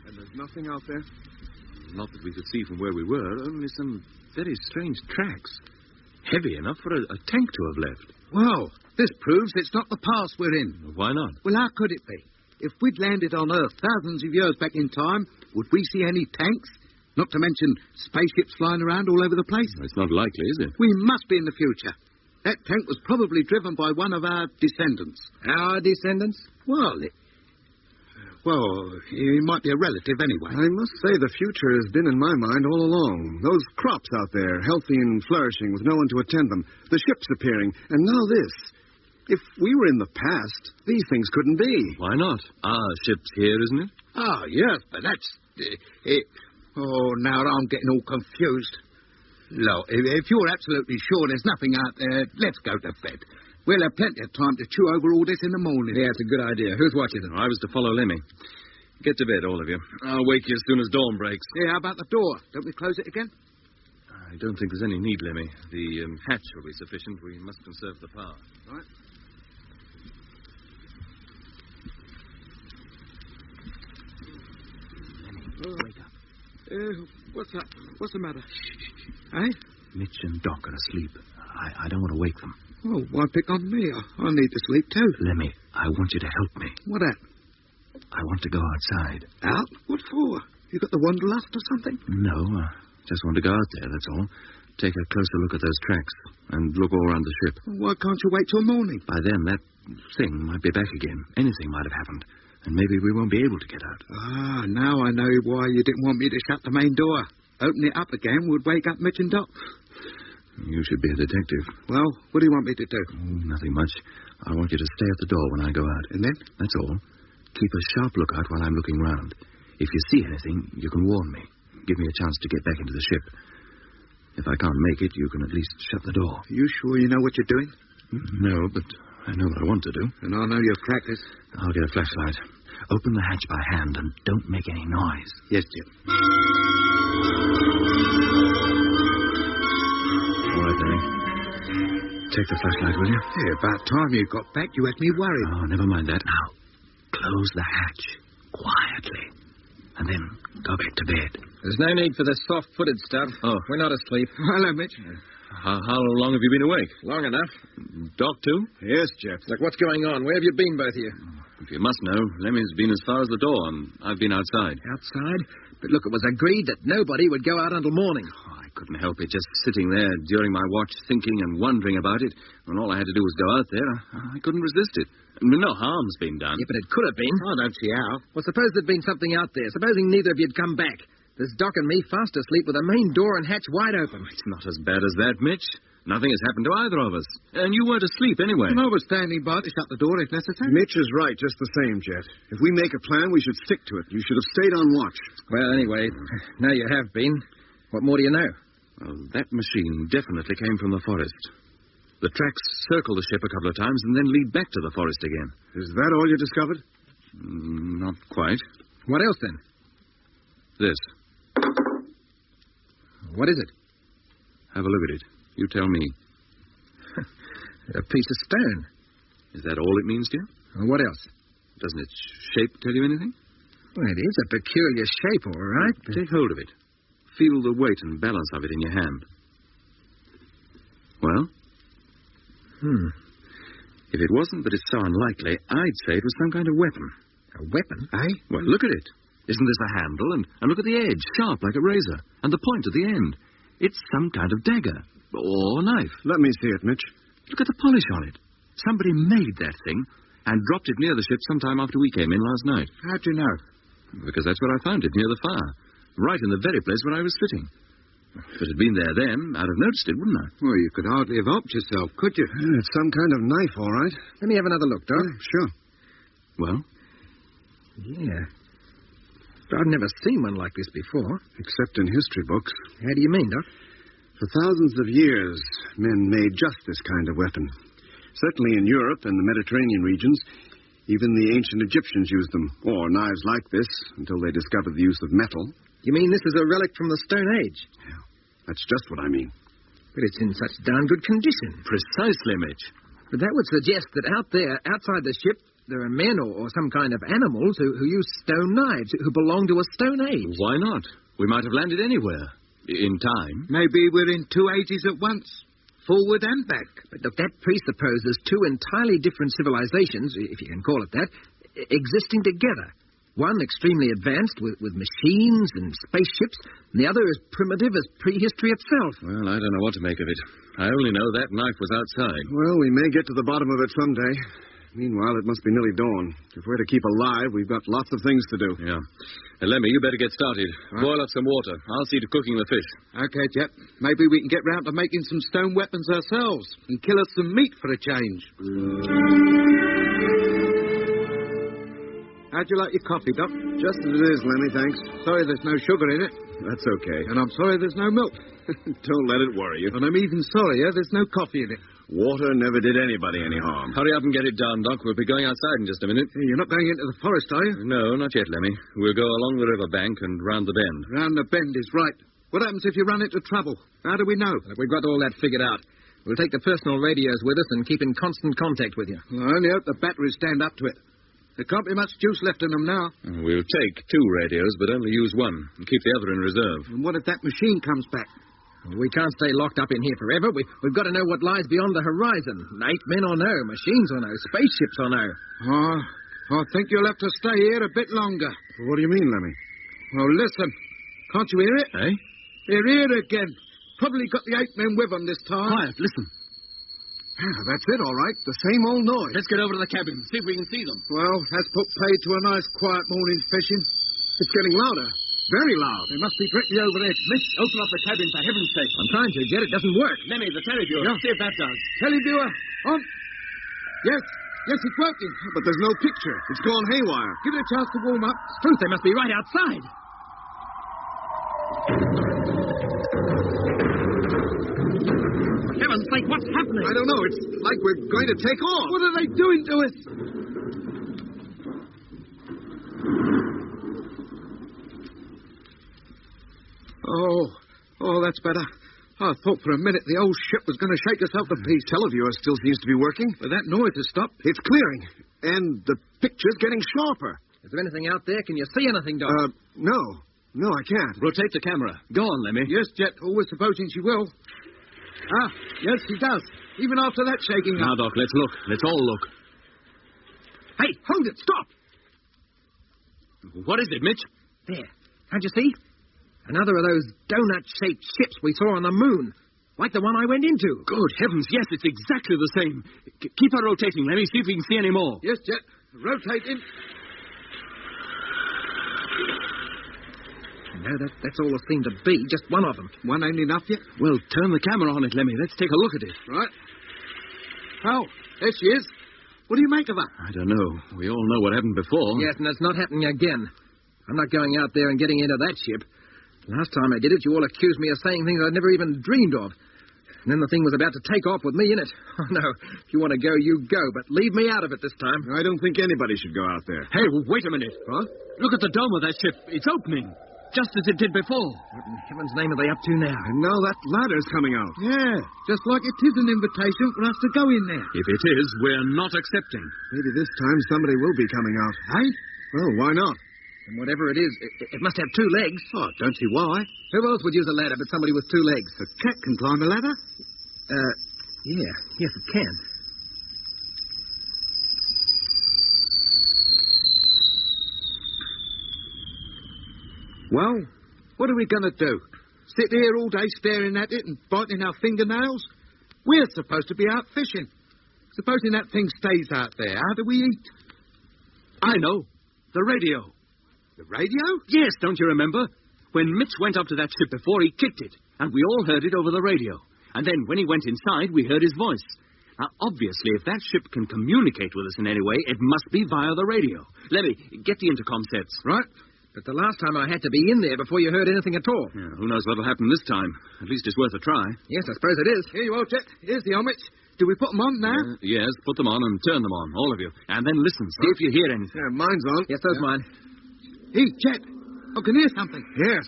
And there's nothing out there? Not that we could see from where we were, only some very strange tracks. Heavy enough for a tank to have left. Well, this proves it's not the past we're in. Why not? Well, how could it be? If we'd landed on Earth thousands of years back in time, would we see any tanks? Not to mention spaceships flying around all over the place. It's not likely, is it? We must be in the future. That tank was probably driven by one of our descendants. Our descendants? Well, he might be a relative anyway. I must say the future has been in my mind all along. Those crops out there, healthy and flourishing, with no one to attend them. The ships appearing. And now this. If we were in the past, these things couldn't be. Why not? Our ship's here, isn't it? Ah, yes, but that's... Oh, now I'm getting all confused. Look, if you're absolutely sure there's nothing out there, let's go to bed. We'll have plenty of time to chew over all this in the morning. Yeah, it's a good idea. Who's watching them? I was to follow Lemmy. Get to bed, all of you. I'll wake you as soon as dawn breaks. Yeah, how about the door? Don't we close it again? I don't think there's any need, Lemmy. The hatch will be sufficient. We must conserve the power. Right. Wake up. What's that? What's the matter? Eh? Mitch and Doc are asleep. I don't want to wake them. Oh, why pick on me? I need to sleep too. Lemmy, I want you to help me. What at? I want to go outside. Out? What for? You got the wanderlust or something? No, just want to go out there, that's all. Take a closer look at those tracks and look all around the ship. Why can't you wait till morning? By then, that thing might be back again. Anything might have happened. And maybe we won't be able to get out. Ah, now I know why you didn't want me to shut the main door. Open it up again would wake up Mitch and Doc. You should be a detective. Well, what do you want me to do? Oh, nothing much. I want you to stay at the door when I go out. And then? That's all. Keep a sharp lookout while I'm looking round. If you see anything, you can warn me. Give me a chance to get back into the ship. If I can't make it, you can at least shut the door. Are you sure you know what you're doing? No, but I know what I want to do. And I know you've practiced. I'll get a flashlight. Open the hatch by hand and don't make any noise. Yes, Jim. All right, Danny. Take the flashlight, will you? Yeah, about time you got back, you had me worried. Oh, never mind that. Now, close the hatch quietly. And then go back to bed. There's no need for this soft-footed stuff. Oh. We're not asleep. Hello, Mitch. How long have you been awake? Long enough. Doc, too? Yes, Jeff. Look, what's going on? Where have you been, both of you? If you must know, Lemmy's been as far as the door, and I've been outside. Outside? But look, it was agreed that nobody would go out until morning. Oh, I couldn't help it, just sitting there during my watch, thinking and wondering about it. When all I had to do was go out there, I couldn't resist it. No harm's been done. Yeah, but it could have been. I don't see how. Well, suppose there'd been something out there. Supposing neither of you'd come back. There's Doc and me fast asleep with the main door and hatch wide open. It's not as bad as that, Mitch. Nothing has happened to either of us. And you weren't asleep anyway. And I was standing by to shut the door if necessary. Mitch is right, just the same, Jet. If we make a plan, we should stick to it. You should have stayed on watch. Well, anyway, now you have been. What more do you know? Well, that machine definitely came from the forest. The tracks circle the ship a couple of times and then lead back to the forest again. Is that all you discovered? Not quite. What else, then? This. What is it? Have a look at it. You tell me. A piece of stone. Is that all it means to you? Well, what else? Doesn't its shape tell you anything? Well, it is a peculiar shape, all right. Take hold of it. Feel the weight and balance of it in your hand. Well? If it wasn't that it's so unlikely, I'd say it was some kind of weapon. A weapon? Eh? Well, look at it. Isn't this a handle? And look at the edge, sharp like a razor. And the point at the end. It's some kind of dagger. Or knife. Let me see it, Mitch. Look at the polish on it. Somebody made that thing and dropped it near the ship sometime after we came in last night. How'd you know? Because that's where I found it, near the fire. Right in the very place where I was sitting. If it had been there then, I'd have noticed it, wouldn't I? Well, you could hardly have helped yourself, could you? It's some kind of knife, all right. Let me have another look, Doc. Sure. Well? Yeah. I've never seen one like this before. Except in history books. How do you mean, Doc? For thousands of years, men made just this kind of weapon. Certainly in Europe and the Mediterranean regions, even the ancient Egyptians used them, or knives like this, until they discovered the use of metal. You mean this is a relic from the Stone Age? Yeah, that's just what I mean. But it's in such darn good condition. Precisely, Mitch. But that would suggest that out there, outside the ship, there are men or some kind of animals who use stone knives, who belong to a Stone Age. Why not? We might have landed anywhere. In time. Maybe we're in two ages at once. Forward and back. But look, that presupposes two entirely different civilizations, if you can call it that, existing together. One extremely advanced with machines and spaceships, and the other as primitive as prehistory itself. Well, I don't know what to make of it. I only know that knife was outside. Well, we may get to the bottom of it someday. Meanwhile, it must be nearly dawn. If we're to keep alive, we've got lots of things to do. Yeah. Lemmy, you better get started. Right. Boil up some water. I'll see to cooking the fish. Okay, Jet. Maybe we can get round to making some stone weapons ourselves and kill us some meat for a change. How'd you like your coffee, Doc? Just as it is, Lemmy, thanks. Sorry there's no sugar in it. That's okay. And I'm sorry there's no milk. Don't let it worry you. And I'm even sorrier there's no coffee in it. Water never did anybody any harm. Hurry up and get it done, Doc. We'll be going outside in just a minute. Hey, you're not going into the forest, are you? No, not yet, Lemmy. We'll go along the river bank and round the bend. Round the bend is right. What happens if you run into trouble? How do we know? We've got all that figured out. We'll take the personal radios with us and keep in constant contact with you. Well, I only hope the batteries stand up to it. There can't be much juice left in them now. We'll take 2 radios, but only use one, and keep the other in reserve. And what if that machine comes back? We can't stay locked up in here forever. We've got to know what lies beyond the horizon. 8 men or no, machines or no, spaceships or no. I think you'll have to stay here a bit longer. What do you mean, Lemmy? Well, listen. Can't you hear it? Eh? They're here again. Probably got the 8 men with them this time. Quiet, listen. Yeah, that's it, all right. The same old noise. Let's get over to the cabin, see if we can see them. Well, that's put paid to a nice quiet morning's fishing. It's getting louder. Very loud. They must be directly over there. Mitch, open up the cabin for heaven's sake. I'm trying to, Jet. It doesn't work. Lemmy, the televiewer. Yeah. See if that does. Televiewer, on. Yes, it's working. But there's no picture. It's gone haywire. Give it a chance to warm up. It's truth. They must be right outside. For heaven's sake, what's happening? I don't know. It's like we're going to take off. What are they doing to us? Oh, that's better. I thought for a minute the old ship was going to shake herself to pieces. Televiewer still seems to be working. But that noise has stopped. It's clearing. And the picture's getting sharper. Is there anything out there? Can you see anything, Doc? No. No, I can't. Rotate the camera. Go on, Lemmy. Yes, Jet. Always supposing she will. Yes, she does. Even after that shaking Now, up. Doc, let's look. Let's all look. Hey, hold it. Stop. What is it, Mitch? There. Can't you see? Another of those donut-shaped ships we saw on the moon. Like the one I went into. Good heavens, yes, it's exactly the same. Keep her rotating, Lemmy. See if we can see any more. Yes, Jet. Rotating. No, that's all there seemed to be. Just one of them. One ain't enough yet? Well, turn the camera on it, Lemmy. Let's take a look at it. Right. Oh, there she is. What do you make of her? I don't know. We all know what happened before. Yes, and it's not happening again. I'm not going out there and getting into that ship. Last time I did it, you all accused me of saying things I'd never even dreamed of. And then the thing was about to take off with me in it. Oh, no. If you want to go, you go, but leave me out of it this time. I don't think anybody should go out there. Hey, wait a minute. Huh? Look at the dome of that ship. It's opening, just as it did before. What in heaven's name are they up to now? And now that ladder's coming out. Yeah, just like it is an invitation for us to go in there. If it is, we're not accepting. Maybe this time somebody will be coming out. Hey? Well, why not? And whatever it is, it must have 2 legs. Oh, don't see why. Who else would use a ladder but somebody with 2 legs? A cat can climb a ladder. Yeah. Yes, it can. Well, what are we going to do? Sit here all day staring at it and biting our fingernails? We're supposed to be out fishing. Supposing that thing stays out there, how do we eat? I know. The radio. The radio? Yes, don't you remember? When Mitch went up to that ship before, he kicked it, and we all heard it over the radio. And then when he went inside, we heard his voice. Now, obviously, if that ship can communicate with us in any way, it must be via the radio. Lemmy, get the intercom sets. Right. But the last time I had to be in there before you heard anything at all. Yeah, who knows what'll happen this time? At least it's worth a try. Yes, I suppose it is. Here you are, Jet. Here's the omelets. Do we put them on now? Yes, put them on and turn them on, all of you. And then listen, see if you hear anything. Yeah, mine's on. Yes, so's mine. Hey, Jet. I can hear something. Yes.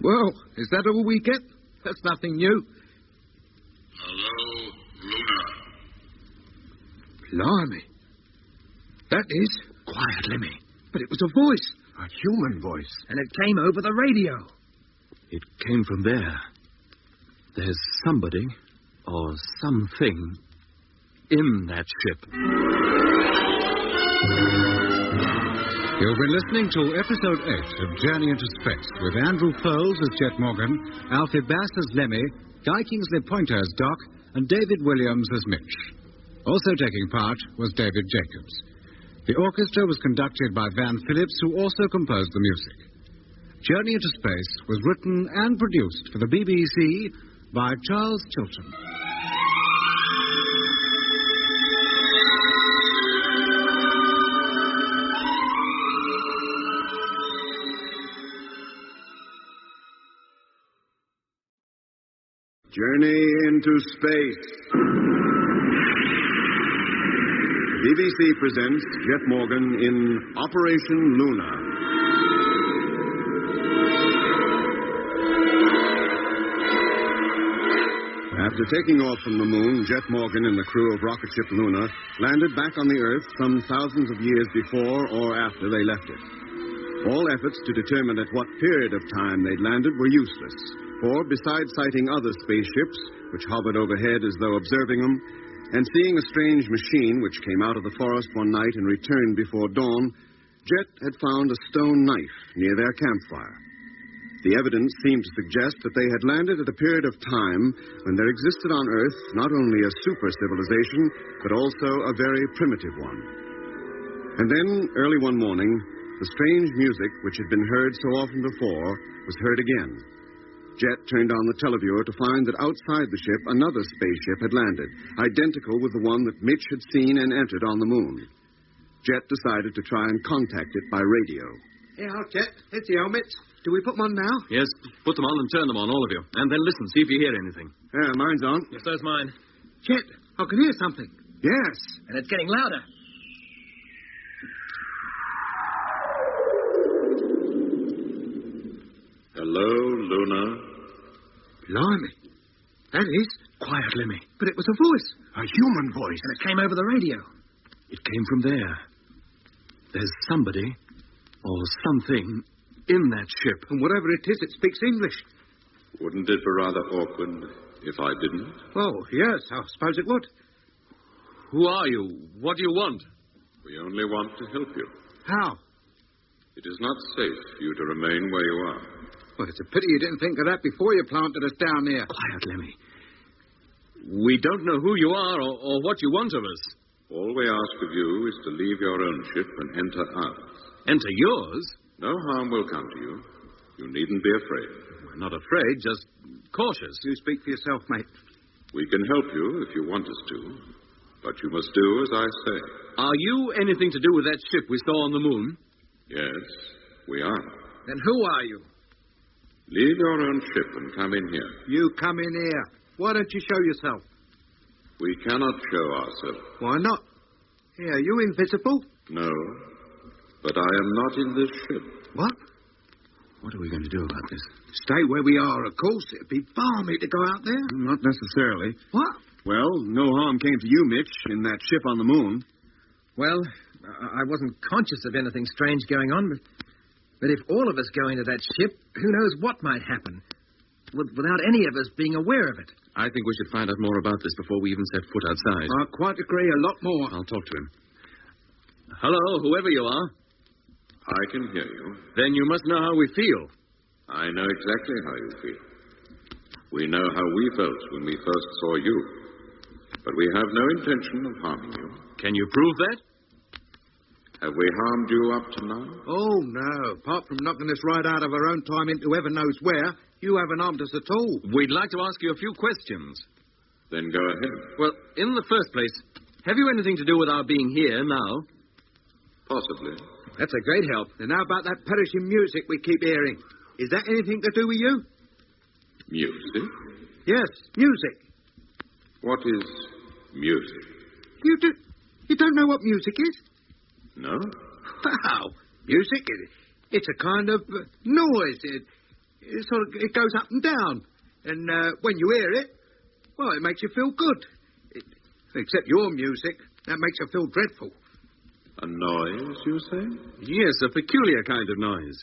Well, is that all we get? That's nothing new. Hello, Luna. Blimey. That is... Quiet, Lemmy. But it was a voice. A human voice. And it came over the radio. It came from there. There's somebody or something in that ship. You've been listening to Episode 8 of Journey into Space with Andrew Foles as Jet Morgan, Alfie Bass as Lemmy, Guy Kingsley Pointer as Doc, and David Williams as Mitch. Also taking part was David Jacobs. The orchestra was conducted by Van Phillips, who also composed the music. Journey into Space was written and produced for the BBC by Charles Chilton. Journey into Space. BBC presents Jet Morgan in Operation Luna. After taking off from the moon, Jet Morgan and the crew of rocket ship Luna landed back on the Earth some thousands of years before or after they left it. All efforts to determine at what period of time they'd landed were useless, for besides sighting other spaceships, which hovered overhead as though observing them, and seeing a strange machine which came out of the forest one night and returned before dawn, Jet had found a stone knife near their campfire. The evidence seemed to suggest that they had landed at a period of time when there existed on Earth not only a super civilization, but also a very primitive one. And then, early one morning, the strange music which had been heard so often before was heard again. Jet turned on the televiewer to find that outside the ship another spaceship had landed, identical with the one that Mitch had seen and entered on the moon. Jet decided to try and contact it by radio. Here, Jet. Here's the helmets. Do we put them on now? Yes, put them on and turn them on, all of you. And then listen, see if you hear anything. Yeah, mine's on. Yes, so's mine. Jet, I can hear something. Yes. And it's getting louder. Hello, Luna. Blimey. That is... Quiet, Lemmy. But it was a voice. A human voice. And it came over the radio. It came from there. There's somebody or something in that ship. And whatever it is, it speaks English. Wouldn't it be rather awkward if I didn't? Oh, yes, I suppose it would. Who are you? What do you want? We only want to help you. How? It is not safe for you to remain where you are. Well, it's a pity you didn't think of that before you planted us down here. Quiet, Lemmy. We don't know who you are or what you want of us. All we ask of you is to leave your own ship and enter ours. Enter yours? No harm will come to you. You needn't be afraid. We're not afraid, just cautious. You speak for yourself, mate. We can help you if you want us to, but you must do as I say. Are you anything to do with that ship we saw on the moon? Yes, we are. Then who are you? Leave your own ship and come in here. You come in here. Why don't you show yourself? We cannot show ourselves. Why not? Here, are you invisible? No, but I am not in this ship. What? What are we going to do about this? Stay where we are, of course. It'd be balmy to go out there. Not necessarily. What? Well, no harm came to you, Mitch, in that ship on the moon. Well, I wasn't conscious of anything strange going on, but if all of us go into that ship, who knows what might happen, without any of us being aware of it. I think we should find out more about this before we even set foot outside. I quite agree, a lot more. I'll talk to him. Hello, whoever you are. I can hear you. Then you must know how we feel. I know exactly how you feel. We know how we felt when we first saw you. But we have no intention of harming you. Can you prove that? Have we harmed you up to now? Oh, no. Apart from knocking us right out of our own time into heaven knows where, you haven't harmed us at all. We'd like to ask you a few questions. Then go ahead. Well, in the first place, have you anything to do with our being here now? Possibly. That's a great help. And how about that perishing music we keep hearing? Is that anything to do with you? Music? Yes, music. What is music? You don't know what music is? No? Wow. Music, it's a kind of noise. It goes up and down. And when you hear it, well, it makes you feel good. Except your music, that makes you feel dreadful. A noise, you say? Yes, a peculiar kind of noise.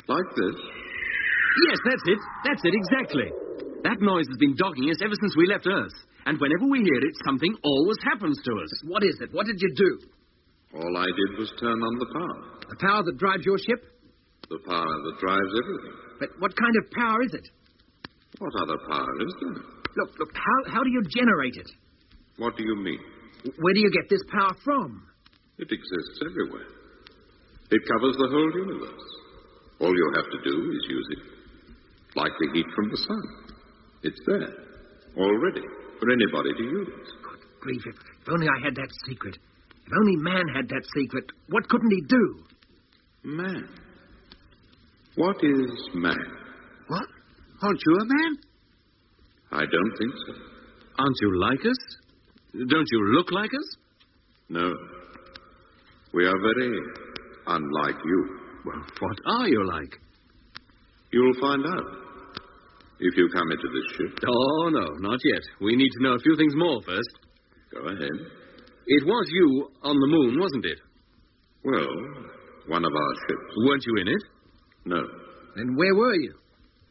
Like this? Yes, that's it, exactly. That noise has been dogging us ever since we left Earth. And whenever we hear it, something always happens to us. What is it? What did you do? All I did was turn on the power. The power that drives your ship? The power that drives everything. But what kind of power is it? What other power is there? Look, how do you generate it? What do you mean? Where do you get this power from? It exists everywhere. It covers the whole universe. All you have to do is use it. Like the heat from the sun. It's there, already, for anybody to use. Good grief, if only I had that secret. If only man had that secret, what couldn't he do? Man? What is man? What? Aren't you a man? I don't think so. Aren't you like us? Don't you look like us? No. We are very unlike you. Well, what are you like? You'll find out. If you come into this ship. Oh, no, not yet. We need to know a few things more first. Go ahead. It was you on the moon, wasn't it? Well, one of our ships. Weren't you in it? No. Then where were you?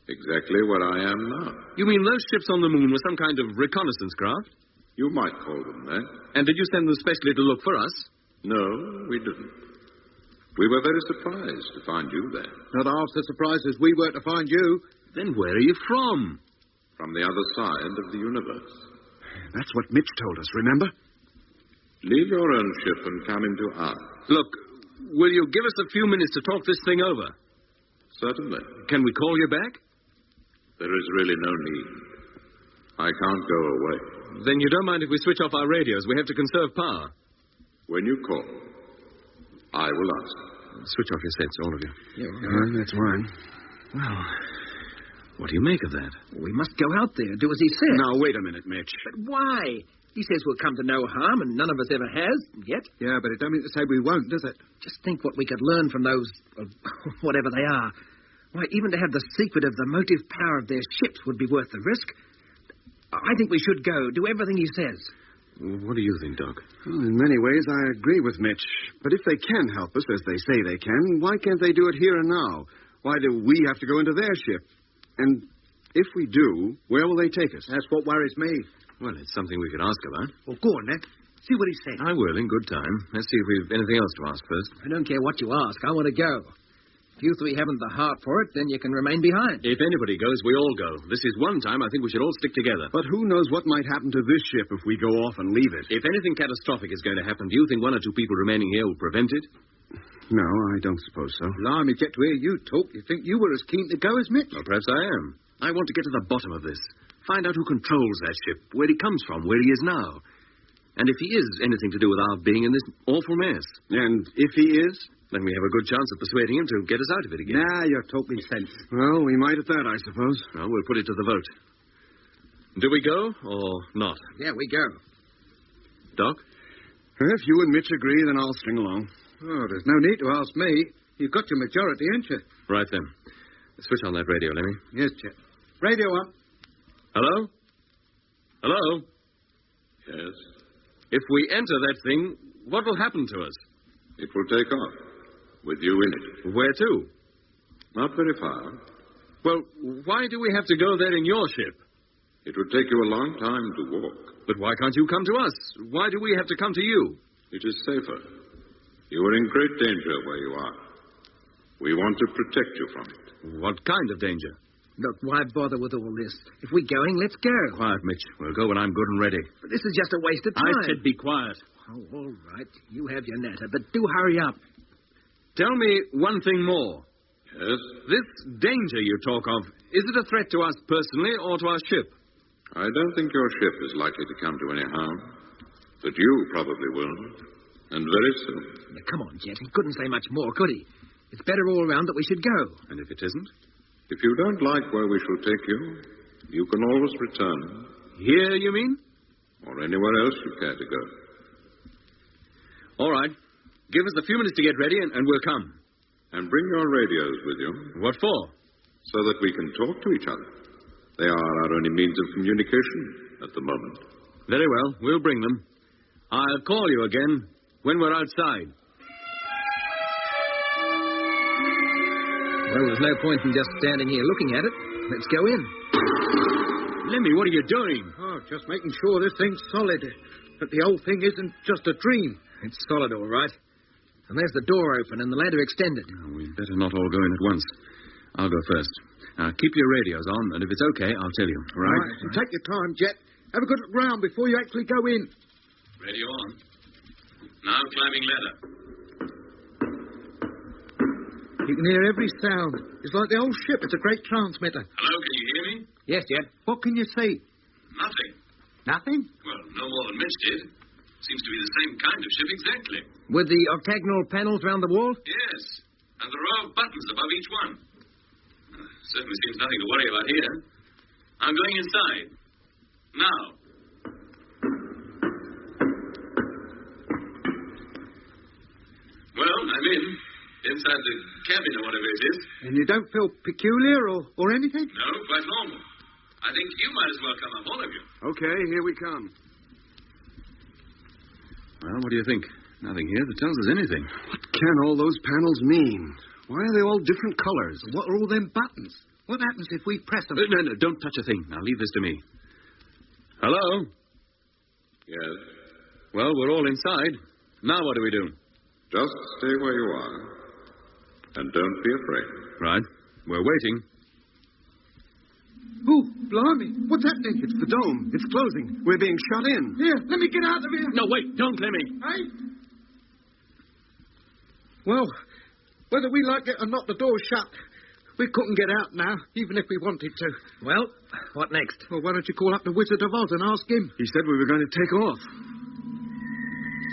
Exactly where I am now. You mean those ships on the moon were some kind of reconnaissance craft? You might call them that. And did you send them specially to look for us? No, we didn't. We were very surprised to find you there. Not half so surprised as we were to find you. Then where are you from? From the other side of the universe. That's what Mitch told us, remember? Leave your own ship and come into ours. Look, will you give us a few minutes to talk this thing over? Certainly. Can we call you back? There is really no need. I can't go away. Then you don't mind if we switch off our radios? We have to conserve power. When you call, I will answer. Switch off your sets, all of you. Yeah, that's fine. Well, what do you make of that? We must go out there, do as he says. Now, wait a minute, Mitch. But why? He says we'll come to no harm, and none of us ever has, yet. Yeah, but it don't mean to say we won't, does it? Just think what we could learn from those, whatever they are. Why, even to have the secret of the motive power of their ships would be worth the risk. I think we should go, do everything he says. What do you think, Doc? Well, in many ways, I agree with Mitch. But if they can help us, as they say they can, why can't they do it here and now? Why do we have to go into their ship? And if we do, where will they take us? That's what worries me. Well, it's something we could ask about. Well, go on, then. See what he says. I will, in good time. Let's see if we've anything else to ask first. I don't care what you ask. I want to go. If you three haven't the heart for it, then you can remain behind. If anybody goes, we all go. This is one time I think we should all stick together. But who knows what might happen to this ship if we go off and leave it? If anything catastrophic is going to happen, do you think one or two people remaining here will prevent it? No, I don't suppose so. Blimey, get to hear you talk. You think you were as keen to go as Mitch? Well, perhaps I am. I want to get to the bottom of this. Find out who controls that ship, where he comes from, where he is now. And if he is anything to do with our being in this awful mess. And if he is? Then we have a good chance of persuading him to get us out of it again. Nah, you're talking sense. Well, we might at that, I suppose. Well, we'll put it to the vote. Do we go or not? Yeah, we go. Doc? If you and Mitch agree, then I'll string along. Oh, there's no need to ask me. You've got your majority, ain't you? Right then. Switch on that radio, Lemmy. Yes, Chet. Radio up. Hello? Hello? Yes? If we enter that thing, what will happen to us? It will take off, with you in it. Where to? Not very far. Well, why do we have to go there in your ship? It would take you a long time to walk. But why can't you come to us? Why do we have to come to you? It is safer. You are in great danger where you are. We want to protect you from it. What kind of danger? Look, why bother with all this? If we're going, let's go. Quiet, Mitch. We'll go when I'm good and ready. But this is just a waste of time. I said be quiet. Oh, all right. You have your natter, but do hurry up. Tell me one thing more. Yes? This danger you talk of, is it a threat to us personally or to our ship? I don't think your ship is likely to come to any harm. But you probably will. And very soon. Now, come on, Jet. He couldn't say much more, could he? It's better all round that we should go. And if it isn't? If you don't like where we shall take you, you can always return. Here, you mean? Or anywhere else you care to go. All right. Give us a few minutes to get ready, and we'll come. And bring your radios with you. What for? So that we can talk to each other. They are our only means of communication at the moment. Very well. We'll bring them. I'll call you again when we're outside. Well, there's no point in just standing here looking at it. Let's go in. Lemmy, what are you doing? Oh, just making sure this thing's solid. That the whole thing isn't just a dream. It's solid, all right. And there's the door open and the ladder extended. Oh, we'd better not all go in at once. I'll go first. Keep your radios on, and if it's okay, I'll tell you. All right? Right. Take your time, Jet. Have a good look round before you actually go in. Radio on. Now climbing ladder. You can hear every sound. It's like the whole ship. It's a great transmitter. Hello, can you hear me? Yes, Jet. What can you see? Nothing. Nothing? Well, no more than Mitch did. Seems to be the same kind of ship exactly. With the octagonal panels round the wall? Yes. And the row of buttons above each one. Certainly seems nothing to worry about here. I'm going inside. Now. Well, I'm in. Inside the cabin or whatever it is. And you don't feel peculiar or anything? No, quite normal. I think you might as well come up, all of you. Okay, here we come. Well, what do you think? Nothing here that tells us anything. What can all those panels mean? Why are they all different colors? What are all them buttons? What happens if we press them? No, don't touch a thing. Now, leave this to me. Hello? Yes? Well, we're all inside. Now what do we do? Just stay where you are. And don't be afraid. Right. We're waiting. Oh, blimey. What's happening? It's the dome. It's closing. We're being shut in. Here, let me get out of here. No, wait. Don't, Lemmy. Hey? Well, whether we like it or not, the door's shut. We couldn't get out now, even if we wanted to. Well, what next? Well, why don't you call up the Wizard of Oz and ask him? He said we were going to take off.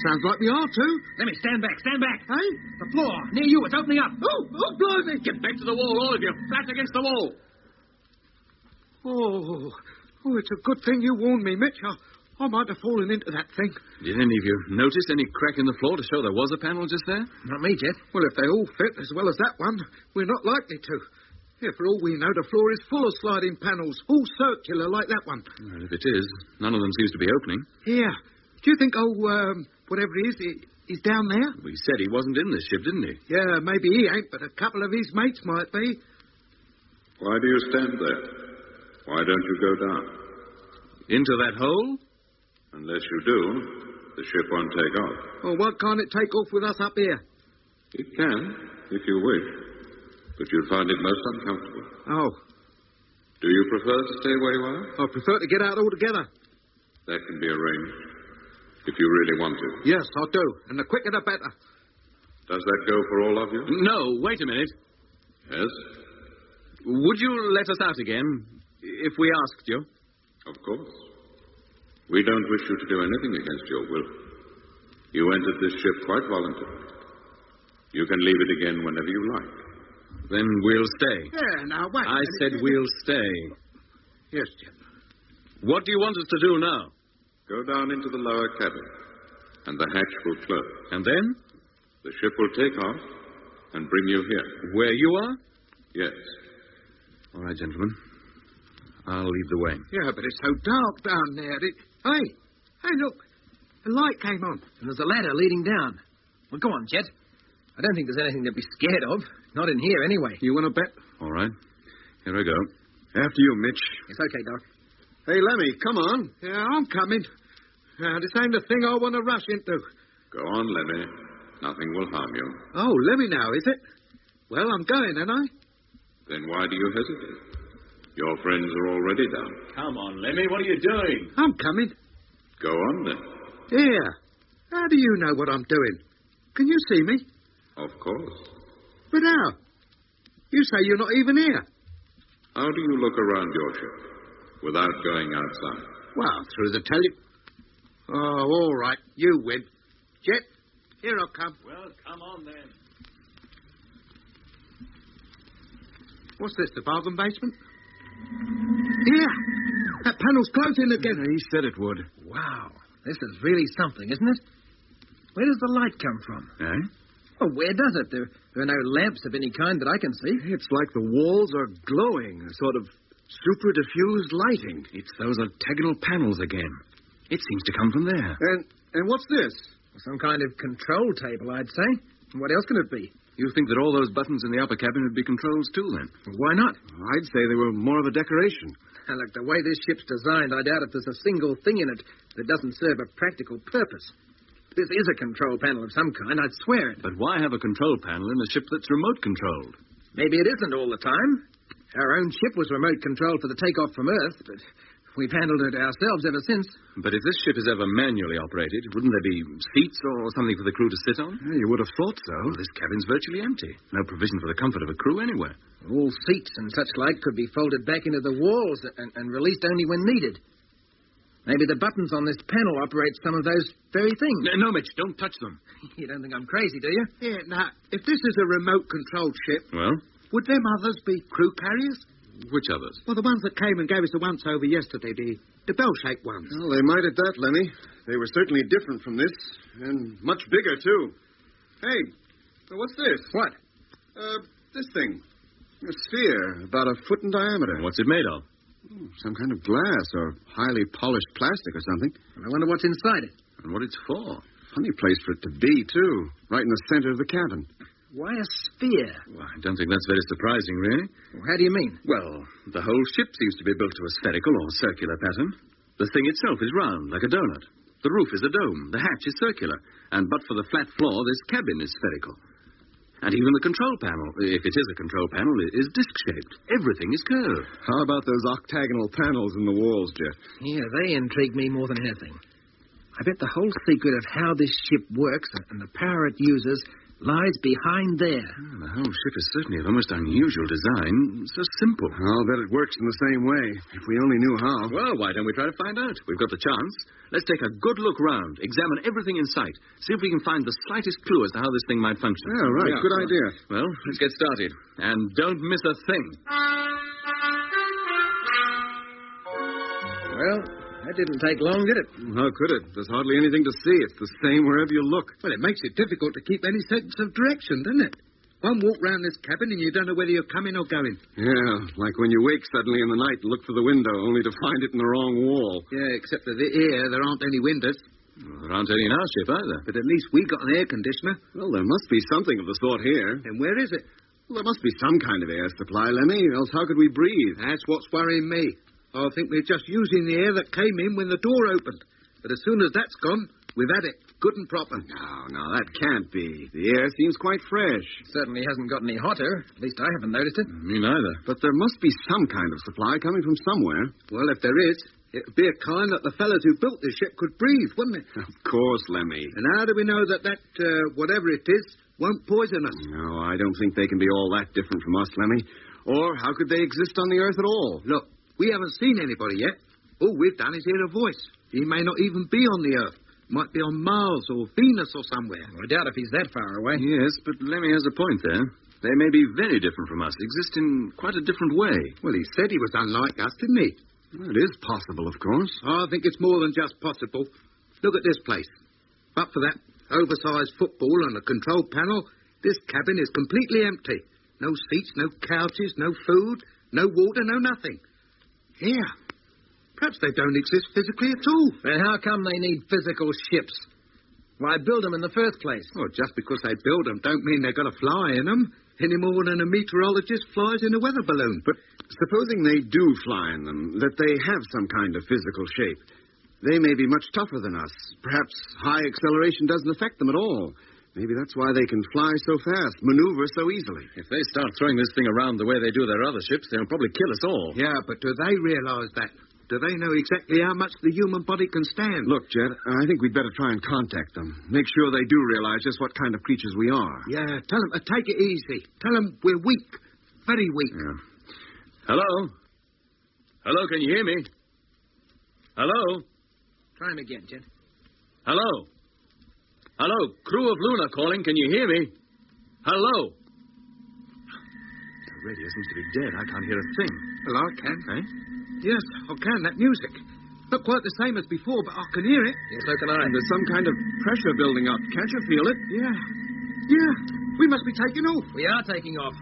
Sounds like we are, too. Let me stand back. Stand back. Hey? The floor. Near you. It's opening up. Oh, blimey. Get back to the wall, all of you. Flat against the wall. Oh, it's a good thing you warned me, Mitch. I might have fallen into that thing. Did any of you notice any crack in the floor to show there was a panel just there? Not me, Jet. Well, if they all fit as well as that one, we're not likely to. Here, for all we know, the floor is full of sliding panels, all circular like that one. Well, if it is, none of them seems to be opening. Here. Do you think, whatever it is down there? We said he wasn't in this ship, didn't he? Yeah, maybe he ain't, but a couple of his mates might be. Why do you stand there? Why don't you go down? Into that hole? Unless you do, the ship won't take off. Well, why can't it take off with us up here? It can, if you wish. But you'll find it most uncomfortable. Oh. Do you prefer to stay where you are? I prefer to get out altogether. That can be arranged, if you really want to. Yes, I do. And the quicker the better. Does that go for all of you? No, wait a minute. Yes? Would you let us out again, if we asked you? Of course. We don't wish you to do anything against your will. You entered this ship quite voluntarily. You can leave it again whenever you like. Then we'll stay. Yeah, now, wait. I said we'll stay. Yes, Jim. What do you want us to do now? Go down into the lower cabin, and the hatch will close. And then? The ship will take off and bring you here. Where you are? Yes. All right, gentlemen. I'll lead the way. Yeah, but it's so dark down there. Hey, look. The light came on. And there's a ladder leading down. Well, go on, Jet. I don't think there's anything to be scared of. Not in here, anyway. You want to bet? All right. Here I go. After you, Mitch. It's okay, Doc. Hey, Lemmy, come on. Yeah, I'm coming. This ain't the thing I want to rush into. Go on, Lemmy. Nothing will harm you. Oh, let me now, is it? Well, I'm going, ain't I? Then why do you hesitate? Your friends are already down. Come on, Lemmy. What are you doing? I'm coming. Go on, then. Here. How do you know what I'm doing? Can you see me? Of course. But how? You say you're not even here. How do you look around your ship without going outside? Well, through the Oh, all right. You win. Jet, here I come. Well, come on, then. What's this, the bargain basement? Yeah. That panel's closing again. He said it would. Wow. This is really something, isn't it? Where does the light come from? Eh? Oh, where does it? There are no lamps of any kind that I can see. It's like the walls are glowing, a sort of super diffused lighting. It's those octagonal panels again. It seems to come from there. And what's this? Some kind of control table, I'd say. What else can it be? You think that all those buttons in the upper cabin would be controls too, then? Why not? I'd say they were more of a decoration. And look, the way this ship's designed, I doubt if there's a single thing in it that doesn't serve a practical purpose. This is a control panel of some kind, I'd swear it. But why have a control panel in a ship that's remote-controlled? Maybe it isn't all the time. Our own ship was remote-controlled for the takeoff from Earth, but we've handled it ourselves ever since. But if this ship is ever manually operated, wouldn't there be seats or something for the crew to sit on? Yeah, you would have thought so. Well, this cabin's virtually empty. No provision for the comfort of a crew anywhere. All seats and such like could be folded back into the walls and released only when needed. Maybe the buttons on this panel operate some of those very things. No, Mitch, don't touch them. You don't think I'm crazy, do you? Yeah, now, if this is a remote-controlled ship, Well? would them others be crew carriers? Which others? Well, the ones that came and gave us the once-over yesterday, the bell-shaped ones. Well, they might at that, Lemmy. They were certainly different from this, and much bigger, too. Hey, what's this? What? This thing. A sphere, about a foot in diameter. What's it made of? Some kind of glass or highly polished plastic or something. I wonder what's inside it. And what it's for? Funny place for it to be, too. Right in the center of the cabin. Why a sphere? Well, I don't think that's very surprising, really. Well, how do you mean? Well, the whole ship seems to be built to a spherical or circular pattern. The thing itself is round, like a donut. The roof is a dome. The hatch is circular. And but for the flat floor, this cabin is spherical. And even the control panel, if it is a control panel, is disc-shaped. Everything is curved. How about those octagonal panels in the walls, Jet? Yeah, they intrigue me more than anything. I bet the whole secret of how this ship works and the power it uses lies behind there. The whole ship is certainly of a most unusual design. So simple. I'll bet it works in the same way, if we only knew how. Well, why don't we try to find out? We've got the chance. Let's take a good look round, examine everything in sight, see if we can find the slightest clue as to how this thing might function. Yeah, right. Good idea. Well, let's get started. And don't miss a thing. Well, that didn't take long, did it? How could it? There's hardly anything to see. It's the same wherever you look. Well, it makes it difficult to keep any sense of direction, doesn't it? One walk round this cabin and you don't know whether you're coming or going. Yeah, like when you wake suddenly in the night and look for the window only to find it in the wrong wall. Yeah, except that here there aren't any windows. Well, there aren't any in our ship either. But at least we got an air conditioner. Well, there must be something of the sort here. And where is it? Well, there must be some kind of air supply, Lemmy, else how could we breathe? That's what's worrying me. I think we're just using the air that came in when the door opened. But as soon as that's gone, we've had it. Good and proper. No, that can't be. The air seems quite fresh. Certainly hasn't got any hotter. At least I haven't noticed it. Me neither. But there must be some kind of supply coming from somewhere. Well, if there is, it'd be a kind that the fellows who built this ship could breathe, wouldn't it? Of course, Lemmy. And how do we know that whatever it is, won't poison us? No, I don't think they can be all that different from us, Lemmy. Or how could they exist on the Earth at all? Look, we haven't seen anybody yet. All we've done is hear a voice. He may not even be on the Earth. Might be on Mars or Venus or somewhere. Well, I doubt if he's that far away. Yes, but Lemmy has a point there. They may be very different from us, exist in quite a different way. Well, he said he was unlike us, didn't he? Well, it is possible, of course. I think it's more than just possible. Look at this place. But for that oversized football and a control panel, this cabin is completely empty. No seats, no couches, no food, no water, no nothing. Here. Perhaps they don't exist physically at all. Then how come they need physical ships? Why build them in the first place? Well, just because they build them don't mean they've got to fly in them. Any more than a meteorologist flies in a weather balloon. But supposing they do fly in them, that they have some kind of physical shape, they may be much tougher than us. Perhaps high acceleration doesn't affect them at all. Maybe that's why they can fly so fast, maneuver so easily. If they start throwing this thing around the way they do their other ships, they'll probably kill us all. Yeah, but do they realize that? Do they know exactly how much the human body can stand? Look, Jed, I think we'd better try and contact them. Make sure they do realize just what kind of creatures we are. Yeah, tell them to take it easy. Tell them we're weak. Very weak. Yeah. Hello? Hello, can you hear me? Hello? Try him again, Jed. Hello? Hello, crew of Luna calling. Can you hear me? Hello? The radio seems to be dead. I can't hear a thing. Well, I can. Eh? Yes, I can. That music. Not quite the same as before, but I can hear it. Yes, so can I. And there's some kind of pressure building up. Can't you feel it? Yeah. Yeah. We must be taking off. We are taking off.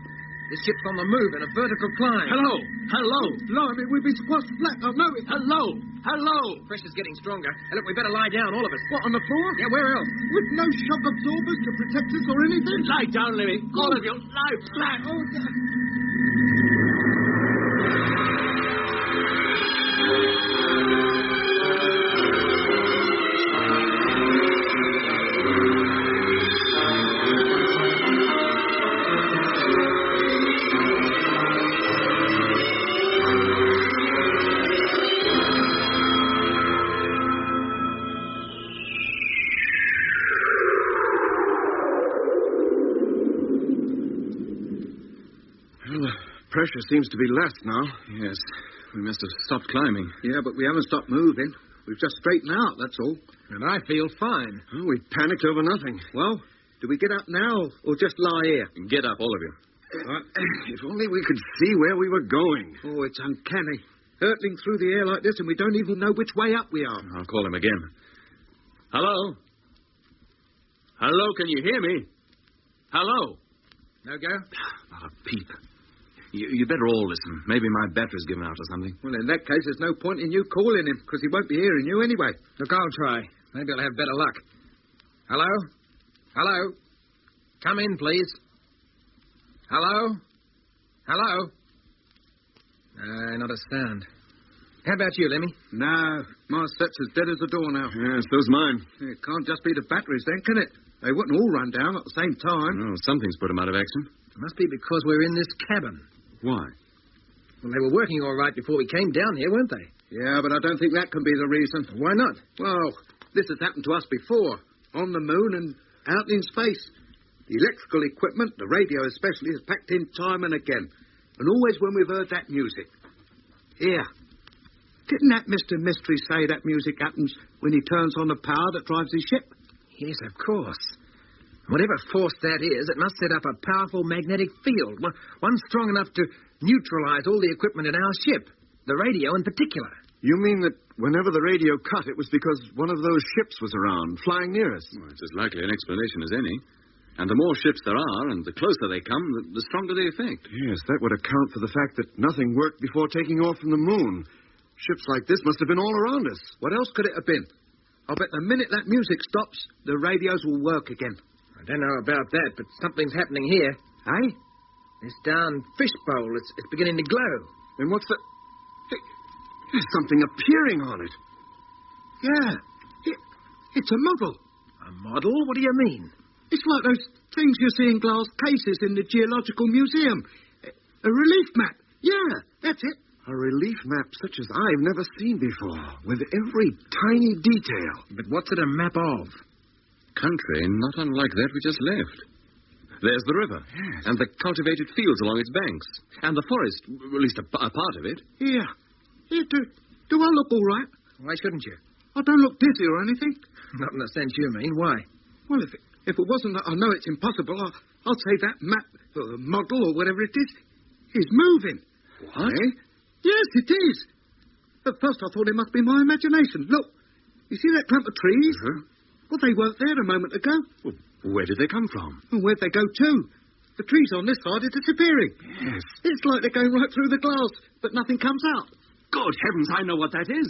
This ship's on the move in a vertical climb. Hello? Hello? Blimey, we'll be squashed flat. I know it. Hello? Hello? Pressure's getting stronger. And look, we better lie down, all of us. What, on the floor? Yeah, where else? With no shock absorbers to protect us or anything? Lie down, Lemmy. All of you, lie flat. Oh, Pressure seems to be less now. Yes, we must have stopped climbing. yeah, but we haven't stopped moving. We've just straightened out, that's all. And I feel fine. Oh, we panicked over nothing. Well, do we get up now or just lie here? Get up, all of you. If only we could see where we were going. Oh, it's uncanny. Hurtling through the air like this and we don't even know which way up we are. I'll call him again. Hello? Hello, can you hear me? Hello? No go? Not a peep. You better all listen. Maybe my battery's given out or something. Well, in that case, there's no point in you calling him, because he won't be hearing you anyway. Look, I'll try. Maybe I'll have better luck. Hello? Hello? Come in, please. Hello? Hello? Not a sound. How about you, Lemmy? No, my set's as dead as a door now. Yes, so's mine. It can't just be the batteries then, can it? They wouldn't all run down at the same time. Oh, something's put them out of action. It must be because we're in this cabin. Why? Well, they were working all right before we came down here, weren't they? Yeah, but I don't think that can be the reason. Why not? Well, this has happened to us before. On the moon and out in space. The electrical equipment, the radio especially, is packed in time and again. And always when we've heard that music. Here. Didn't that Mr. Mystery say that music happens when he turns on the power that drives his ship? Yes, of course. Whatever force that is, it must set up a powerful magnetic field. One strong enough to neutralize all the equipment in our ship. The radio in particular. You mean that whenever the radio cut, it was because one of those ships was around, flying near us? Well, it's as likely an explanation as any. And the more ships there are, and the closer they come, the stronger the effect. Yes, that would account for the fact that nothing worked before taking off from the moon. Ships like this must have been all around us. What else could it have been? I'll bet the minute that music stops, the radios will work again. I don't know about that, but something's happening here. Eh? This darn fishbowl, it's beginning to glow. And what's the... Hey, there's something appearing on it. Yeah. It's a model. A model? What do you mean? It's like those things you see in glass cases in the Geological Museum. A relief map. Yeah, that's it. A relief map such as I've never seen before, with every tiny detail. But what's it a map of? Country not unlike that we just left. There's the river, yes, and the cultivated fields along its banks, and the forest, at least a part of it. Yeah. Do I look all right? Why shouldn't you? I don't look dizzy or anything. Not in the sense you mean. Why? Well, if it wasn't that I know it's impossible, I'll say that map, model or whatever it is moving. What? Eh? Yes, it is. At first I thought it must be my imagination. Look, you see that clump of trees? Uh-huh. Well, they weren't there a moment ago. Well, where did they come from? Well, where'd they go to? The trees on this side are disappearing. Yes. It's like they're going right through the glass, but nothing comes out. Good heavens, I know what that is.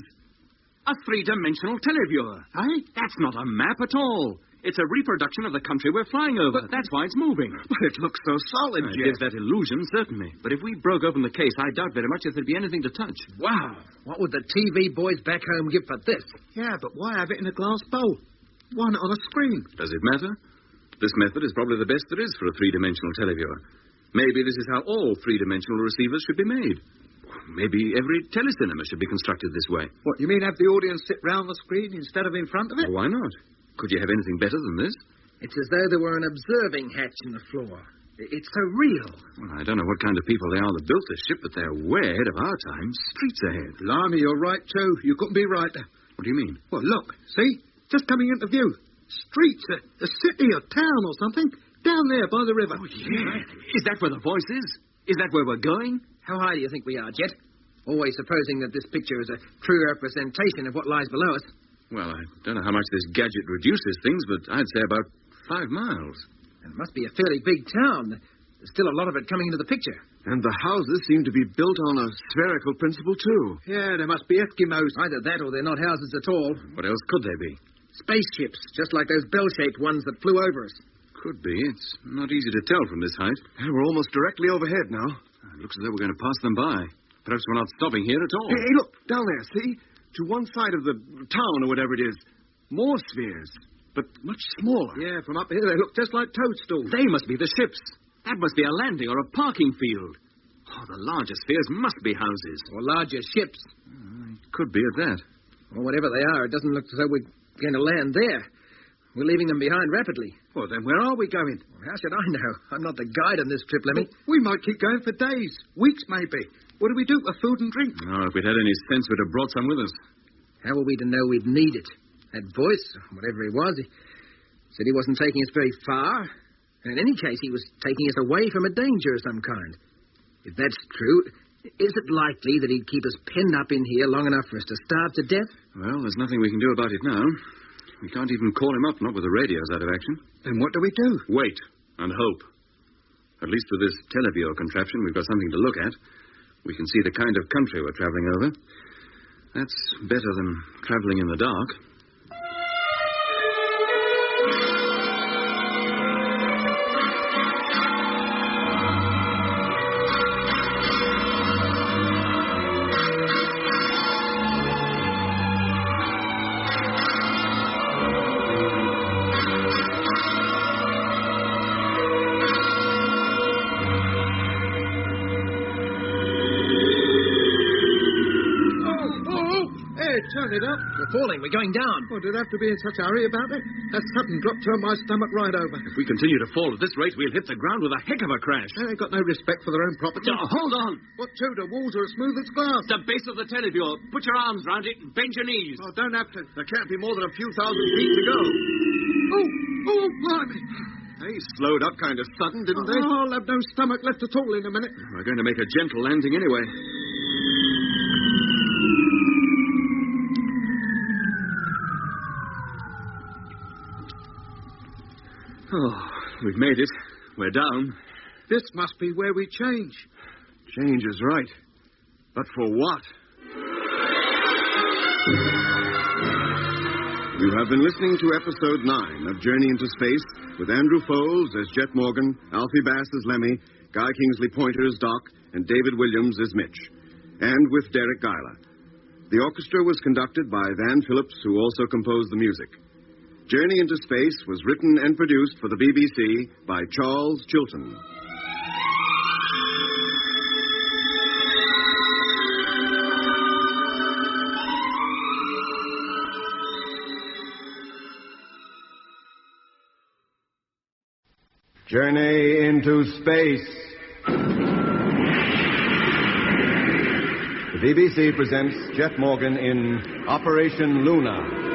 A three-dimensional televiewer. Eh? That's not a map at all. It's a reproduction of the country we're flying over. That's why it's moving. Well, it looks so solid, It Jeff. gives that illusion, certainly. But if we broke open the case, I doubt very much if there'd be anything to touch. Wow. What would the TV boys back home give for this? Yeah, but why have it in a glass bowl? Why not on a screen? Does it matter? This method is probably the best there is for a three-dimensional televiewer. Maybe this is how all three-dimensional receivers should be made. Maybe every telecinema should be constructed this way. What, you mean have the audience sit round the screen instead of in front of it? Well, why not? Could you have anything better than this? It's as though there were an observing hatch in the floor. It's so real. Well, I don't know what kind of people they are that built this ship, but they're way ahead of our time. Streets ahead. Blimey, you're right, too. You couldn't be right. What do you mean? Well, look, see? Just coming into view. Streets, a city or town or something, down there by the river. Oh, yeah. Is that where the voice is? Is that where we're going? How high do you think we are, Jet? Always supposing that this picture is a true representation of what lies below us. Well, I don't know how much this gadget reduces things, but I'd say about 5 miles. It must be a fairly big town. There's still a lot of it coming into the picture. And the houses seem to be built on a spherical principle, too. Yeah, there must be Eskimos. Either that or they're not houses at all. What else could they be? Spaceships, just like those bell-shaped ones that flew over us. Could be. It's not easy to tell from this height. And we're almost directly overhead now. It looks as though we're going to pass them by. Perhaps we're not stopping here at all. Hey, look, down there, see? To one side of the town or whatever it is. More spheres, but much smaller. Yeah, from up here they look just like toadstools. They must be the ships. That must be a landing or a parking field. Oh, the larger spheres must be houses. Or larger ships. It could be at that. Or whatever they are, it doesn't look as though we're going to land there. We're leaving them behind rapidly. Well, then where are we going? Well, how should I know? I'm not the guide on this trip, Lemmy. We might keep going for days, weeks maybe. What do we do for food and drink? Oh, if we'd had any sense, we'd have brought some with us. How were we to know we'd need it? That voice, whatever he was, he said he wasn't taking us very far. And in any case, he was taking us away from a danger of some kind. If that's true, is it likely that he'd keep us penned up in here long enough for us to starve to death? Well, there's nothing we can do about it now. We can't even call him up, not with the radios out of action. Then what do we do? Wait and hope. At least with this televiewer contraption, we've got something to look at. We can see the kind of country we're traveling over. That's better than traveling in the dark. Turn it up. We're falling. We're going down. Oh, did it have to be in such a hurry about it? That sudden drop turned my stomach right over. If we continue to fall at this rate, we'll hit the ground with a heck of a crash. They've got no respect for their own property. Oh, hold on. What to? The walls are as smooth as glass. The base of the televiewer. Put your arms round it and bend your knees. Oh, don't have to. There can't be more than a few thousand feet to go. Oh, blimey. They slowed up kind of sudden, didn't they? Oh, I'll have no stomach left at all in a minute. We're going to make a gentle landing anyway. Oh, we've made it. We're down. This must be where we change. Change is right. But for what? You have been listening to Episode 9 of Journey into Space with Andrew Foles as Jet Morgan, Alfie Bass as Lemmy, Guy Kingsley Pointer as Doc, and David Williams as Mitch. And with Derek Guyler. The orchestra was conducted by Van Phillips, who also composed the music. Journey into Space was written and produced for the BBC by Charles Chilton. Journey into Space. The BBC presents Jet Morgan in Operation Luna.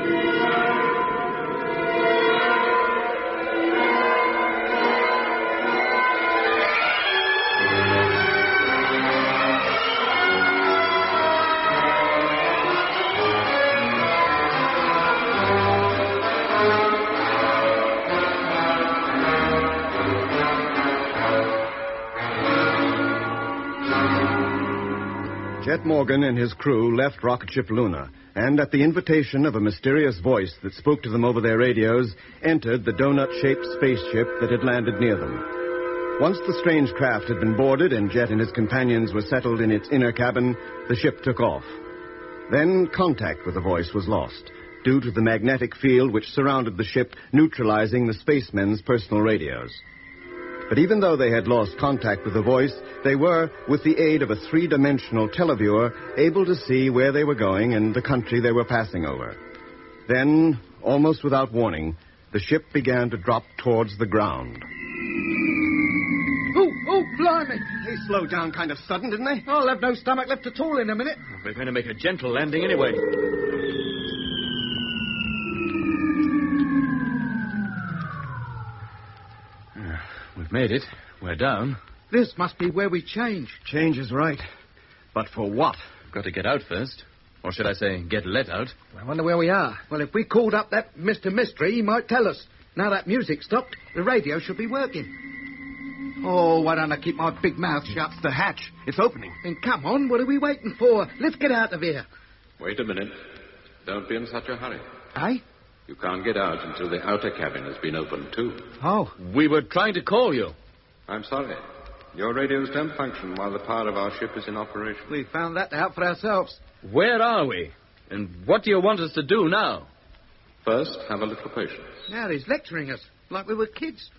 Jet Morgan and his crew left rocket ship Luna, and at the invitation of a mysterious voice that spoke to them over their radios, entered the donut-shaped spaceship that had landed near them. Once the strange craft had been boarded and Jet and his companions were settled in its inner cabin, the ship took off. Then contact with the voice was lost, due to the magnetic field which surrounded the ship, neutralizing the spacemen's personal radios. But even though they had lost contact with the voice, they were, with the aid of a three-dimensional televiewer, able to see where they were going and the country they were passing over. Then, almost without warning, the ship began to drop towards the ground. Oh, blimey! They slowed down kind of sudden, didn't they? I'll have no stomach left at all in a minute. We're going to make a gentle landing anyway. We've made it. We're down. This must be where we change. Change is right. But for what? We've got to get out first. Or should I say, get let out. I wonder where we are. Well, if we called up that Mr. Mystery, he might tell us. Now that music stopped, the radio should be working. Oh, why don't I keep my big mouth shut? It's the hatch. It's opening. Then come on, what are we waiting for? Let's get out of here. Wait a minute. Don't be in such a hurry. Eh? You can't get out until the outer cabin has been opened, too. Oh. We were trying to call you. I'm sorry. Your radios don't function while the power of our ship is in operation. We found that out for ourselves. Where are we? And what do you want us to do now? First, have a little patience. Now he's lecturing us, like we were kids.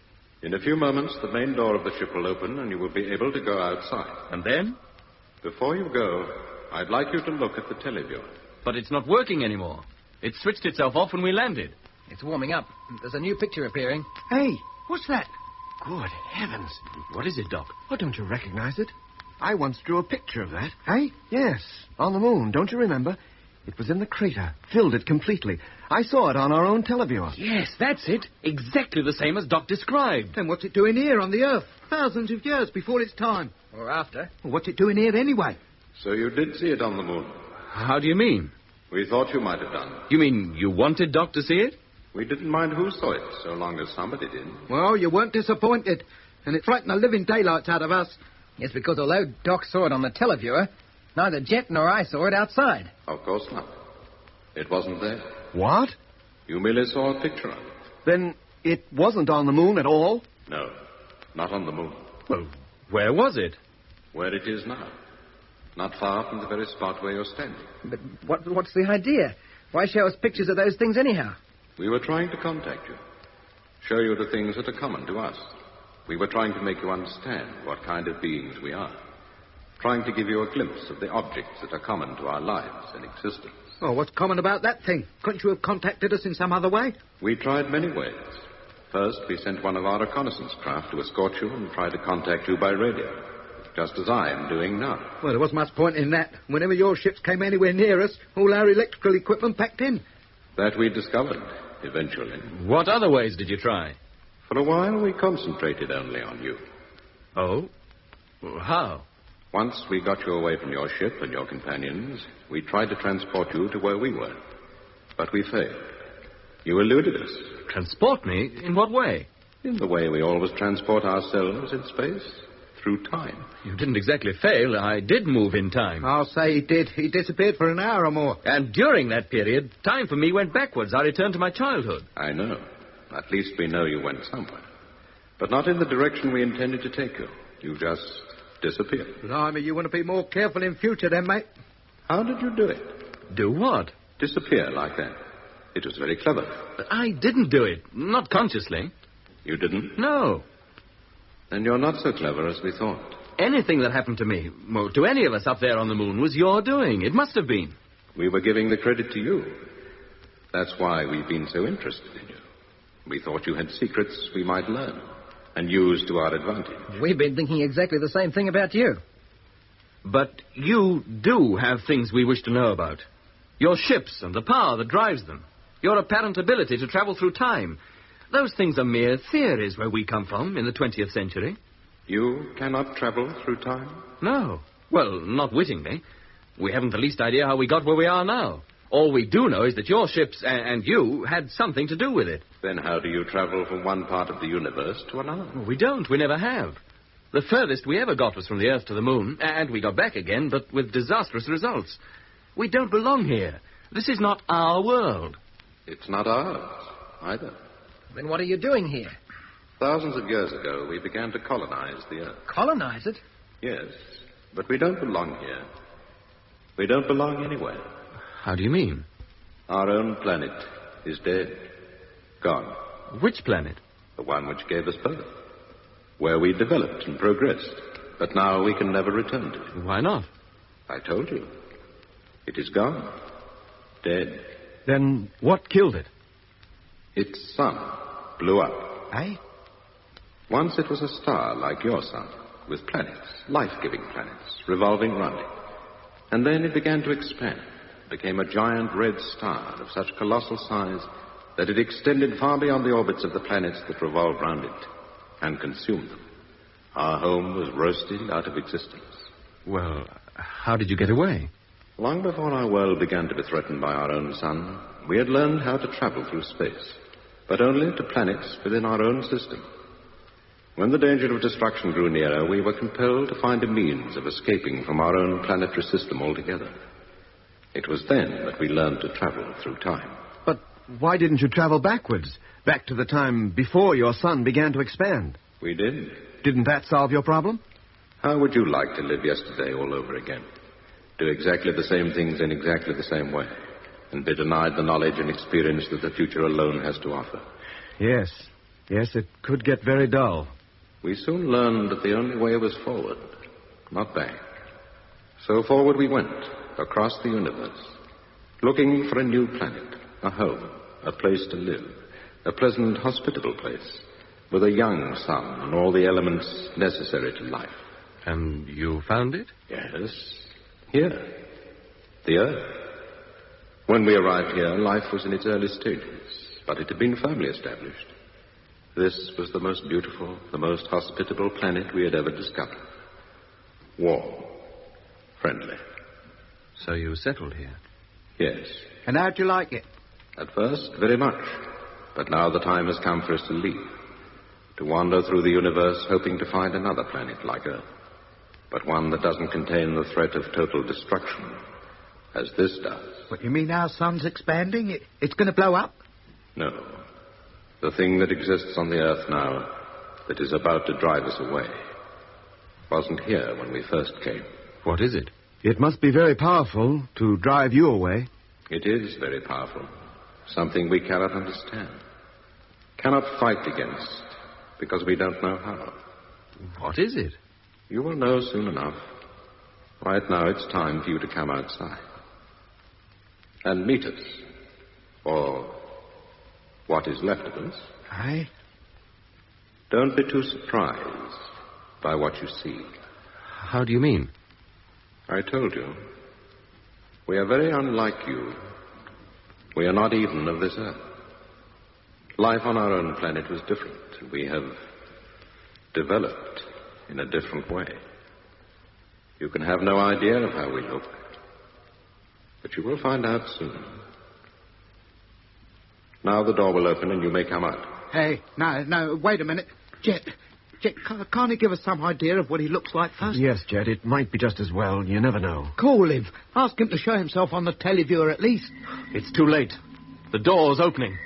In a few moments, the main door of the ship will open, and you will be able to go outside. And then? Before you go, I'd like you to look at the televiewer. But it's not working anymore. It switched itself off when we landed. It's warming up. There's a new picture appearing. Hey, what's that? Good heavens. What is it, Doc? Oh, don't you recognize it? I once drew a picture of that. Hey? Yes, on the moon. Don't you remember? It was in the crater. Filled it completely. I saw it on our own televiewer. Yes, that's it. Exactly the same as Doc described. Then what's it doing here on the Earth? Thousands of years before its time. Or after. Well, what's it doing here anyway? So you did see it on the moon? How do you mean? We thought you might have done. You mean you wanted Doc to see it? We didn't mind who saw it, so long as somebody did. Well, you weren't disappointed. And it frightened the living daylights out of us. Yes, because although Doc saw it on the televiewer, neither Jet nor I saw it outside. Of course not. It wasn't there. What? You merely saw a picture of it. Then it wasn't on the moon at all? No, not on the moon. Well, where was it? Where it is now. Not far from the very spot where you're standing. But what's the idea? Why show us pictures of those things anyhow? We were trying to contact you. Show you the things that are common to us. We were trying to make you understand what kind of beings we are. Trying to give you a glimpse of the objects that are common to our lives and existence. Oh, what's common about that thing? Couldn't you have contacted us in some other way? We tried many ways. First, we sent one of our reconnaissance craft to escort you and try to contact you by radio. Just as I am doing now. Well, there wasn't much point in that. Whenever your ships came anywhere near us, all our electrical equipment packed in. That we discovered, eventually. What other ways did you try? For a while, we concentrated only on you. Oh? Well, how? Once we got you away from your ship and your companions, we tried to transport you to where we were. But we failed. You eluded us. Transport me? In what way? In the way we always transport ourselves in space. Through time. You didn't exactly fail. I did move in time. I'll say he did. He disappeared for an hour or more. And during that period, time for me went backwards. I returned to my childhood. I know. At least we know you went somewhere. But not in the direction we intended to take you. You just disappeared. Blimey, you want to be more careful in future then, mate. How did you do it? Do what? Disappear like that. It was very clever. But I didn't do it. Not consciously. You didn't? No. Then you're not so clever as we thought. Anything that happened to me, well, to any of us up there on the moon, was your doing. It must have been. We were giving the credit to you. That's why we've been so interested in you. We thought you had secrets we might learn and use to our advantage. We've been thinking exactly the same thing about you. But you do have things we wish to know about. Your ships and the power that drives them. Your apparent ability to travel through time. Those things are mere theories where we come from in the 20th century. You cannot travel through time? No. Well, not wittingly. We haven't the least idea how we got where we are now. All we do know is that your ships and you had something to do with it. Then how do you travel from one part of the universe to another? Well, we don't. We never have. The furthest we ever got was from the Earth to the Moon, and we got back again, but with disastrous results. We don't belong here. This is not our world. It's not ours, either. Then what are you doing here? Thousands of years ago, we began to colonize the Earth. Colonize it? Yes, but we don't belong here. We don't belong anywhere. How do you mean? Our own planet is dead. Gone. Which planet? The one which gave us birth. Where we developed and progressed. But now we can never return to it. Why not? I told you. It is gone. Dead. Then what killed it? Its sun blew up. Eh? Once it was a star like your sun, with planets, life-giving planets, revolving round it. And then it began to expand, became a giant red star of such colossal size that it extended far beyond the orbits of the planets that revolved round it and consumed them. Our home was roasted out of existence. Well, how did you get away? Long before our world began to be threatened by our own sun, we had learned how to travel through space, but only to planets within our own system. When the danger of destruction grew nearer, we were compelled to find a means of escaping from our own planetary system altogether. It was then that we learned to travel through time. But why didn't you travel backwards, back to the time before your sun began to expand? We did. Didn't that solve your problem? How would you like to live yesterday all over again? Do exactly the same things in exactly the same way, and be denied the knowledge and experience that the future alone has to offer? Yes. Yes, it could get very dull. We soon learned that the only way was forward, not back. So forward we went, across the universe, looking for a new planet, a home, a place to live, a pleasant, hospitable place, with a young sun and all the elements necessary to life. And you found it? Yes. Here. The Earth. When we arrived here, life was in its early stages, but it had been firmly established. This was the most beautiful, the most hospitable planet we had ever discovered. Warm. Friendly. So you settled here? Yes. And how'd you like it? At first, very much. But now the time has come for us to leave. To wander through the universe hoping to find another planet like Earth. But one that doesn't contain the threat of total destruction, as this does. What, you mean our sun's expanding? It's going to blow up? No. The thing that exists on the Earth now, that is about to drive us away, wasn't here when we first came. What is it? It must be very powerful to drive you away. It is very powerful. Something we cannot understand. Cannot fight against, because we don't know how. What is it? You will know soon enough. Right now it's time for you to come outside. And meet us. Or what is left of us. Aye. Don't be too surprised by what you see. How do you mean? I told you. We are very unlike you. We are not even of this Earth. Life on our own planet was different. We have developed in a different way. You can have no idea of how we look. But you will find out soon. Now the door will open and you may come out. Hey, no, wait a minute. Jet, can't he give us some idea of what he looks like first? Yes, Jet, it might be just as well. You never know. Call him. Ask him to show himself on the televiewer at least. It's too late. The door's opening.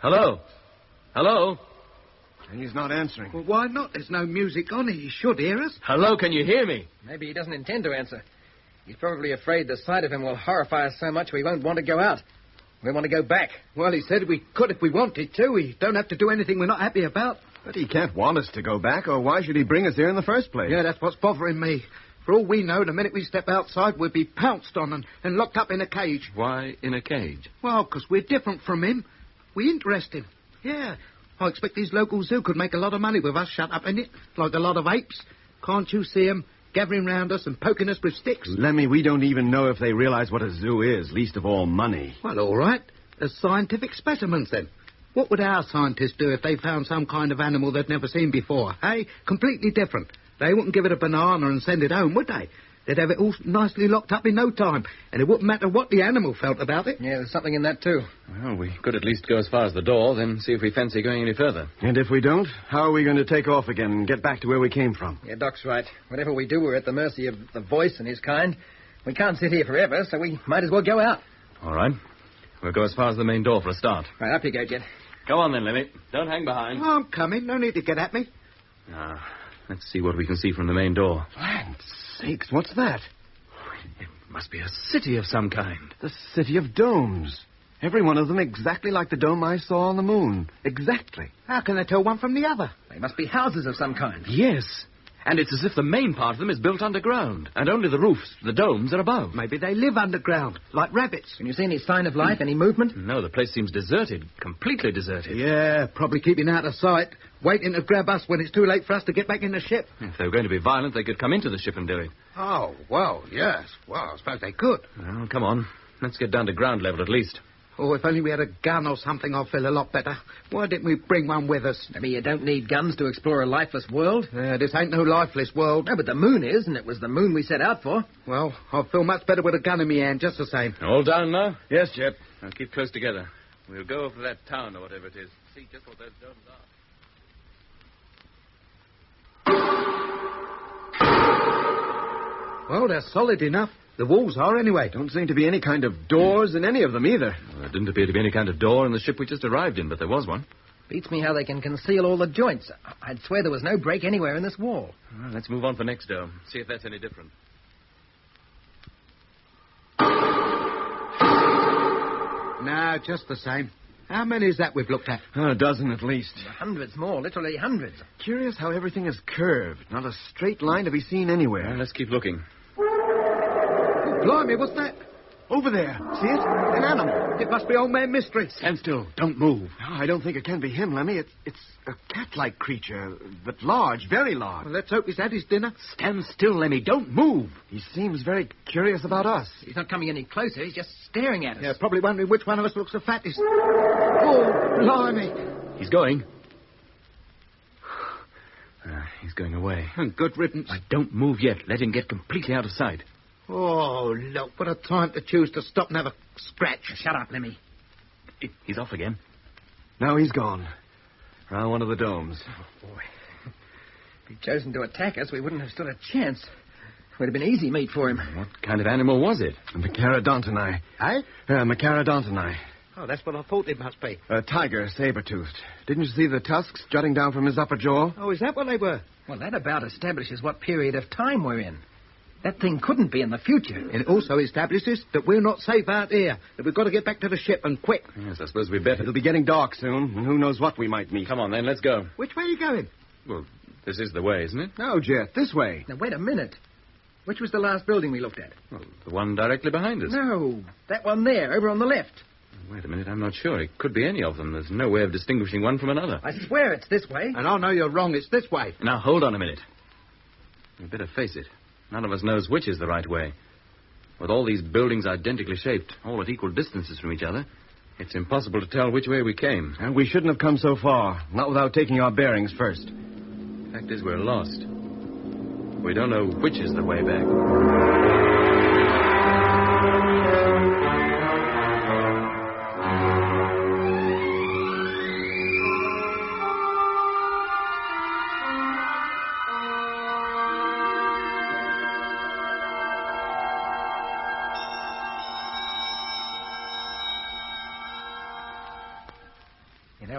Hello? Hello? He's not answering. Well, why not? There's no music on. He should hear us. Hello, can you hear me? Maybe he doesn't intend to answer. He's probably afraid the sight of him will horrify us so much we won't want to go out. We want to go back. Well, he said we could if we wanted to. We don't have to do anything we're not happy about. But he can't want us to go back, or why should he bring us here in the first place? Yeah, that's what's bothering me. For all we know, the minute we step outside, we'll be pounced on and locked up in a cage. Why in a cage? Well, because we're different from him. We interest him. Yeah. I expect his local zoo could make a lot of money with us shut up in it, like a lot of apes. Can't you see 'em gathering round us and poking us with sticks? Lemmy, we don't even know if they realize what a zoo is, least of all money. Well, all right. As scientific specimens, then. What would our scientists do if they found some kind of animal they'd never seen before? Hey, completely different. They wouldn't give it a banana and send it home, would they? They'd have it all nicely locked up in no time, and it wouldn't matter what the animal felt about it. Yeah, there's something in that, too. Well, we could at least go as far as the door, then see if we fancy going any further. And if we don't, how are we going to take off again and get back to where we came from? Yeah, Doc's right. Whatever we do, we're at the mercy of the voice and his kind. We can't sit here forever, so we might as well go out. All right. We'll go as far as the main door for a start. Right, up you go, Jet. Come on then, Lemmy. Don't hang behind. Oh, I'm coming. No need to get at me. Now, let's see what we can see from the main door. Land sakes, what's that? It must be a city of some kind. The city of domes. Every one of them exactly like the dome I saw on the moon. Exactly. How can they tell one from the other? They must be houses of some kind. Yes. And it's as if the main part of them is built underground, and only the roofs, the domes, are above. Maybe they live underground, like rabbits. Can you see any sign of life, any movement? No, the place seems deserted, completely deserted. Yeah, probably keeping out of sight, waiting to grab us when it's too late for us to get back in the ship. If they were going to be violent, they could come into the ship and do it. Oh, well, yes. Well, I suppose they could. Well, come on. Let's get down to ground level at least. Oh, if only we had a gun or something, I'd feel a lot better. Why didn't we bring one with us? Maybe you don't need guns to explore a lifeless world. This ain't no lifeless world. No, but the moon is, and it was the moon we set out for. Well, I feel much better with a gun in my hand, just the same. All down now? Yes, Jet. Now keep close together. We'll go over that town or whatever it is. See just what those domes are. Well, they're solid enough. The walls are, anyway. Don't seem to be any kind of doors in any of them, either. Well, there didn't appear to be any kind of door in the ship we just arrived in, but there was one. Beats me how they can conceal all the joints. I'd swear there was no break anywhere in this wall. Well, let's move on for next dome. See if that's any different. No, just the same. How many is that we've looked at? A dozen at least. Hundreds more, literally hundreds. Curious how everything is curved. Not a straight line to be seen anywhere. Well, let's keep looking. Blimey, what's that? Over there. See it? An animal. It must be Old Man Mystery. Stand still. Don't move. No, I don't think it can be him, Lemmy. It's a cat-like creature, but large, very large. Well, let's hope he's had his dinner. Stand still, Lemmy. Don't move. He seems very curious about us. He's not coming any closer. He's just staring at us. Yeah, probably wondering which one of us looks the fattest. Oh, blimey. He's going. He's going away. And good riddance. But don't move yet. Let him get completely out of sight. Oh, look, what a time to choose to stop and have a scratch. Shut up, Lemmy. He's off again. Now he's gone. Round one of the domes. Oh, boy. If he'd chosen to attack us, we wouldn't have stood a chance. It would have been easy meat for him. What kind of animal was it? A Macarodontini. Eh? Macarodontini. Oh, that's what I thought it must be. A tiger, saber-toothed. Didn't you see the tusks jutting down from his upper jaw? Oh, is that what they were? Well, that about establishes what period of time we're in. That thing couldn't be in the future. And it also establishes that we're not safe out here, that we've got to get back to the ship and quick. Yes, I suppose we'd better. It'll be getting dark soon, and who knows what we might meet. Come on, then, let's go. Which way are you going? Well, this is the way, isn't it? No, Jet, this way. Now, wait a minute. Which was the last building we looked at? Well, the one directly behind us. No, that one there, over on the left. Wait a minute, I'm not sure. It could be any of them. There's no way of distinguishing one from another. I swear it's this way. And I know you're wrong. It's this way. Now, hold on a minute. We'd better face it. None of us knows which is the right way. With all these buildings identically shaped, all at equal distances from each other, it's impossible to tell which way we came. And we shouldn't have come so far, not without taking our bearings first. The fact is, we're lost. We don't know which is the way back.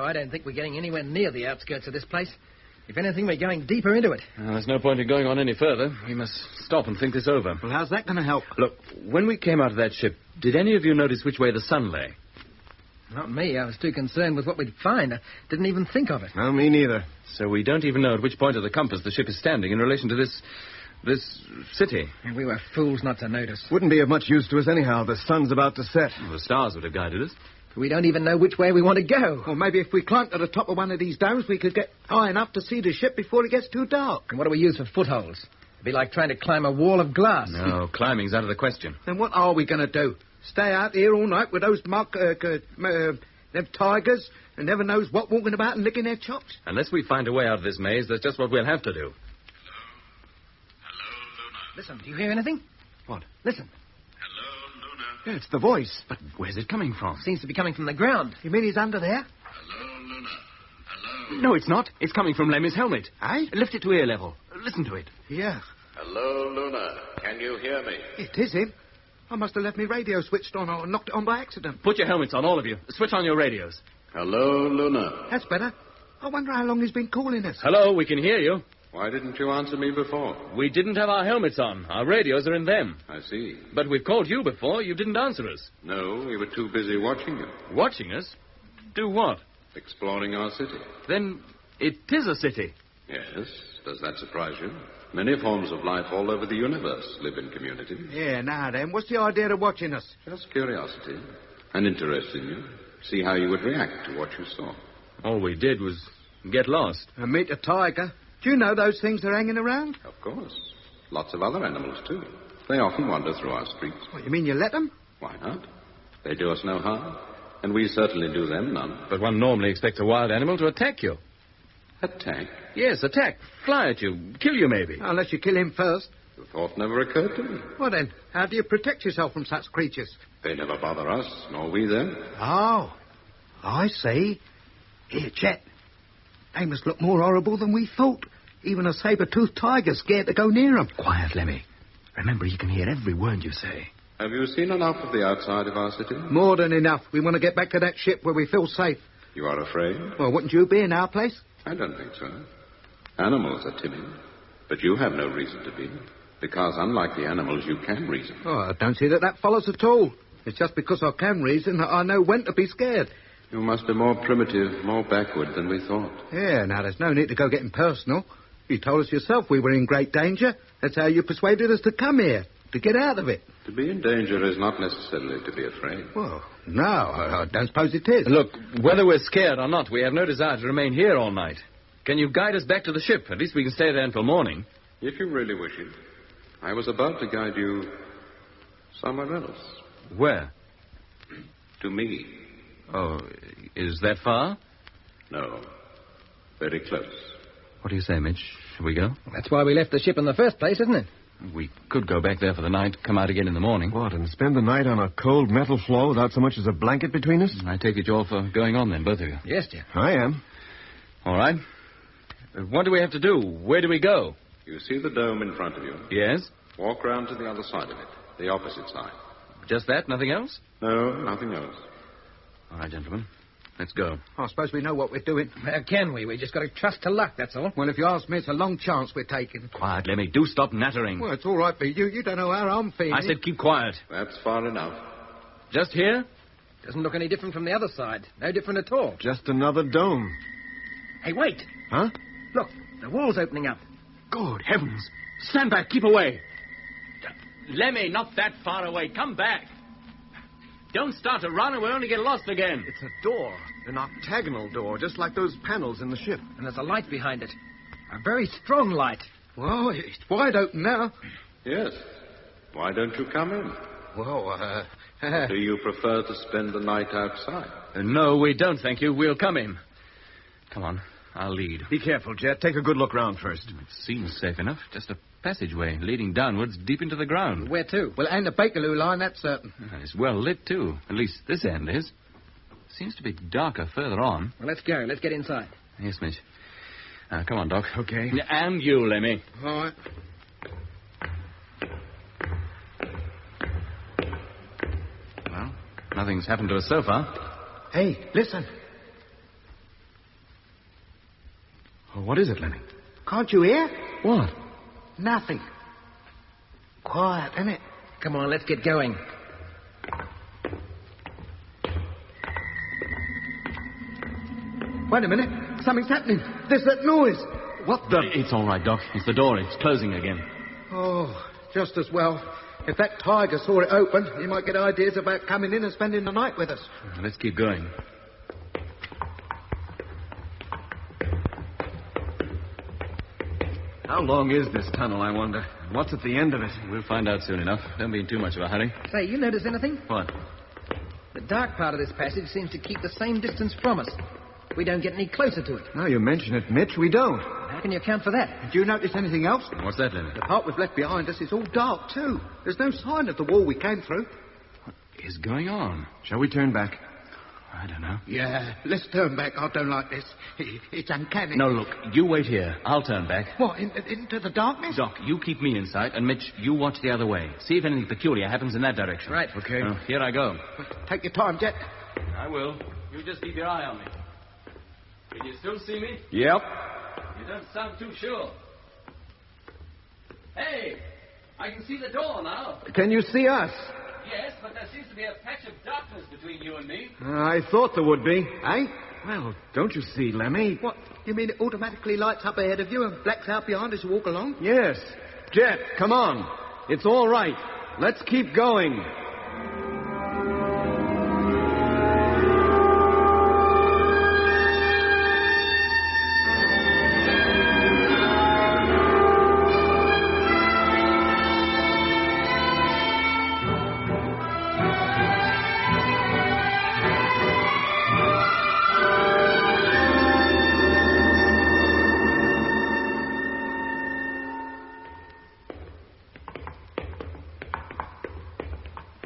I don't think we're getting anywhere near the outskirts of this place. If anything, we're going deeper into it. There's no point in going on any further. We must stop and think this over. Well, how's that going to help? Look, when we came out of that ship, did any of you notice which way the sun lay? Not me. I was too concerned with what we'd find. I didn't even think of it. No, me neither. So we don't even know at which point of the compass the ship is standing in relation to this city. And we were fools not to notice. Wouldn't be of much use to us anyhow. The sun's about to set. Well, the stars would have guided us. We don't even know which way we want to go. Or maybe if we climbed to the top of one of these domes, we could get high enough to see the ship before it gets too dark. And what do we use for footholds? It'd be like trying to climb a wall of glass. No, climbing's out of the question. Then what are we going to do? Stay out here all night with those them tigers and never knows what walking about and licking their chops? Unless we find a way out of this maze, that's just what we'll have to do. Hello, Luna. Listen, do you hear anything? What? Listen. Hello, Luna. Yeah, it's the voice. But where's it coming from? Seems to be coming from the ground. You mean he's under there? Hello, Luna. Hello. No, it's not. It's coming from Lemmy's helmet. Eh? Lift it to ear level. Listen to it. Yeah. Hello, Luna. Can you hear me? It is him. I must have left my radio switched on or knocked it on by accident. Put your helmets on, all of you. Switch on your radios. Hello, Luna. That's better. I wonder how long he's been calling us. Hello, we can hear you. Why didn't you answer me before? We didn't have our helmets on. Our radios are in them. I see. But we've called you before. You didn't answer us. No, we were too busy watching you. Watching us? Do what? Exploring our city. Then it is a city. Yes. Does that surprise you? Many forms of life all over the universe live in community. Yeah, now then, what's the idea of watching us? Just curiosity and interest in you. See how you would react to what you saw. All we did was get lost. And meet a tiger. Do you know those things are hanging around? Of course. Lots of other animals, too. They often wander through our streets. What, you mean you let them? Why not? They do us no harm. And we certainly do them none. But one normally expects a wild animal to attack you. Attack? Yes, attack. Fly at you. Kill you, maybe. Unless you kill him first. The thought never occurred to me. Well, then, how do you protect yourself from such creatures? They never bother us, nor we them. Oh, I see. Here, Chet. They must look more horrible than we thought. Even a saber-toothed tiger's scared to go near them. Quiet, Lemmy. Remember, he can hear every word you say. Have you seen enough of the outside of our city? More than enough. We want to get back to that ship where we feel safe. You are afraid? Well, wouldn't you be in our place? I don't think so. Animals are timid. But you have no reason to be. Because, unlike the animals, you can reason. Oh, I don't see that follows at all. It's just because I can reason that I know when to be scared. You must be more primitive, more backward than we thought. Yeah, now, there's no need to go getting personal. You told us yourself we were in great danger. That's how you persuaded us to come here, to get out of it. To be in danger is not necessarily to be afraid. Well, no, I don't suppose it is. Look, whether we're scared or not, we have no desire to remain here all night. Can you guide us back to the ship? At least we can stay there until morning. If you really wish it. I was about to guide you somewhere else. Where? To me. Oh, is that far? No. Very close. What do you say, Mitch? Shall we go? That's why we left the ship in the first place, isn't it? We could go back there for the night, come out again in the morning. What, and spend the night on a cold metal floor without so much as a blanket between us? I take it you're for going on then, both of you. Yes, dear. I am. All right. What do we have to do? Where do we go? You see the dome in front of you? Yes? Walk round to the other side of it, the opposite side. Just that? Nothing else? No, nothing else. All right, gentlemen. Let's go. I suppose we know what we're doing. How can we? We just got to trust to luck, that's all. Well, if you ask me, it's a long chance we're taking. Quiet, Lemmy. Do stop nattering. Well, it's all right, but you don't know how I'm feeling. I said keep quiet. That's far enough. Just here? Doesn't look any different from the other side. No different at all. Just another dome. Hey, wait. Huh? Look, the wall's opening up. Good heavens. Stand back. Keep away. Lemmy, not that far away. Come back. Don't start to run or we'll only get lost again. It's a door. An octagonal door, just like those panels in the ship. And there's a light behind it. A very strong light. Well, it's wide open now. Yes. Why don't you come in? Well, Do you prefer to spend the night outside? No, we don't, thank you. We'll come in. Come on. I'll lead. Be careful, Jet. Take a good look round first. It seems safe enough. Just a passageway leading downwards deep into the ground. Where to? Well, and the Bakerloo line, that's certain. It's well lit, too. At least this end is. Seems to be darker further on. Well, let's go. Let's get inside. Yes, Mitch. Come on, Doc. Okay. And you, Lemmy. All right. Well, nothing's happened to us so far. Hey, listen. Well, what is it, Lenny? Can't you hear? What? Nothing. Quiet, isn't it? Come on, let's get going. Wait a minute. Something's happening. There's that noise. What the... It's all right, Doc. It's the door. It's closing again. Oh, just as well. If that tiger saw it open, he might get ideas about coming in and spending the night with us. Let's keep going. How long is this tunnel, I wonder? What's at the end of it? We'll find out soon enough. Don't be in too much of a hurry. Say, you notice anything? What? The dark part of this passage seems to keep the same distance from us. We don't get any closer to it. Now you mention it, Mitch, we don't. How can you account for that? Did you notice anything else? What's that, Lenny? The part we've left behind us is all dark, too. There's no sign of the wall we came through. What is going on? Shall we turn back? I don't know. Yeah, let's turn back. I don't like this. It's uncanny. No, look, you wait here. I'll turn back. What, into the darkness? Doc, you keep me in sight, and Mitch, you watch the other way. See if anything peculiar happens in that direction. Right. Okay. Here I go. Take your time, Jet. I will. You just keep your eye on me. Can you still see me? Yep. You don't sound too sure. Hey, I can see the door now. Can you see us? Yes, but there seems to be a patch of darkness between you and me. I thought there would be. Eh? Well, don't you see, Lemmy? What, you mean it automatically lights up ahead of you and blacks out behind as you walk along? Yes. Jet, come on. It's all right. Let's keep going.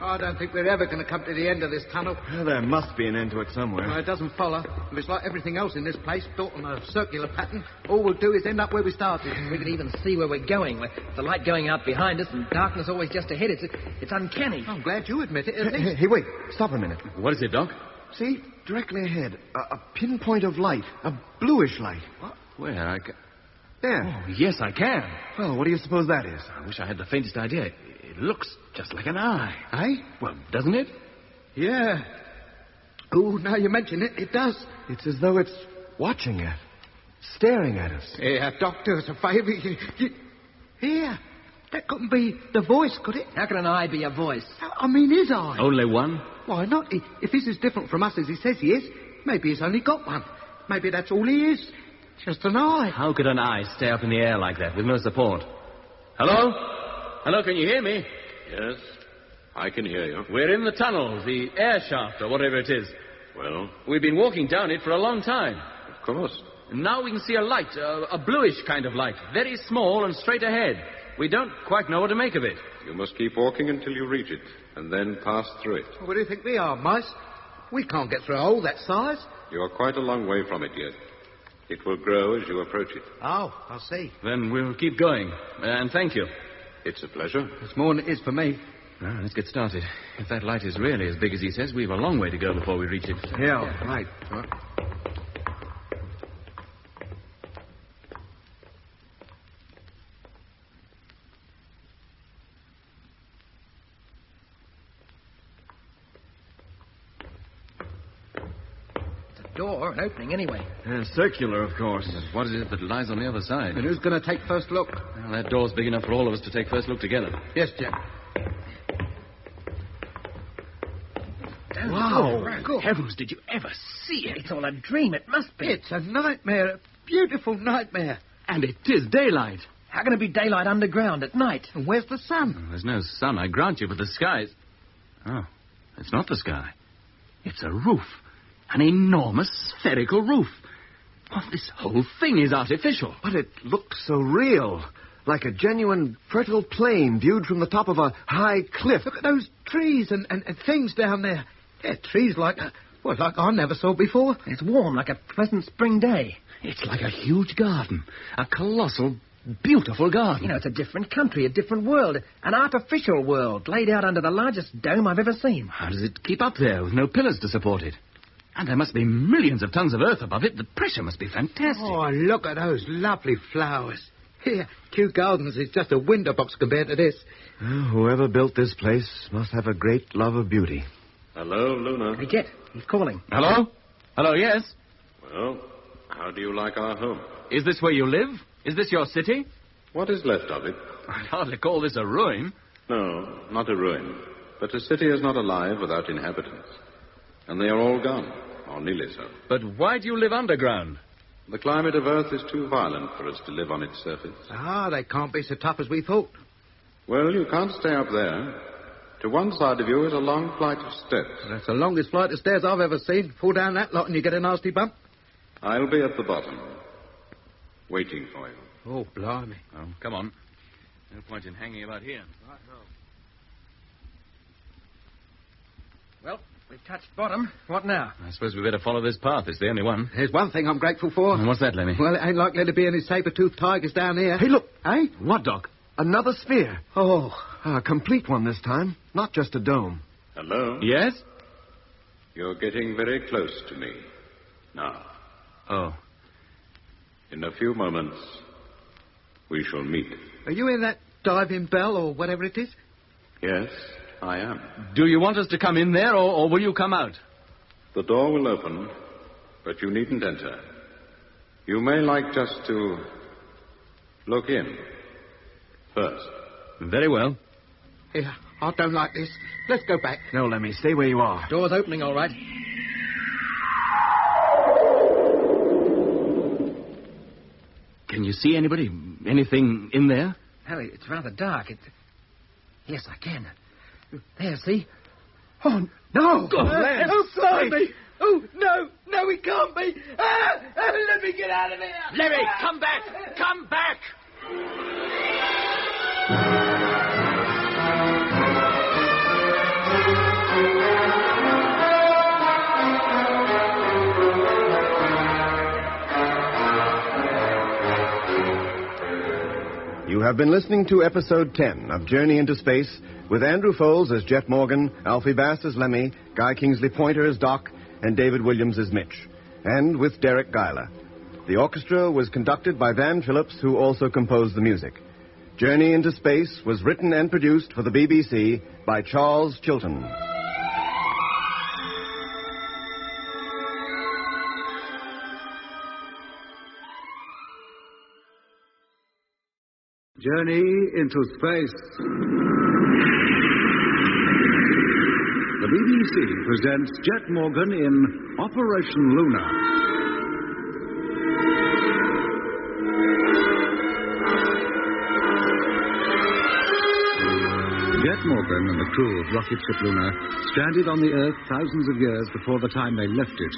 I don't think we're ever going to come to the end of this tunnel. Well, there must be an end to it somewhere. It doesn't follow. If it's like everything else in this place, built on a circular pattern, all we'll do is end up where we started. We can even see where we're going, with the light going out behind us and darkness always just ahead. It's uncanny. I'm glad you admit it, at least. Hey, wait. Stop a minute. What is it, Doc? See? Directly ahead. A pinpoint of light. A bluish light. What? Where? I can... There. Oh, yes, I can. Well, what do you suppose that is? I wish I had the faintest idea. It looks just like an eye. Eye? Well, doesn't it? Yeah. Oh, now you mention it, it does. It's as though it's watching us. Staring at us. Yeah, Doctor, it's a favour. Here. That couldn't be the voice, could it? How can an eye be a voice? I mean, his eye. Only one? Why not? If he's as different from us as he says he is, maybe he's only got one. Maybe that's all he is. Just an eye. How could an eye stay up in the air like that with no support? Hello? Hello, can you hear me? Yes, I can hear you. We're in the tunnel, the air shaft, or whatever it is. Well? We've been walking down it for a long time. Of course. And now we can see a light, a bluish kind of light, very small and straight ahead. We don't quite know what to make of it. You must keep walking until you reach it, and then pass through it. What do you think we are, mice? We can't get through a hole that size. You are quite a long way from it yet. It will grow as you approach it. Oh, I see. Then we'll keep going. And thank you. It's a pleasure. It's more than it is for me. Well, let's get started. If that light is really as big as he says, we've a long way to go before we reach it. Yeah, right. Door, an opening anyway. Circular, of course. But what is it that lies on the other side? And who's going to take first look? Well, that door's big enough for all of us to take first look together. Yes, Jack. Wow. Good heavens, did you ever see it? It's all a dream, it must be. It's a nightmare, a beautiful nightmare. And it is daylight. How can it be daylight underground at night? And where's the sun? There's no sun, I grant you, but the sky's... Oh, it's not the sky. It's a roof. An enormous spherical roof. Oh, this whole thing is artificial. But it looks so real. Like a genuine fertile plain viewed from the top of a high cliff. Look at those trees and things down there. They're trees like I never saw before. It's warm, like a pleasant spring day. It's like a huge garden. A colossal, beautiful garden. You know, it's a different country, a different world. An artificial world laid out under the largest dome I've ever seen. How does it keep up there with no pillars to support it? And there must be millions of tons of earth above it. The pressure must be fantastic. Oh, look at those lovely flowers. Here, Kew Gardens is just a window box compared to this. Well, whoever built this place must have a great love of beauty. Hello, Luna. Hey, Jet, he's calling. Hello? Hello, yes? Well, how do you like our home? Is this where you live? Is this your city? What is left of it? I'd hardly call this a ruin. No, not a ruin. But a city is not alive without inhabitants. And they are all gone, or nearly so. But why do you live underground? The climate of Earth is too violent for us to live on its surface. Ah, they can't be so tough as we thought. Well, you can't stay up there. To one side of you is a long flight of steps. That's the longest flight of stairs I've ever seen. Fall down that lot and you get a nasty bump. I'll be at the bottom, waiting for you. Oh, blimey. Oh, come on. No point in hanging about here. Right, no. Well, we've touched bottom. What now? I suppose we better follow this path. It's the only one. There's one thing I'm grateful for. And what's that, Lemmy? Well, it ain't likely to be any saber-toothed tigers down here. Hey, look. Eh? What, Doc? Another sphere. Oh. A complete one this time, not just a dome. Hello? Yes? You're getting very close to me. Now. Oh. In a few moments, we shall meet. Are you in that diving bell or whatever it is? Yes, I am. Do you want us to come in there, or will you come out? The door will open, but you needn't enter. You may like just to look in first. Very well. Here, I don't like this. Let's go back. No, Lemmy, stay where you are. Door's opening, all right. Can you see anybody? Anything in there? Harry, it's rather dark. Yes, I can. There, see? Oh, no! Oh, Lance! Oh, blimey! Oh, no! No, he can't be! Let me get out of here! Larry, come back! Come back! You have been listening to episode 10 of Journey into Space with Andrew Foles as Jet Morgan, Alfie Bass as Lemmy, Guy Kingsley Pointer as Doc, and David Williams as Mitch, and with Derek Geiler. The orchestra was conducted by Van Phillips, who also composed the music. Journey into Space was written and produced for the BBC by Charles Chilton. Journey into Space. The BBC presents Jet Morgan in Operation Luna. Jet Morgan and the crew of rocket ship Luna, stranded on the Earth thousands of years before the time they left it,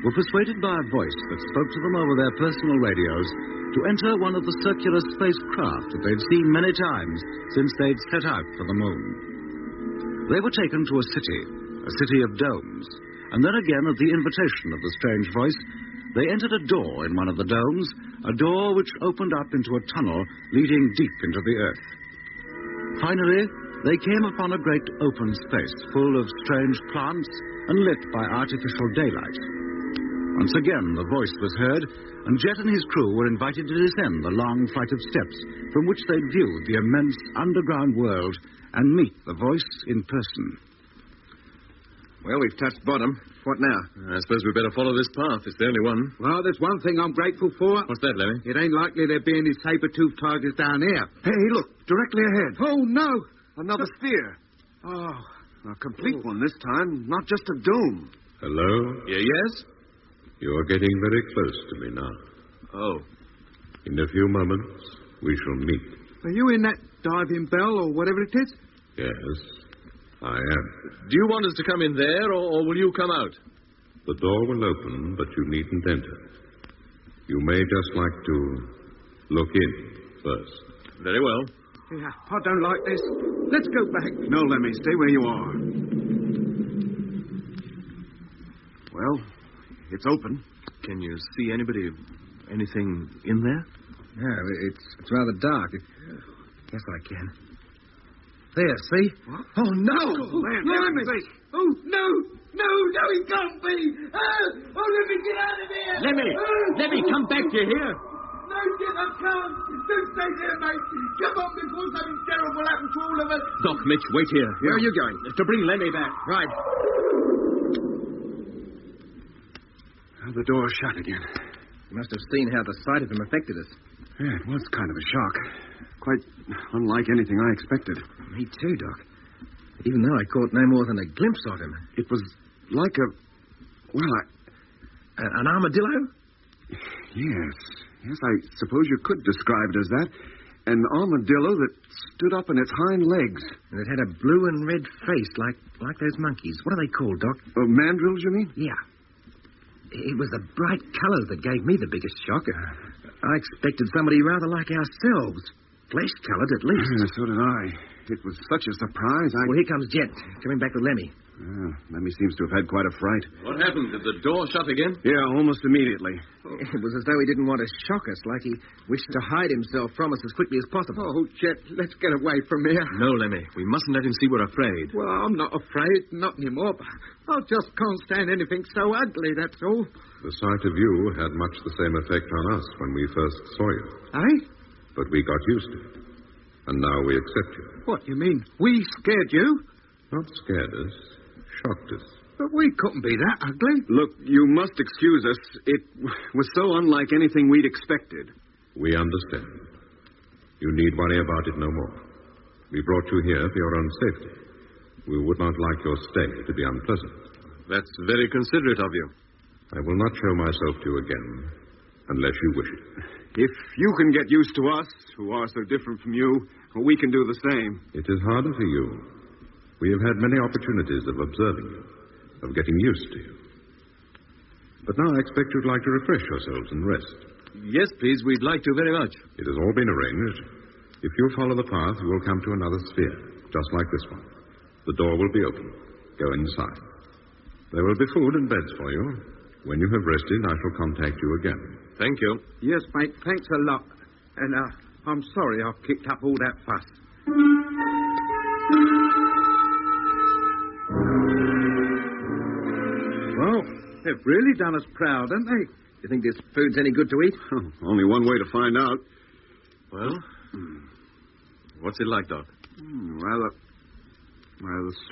were persuaded by a voice that spoke to them over their personal radios to enter one of the circular spacecraft that they'd seen many times since they'd set out for the moon. They were taken to a city of domes, and then again at the invitation of the strange voice, they entered a door in one of the domes, a door which opened up into a tunnel leading deep into the Earth. Finally, they came upon a great open space full of strange plants and lit by artificial daylight. Once again, the voice was heard, and Jet and his crew were invited to descend the long flight of steps from which they'd viewed the immense underground world and meet the voice in person. Well, we've touched bottom. What now? I suppose we better follow this path. It's the only one. Well, there's one thing I'm grateful for. What's that, Lemmy? It ain't likely there'd be any saber-toothed tigers down here. Hey, look, directly ahead. Oh, no! Another sphere. Oh. A complete one this time, not just a dome. Hello? Yes? You're getting very close to me now. Oh. In a few moments, we shall meet. Are you in that diving bell or whatever it is? Yes, I am. Do you want us to come in there, or will you come out? The door will open, but you needn't enter. You may just like to look in first. Very well. Yeah, I don't like this. Let's go back. No, Lemmy, stay where you are. Well, it's open. Can you see anything in there? Yeah, it's rather dark. Yes, I can. There, see? What? Oh, no! Oh, man, Blimey! Oh, no! No, he can't be. Oh, let me get out of here. Lemmy, come back, you hear? No, Jet, I can't. Don't stay there, mate. Come on before something terrible happens to all of us. Doc, Mitch, wait here. Where are you going? To bring Lemmy back. Right. The door's shut again. You must have seen how the sight of him affected us. Yeah, it was kind of a shock. Quite unlike anything I expected. Me too, Doc. Even though I caught no more than a glimpse of him. It was like a... Well, An armadillo? Yes, I suppose you could describe it as that. An armadillo that stood up on its hind legs. And it had a blue and red face like those monkeys. What are they called, Doc? Oh, mandrills, you mean? Yeah. It was the bright colours that gave me the biggest shock. I expected somebody rather like ourselves. Flesh-coloured, at least. Yeah, so did I. It was such a surprise, Well, here comes Jet, coming back with Lemmy. Lemmy seems to have had quite a fright. What happened? Did the door shut again? Yeah, almost immediately. It was as though he didn't want to shock us, like he wished to hide himself from us as quickly as possible. Oh, Jet, let's get away from here. No, Lemmy. We mustn't let him see we're afraid. Well, I'm not afraid, not anymore. I just can't stand anything so ugly, that's all. The sight of you had much the same effect on us when we first saw you. Eh? But we got used to it. And now we accept you. What, you mean we scared you? Not scared us, shocked us. But we couldn't be that ugly. Look, you must excuse us. It was so unlike anything we'd expected. We understand. You need worry about it no more. We brought you here for your own safety. We would not like your stay to be unpleasant. That's very considerate of you. I will not show myself to you again unless you wish it. If you can get used to us, who are so different from you, we can do the same. It is harder for you. We have had many opportunities of observing you, of getting used to you. But now I expect you'd like to refresh yourselves and rest. Yes, please. We'd like to very much. It has all been arranged. If you follow the path, you will come to another sphere, just like this one. The door will be open. Go inside. There will be food and beds for you. When you have rested, I shall contact you again. Thank you. Yes, mate, thanks a lot. And I'm sorry I've kicked up all that fuss. Well, they've really done us proud, haven't they? You think this food's any good to eat? Only one way to find out. Well, what's it like, Doc? Rather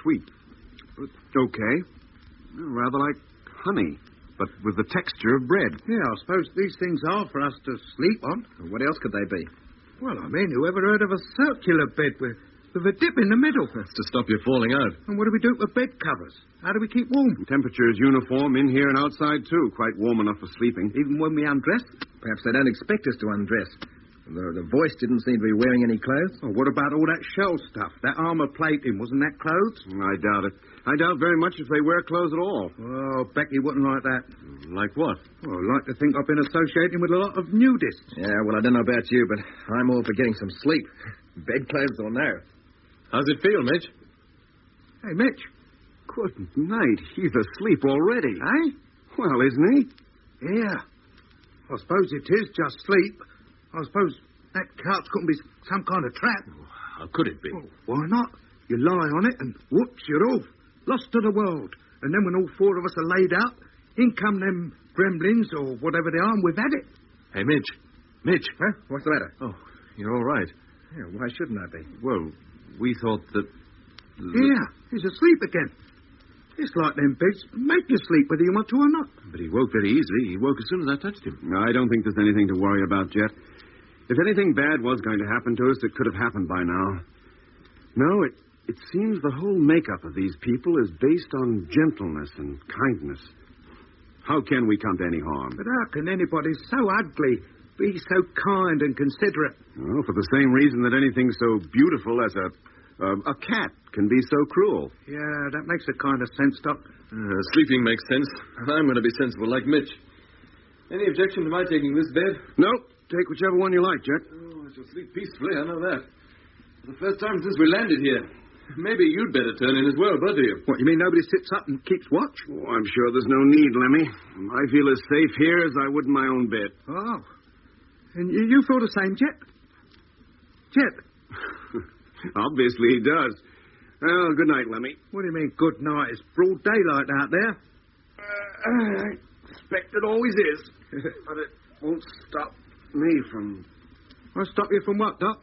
sweet. Okay. Rather like honey, but with the texture of bread. Yeah, I suppose these things are for us to sleep on. What else could they be? Well, I mean, whoever heard of a circular bed with a dip in the middle? That's to stop you falling out. And what do we do with bed covers? How do we keep warm? The temperature is uniform in here and outside, too. Quite warm enough for sleeping. Even when we undress? Perhaps they don't expect us to undress. The voice didn't seem to be wearing any clothes. Oh, what about all that shell stuff? That armor plating, wasn't that clothes? I doubt it. I doubt very much if they wear clothes at all. Oh, Becky wouldn't like that. Like what? Well, I'd like to think I've been associating with a lot of nudists. Yeah, well, I don't know about you, but I'm all for getting some sleep. Bedclothes or no. How's it feel, Mitch? Hey, Mitch. Good night. He's asleep already. Eh? Well, isn't he? Yeah. I suppose it is just sleep. I suppose that couch couldn't be some kind of trap. How could it be? Well, why not? You lie on it and whoops, you're off. Lost to the world. And then when all four of us are laid out, in come them gremlins or whatever they are, and we've had it. Hey, Mitch. Mitch. Huh? What's the matter? Oh, you're all right. Yeah, why shouldn't I be? Well, we thought that... Yeah, he's asleep again. It's like them beds make you sleep whether you want to or not. But he woke very easily. He woke as soon as I touched him. No, I don't think there's anything to worry about, Jet. If anything bad was going to happen to us, it could have happened by now. No, it seems the whole makeup of these people is based on gentleness and kindness. How can we come to any harm? But how can anybody so ugly be so kind and considerate? Well, for the same reason that anything so beautiful as a cat can be so cruel. Yeah, that makes a kind of sense, Doc. Sleeping makes sense. I'm going to be sensible like Mitch. Any objection to my taking this bed? No. Take whichever one you like, Jet. Oh, I shall sleep peacefully, I know that. For the first time since we landed here. Maybe you'd better turn in as well, both of you. What, you mean nobody sits up and keeps watch? Oh, I'm sure there's no need, Lemmy. I feel as safe here as I would in my own bed. Oh. And you feel the same, Jet? Jet? Obviously he does. Well, good night, Lemmy. What do you mean, good night? It's broad daylight out there. I expect it always is. But it won't stop me from... I'll stop you from what, Doc?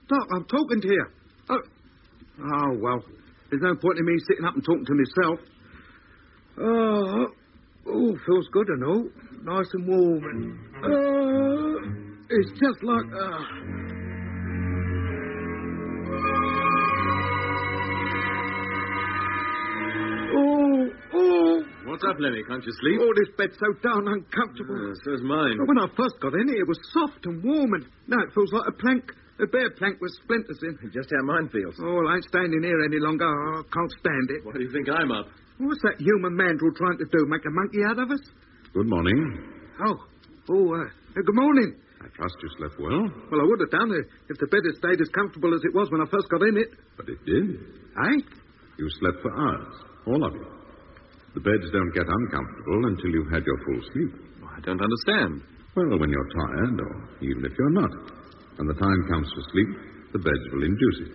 Doc, I'm talking to you. Oh, well, there's no point in me sitting up and talking to myself. Feels good and all. Nice and warm. And, it's just like... What's up, Lemmy? Can't you sleep? Oh, this bed's so darn uncomfortable. So's mine. But when I first got in it was soft and warm, and now it feels like a bare plank with splinters in. Just how mine feels. Oh, I ain't standing here any longer. I can't stand it. Why do you think I'm up? What's that human mandrill trying to do? Make a monkey out of us? Good morning. Good morning. I trust you slept well. Well, I would have done it if the bed had stayed as comfortable as it was when I first got in it. But it did. Eh? You slept for hours, all of you. The beds don't get uncomfortable until you've had your full sleep. I don't understand. Well, when you're tired, or even if you're not, when the time comes for sleep, the beds will induce it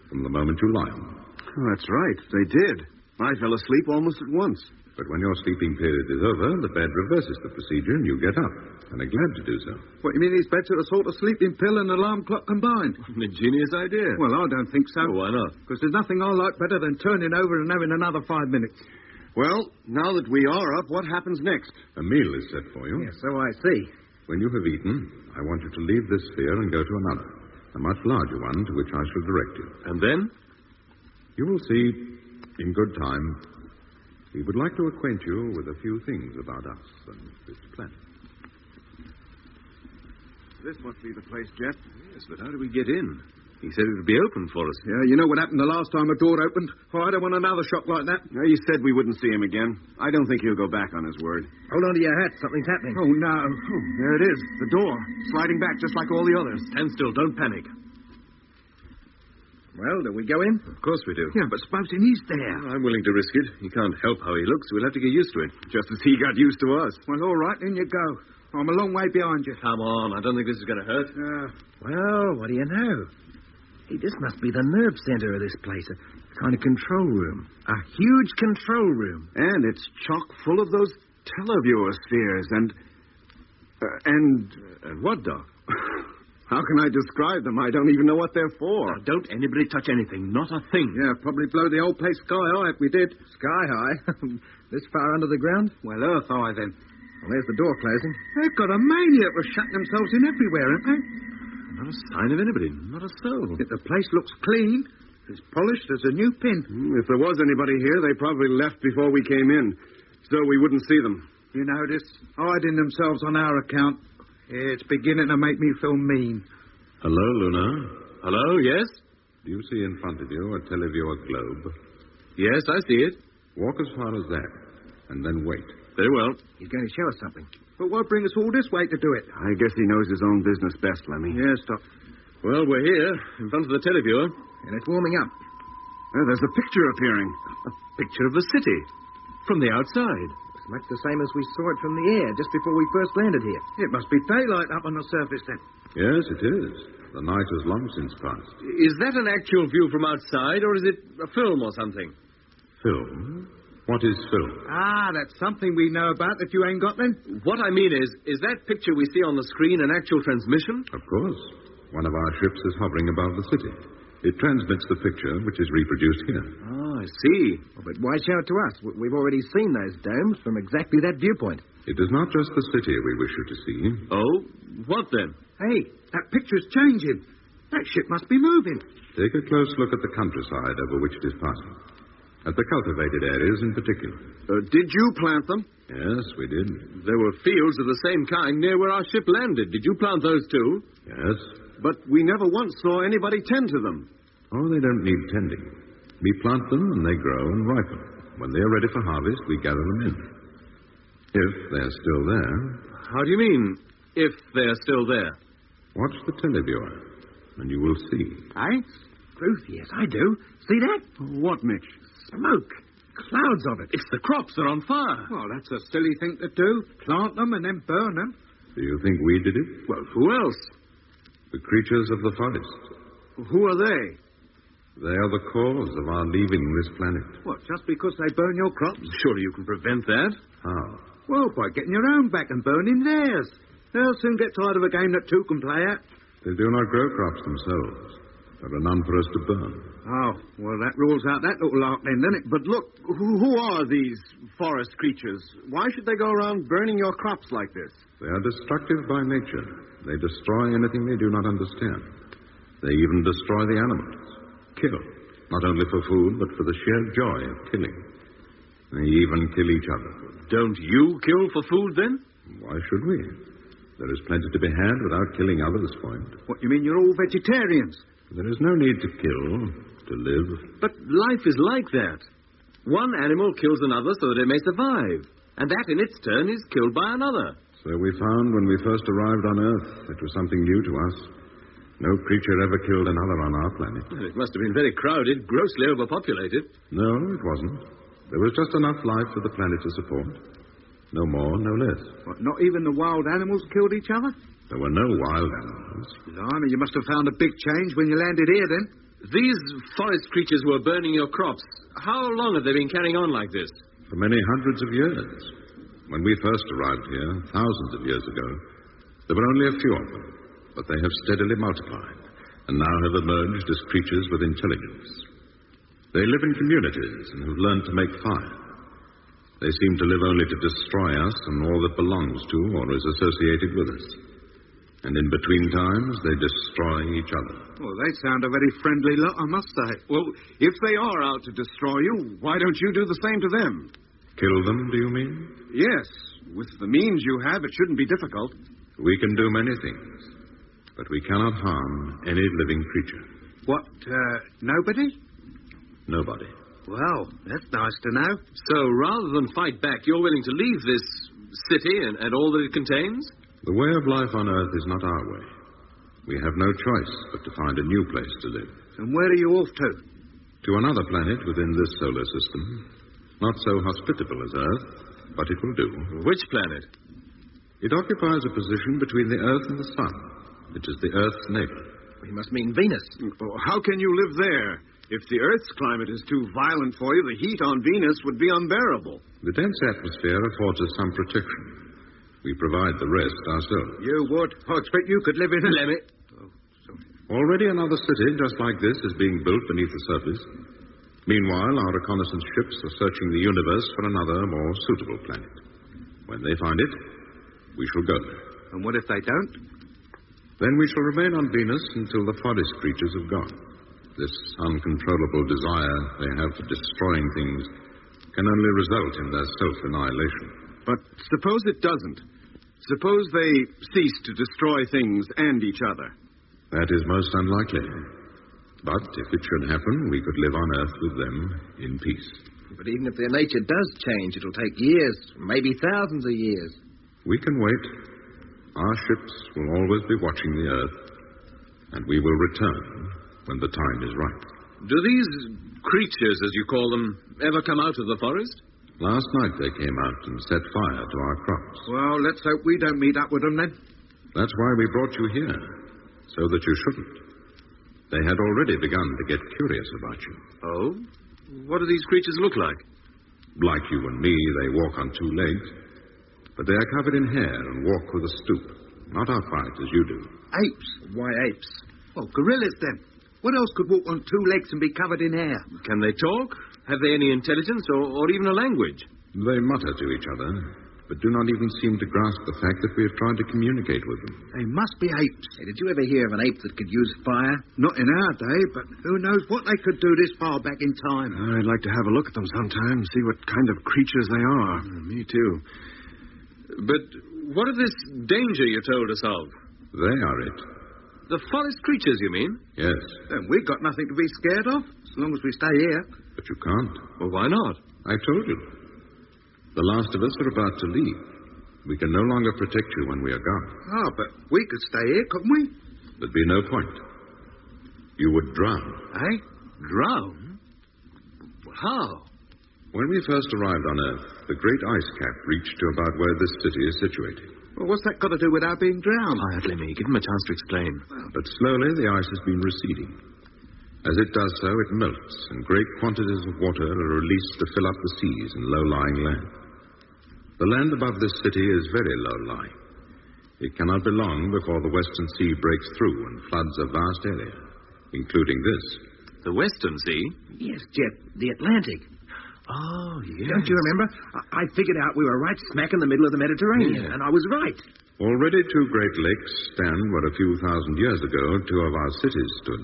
from the moment you lie on them. Oh, that's right. They did. I fell asleep almost at once. But when your sleeping period is over, the bed reverses the procedure and you get up, and are glad to do so. What, you mean these beds are a sort of sleeping pill and alarm clock combined? An ingenious idea. Well, I don't think so. Oh, why not? Because there's nothing I like better than turning over and having another 5 minutes. Well, now that we are up, what happens next? A meal is set for you. Yes, so I see. When you have eaten, I want you to leave this sphere and go to another, a much larger one to which I shall direct you. And then? You will see, in good time, we would like to acquaint you with a few things about us and this planet. This must be the place, Jet. Yes, but how do we get in? He said it would be open for us. Yeah, you know what happened the last time a door opened? Oh, I don't want another shock like that. No, you said we wouldn't see him again. I don't think he'll go back on his word. Hold on to your hat. Something's happening. Oh, no. Oh, there it is. The door. Sliding back just like all the others. Stand still. Don't panic. Well, do we go in? Of course we do. Yeah, but supposing he's there. I'm willing to risk it. He can't help how he looks. We'll have to get used to it. Just as he got used to us. Well, all right, in you go. I'm a long way behind you. Come on. I don't think this is going to hurt. Well, what do you know? Hey, this must be the nerve center of this place. A kind of control room. A huge control room. And it's chock full of those televiewer spheres and what, Doc? How can I describe them? I don't even know what they're for. Now, don't anybody touch anything. Not a thing. Yeah, probably blow the old place sky high if we did. Sky high? This far under the ground? Well, earth high, then. Well, there's the door closing. They've got a mania for shutting themselves in everywhere, haven't they? Not a sign of anybody. Not a soul. Yet the place looks clean. It's polished as a new pin. If there was anybody here, they probably left before we came in, so we wouldn't see them. You know, this hiding themselves on our account, it's beginning to make me feel mean. Hello, Luna. Hello, yes? Do you see in front of you a televiewer globe? Yes, I see it. Walk as far as that, and then wait. Very well. He's going to show us something. But what brings us all this way to do it? I guess he knows his own business best, Lemmy. Yes, Doc. Well, we're here, in front of the televiewer. And it's warming up. There's a picture appearing. A picture of the city. From the outside. It's much the same as we saw it from the air just before we first landed here. It must be daylight up on the surface, then. Yes, it is. The night has long since passed. Is that an actual view from outside, or is it a film or something? Film? What is film? Ah, that's something we know about that you ain't got, then? What I mean is that picture we see on the screen an actual transmission? Of course. One of our ships is hovering above the city. It transmits the picture, which is reproduced here. Oh, I see. Oh, but why show it to us? We've already seen those domes from exactly that viewpoint. It is not just the city we wish you to see. Oh? What then? Hey, that picture's changing. That ship must be moving. Take a close look at the countryside over which it is passing. At the cultivated areas in particular. Did you plant them? Yes, we did. There were fields of the same kind near where our ship landed. Did you plant those too? Yes. But we never once saw anybody tend to them. Oh, they don't need tending. We plant them and they grow and ripen. When they are ready for harvest, we gather them in. If they're still there. How do you mean, if they're still there? Watch the televiewer, and you will see. Eh? Truth, yes, I do. See that? What, Mitch? Smoke. Clouds of it. It's the crops are on fire. Well, that's a silly thing to do. Plant them and then burn them. Do you think we did it? Well, who else? The creatures of the forest. Who are they? They are the cause of our leaving this planet. What, just because they burn your crops? Surely you can prevent that. How? Well, by getting your own back and burning theirs. They'll soon get tired of a game that two can play at. They do not grow crops themselves. There are none for us to burn. Oh, well, that rules out that little lark then, doesn't it? But look, who are these forest creatures? Why should they go around burning your crops like this? They are destructive by nature. They destroy anything they do not understand. They even destroy the animals. Kill. Not only for food, but for the sheer joy of killing. They even kill each other. Don't you kill for food, then? Why should we? There is plenty to be had without killing others for it. What, you mean you're all vegetarians? There is no need to kill, to live. But life is like that. One animal kills another so that it may survive. And that, in its turn, is killed by another. So we found when we first arrived on Earth. It was something new to us. No creature ever killed another on our planet. Well, it must have been very crowded, grossly overpopulated. No, it wasn't. There was just enough life for the planet to support. No more, no less. What, not even the wild animals killed each other? There were no wild animals. Blimey, you must have found a big change when you landed here, then. These forest creatures who are burning your crops, how long have they been carrying on like this? For many hundreds of years. When we first arrived here, thousands of years ago, there were only a few of them. But they have steadily multiplied, and now have emerged as creatures with intelligence. They live in communities and have learned to make fire. They seem to live only to destroy us and all that belongs to or is associated with us. And in between times, they destroy each other. Well, they sound a very friendly lot, I must say. Well, if they are out to destroy you, why don't you do the same to them? Kill them, do you mean? Yes. With the means you have, it shouldn't be difficult. We can do many things, but we cannot harm any living creature. What, nobody? Nobody. Well, that's nice to know. So rather than fight back, you're willing to leave this city and all that it contains? The way of life on Earth is not our way. We have no choice but to find a new place to live. And where are you off to? To another planet within this solar system. Not so hospitable as Earth, but it will do. Which planet? It occupies a position between the Earth and the Sun. It is the Earth's neighbor. You must mean Venus. How can you live there? If the Earth's climate is too violent for you, the heat on Venus would be unbearable. The dense atmosphere affords us some protection. We provide the rest ourselves. You would? I expect you could live in a... Limit. Already another city just like this is being built beneath the surface. Meanwhile, our reconnaissance ships are searching the universe for another, more suitable planet. When they find it, we shall go there. And what if they don't? Then we shall remain on Venus until the forest creatures have gone. This uncontrollable desire they have for destroying things can only result in their self-annihilation. But suppose it doesn't. Suppose they cease to destroy things and each other. That is most unlikely. But if it should happen, we could live on Earth with them in peace. But even if their nature does change, it'll take years, maybe thousands of years. We can wait. Our ships will always be watching the Earth, and we will return when the time is right. Do these creatures, as you call them, ever come out of the forest? Last night they came out and set fire to our crops. Well, let's hope we don't meet up with them then. That's why we brought you here, so that you shouldn't. They had already begun to get curious about you. Oh? What do these creatures look like? Like you and me, they walk on two legs, but they are covered in hair and walk with a stoop, not upright as you do. Apes? Why apes? Well, gorillas then. What else could walk on two legs and be covered in hair? Can they talk? Have they any intelligence or even a language? They mutter to each other, but do not even seem to grasp the fact that we have tried to communicate with them. They must be apes. Hey, did you ever hear of an ape that could use fire? Not in our day, but who knows what they could do this far back in time. I'd like to have a look at them sometime, see what kind of creatures they are. Me too. But what of this danger you told us of? They are it. The forest creatures, you mean? Yes. Then we've got nothing to be scared of, as long as we stay here. But you can't. Well, why not? I told you. The last of us are about to leave. We can no longer protect you when we are gone. Oh, but we could stay here, couldn't we? There'd be no point. You would drown. Eh? Drown? How? When we first arrived on Earth, the great ice cap reached to about where this city is situated. Well, what's that got to do with our being drowned? Quietly, me. Give him a chance to explain. But slowly the ice has been receding. As it does so, it melts, and great quantities of water are released to fill up the seas and low-lying land. The land above this city is very low-lying. It cannot be long before the Western Sea breaks through and floods a vast area, including this. The Western Sea? Yes, Jet, the Atlantic. Oh, yes. Don't you remember? I figured out we were right smack in the middle of the Mediterranean, and I was right. Already two great lakes stand where a few thousand years ago two of our cities stood.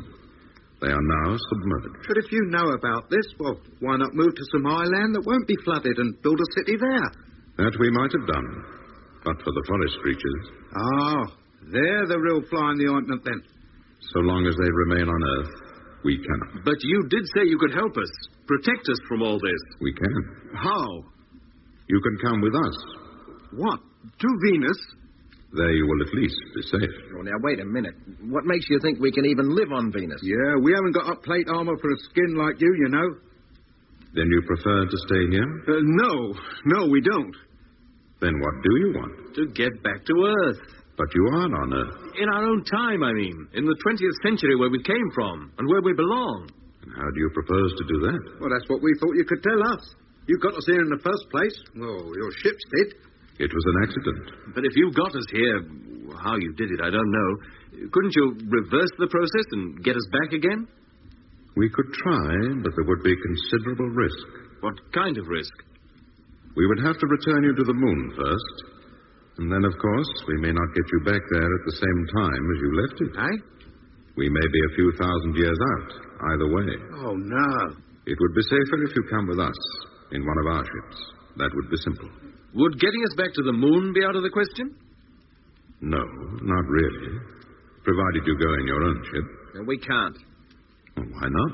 They are now submerged. But if you know about this, well, why not move to some island that won't be flooded and build a city there? That we might have done, but for the forest creatures. Oh, they're the real fly in the ointment then. So long as they remain on Earth, we cannot. But you did say you could help us, protect us from all this. We can. How? You can come with us. What? To Venus? There you will at least be safe. Oh, now, wait a minute. What makes you think we can even live on Venus? Yeah, we haven't got up plate armor for a skin like you know. Then you prefer to stay here? No, we don't. Then what do you want? To get back to Earth. But you are on Earth. In our own time, I mean. In the 20th century where we came from and where we belong. And how do you propose to do that? Well, that's what we thought you could tell us. You got us here in the first place. Well, your ships did. It was an accident. But if you got us here, how you did it, I don't know. Couldn't you reverse the process and get us back again? We could try, but there would be considerable risk. What kind of risk? We would have to return you to the moon first. And then, of course, we may not get you back there at the same time as you left it. Eh? We may be a few thousand years out, either way. Oh, no. It would be safer if you come with us in one of our ships. That would be simple. Would getting us back to the moon be out of the question? No, not really. Provided you go in your own ship. No, we can't. Well, why not?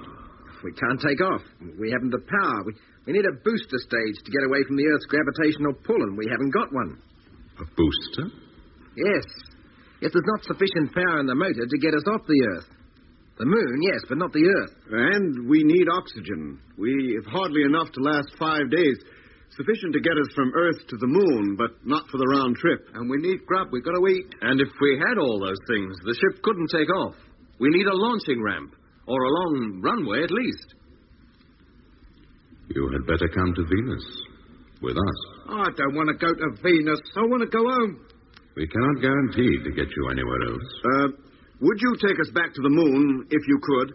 We can't take off. We haven't the power. We need a booster stage to get away from the Earth's gravitational pull, and we haven't got one. A booster? Yes. Yes, there's not sufficient power in the motor to get us off the Earth. The moon, yes, but not the Earth. And we need oxygen. We have hardly enough to last 5 days. Sufficient to get us from Earth to the moon, but not for the round trip. And we need grub. We've got to eat. And if we had all those things, the ship couldn't take off. We need a launching ramp, or a long runway at least. You had better come to Venus with us. I don't want to go to Venus. I want to go home. We cannot guarantee to get you anywhere else. Would you take us back to the moon if you could?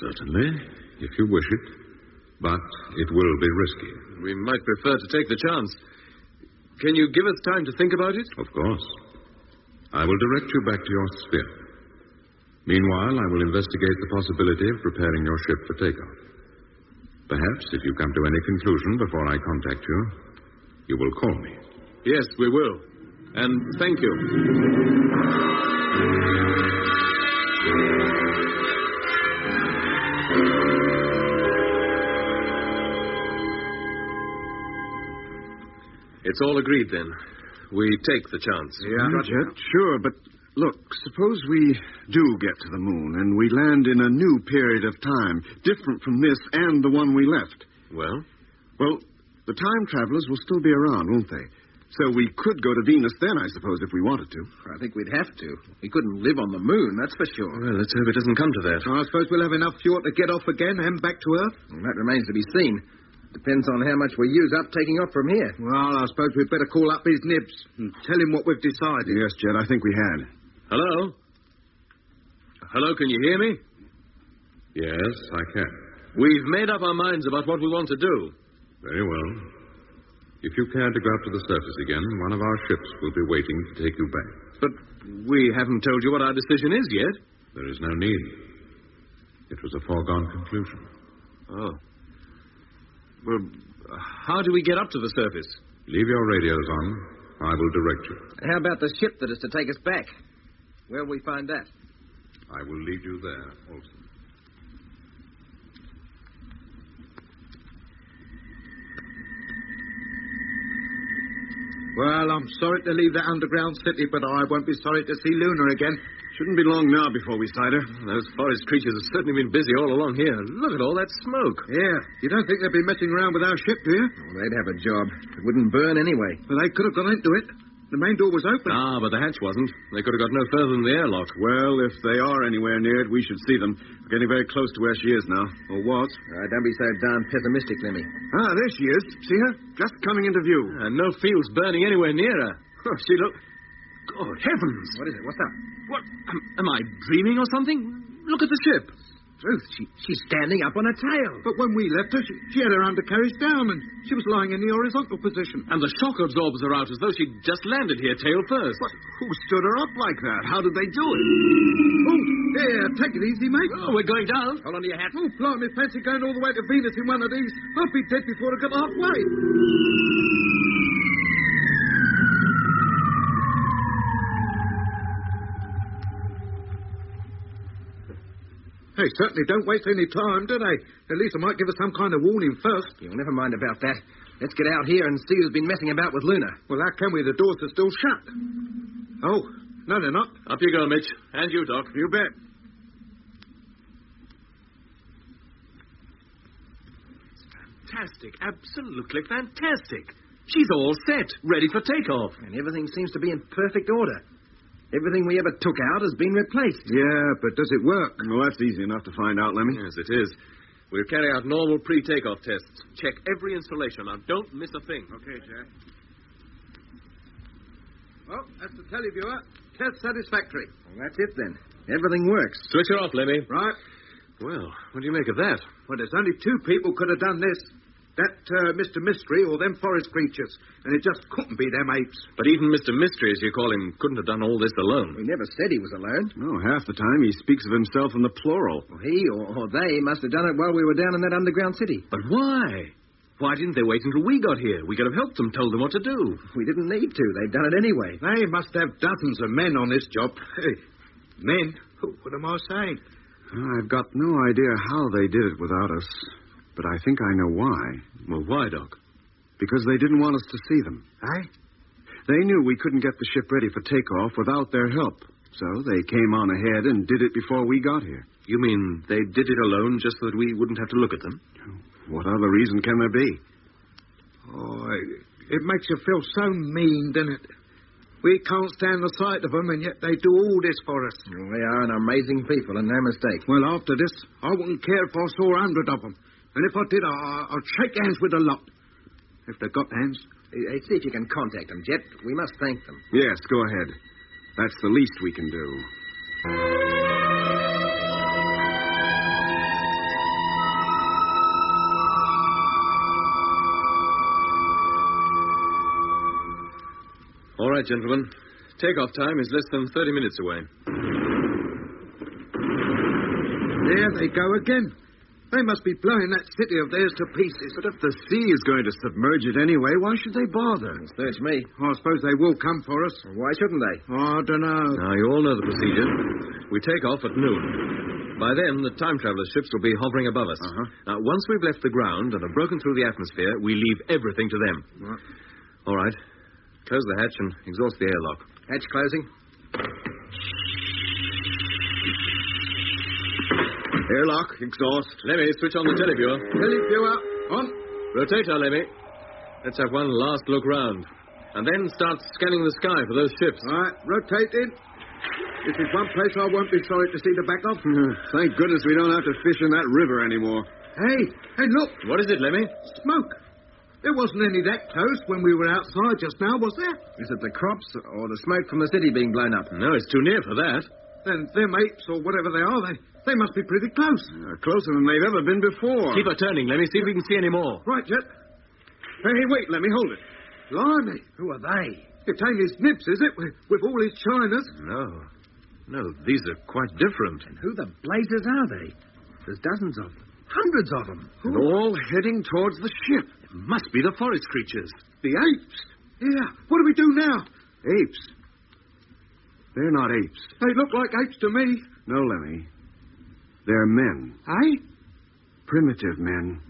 Certainly, if you wish it. But it will be risky. We might prefer to take the chance. Can you give us time to think about it? Of course. I will direct you back to your sphere. Meanwhile, I will investigate the possibility of preparing your ship for takeoff. Perhaps, if you come to any conclusion before I contact you, you will call me. Yes, we will. And thank you. It's all agreed, then. We take the chance. Yeah, Roger. Sure, but look, suppose we do get to the moon and we land in a new period of time, different from this and the one we left. Well? Well, the time travelers will still be around, won't they? So we could go to Venus then, I suppose, if we wanted to. I think we'd have to. We couldn't live on the moon, that's for sure. Well, let's hope it doesn't come to that. I suppose we'll have enough fuel to get off again and back to Earth? Well, that remains to be seen. Depends on how much we use up taking off from here. Well, I suppose we'd better call up his nibs and tell him what we've decided. Yes, Jed, I think we had. Hello? Hello, can you hear me? Yes, I can. We've made up our minds about what we want to do. Very well. If you care to go up to the surface again, one of our ships will be waiting to take you back. But we haven't told you what our decision is yet. There is no need. It was a foregone conclusion. Oh. Well, how do we get up to the surface? Leave your radios on. I will direct you. How about the ship that is to take us back? Where will we find that? I will lead you there also. Well, I'm sorry to leave that underground city, but I won't be sorry to see Luna again. Shouldn't be long now before we sight her. Those forest creatures have certainly been busy all along here. Look at all that smoke. Yeah. You don't think they'd be messing around with our ship, do you? Well, they'd have a job. It wouldn't burn anyway. Well, they could have gone into it. The main door was open. Ah, but the hatch wasn't. They could have got no further than the airlock. Well, if they are anywhere near it, we should see them. We're getting very close to where she is now. Or was. Don't be so darn pessimistic, Lemmy. Ah, there she is. See her? Just coming into view. And no fields burning anywhere near her. Oh, she look... Good heavens. What is it? What's up? What? Am I dreaming or something? Look at the ship. Truth, she's standing up on her tail. But when we left her, she had her undercarriage down, and she was lying in the horizontal position. And the shock absorbers are out as though she'd just landed here tail first. What? Who stood her up like that? How did they do it? Oh, yeah, take it easy, mate. Oh, we're going down. Hold on to your hat. Oh, blimey, fancy going all the way to Venus in one of these. I'll be dead before I get halfway. They certainly don't waste any time, do they? At least they might give us some kind of warning first. You'll never mind about that. Let's get out here and see who's been messing about with Luna. Well, how can we? The doors are still shut. Oh, no, they're not. Up you go, Mitch. And you, Doc. You bet. Fantastic. Absolutely fantastic. She's all set, ready for takeoff. And everything seems to be in perfect order. Everything we ever took out has been replaced. Yeah, but does it work? Well, that's easy enough to find out, Lemmy. Yes, it is. We'll carry out normal pre-takeoff tests. Check every installation. Now, don't miss a thing. Okay, Jack. Well, that's the televiewer. Test satisfactory. Well, that's it, then. Everything works. Switch her off, Lemmy. Right. Well, what do you make of that? Well, there's only two people could have done this. That Mr. Mystery or them forest creatures. And it just couldn't be them apes. But even Mr. Mystery, as you call him, couldn't have done all this alone. We never said he was alone. No, half the time he speaks of himself in the plural. Well, he or they must have done it while we were down in that underground city. But why? Why didn't they wait until we got here? We could have helped them, told them what to do. We didn't need to. They've done it anyway. They must have dozens of men on this job. Hey, men? What am I saying? I've got no idea how they did it without us. But I think I know why. Well, why, Doc? Because they didn't want us to see them. Eh? They knew we couldn't get the ship ready for takeoff without their help. So they came on ahead and did it before we got here. You mean they did it alone just so that we wouldn't have to look at them? What other reason can there be? Oh, it makes you feel so mean, doesn't it? We can't stand the sight of them, and yet they do all this for us. Well, they are an amazing people, and no mistake. Well, after this, I wouldn't care if I saw 100 of them. And if I did, I'd shake hands with a lot. If they've got hands. Hey, see if you can contact them, Jet. We must thank them. Yes, go ahead. That's the least we can do. All right, gentlemen. Takeoff time is less than 30 minutes away. There they go again. They must be blowing that city of theirs to pieces. But if the sea is going to submerge it anyway, why should they bother? Search me. I suppose they will come for us. Why shouldn't they? I don't know. Now, you all know the procedure. We take off at noon. By then, the time traveler ships will be hovering above us. Now, once we've left the ground and have broken through the atmosphere, we leave everything to them. Right. All right. Close the hatch and exhaust the airlock. Hatch closing. Airlock, exhaust. Lemmy, switch on the televiewer. Televiewer, on. Rotator, Lemmy. Let's have one last look round. And then start scanning the sky for those ships. All right, rotating. This is one place I won't be sorry to see the back of. Thank goodness we don't have to fish in that river anymore. Hey, look. What is it, Lemmy? Smoke. There wasn't any that close when we were outside just now, was there? Is it the crops or the smoke from the city being blown up? No, it's too near for that. Then them apes or whatever they are, they must be pretty close. Closer than they've ever been before. Keep her turning, Lemmy. See if we can see any more. Right, Jet. Hey, wait, let me hold it. Blimey. Who are they? It ain't his nips, is it? With all his chinas. No, these are quite different. And who the blazes are they? There's dozens of them. Hundreds of them. And all heading towards the ship. It must be the forest creatures. The apes. Yeah. What do we do now? Apes? They're not apes. They look like apes to me. No, Lemmy. They're men. Eh? Primitive men.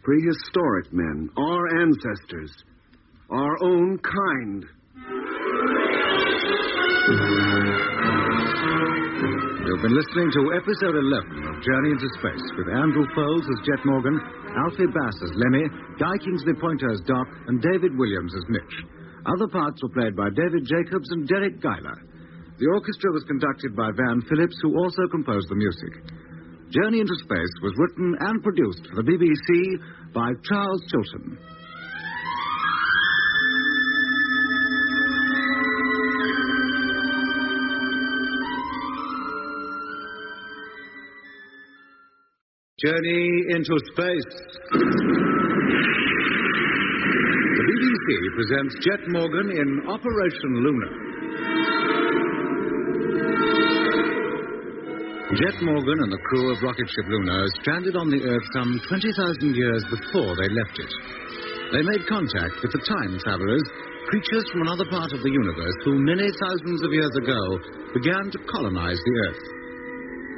Prehistoric men. Our ancestors. Our own kind. You've been listening to episode 11 of Journey into Space with Andrew Foles as Jet Morgan, Alfie Bass as Lemmy, Guy Kingsley Pointer as Doc, and David Williams as Mitch. Other parts were played by David Jacobs and Derek Guyler. The orchestra was conducted by Van Phillips, who also composed the music. Journey into Space was written and produced for the BBC by Charles Chilton. Journey into Space. The BBC presents Jet Morgan in Operation Luna. Jet Morgan and the crew of rocket ship Luna stranded on the Earth some 20,000 years before they left it. They made contact with the time travelers, creatures from another part of the universe who many thousands of years ago began to colonize the Earth.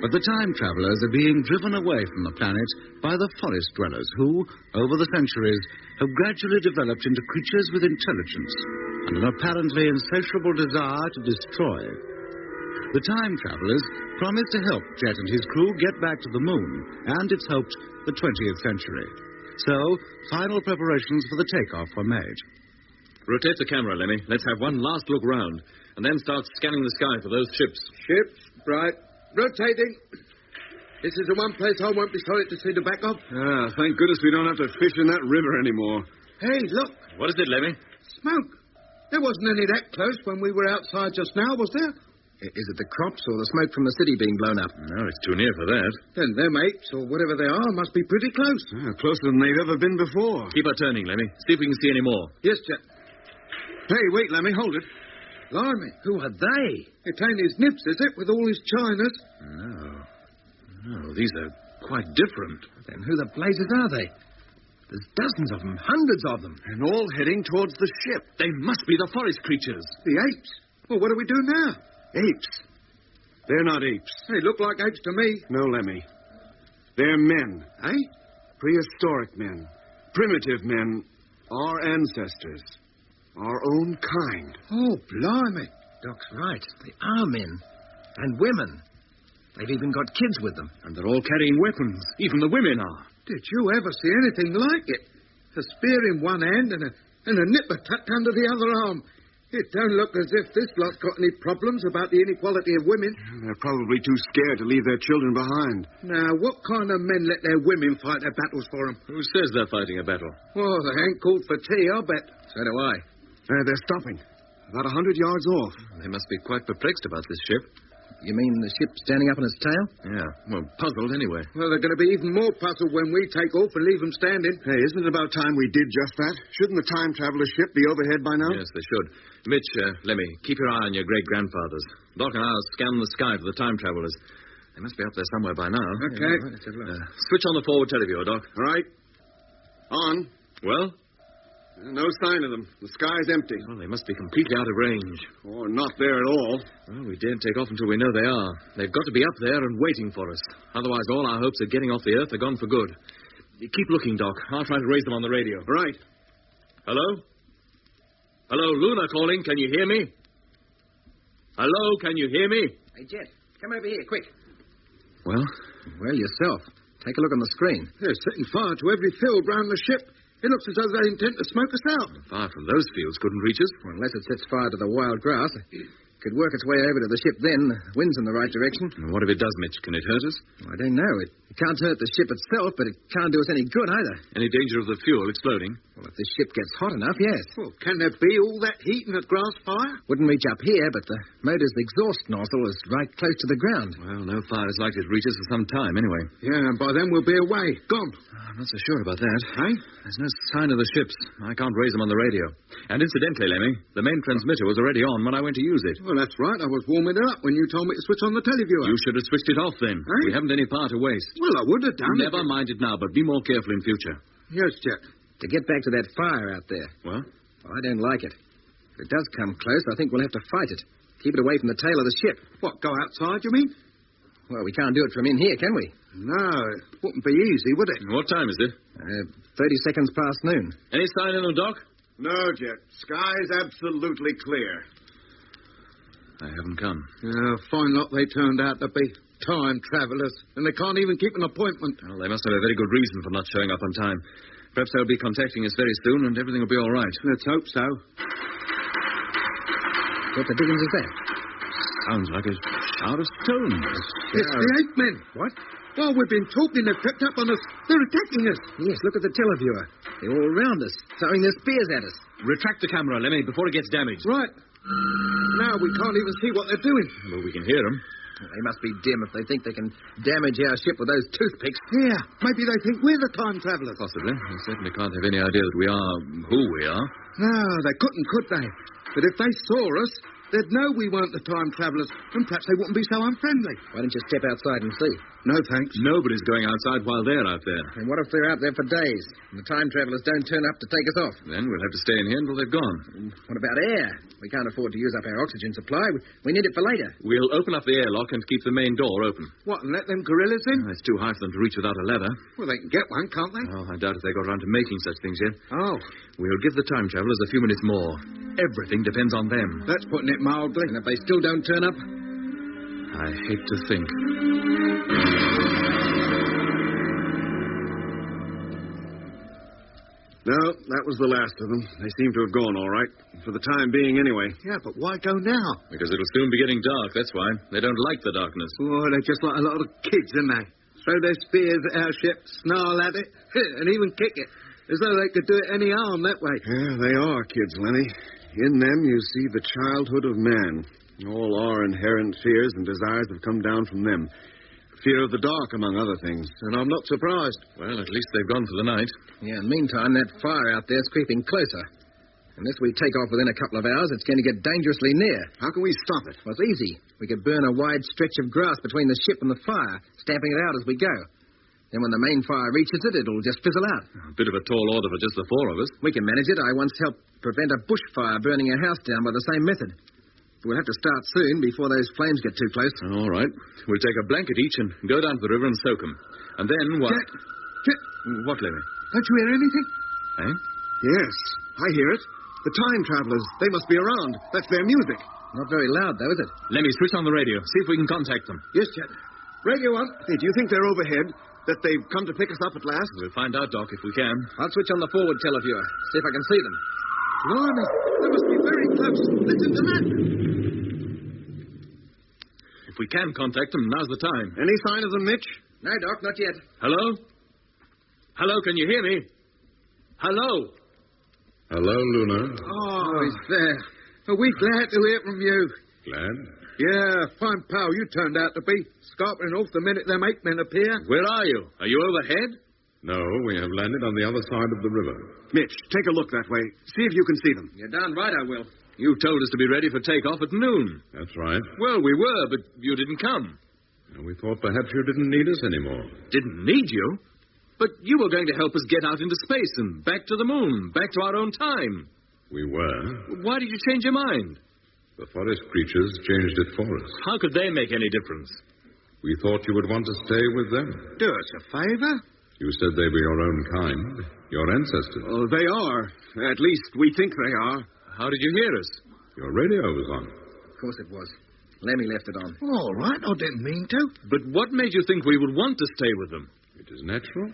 But the time travelers are being driven away from the planet by the forest dwellers who, over the centuries, have gradually developed into creatures with intelligence and an apparently insatiable desire to destroy. The time travelers promise to help Jet and his crew get back to the moon and, it's hoped, the 20th century. So, final preparations for the takeoff were made. Rotate the camera, Lemmy. Let's have one last look round, and then start scanning the sky for those ships. Ships? Right. Rotating. This is the one place I won't be sorry to see the back of. Ah, thank goodness we don't have to fish in that river anymore. Hey, look. What is it, Lemmy? Smoke. There wasn't any that close when we were outside just now, was there? Is it the crops or the smoke from the city being blown up? No, it's too near for that. Then them apes, or whatever they are, must be pretty close. Closer than they've ever been before. Keep her turning, Lemmy. See if we can see any more. Yes, Jack. Hey, wait, Lemmy, hold it. Blimey. Who are they? It ain't his nips, is it, with all his chinas? No, these are quite different. Then who the blazes are they? There's dozens of them, hundreds of them. And all heading towards the ship. They must be the forest creatures. The apes? Well, what do we do now? Apes. They're not apes. They look like apes to me. No, Lemmy. They're men. Eh? Prehistoric men. Primitive men. Our ancestors. Our own kind. Oh, blimey. Doc's right. They are men. And women. They've even got kids with them. And they're all carrying weapons. Even the women are. Did you ever see anything like it? A spear in one hand and a nipper tucked under the other arm. It don't look as if this lot's got any problems about the inequality of women. They're probably too scared to leave their children behind. Now, what kind of men let their women fight their battles for them? Who says they're fighting a battle? Oh, they ain't called for tea, I'll bet. So do I. They're stopping. About 100 yards off. They must be quite perplexed about this ship. You mean the ship standing up on its tail? Yeah, well, puzzled anyway. Well, they're going to be even more puzzled when we take off and leave them standing. Hey, isn't it about time we did just that? Shouldn't the time traveler ship be overhead by now? Yes, they should. Mitch, Lemmy, keep your eye on your great-grandfathers. Doc and I'll scan the sky for the time travelers. They must be up there somewhere by now. Okay. Yeah, let's have a look. Switch on the forward televiewer, Doc. All right. On. Well? No sign of them. The sky's empty. Well, they must be completely out of range. Or not there at all. Well, we daren't take off until we know they are. They've got to be up there and waiting for us. Otherwise, all our hopes of getting off the Earth are gone for good. Keep looking, Doc. I'll try to raise them on the radio. Right. Hello? Hello, Luna calling. Can you hear me? Hello, can you hear me? Hey, Jet, come over here, quick. Well? Well, yourself. Take a look on the screen. They're setting fire to every field round the ship. It looks as though they intend to smoke us out. Fire from those fields couldn't reach us. Well, unless it sets fire to the wild grass. It could work its way over to the ship then. The wind's in the right direction. And what if it does, Mitch? Can it hurt us? Well, I don't know. It can't hurt the ship itself, but it can't do us any good either. Any danger of the fuel exploding? Well, if the ship gets hot enough, yes. Well, can there be all that heat in a grass fire? Wouldn't reach up here, but the motor's exhaust nozzle is right close to the ground. Well, no fire is likely to reach us for some time, anyway. Yeah, and by then we'll be away. Gone. I'm not so sure about that. Eh? There's no sign of the ships. I can't raise them on the radio. And incidentally, Lemmy, the main transmitter was already on when I went to use it. Well, that's right. I was warming it up when you told me to switch on the televiewer. You should have switched it off then. Eh? We haven't any power to waste. Well, I would have done it. Never mind it now, but be more careful in future. Yes, Jack. To get back to that fire out there. Well? Well, I don't like it. If it does come close, I think we'll have to fight it. Keep it away from the tail of the ship. What, go outside, you mean? Well, we can't do it from in here, can we? No, it wouldn't be easy, would it? What time is it? 30 seconds past noon. Any sign in the dock? No, Jet. Sky's absolutely clear. I haven't come. Fine lot they turned out to be. Time travelers. And they can't even keep an appointment. Well, they must have a very good reason for not showing up on time. Perhaps they'll be contacting us very soon and everything will be all right. Let's hope so. What the dickens is that? Sounds like a shout of stones. It's the ape men. What? While we've been talking, they've crept up on us. They're attacking us. Yes, look at the televiewer. They're all around us, throwing their spears at us. Retract the camera, Lemmy, before it gets damaged. Right. Now we can't even see what they're doing. Well, we can hear them. They must be dim if they think they can damage our ship with those toothpicks. Yeah, maybe they think we're the time travelers. Possibly. They certainly can't have any idea that we are who we are. No, they couldn't, could they? But if they saw us, they'd know we weren't the time travelers, and perhaps they wouldn't be so unfriendly. Why don't you step outside and see? No, thanks. Nobody's going outside while they're out there. And what if they're out there for days, and the time travelers don't turn up to take us off? Then we'll have to stay in here until they've gone. What about air? We can't afford to use up our oxygen supply. We need it for later. We'll open up the airlock and keep the main door open. What, and let them gorillas in? It's too high for them to reach without a ladder. Well, they can get one, can't they? Oh, I doubt if they got around to making such things yet. Oh. We'll give the time travelers a few minutes more. Everything depends on them. That's putting it mildly. And if they still don't turn up? I hate to think. No, that was the last of them. They seem to have gone all right. For the time being, anyway. Yeah, but why go now? Because it'll soon be getting dark, that's why. They don't like the darkness. Oh, they're just like a lot of kids, aren't they? Throw their spears at our ship, snarl at it, and even kick it. As though they could do it any harm that way. Yeah, they are kids, Lenny. In them you see the childhood of man. All our inherent fears and desires have come down from them. Fear of the dark, among other things. And I'm not surprised. Well, at least they've gone for the night. Yeah, and meantime, that fire out there's creeping closer. Unless we take off within a couple of hours, it's going to get dangerously near. How can we stop it? Well, it's easy. We could burn a wide stretch of grass between the ship and the fire, stamping it out as we go. Then when the main fire reaches it, it'll just fizzle out. A bit of a tall order for just the four of us. We can manage it. I once helped prevent a bushfire burning a house down by the same method. We'll have to start soon before those flames get too close. All right. We'll take a blanket each and go down to the river and soak them. And then what? Jack! What, Lemmy? Don't you hear anything? Eh? Yes, I hear it. The time travelers. They must be around. That's their music. Not very loud, though, is it? Lemmy, switch on the radio. See if we can contact them. Yes, Jack. Radio on. Hey, do you think they're overhead? That they've come to pick us up at last? We'll find out, Doc, if we can. I'll switch on the forward televiewer. See if I can see them. Blimey, they must be very close. Listen to that. If we can contact them, now's the time. Any sign of them, Mitch? No, Doc, not yet. Hello? Hello, can you hear me? Hello? Hello, Luna. Oh, he's there. Are we glad to hear from you? Glad? Yeah, fine pal you turned out to be. Scarping off the minute them ape men appear. Where are you? Are you overhead? No, we have landed on the other side of the river. Mitch, take a look that way. See if you can see them. You're darn right I will. You told us to be ready for takeoff at noon. That's right. Well, we were, but you didn't come. We thought perhaps you didn't need us anymore. Didn't need you? But you were going to help us get out into space and back to the moon, back to our own time. We were. Why did you change your mind? The forest creatures changed it for us. How could they make any difference? We thought you would want to stay with them. Do us a favor? You said they were your own kind, your ancestors. Oh, they are. At least we think they are. How did you hear us? Your radio was on. Of course it was. Lemmy left it on. All right, I didn't mean to. But what made you think we would want to stay with them? It is natural.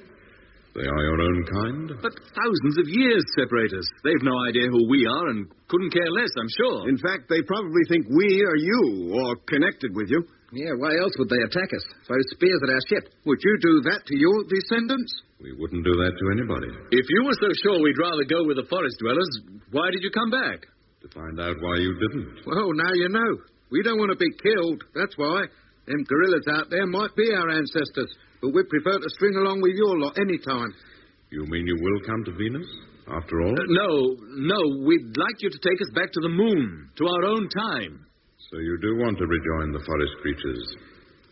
They are your own kind. But thousands of years separate us. They've no idea who we are and couldn't care less, I'm sure. In fact, they probably think we are you or connected with you. Yeah, why else would they attack us? Throw spears at our ship. Would you do that to your descendants? We wouldn't do that to anybody. If you were so sure we'd rather go with the forest dwellers, why did you come back? To find out why you didn't. Well, now you know. We don't want to be killed, that's why. Them gorillas out there might be our ancestors, but we'd prefer to string along with your lot any time. You mean you will come to Venus, after all? No, we'd like you to take us back to the moon, to our own time. So you do want to rejoin the forest creatures,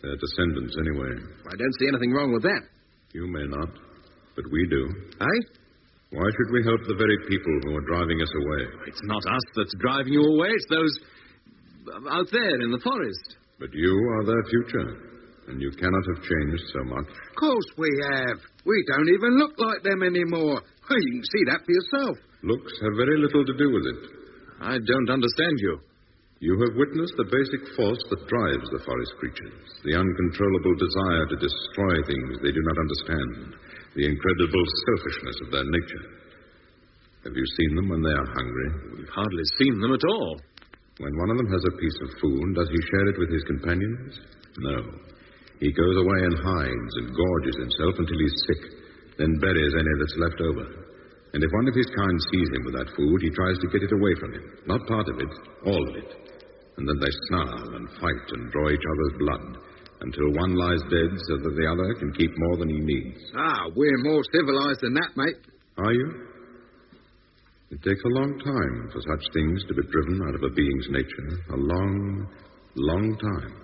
their descendants anyway. I don't see anything wrong with that. You may not, but we do. Eh? Why should we help the very people who are driving us away? It's not us that's driving you away. It's those out there in the forest. But you are their future, and you cannot have changed so much. Of course we have. We don't even look like them anymore. Well, you can see that for yourself. Looks have very little to do with it. I don't understand you. You have witnessed the basic force that drives the forest creatures, the uncontrollable desire to destroy things they do not understand, the incredible selfishness of their nature. Have you seen them when they are hungry? We've hardly seen them at all. When one of them has a piece of food, does he share it with his companions? No. He goes away and hides and gorges himself until he's sick, then buries any that's left over. And if one of his kind sees him with that food, he tries to get it away from him. Not part of it, all of it. And then they snarl and fight and draw each other's blood until one lies dead so that the other can keep more than he needs. Ah, we're more civilized than that, mate. Are you? It takes a long time for such things to be driven out of a being's nature. A long, long time.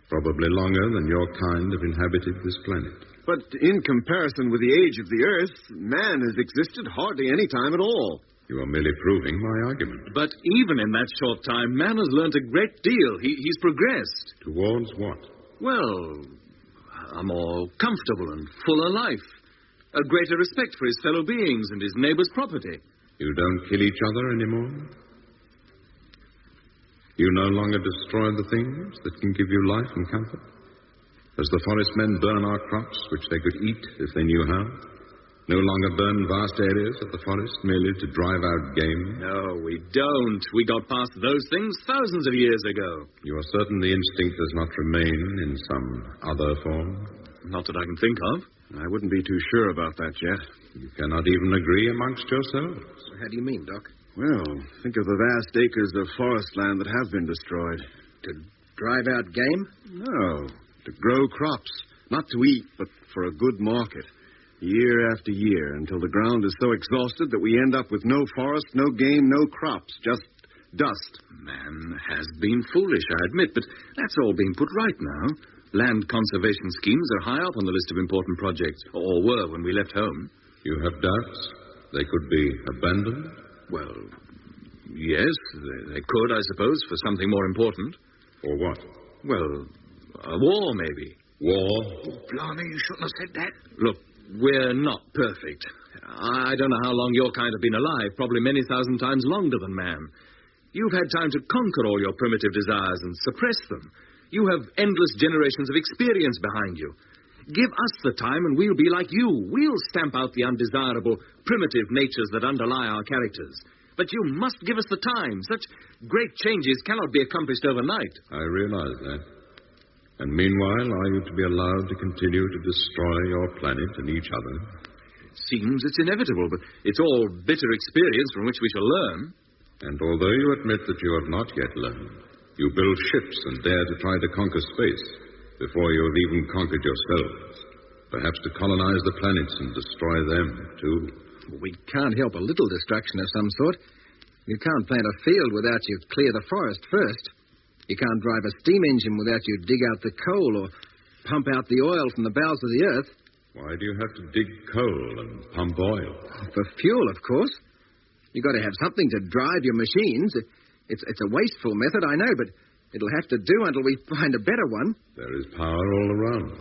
Probably longer than your kind have inhabited this planet. But in comparison with the age of the Earth, man has existed hardly any time at all. You are merely proving my argument. But even in that short time, man has learned a great deal. He's progressed. Towards what? Well, a more comfortable and fuller life. A greater respect for his fellow beings and his neighbor's property. You don't kill each other anymore? You no longer destroy the things that can give you life and comfort? As the forest men burn our crops, which they could eat if they knew how? No longer burn vast areas of the forest merely to drive out game? No, we don't. We got past those things thousands of years ago. You are certain the instinct does not remain in some other form? Not that I can think of. I wouldn't be too sure about that yet. You cannot even agree amongst yourselves. How do you mean, Doc? Well, think of the vast acres of forest land that have been destroyed. To drive out game? No, to grow crops. Not to eat, but for a good market. Year after year, until the ground is so exhausted that we end up with no forest, no game, no crops, just dust. Man has been foolish, I admit, but that's all being put right now. Land conservation schemes are high up on the list of important projects, or were when we left home. You have doubts? They could be abandoned? Well, yes, they could, I suppose, for something more important. For what? Well, a war, maybe. War? Oh, blimey, you shouldn't have said that. Look, we're not perfect. I don't know how long your kind have been alive, probably many thousand times longer than man. You've had time to conquer all your primitive desires and suppress them. You have endless generations of experience behind you. Give us the time and we'll be like you. We'll stamp out the undesirable, primitive natures that underlie our characters. But you must give us the time. Such great changes cannot be accomplished overnight. I realize that. And meanwhile, are you to be allowed to continue to destroy your planet and each other? It seems it's inevitable, but it's all bitter experience from which we shall learn. And although you admit that you have not yet learned, you build ships and dare to try to conquer space before you have even conquered yourselves. Perhaps to colonize the planets and destroy them, too. We can't help a little destruction of some sort. You can't plant a field without you clear the forest first. You can't drive a steam engine without you dig out the coal or pump out the oil from the bowels of the earth. Why do you have to dig coal and pump oil? For fuel, of course. You've got to have something to drive your machines. It's a wasteful method, I know, but it'll have to do until we find a better one. There is power all around.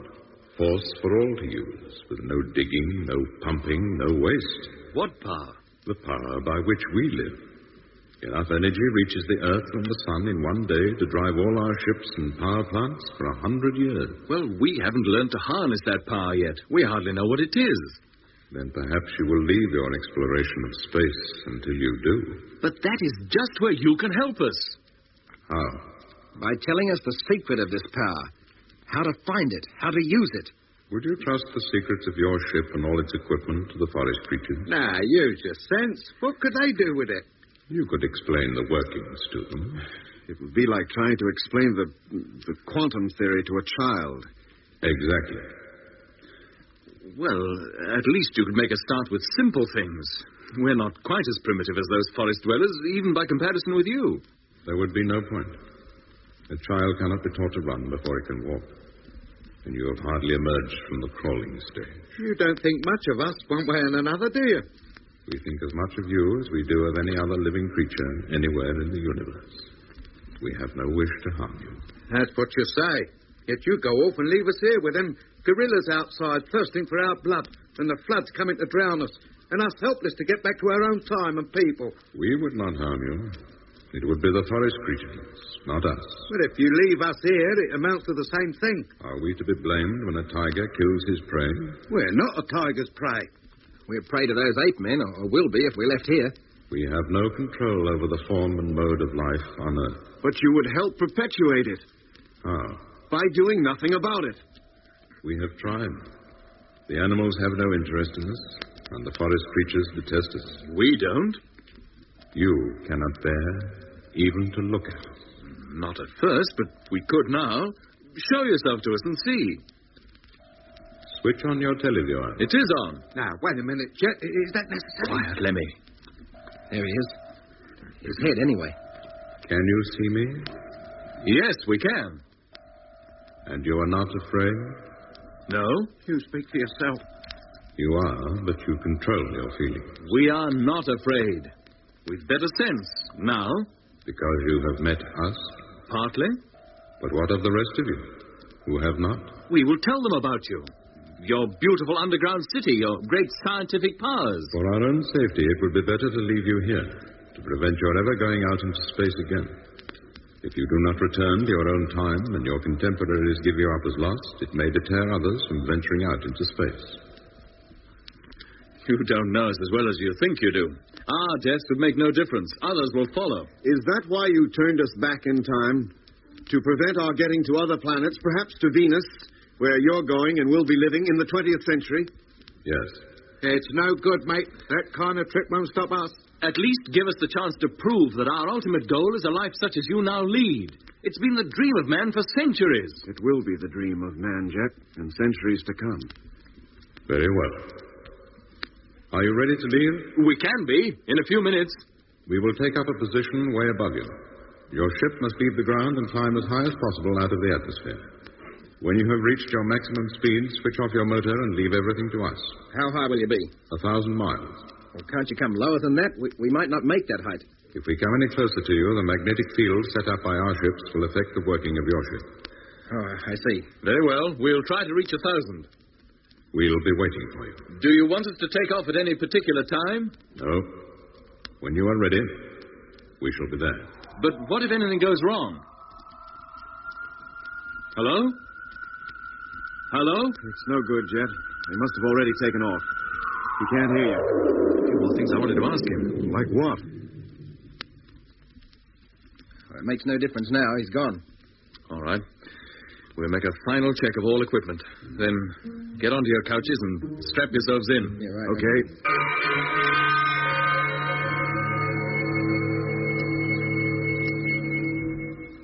Force for all to use, with no digging, no pumping, no waste. What power? The power by which we live. Enough energy reaches the earth from the sun in one day to drive all our ships and power plants for 100 years. Well, we haven't learned to harness that power yet. We hardly know what it is. Then perhaps you will leave your exploration of space until you do. But that is just where you can help us. How? By telling us the secret of this power. How to find it. How to use it. Would you trust the secrets of your ship and all its equipment to the forest creatures? Nah, use your sense. What could they do with it? You could explain the workings to them. It would be like trying to explain the quantum theory to a child. Exactly. Well, at least you could make a start with simple things. We're not quite as primitive as those forest dwellers, even by comparison with you. There would be no point. A child cannot be taught to run before he can walk. And you have hardly emerged from the crawling stage. You don't think much of us one way and another, do you? We think as much of you as we do of any other living creature anywhere in the universe. We have no wish to harm you. That's what you say. Yet you go off and leave us here with them gorillas outside thirsting for our blood and the floods coming to drown us and us helpless to get back to our own time and people. We would not harm you. It would be the forest creatures, not us. But if you leave us here, it amounts to the same thing. Are we to be blamed when a tiger kills his prey? We're not a tiger's prey. We're prey to those ape men, or will be if we're left here. We have no control over the form and mode of life on Earth. But you would help perpetuate it. How? By doing nothing about it. We have tried. The animals have no interest in us, and the forest creatures detest us. We don't. You cannot bear even to look at us. Not at first, but we could now. Show yourself to us and see. Switch on your televiewer. It is on. Now, wait a minute, Jet. Is that necessary? Quiet, Lemmy. There he is. His head, anyway. Can you see me? Yes, we can. And you are not afraid? No. You speak for yourself. You are, but you control your feelings. We are not afraid. We've better sense now. Because you have met us? Partly. But what of the rest of you, who have not? We will tell them about you. Your beautiful underground city, your great scientific powers. For our own safety, it would be better to leave you here, to prevent your ever going out into space again. If you do not return to your own time and your contemporaries give you up as lost, it may deter others from venturing out into space. You don't know us as well as you think you do. Our deaths would make no difference. Others will follow. Is that why you turned us back in time? To prevent our getting to other planets, perhaps to Venus, where you're going and will be living in the 20th century? Yes. It's no good, mate. That kind of trip won't stop us. At least give us the chance to prove that our ultimate goal is a life such as you now lead. It's been the dream of man for centuries. It will be the dream of man, Jet, in centuries to come. Very well. Are you ready to leave? We can be, in a few minutes. We will take up a position way above you. Your ship must leave the ground and climb as high as possible out of the atmosphere. When you have reached your maximum speed, switch off your motor and leave everything to us. How high will you be? 1,000 miles. Well, can't you come lower than that? We might not make that height. If we come any closer to you, the magnetic field set up by our ships will affect the working of your ship. Oh, I see. Very well. We'll try to reach 1,000. We'll be waiting for you. Do you want us to take off at any particular time? No. When you are ready, we shall be there. But what if anything goes wrong? Hello? Hello? It's no good, Jet. They must have already taken off. He can't hear you. A few more things I wanted to ask him. Like what? Well, it makes no difference now. He's gone. All right. We'll make a final check of all equipment. Then get onto your couches and strap yourselves in. Yeah, right. Okay.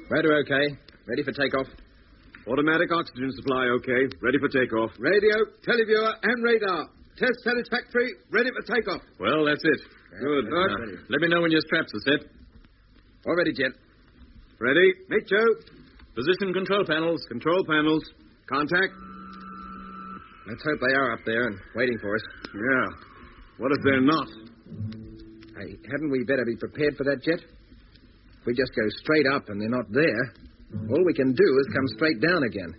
Radar okay. Ready for takeoff. Automatic oxygen supply okay. Ready for takeoff. Radio, televiewer, and radar. Test satisfactory. Ready for takeoff. Well, that's it. Good. Let me know when your straps are set. All ready, Jet. Ready? Meet Joe. Position control panels. Control panels. Contact. Let's hope they are up there and waiting for us. Yeah. What if they're not? Hey, hadn't we better be prepared for that, Jet? If we just go straight up and they're not there, all we can do is come straight down again.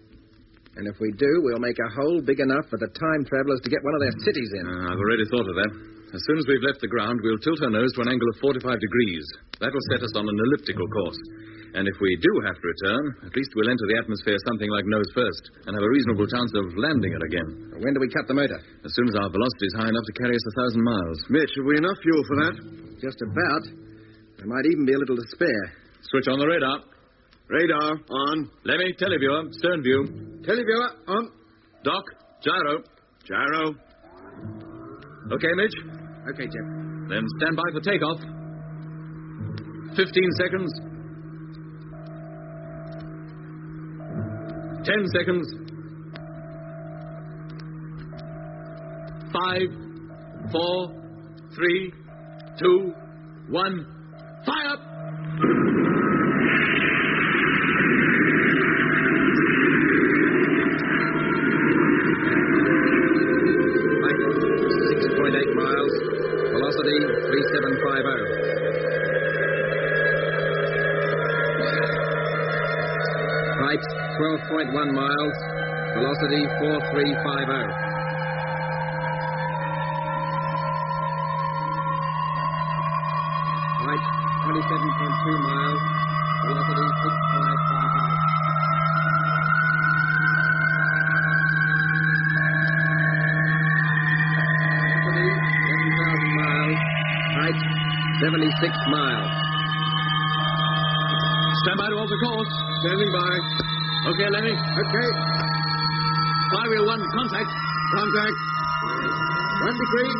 And if we do, we'll make a hole big enough for the time travelers to get one of their cities in. I've already thought of that. As soon as we've left the ground, we'll tilt our nose to an angle of 45 degrees. That'll set us on an elliptical course. And if we do have to return, at least we'll enter the atmosphere something like nose first and have a reasonable chance of landing it again. When do we cut the motor? As soon as our velocity is high enough to carry us 1,000 miles. Mitch, have we enough fuel for that? Just about. There might even be a little to spare. Switch on the radar. Radar on. Lemmy, televiewer, stern view. Televiewer on. Doc, gyro. Gyro. Okay, Mitch? Okay, Jeff. Then stand by for takeoff. 15 seconds. 10 seconds. 5, 4, 3, 2, 1. Fire! Height 6.8 miles. Velocity 3750. Height 12.1 miles. Velocity 4350. Height 27.2 miles. Velocity 6550. Velocity 11,000 miles. Height 76 miles. Stand by to alter course. Standing by. Okay, Lemmy. Okay. Flywheel 1, contact. Contact. 1 degree.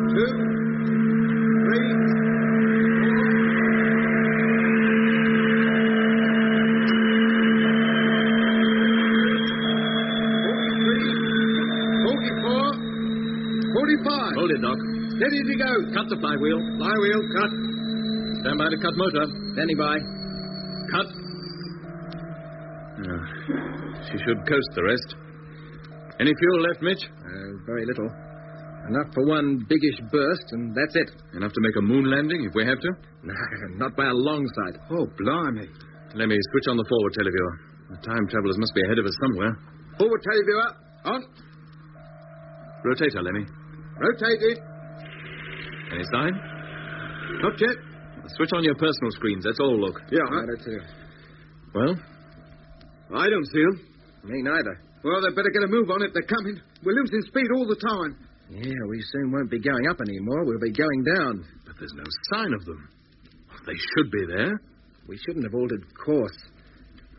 2. 3. Hold it, Doc. Steady as he goes. Cut the flywheel. Flywheel, cut. Stand by to cut motor. Standing by. Cut. She should coast the rest. Any fuel left, Mitch? Very little. Enough for one biggish burst, and that's it. Enough to make a moon landing if we have to? No, not by a long sight. Oh, blimey. Let me switch on the forward televiewer. The time travelers must be ahead of us somewhere. Forward televiewer, on. Rotator, Lemmy. Rotated. Any sign? Not yet. Switch on your personal screens. That's all, look. Yeah. Well? I don't see them. Me neither. Well, they'd better get a move on if they're coming. We're losing speed all the time. Yeah, we soon won't be going up anymore. We'll be going down. But there's no sign of them. They should be there. We shouldn't have altered course.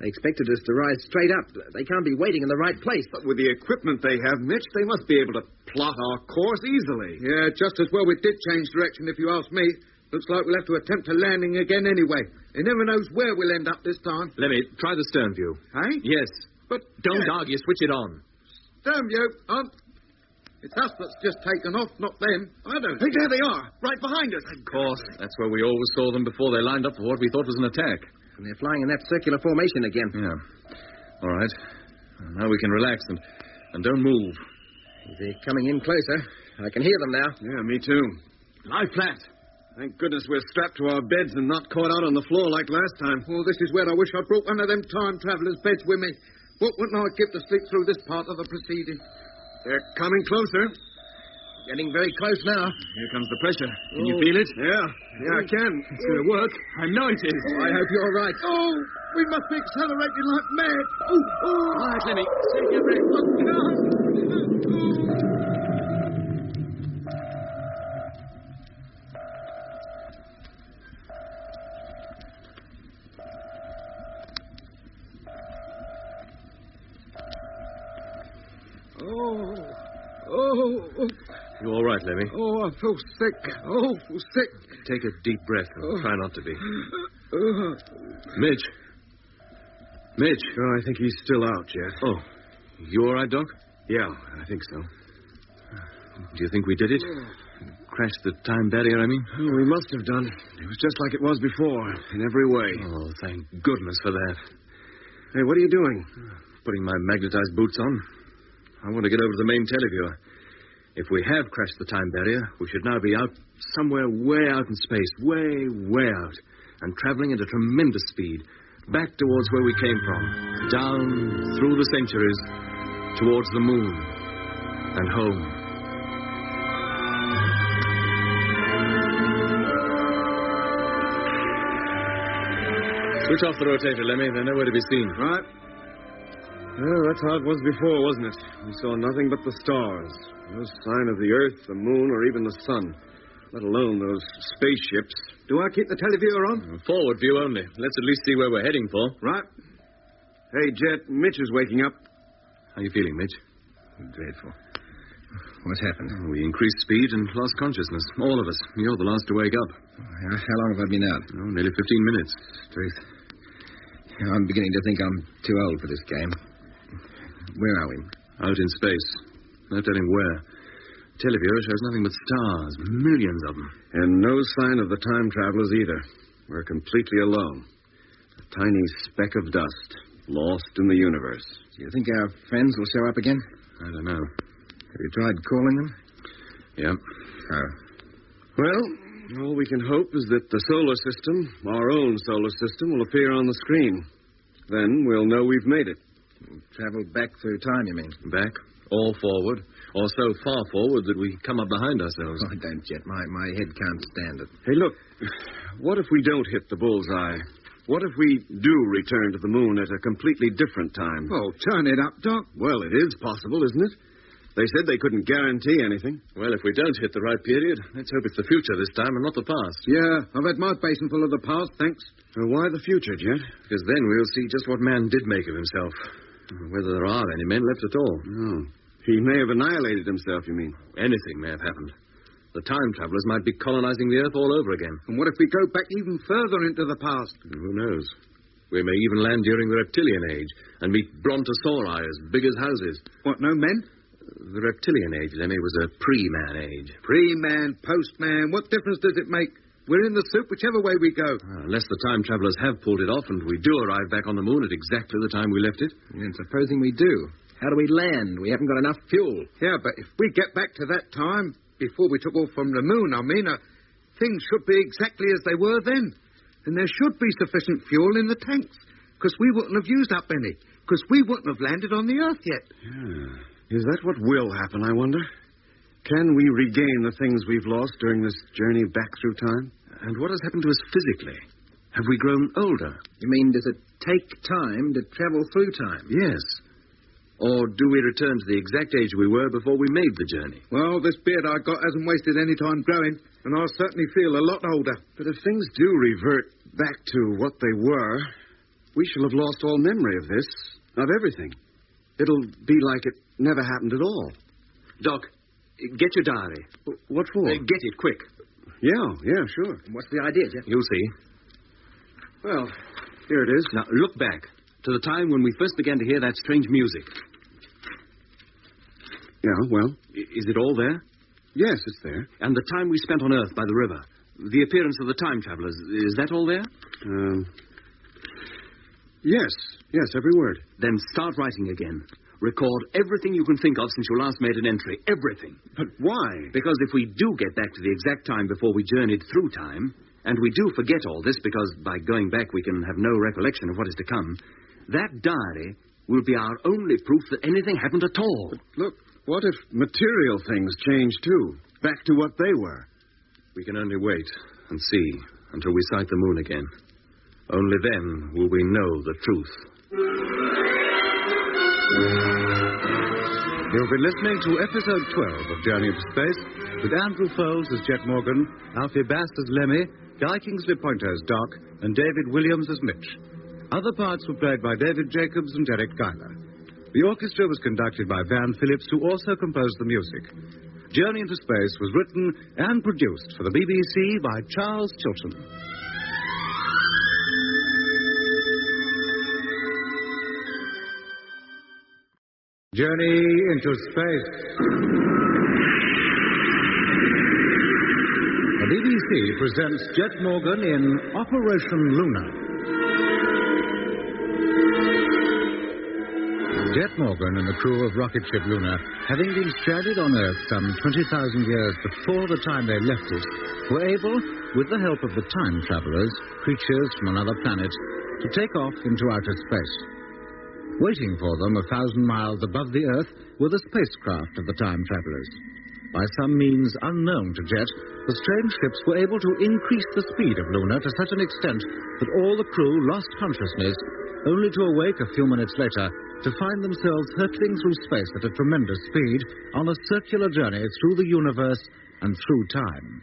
They expected us to rise straight up. They can't be waiting in the right place. But with the equipment they have, Mitch, they must be able to plot our course easily. Yeah, just as well we did change direction, if you ask me. Looks like we'll have to attempt a landing again anyway. He never knows where we'll end up this time. Lemmy, try the stern view. Hey? Yes. But don't argue. Switch it on. Stern view, on. It's us that's just taken off, not them. I don't. Hey, there they are, right behind us. Of course. That's where we always saw them before they lined up for what we thought was an attack. And they're flying in that circular formation again. Yeah. All right. Now we can relax and don't move. They're coming in closer. I can hear them now. Yeah, me too. Lie flat. Thank goodness we're strapped to our beds and not caught out on the floor like last time. Oh, this is where I wish I'd brought one of them time travelers' beds with me. What wouldn't I give to sleep through this part of the proceeding? They're coming closer. Getting very close now. Here comes the pressure. Can you feel it? Yeah, I can. It's going to work. I know it is. I hope you're right. Oh, we must be accelerating like mad. Oh. All right, Lemmy. Save your breath. Oh. You all right, Lemmy? Oh, I feel sick. Oh, sick. Take a deep breath and try not to be. Mitch. Oh, I think he's still out, Jeff. Oh. You all right, Doc? Yeah, I think so. Do you think we did it? Crashed the time barrier, I mean? Oh, we must have done. It was just like it was before, in every way. Oh, thank goodness for that. Hey, what are you doing? Putting my magnetized boots on. I want to get over to the main televiewer. If we have crashed the time barrier, we should now be out somewhere way out in space, way out, and traveling at a tremendous speed, back towards where we came from, down through the centuries, towards the moon and home. Switch off the rotator, Lemmy. They're nowhere to be seen. Right. Well, that's how it was before, wasn't it? We saw nothing but the stars. No sign of the Earth, the moon, or even the sun. Let alone those spaceships. Do I keep the televiewer on? Forward view only. Let's at least see where we're heading for. Right. Hey, Jet, Mitch is waking up. How are you feeling, Mitch? Dreadful. What's happened? We increased speed and lost consciousness. All of us. You're the last to wake up. How long have I been out? Oh, nearly 15 minutes. Truth. I'm beginning to think I'm too old for this game. Where are we? Out in space. No telling where. Televiewer shows nothing but stars. Millions of them. And no sign of the time travelers either. We're completely alone. A tiny speck of dust. Lost in the universe. Do you think our friends will show up again? I don't know. Have you tried calling them? Yeah. Oh. Well, all we can hope is that the solar system, our own solar system, will appear on the screen. Then we'll know we've made it. Travel back through time, you mean? Back, or forward, or so far forward that we come up behind ourselves. Oh, don't, Jet. My head can't stand it. Hey, look. What if we don't hit the bullseye? What if we do return to the moon at a completely different time? Oh, turn it up, Doc. Well, it is possible, isn't it? They said they couldn't guarantee anything. Well, if we don't hit the right period, let's hope it's the future this time and not the past. Yeah, I've had my basin full of the past, thanks. So why the future, Jet? Because then we'll see just what man did make of himself. Whether there are any men left at all. No. He may have annihilated himself, you mean? Anything may have happened. The time travelers might be colonizing the Earth all over again. And what if we go back even further into the past? Who knows? We may even land during the reptilian age and meet brontosauri as big as houses. What, no men? The reptilian age, Lemmy, was a pre-man age. Pre-man, post-man, what difference does it make? We're in the soup whichever way we go. Unless the time travelers have pulled it off and we do arrive back on the moon at exactly the time we left it. And supposing we do, how do we land? We haven't got enough fuel. Yeah, but if we get back to that time, before we took off from the moon, things should be exactly as they were then. And there should be sufficient fuel in the tanks, because we wouldn't have used up any, because we wouldn't have landed on the Earth yet. Yeah. Is that what will happen, I wonder? Can we regain the things we've lost during this journey back through time? And what has happened to us physically? Have we grown older? You mean, does it take time to travel through time? Yes. Or do we return to the exact age we were before we made the journey? Well, this beard I got hasn't wasted any time growing, and I'll certainly feel a lot older. But if things do revert back to what they were, we shall have lost all memory of this, of everything. It'll be like it never happened at all. Doc, get your diary. What for? Get it, quick. Yeah, sure. What's the idea, Jeff? You'll see. Well, here it is. Now, look back to the time when we first began to hear that strange music. Yeah, well? Is it all there? Yes, it's there. And the time we spent on Earth by the river. The appearance of the time travelers. Is that all there? Yes, every word. Then start writing again. Record everything you can think of since you last made an entry. Everything. But why? Because if we do get back to the exact time before we journeyed through time, and we do forget all this because by going back we can have no recollection of what is to come, that diary will be our only proof that anything happened at all. But look, what if material things change too? Back to what they were? We can only wait and see until we sight the moon again. Only then will we know the truth. You've been listening to episode 12 of Journey into Space with Andrew Foles as Jet Morgan, Alfie Bass as Lemmy, Guy Kingsley Pointer as Doc, and David Williams as Mitch. Other parts were played by David Jacobs and Derek Guyler. The orchestra was conducted by Van Phillips, who also composed the music. Journey into Space was written and produced for the BBC by Charles Chilton. Journey into Space. The BBC presents Jet Morgan in Operation Luna. Jet Morgan and the crew of rocket ship Luna, having been stranded on Earth some 20,000 years before the time they left it, were able, with the help of the time travelers, creatures from another planet, to take off into outer space. Waiting for them 1,000 miles above the Earth were the spacecraft of the time travelers. By some means unknown to Jet, the strange ships were able to increase the speed of Luna to such an extent that all the crew lost consciousness, only to awake a few minutes later to find themselves hurtling through space at a tremendous speed on a circular journey through the universe and through time.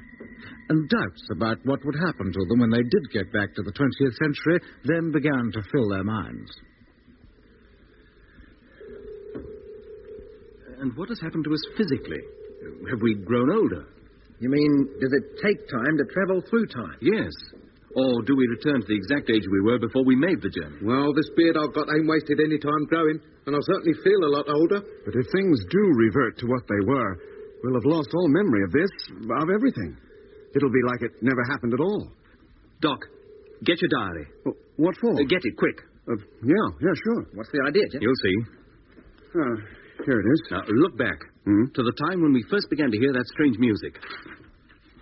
And doubts about what would happen to them when they did get back to the 20th century then began to fill their minds. And what has happened to us physically? Have we grown older? You mean, does it take time to travel through time? Yes. Or do we return to the exact age we were before we made the journey? Well, this beard I've got ain't wasted any time growing, and I'll certainly feel a lot older. But if things do revert to what they were, we'll have lost all memory of this, of everything. It'll be like it never happened at all. Doc, get your diary. What for? Get it, quick. Yeah, sure. What's the idea, Jeff? You'll see. Here it is. Now, look back to the time when we first began to hear that strange music.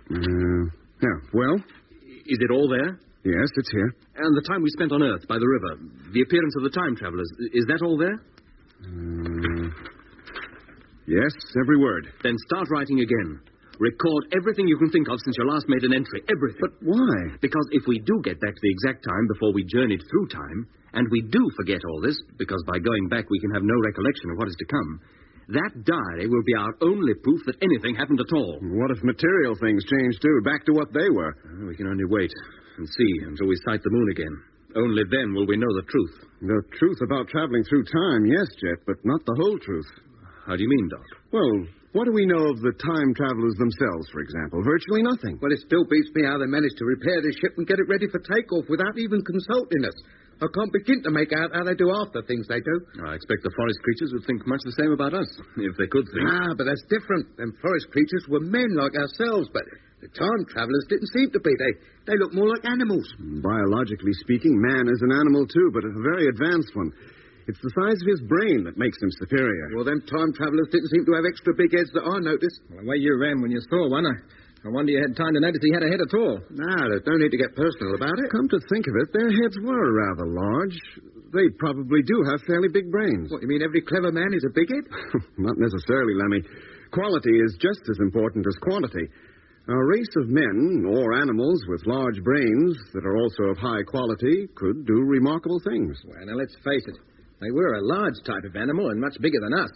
Yeah, well? Is it all there? Yes, it's here. And the time we spent on Earth by the river, the appearance of the time travelers, is that all there? Yes, every word. Then start writing again. Record everything you can think of since you last made an entry. Everything. But why? Because if we do get back to the exact time before we journeyed through time, and we do forget all this, because by going back we can have no recollection of what is to come, That diary will be our only proof that anything happened at all. What if material things change, too, back to what they were? We can only wait and see until we sight the moon again. Only then will we know the truth. The truth about traveling through time, yes, Jet, but not the whole truth. How do you mean, Doc? Well, what do we know of the time travelers themselves, for example? Virtually nothing. Well, it still beats me how they managed to repair this ship and get it ready for takeoff without even consulting us. I can't begin to make out how they do half the things they do. I expect the forest creatures would think much the same about us, if they could think. Ah, but that's different. Them forest creatures were men like ourselves, but the time travelers didn't seem to be. They look more like animals. Biologically speaking, man is an animal, too, but a very advanced one. It's the size of his brain that makes him superior. Well, them time travelers didn't seem to have extra big heads that I noticed. Well, the way you ran when you saw one, I wonder you had time to notice he had a head at all. No, there's no need to get personal about it. Come to think of it, their heads were rather large. They probably do have fairly big brains. What, you mean every clever man is a big head? Not necessarily, Lemmy. Quality is just as important as quantity. A race of men, or animals, with large brains that are also of high quality could do remarkable things. Well, now, let's face it. They were a large type of animal and much bigger than us.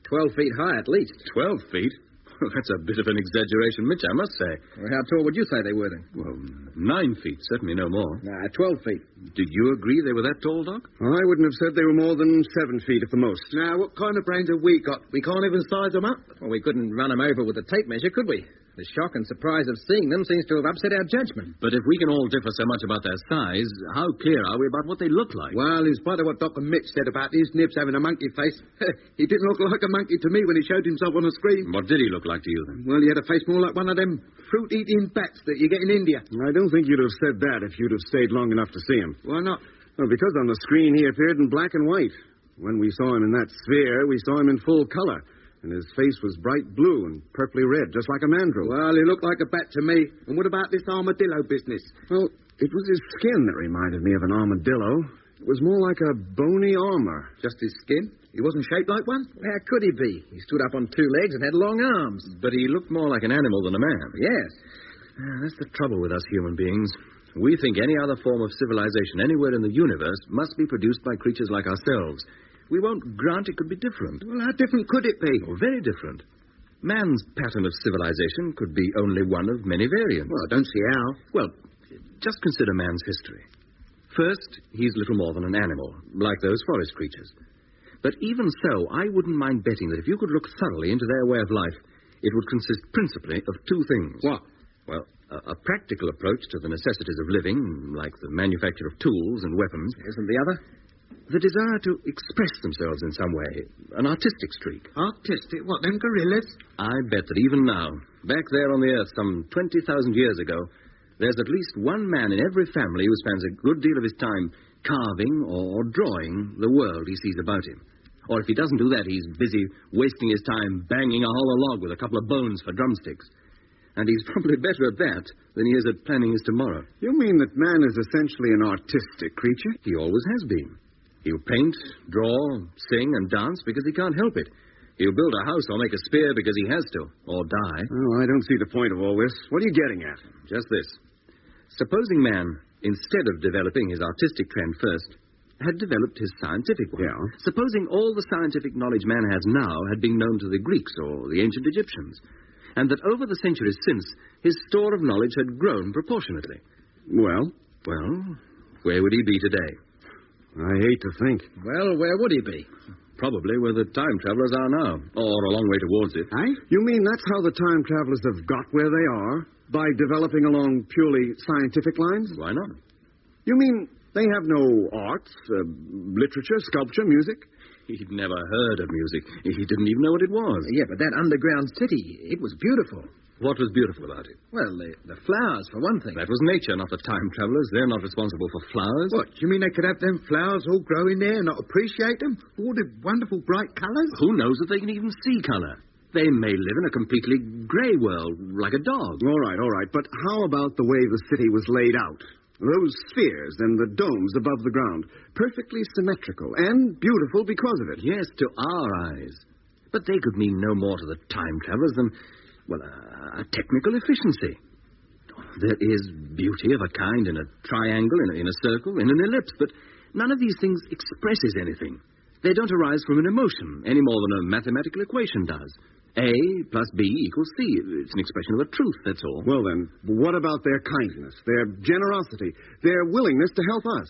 12 feet high at least. 12 feet? Well, that's a bit of an exaggeration, Mitch, I must say. Well, how tall would you say they were then? Well, 9 feet, certainly no more. 12 feet. Did you agree they were that tall, Doc? I wouldn't have said they were more than 7 feet at the most. Now, what kind of brains have we got? We can't even size them up. Well, we couldn't run them over with a tape measure, could we? The shock and surprise of seeing them seems to have upset our judgment. But if we can all differ so much about their size, how clear are we about what they look like? Well, in spite of what Dr. Mitch said about his nibs having a monkey face, he didn't look like a monkey to me when he showed himself on the screen. What did he look like to you, then? Well, he had a face more like one of them fruit-eating bats that you get in India. I don't think you'd have said that if you'd have stayed long enough to see him. Why not? Well, because on the screen he appeared in black and white. When we saw him in that sphere, we saw him in full color. And his face was bright blue and purply red, just like a mandrill. Well, he looked like a bat to me. And what about this armadillo business? Well, it was his skin that reminded me of an armadillo. It was more like a bony armor. Just his skin? He wasn't shaped like one? How could he be? He stood up on 2 legs and had long arms. But he looked more like an animal than a man. Yes. That's the trouble with us human beings. We think any other form of civilization anywhere in the universe must be produced by creatures like ourselves. We won't grant it could be different. Well, how different could it be? Well, very different. Man's pattern of civilization could be only one of many variants. Well, I don't see how. Well, just consider man's history. First, he's little more than an animal, like those forest creatures. But even so, I wouldn't mind betting that if you could look thoroughly into their way of life, it would consist principally of 2 things. What? Well, a practical approach to the necessities of living, like the manufacture of tools and weapons. Isn't the other? The desire to express themselves in some way. An artistic streak. Artistic? What, them gorillas? I bet that even now, back there on the Earth some 20,000 years ago, there's at least one man in every family who spends a good deal of his time carving or drawing the world he sees about him. Or if he doesn't do that, he's busy wasting his time banging a hollow log with a couple of bones for drumsticks. And he's probably better at that than he is at planning his tomorrow. You mean that man is essentially an artistic creature? He always has been. He'll paint, draw, sing, and dance because he can't help it. He'll build a house or make a spear because he has to, or die. Oh, I don't see the point of all this. What are you getting at? Just this. Supposing man, instead of developing his artistic trend first, had developed his scientific one. Yeah. Supposing all the scientific knowledge man has now had been known to the Greeks or the ancient Egyptians, and that over the centuries since, his store of knowledge had grown proportionately. Well? Well, where would he be today? I hate to think. Well, where would he be? Probably where the time travelers are now, or a long way towards it. You mean that's how the time travelers have got where they are? By developing along purely scientific lines? Why not? You mean they have no arts, literature, sculpture, music? He'd never heard of music. He didn't even know what it was. Yeah, but that underground city, it was beautiful. What was beautiful about it? Well, the flowers, for one thing. That was nature, not the time travelers. They're not responsible for flowers. What, you mean they could have them flowers all growing there and not appreciate them? All the wonderful bright colours? Who knows if they can even see colour? They may live in a completely grey world, like a dog. All right. But how about the way the city was laid out? Those spheres and the domes above the ground. Perfectly symmetrical and beautiful because of it. Yes, to our eyes. But they could mean no more to the time travelers than, well, a technical efficiency. There is beauty of a kind in a triangle, in a circle, in an ellipse, but none of these things expresses anything. They don't arise from an emotion any more than a mathematical equation does. A plus B equals C. It's an expression of a truth, that's all. Well, then, what about their kindness, their generosity, their willingness to help us?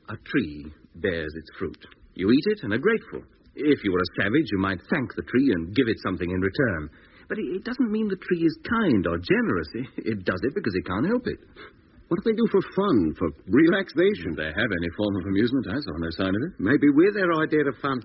A tree bears its fruit. You eat it and are grateful. If you were a savage, you might thank the tree and give it something in return. But it doesn't mean the tree is kind or generous. It does it because it can't help it. What do they do for fun, for relaxation? If they have any form of amusement, I saw no sign of it. Maybe we're their idea of fun.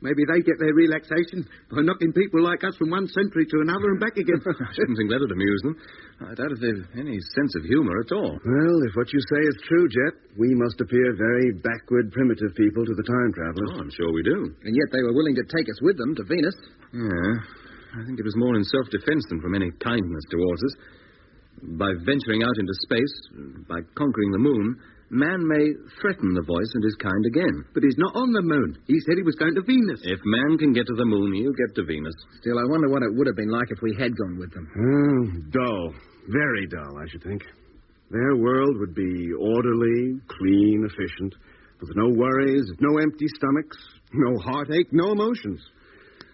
Maybe they get their relaxation by knocking people like us from one century to another and back again. I shouldn't think that would amuse them. I doubt if they've any sense of humor at all. Well, if what you say is true, Jet, we must appear very backward, primitive people to the time travelers. Oh, I'm sure we do. And yet they were willing to take us with them to Venus. Yeah. I think it was more in self-defense than from any kindness towards us. By venturing out into space, by conquering the moon, man may threaten the voice and his kind again. But he's not on the moon. He said he was going to Venus. If man can get to the moon, he'll get to Venus. Still, I wonder what it would have been like if we had gone with them. Dull. Very dull, I should think. Their world would be orderly, clean, efficient, with no worries, no empty stomachs, no heartache, no emotions.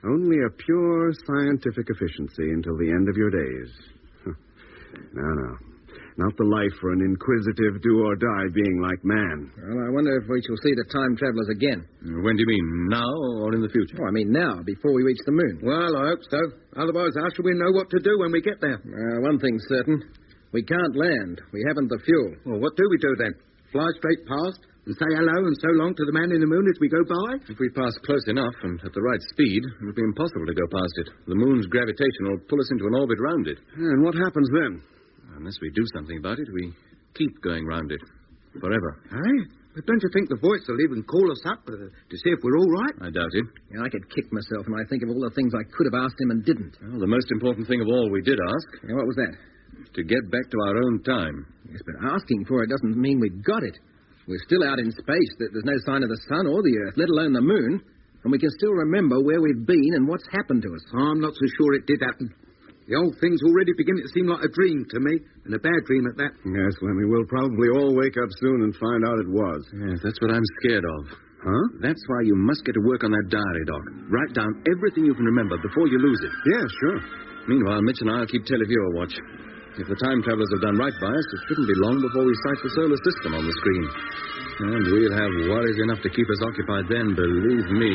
Only a pure scientific efficiency until the end of your days. No. Not the life for an inquisitive do-or-die being like man. Well, I wonder if we shall see the time travelers again. When do you mean, now or in the future? Oh, I mean now, before we reach the moon. Well, I hope so. Otherwise, how shall we know what to do when we get there? One thing's certain. We can't land. We haven't the fuel. Well, what do we do then? Fly straight past and say hello and so long to the man in the moon as we go by? If we pass close enough and at the right speed, it would be impossible to go past it. The moon's gravitation will pull us into an orbit round it. And what happens then? Unless we do something about it, we keep going round it. Forever. Hey? But don't you think the voice will even call us up to see if we're all right? I doubt it. Yeah, I could kick myself when I think of all the things I could have asked him and didn't. Well, the most important thing of all we did ask... Yeah, what was that? To get back to our own time. Yes, but asking for it doesn't mean we've got it. We're still out in space. There's no sign of the sun or the Earth, let alone the moon. And we can still remember where we've been and what's happened to us. I'm not so sure it did happen. The old thing's already beginning to seem like a dream to me, and a bad dream at that. Yes, Lemmy, we'll probably all wake up soon and find out it was. Yes, that's what I'm scared of. Huh? That's why you must get to work on that diary, Doc. Write down everything you can remember before you lose it. Yeah, sure. Meanwhile, Mitch and I'll keep televiewer watch. If the time travelers have done right by us, it shouldn't be long before we sight the solar system on the screen. And we'll have worries enough to keep us occupied then, believe me.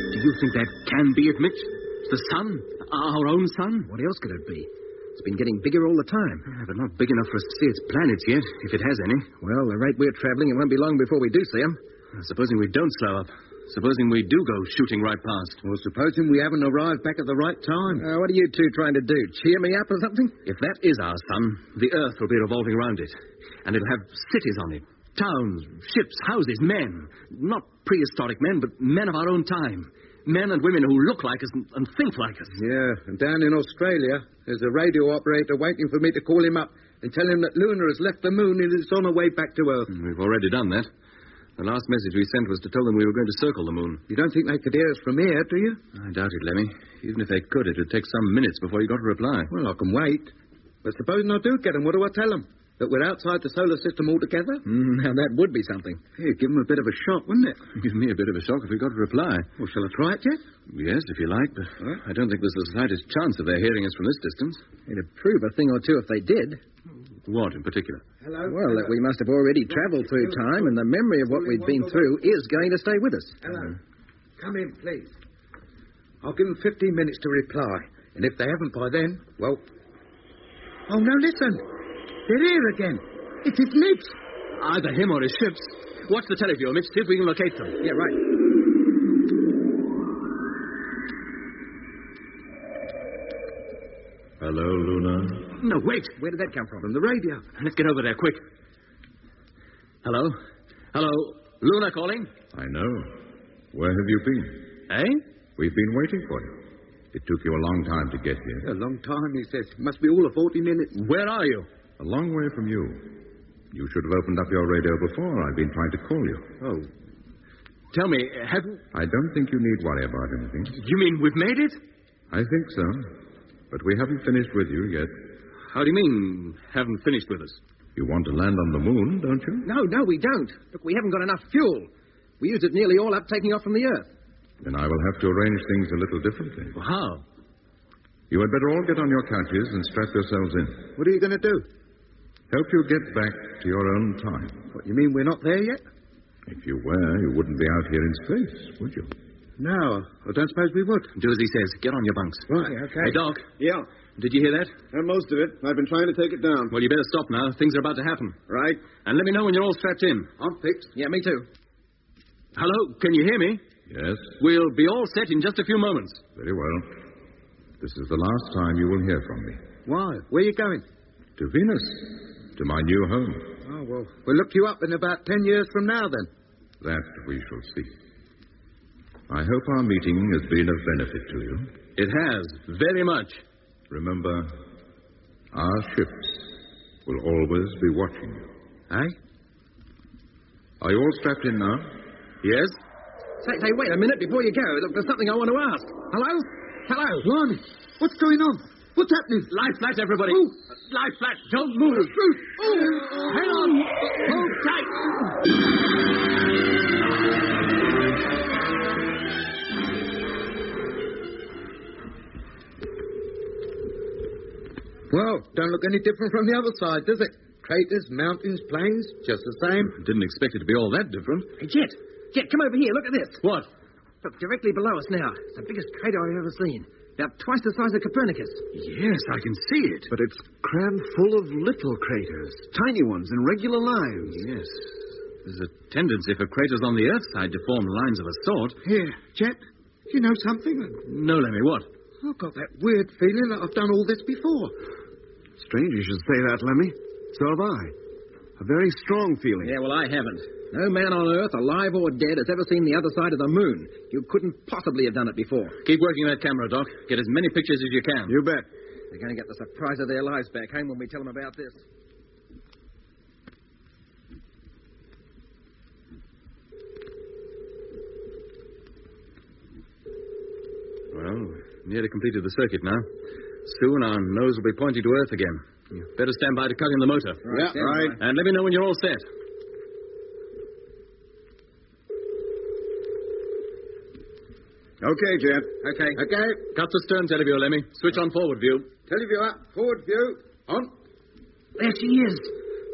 Do you think that can be it, Mitch? The sun? Our own sun? What else could it be? It's been getting bigger all the time. Yeah, but not big enough for us to see its planets yet, if it has any. Well, the rate we're traveling, it won't be long before we do see them. Supposing we don't slow up. Supposing we do go shooting right past. Well, supposing we haven't arrived back at the right time. What are you two trying to do? Cheer me up or something? If that is our sun, the Earth will be revolving around it. And it'll have cities on it. Towns, ships, houses, men. Not prehistoric men, but men of our own time. Men and women who look like us and think like us. Yeah, and down in Australia, there's a radio operator waiting for me to call him up and tell him that Luna has left the moon and is on her way back to Earth. We've already done that. The last message we sent was to tell them we were going to circle the moon. You don't think they could hear us from here, do you? I doubt it, Lemmy. Even if they could, it would take some minutes before you got a reply. Well, I can wait. But supposing I do get them, what do I tell them? That we're outside the solar system altogether? Now, that would be something. Hey, give them a bit of a shock, wouldn't it? Give me a bit of a shock if we got a reply. Well, shall I try it yet? Yes, if you like, but I don't think there's the slightest chance of their hearing us from this distance. It'd prove a thing or two if they did. What in particular? Hello? Well, that we must have already travelled through time, and the memory of what we've been through is going to stay with us. Hello. Come in, please. I'll give them 15 minutes to reply. And if they haven't by then, well... Oh, no, listen. They're here again. It is Mitch. Either him or his ships. Watch the televiewer, Mitch. See if we can locate them. Yeah, right. Hello, Luna. No, wait. Where did that come from? From the radio. Let's get over there, quick. Hello? Hello? Luna calling? I know. Where have you been? Eh? We've been waiting for you. It took you a long time to get here. A long time, he says. It must be all of 40 minutes. Where are you? A long way from you. You should have opened up your radio before. I've been trying to call you. Oh. Tell me, have... I don't think you need worry about anything. You mean we've made it? I think so. But we haven't finished with you yet. How do you mean, haven't finished with us? You want to land on the moon, don't you? No, we don't. Look, we haven't got enough fuel. We used it nearly all up taking off from the Earth. Then I will have to arrange things a little differently. Well, how? You had better all get on your couches and strap yourselves in. What are you going to do? Help you get back to your own time. What, you mean we're not there yet? If you were, you wouldn't be out here in space, would you? No, I don't suppose we would. Do as he says. Get on your bunks. Right, okay. Hey, Doc. Yeah. Did you hear that? Most of it. I've been trying to take it down. Well, you better stop now. Things are about to happen. Right. And let me know when you're all strapped in. I'm fixed. Yeah, me too. Hello, can you hear me? Yes? We'll be all set in just a few moments. Very well. This is the last time you will hear from me. Why? Where are you going? To Venus. To my new home. Oh, well, we'll look you up in about 10 years from now, then. That we shall see. I hope our meeting has been of benefit to you. It has, very much. Remember, our ships will always be watching you. Eh? Are you all strapped in now? Yes? Say, wait a minute before you go. Look, there's something I want to ask. Hello? Hello? Blimey, what's going on? What's happening? Lie flat, everybody. Oh. Lie flat. Don't move. Oh. Hang on. Hold tight. Well, don't look any different from the other side, does it? Craters, mountains, plains, just the same. Didn't expect it to be all that different. Hey, Jet, come over here. Look at this. What? Look, directly below us now. It's the biggest crater I've ever seen. About twice the size of Copernicus. Yes, I can see it. But it's crammed full of little craters. Tiny ones in regular lines. Yes. There's a tendency for craters on the Earth side to form lines of a sort. Here, Jet, you know something? No, Lemmy, what? I've got that weird feeling that I've done all this before. Strange you should say that, Lemmy. So have I. A very strong feeling. Yeah, well, I haven't. No man on Earth, alive or dead, has ever seen the other side of the moon. You couldn't possibly have done it before. Keep working that camera, Doc. Get as many pictures as you can. You bet. They're going to get the surprise of their lives back home when we tell them about this. Well, nearly completed the circuit now. Soon our nose will be pointing to Earth again. You better stand by to cut in the motor. Right, yeah, right. And let me know when you're all set. Okay, Jet. Okay. Cut the stern teleview, Lemmy. Switch on forward view. Teleview up, forward view, on. There she is.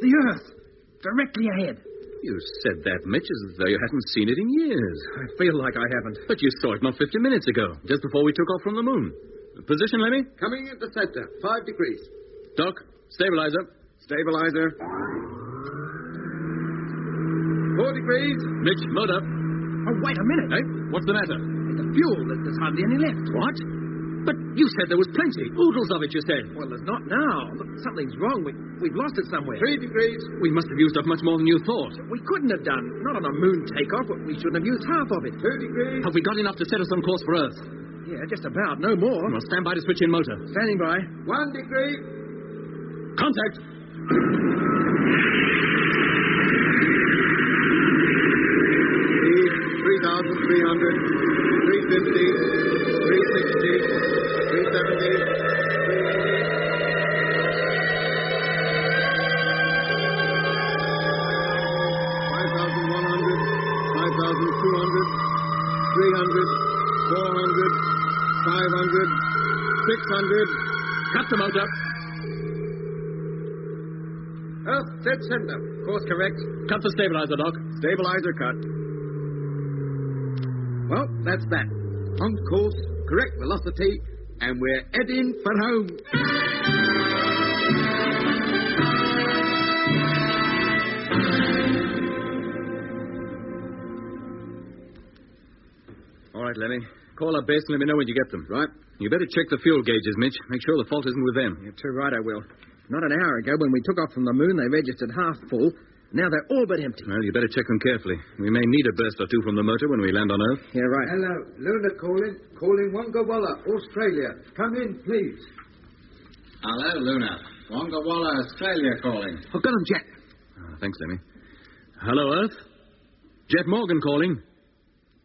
The Earth. Directly ahead. You said that, Mitch, as though you hadn't seen it in years. I feel like I haven't. But you saw it not 50 minutes ago, just before we took off from the moon. Position, Lemmy? Coming into center, 5 degrees. Doc, stabilizer. Stabilizer. 4 degrees. Mitch, load up. Oh, wait a minute. Hey, what's the matter? The fuel. There's hardly any left. What? But you said there was plenty. Oodles of it, you said. Well, there's not now. Look, something's wrong. We've lost it somewhere. 3 degrees. We must have used up much more than you thought. We couldn't have done. Not on a moon takeoff, but we shouldn't have used half of it. 2 degrees. Have we got enough to set us on course for Earth? Yeah, just about. No more. Well, stand by to switch in motor. Standing by. 1 degree. Contact. 3,300, 350, 360, 600. Cut the motor. Earth, dead center. Course correct. Cut the stabilizer, Doc. Stabilizer cut. Well, that's that. On course, correct velocity, and we're heading for home. All right, Lemmy. Call up base and let me know when you get them. Right. You better check the fuel gauges, Mitch. Make sure the fault isn't with them. You're too right, I will. Not an hour ago, when we took off from the moon, they registered half full. Now they're all but empty. Well, you better check them carefully. We may need a burst or two from the motor when we land on Earth. Yeah, right. Hello. Luna calling. Calling Wongawalla, Australia. Come in, please. Hello, Luna. Wongawalla, Australia calling. Oh, got him, Jack. Oh, thanks, Lemmy. Hello, Earth. Jet Morgan calling.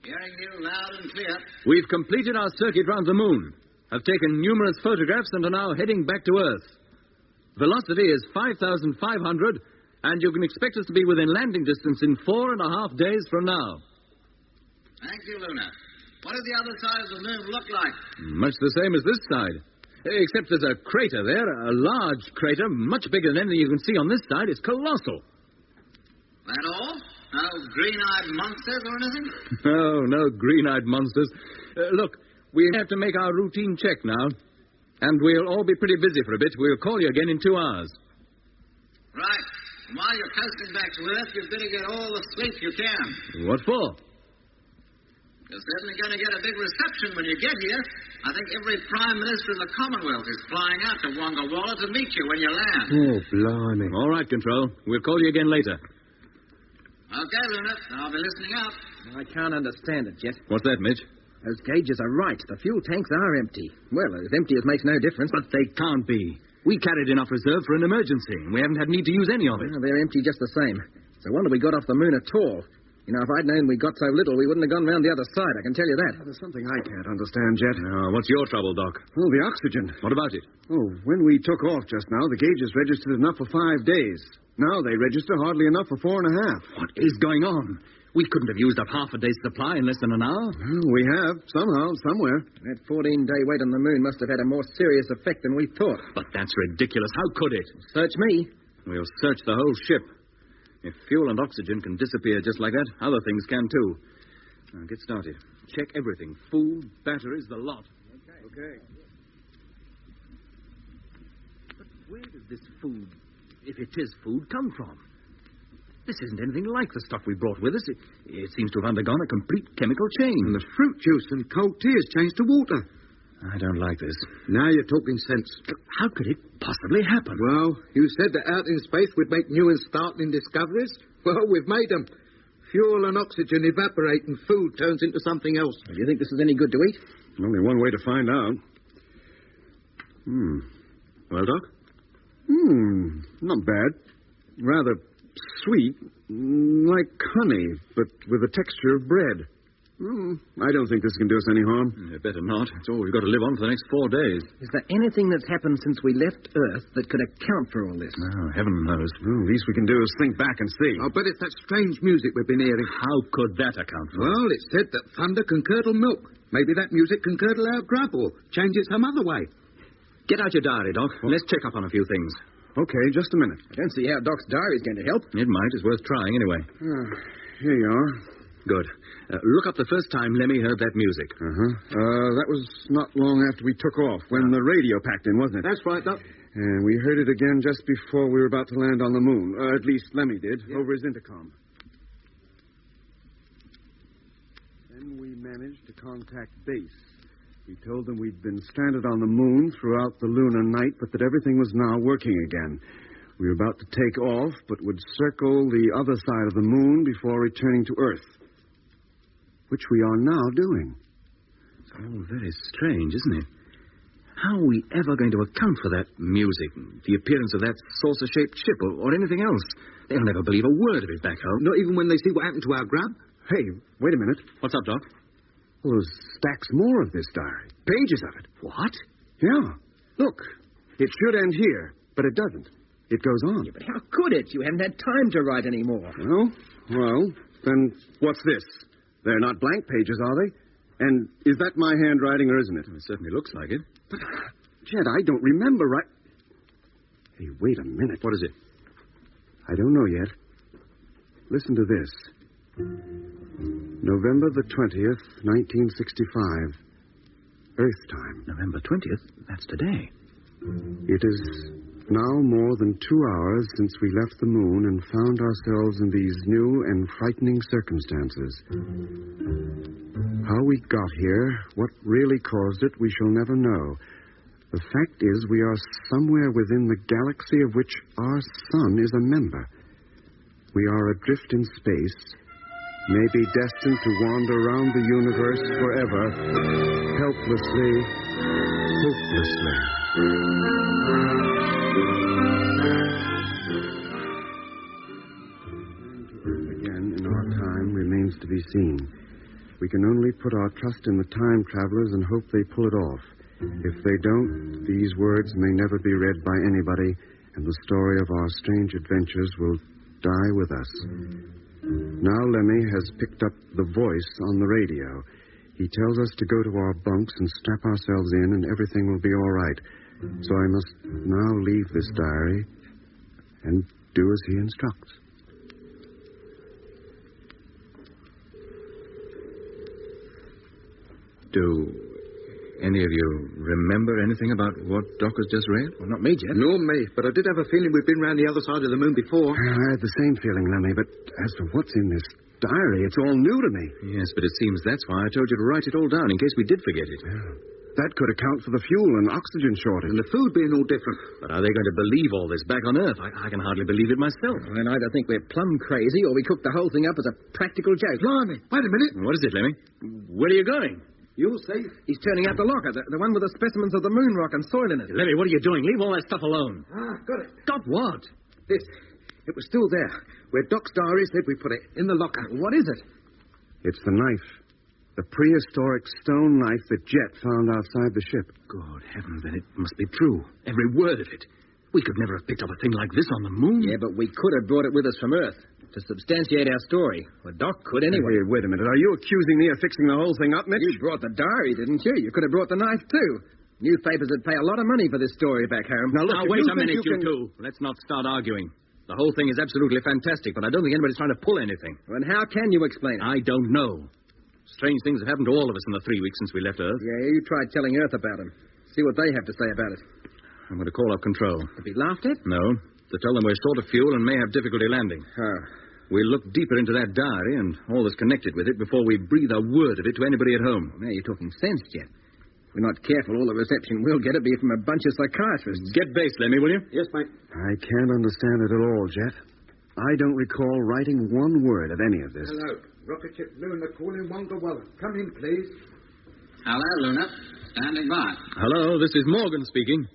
Hearing you loud and clear. We've completed our circuit round the moon, have taken numerous photographs, and are now heading back to Earth. Velocity is 5,500, and you can expect us to be within landing distance in 4.5 days from now. Thank you, Luna. What does the other side of the moon look like? Much the same as this side. Except there's a crater there, a large crater, much bigger than anything you can see on this side. It's colossal. That all? No green-eyed monsters or anything? No green-eyed monsters. Look, we have to make our routine check now. And we'll all be pretty busy for a bit. We'll call you again in 2 hours. Right. And while you're coasting back to Earth, you'd better get all the sleep you can. What for? You're certainly going to get a big reception when you get here. I think every Prime Minister of the Commonwealth is flying out to Wonga Walla to meet you when you land. Oh, blimey. All right, Control. We'll call you again later. Okay, Luna. I'll be listening up. I can't understand it, Jet. What's that, Mitch? Those gauges are right. The fuel tanks are empty. Well, as empty as makes no difference. But they can't be. We carried enough reserve for an emergency, and we haven't had need to use any of it. Well, they're empty just the same. It's a wonder we got off the moon at all. You know, if I'd known we got so little, we wouldn't have gone round the other side, I can tell you that. There's something I can't understand, Jet. What's your trouble, Doc? Oh, the oxygen. What about it? Oh, when we took off just now, the gauges registered enough for 5 days. Now they register hardly enough for 4.5. What is going on? We couldn't have used up half a day's supply in less than an hour. Well, we have, somehow, somewhere. That 14-day wait on the moon must have had a more serious effect than we thought. But that's ridiculous. How could it? Search me. We'll search the whole ship. If fuel and oxygen can disappear just like that, other things can too. Now, get started. Check everything. Food, batteries, the lot. Okay. But where does this food, if it is food, come from? This isn't anything like the stuff we brought with us. It seems to have undergone a complete chemical change. And the fruit juice and cold tea has changed to water. I don't like this. Now you're talking sense. How could it possibly happen? Well, you said that out in space we'd make new and startling discoveries. Well, we've made them. Fuel and oxygen evaporate and food turns into something else. Do you think this is any good to eat? Only one way to find out. Well, Doc? Not bad. Rather sweet, like honey, but with the texture of bread. I don't think this can do us any harm. Better not. It's all we've got to live on for the next 4 days. Is there anything that's happened since we left Earth that could account for all this? No, heaven knows. Well, the least we can do is think back and see. I'll bet it's that strange music we've been hearing. How could that account for it? Well, it said that thunder can curdle milk. Maybe that music can curdle our grub or change it some other way. Get out your diary, Doc. Let's check up on a few things. Okay, just a minute. I don't see how Doc's diary is going to help. It might. It's worth trying anyway. Here you are. Good. Look up the first time Lemmy heard that music. That was not long after we took off, when the radio packed in, wasn't it? That's right, Doc. And we heard it again just before we were about to land on the moon. At least Lemmy did, over his intercom. Then we managed to contact base. We told them we'd been stranded on the moon throughout the lunar night, but that everything was now working again. We were about to take off, but would circle the other side of the moon before returning to Earth. Which we are now doing. It's all very strange, isn't it? How are we ever going to account for that music, the appearance of that saucer-shaped ship, or anything else? They'll never believe a word of it back home. Not even when they see what happened to our grub? Hey, wait a minute. What's up, Doc? Well, there's stacks more of this diary. Pages of it. What? Yeah. Look, it should end here, but it doesn't. It goes on. Yeah, but how could it? You haven't had time to write any more. Well, then what's this? They're not blank pages, are they? And is that my handwriting, or isn't it? It certainly looks like it. But, Jed, I don't remember right... Hey, wait a minute. What is it? I don't know yet. Listen to this. November the 20th, 1965. Earth time. November 20th? That's today. It is now more than 2 hours since we left the moon and found ourselves in these new and frightening circumstances. How we got here, what really caused it, we shall never know. The fact is, we are somewhere within the galaxy of which our sun is a member. We are adrift in space, maybe destined to wander around the universe forever, helplessly, hopelessly. Again, in our time, remains to be seen. We can only put our trust in the time travelers and hope they pull it off. If they don't, these words may never be read by anybody, and the story of our strange adventures will die with us. Now Lemmy has picked up the voice on the radio. He tells us to go to our bunks and strap ourselves in, and everything will be all right. So I must now leave this diary and do as he instructs. Do any of you remember anything about what Doc has just read? Well, not me, Jet. Nor me, but I did have a feeling we'd been round the other side of the moon before. I had the same feeling, Lemmy, but as for what's in this diary, it's all new to me. Yes, but it seems that's why I told you to write it all down in case we did forget it. Yeah. That could account for the fuel and oxygen shortage. And the food being all different. But are they going to believe all this back on Earth? I can hardly believe it myself. I either think we're plumb crazy or we cooked the whole thing up as a practical joke. Blimey, wait a minute. What is it, Lemmy? Where are you going? You'll see. He's turning out the locker, the one with the specimens of the moon rock and soil in it. Lemmy, what are you doing? Leave all that stuff alone. Got it. Got what? This. It was still there, where Doc's diary said we put it, in the locker. What is it? It's the knife. The prehistoric stone knife that Jet found outside the ship. Good heavens, then it must be true. Every word of it. We could never have picked up a thing like this on the moon. Yeah, but we could have brought it with us from Earth to substantiate our story. Well, Doc could anyway. Hey, wait a minute. Are you accusing me of fixing the whole thing up, Mitch? You brought the diary, didn't you? You could have brought the knife, too. Newspapers would pay a lot of money for this story back home. Now, look, wait a minute, you two. Let's not start arguing. The whole thing is absolutely fantastic, but I don't think anybody's trying to pull anything. Well, and how can you explain it? I don't know. Strange things have happened to all of us in the 3 weeks since we left Earth. Yeah, you tried telling Earth about them. See what they have to say about it. I'm going to call up control. To be laughed at? No. To tell them we're short of fuel and may have difficulty landing. Oh. We'll look deeper into that diary and all that's connected with it before we breathe a word of it to anybody at home. Well, now you're talking sense, Jet. If we're not careful, all the reception we'll get will be from a bunch of psychiatrists. Get base, Lemmy, will you? Yes, mate. I can't understand it at all, Jet. I don't recall writing one word of any of this. Hello. Rocket ship Luna calling Wonga Walla. Come in, please. Hello, Luna. Standing by. Hello, this is Morgan speaking.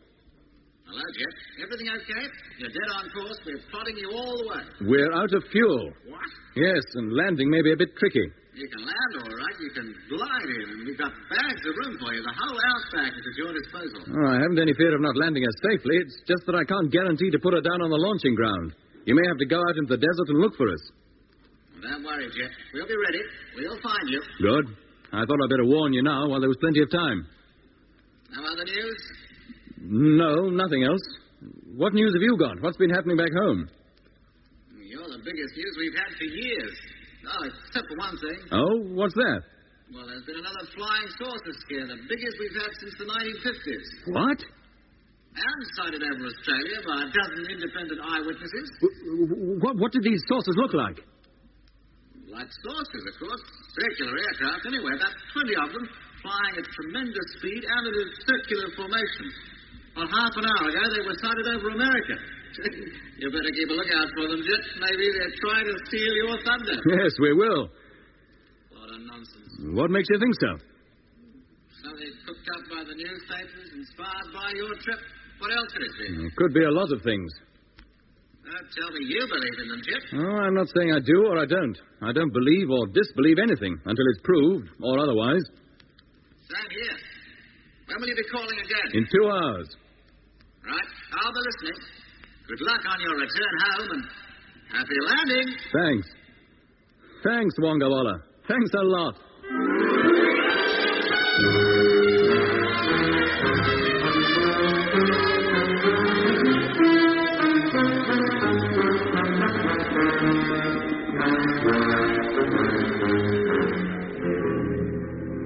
Hello, Jet. Everything okay? You're dead on course. We're plodding you all the way. We're out of fuel. What? Yes, and landing may be a bit tricky. You can land all right. You can glide in, and we've got bags of room for you. The whole outback is at your disposal. Oh, I haven't any fear of not landing her safely. It's just that I can't guarantee to put her down on the launching ground. You may have to go out into the desert and look for us. Don't worry, Jet. We'll be ready. We'll find you. Good. I thought I'd better warn you now while there was plenty of time. No other news? No, nothing else. What news have you got? What's been happening back home? You're the biggest news we've had for years. Oh, except for one thing. Oh, what's that? Well, there's been another flying saucer scare, the biggest we've had since the 1950s. What? And sighted over Australia by a dozen independent eyewitnesses. What did these saucers look like? Like saucers, of course. Circular aircraft, anyway. About 20 of them, flying at tremendous speed and at a circular formation. Well, half an hour ago, they were sighted over America. You better keep a lookout for them, Jet. Maybe they're trying to steal your thunder. Yes, we will. What a nonsense. What makes you think so? Something cooked up by the newspapers, inspired by your trip. What else could it be? It could be a lot of things. Tell me you believe in them, Jet. Oh, I'm not saying I do or I don't. I don't believe or disbelieve anything until it's proved or otherwise. Same here. When will you be calling again? In 2 hours. Right. I'll be listening. Good luck on your return home and happy landing. Thanks. Thanks, Wonga Walla. Thanks a lot.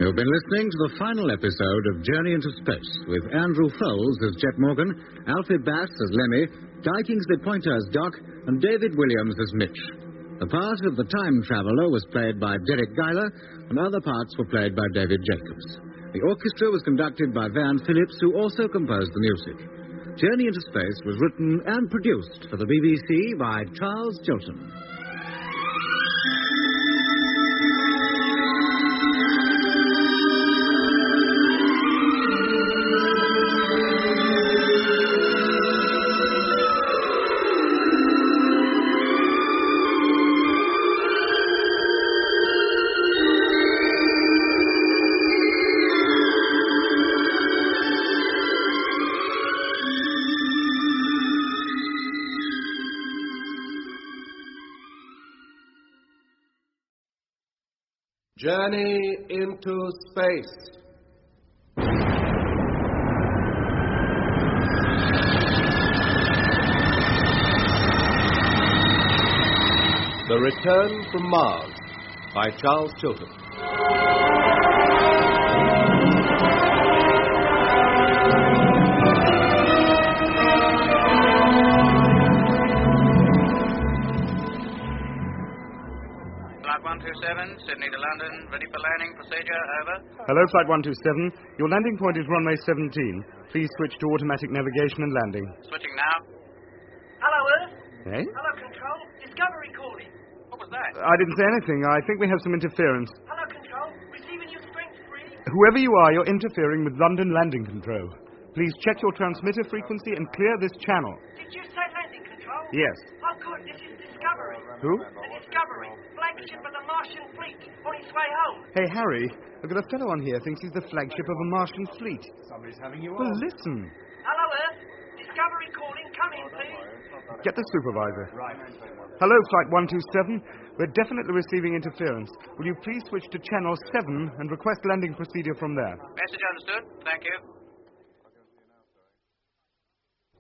You've been listening to the final episode of Journey into Space with Andrew Foles as Jet Morgan, Alfie Bass as Lemmy, Guy Kingsley Pointer as Doc, and David Williams as Mitch. The part of the time traveller was played by Derek Guyler, and other parts were played by David Jacobs. The orchestra was conducted by Van Phillips, who also composed the music. Journey into Space was written and produced for the BBC by Charles Chilton. Journey into space. The Return from Mars by Charles Chilton. Flight 127, Sydney to London, ready for landing, procedure, over. Hello, Flight 127. Your landing point is runway 17. Please switch to automatic navigation and landing. Switching now. Hello, Earth. Eh? Hello, Control. Discovery calling. What was that? I didn't say anything. I think we have some interference. Hello, Control. Receiving you strength 3. Whoever you are, you're interfering with London landing control. Please check your transmitter frequency and clear this channel. Did you say landing control? Yes. Oh, good. This is Discovery. Who? The Discovery. Flagship of the Martian fleet. On its way home. Hey, Harry. I've got a fellow on here thinks he's the flagship of a Martian fleet. Somebody's having you Well, on. listen. Hello, Earth. Discovery calling. Come in, please. Get the supervisor. Hello, Flight 127. We're definitely receiving interference. Will you please switch to Channel 7 and request landing procedure from there? Message understood. Thank you.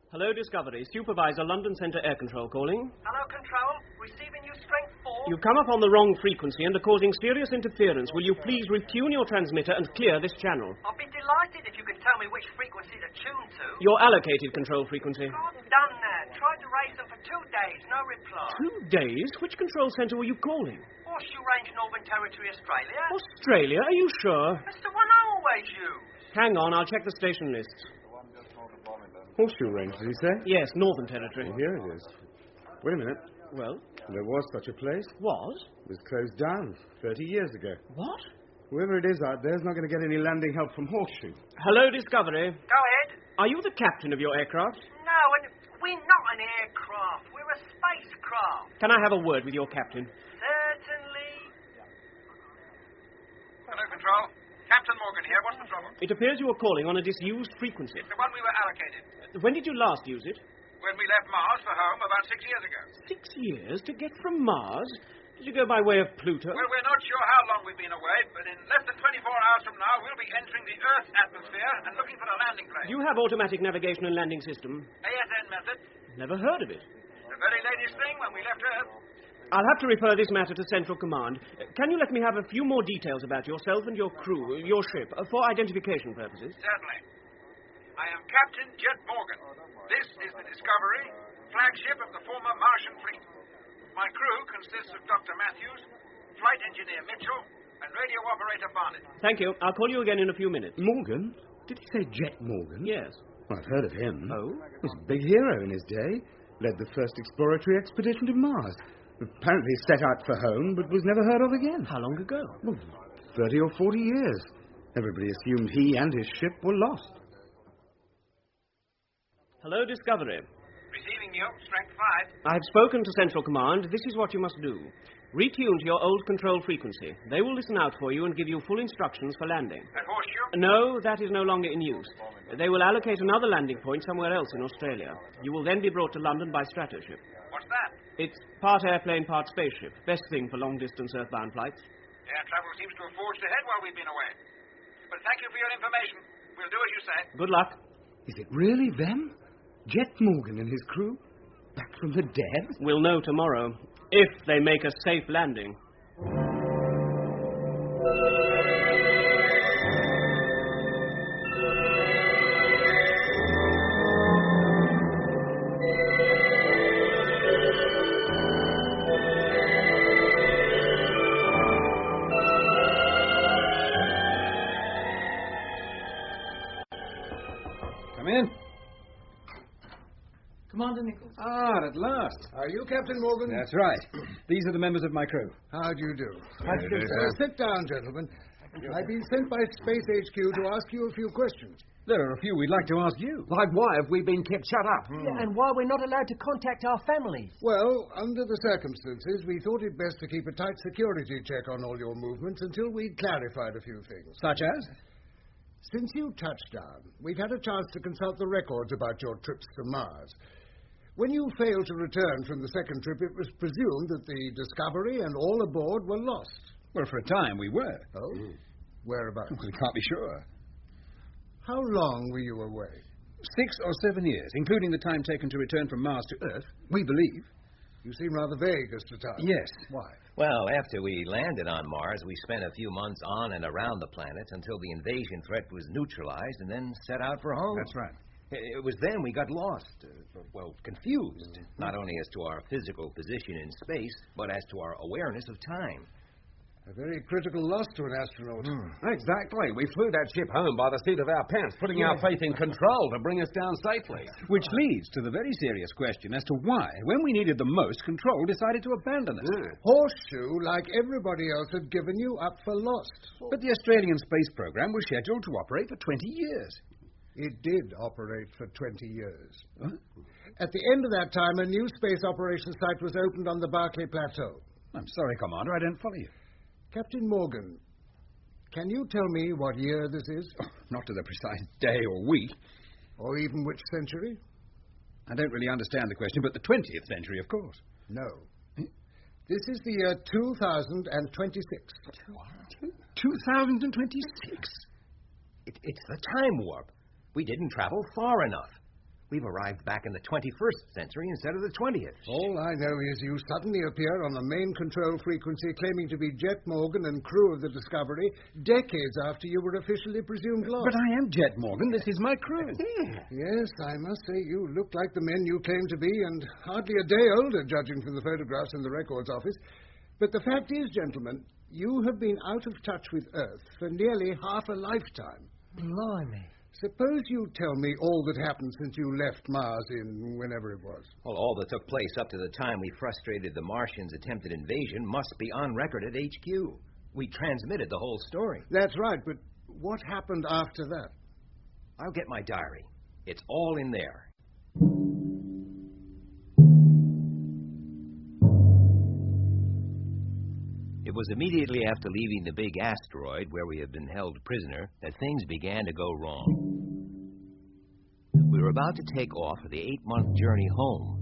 Hello, Discovery. Supervisor, London Centre Air Control calling. Hello, Control. Receiving you strength 4. You've come up on the wrong frequency and are causing serious interference. Will you please retune your transmitter and clear this channel? I'll be delighted if you can tell me which frequency to tune to. Your allocated control frequency. I've done that. Tried to raise them for 2 days. No reply. 2 days? Which control centre were you calling? Horseshoe Range, Northern Territory, Australia. Australia? Are you sure? That's the one I always use. Hang on, I'll check the station lists. Horseshoe Range, did you say? Yes, Northern Territory. Here it is. Wait a minute. Well? There was such a place. Was? It was closed down 30 years ago. What? Whoever it is out there's not going to get any landing help from Horseshoe. Hello, Discovery. Go ahead. Are you the captain of your aircraft? No, and we're not an aircraft. We're a spacecraft. Can I have a word with your captain? Certainly. Hello, Control. Captain Morgan here. What's the trouble? It appears you are calling on a disused frequency. The one we were allocated. When did you last use it? When we left Mars for home about 6 years ago. 6 years to get from Mars? Did you go by way of Pluto? Well, we're not sure how long we've been away, but in less than 24 hours from now, we'll be entering the Earth's atmosphere and looking for a landing place. You have automatic navigation and landing system. ASN method. Never heard of it. The very latest thing when we left Earth. I'll have to refer this matter to Central Command. Can you let me have a few more details about yourself and your crew, your ship, for identification purposes? Certainly. I am Captain Jet Morgan. This is the Discovery, flagship of the former Martian fleet. My crew consists of Dr. Matthews, flight engineer Mitchell, and radio operator Barnett. Thank you. I'll call you again in a few minutes. Morgan? Did he say Jet Morgan? Yes. Well, I've heard of him. Oh? He was a big hero in his day. Led the first exploratory expedition to Mars. Apparently set out for home, but was never heard of again. How long ago? Well, 30 or 40 years. Everybody assumed he and his ship were lost. Hello, Discovery. Receiving you, strength 5. I've spoken to Central Command. This is what you must do. Retune to your old control frequency. They will listen out for you and give you full instructions for landing. At Horseshoe? No, that is no longer in use. They will allocate another landing point somewhere else in Australia. You will then be brought to London by stratoship. What's that? It's part airplane, part spaceship. Best thing for long-distance earthbound flights. Air travel seems to have forged ahead while we've been away. But thank you for your information. We'll do as you say. Good luck. Is it really them? Jet Morgan and his crew? Back from the dead? We'll know tomorrow. If they make a safe landing. Come in. Commander Nichols. Ah, at last. Are you Captain Morgan? That's right. These are the members of my crew. How do you do? Sit down, gentlemen. I've been sent by Space HQ to ask you a few questions. There are a few we'd like to ask you. Like why have we been kept shut up? Yeah, and why we're not allowed to contact our families. Well, under the circumstances, we thought it best to keep a tight security check on all your movements until we'd clarified a few things. Such as? Since you touched down, we've had a chance to consult the records about your trips to Mars. When you failed to return from the second trip, it was presumed that the Discovery and all aboard were lost. Well, for a time we were. Oh? Whereabouts? We can't be sure. How long were you away? 6 or 7 years, including the time taken to return from Mars to Earth, we believe. You seem rather vague as to time. Yes. Why? Well, after we landed on Mars, we spent a few months on and around the planet until the invasion threat was neutralized and then set out for home. That's right. It was then we got lost, confused, not only as to our physical position in space, but as to our awareness of time. A very critical loss to an astronaut. Exactly. We flew that ship home by the seat of our pants, putting our faith in control to bring us down safely. Which leads to the very serious question as to why, when we needed the most, Control decided to abandon us. Horseshoe, like everybody else, had given you up for lost. But the Australian space program was scheduled to operate for 20 years. It did operate for 20 years. Huh? At the end of that time, a new space operations site was opened on the Barclay Plateau. I'm sorry, Commander, I don't follow you. Captain Morgan, can you tell me what year this is? Oh, not to the precise day or week. Or even which century? I don't really understand the question, but the 20th century, of course. No. This is the year 2026. 2026? It's the time warp. We didn't travel far enough. We've arrived back in the 21st century instead of the 20th. All I know is you suddenly appear on the main control frequency claiming to be Jet Morgan and crew of the Discovery decades after you were officially presumed lost. But I am Jet Morgan. This is my crew. Yes, I must say you look like the men you claim to be and hardly a day older, judging from the photographs in the records office. But the fact is, gentlemen, you have been out of touch with Earth for nearly half a lifetime. Blimey. Suppose you tell me all that happened since you left Mars in whenever it was. Well, all that took place up to the time we frustrated the Martians' attempted invasion must be on record at HQ. We transmitted the whole story. That's right, but what happened after that? I'll get my diary. It's all in there. It was immediately after leaving the big asteroid where we had been held prisoner that things began to go wrong. We were about to take off for the 8-month journey home.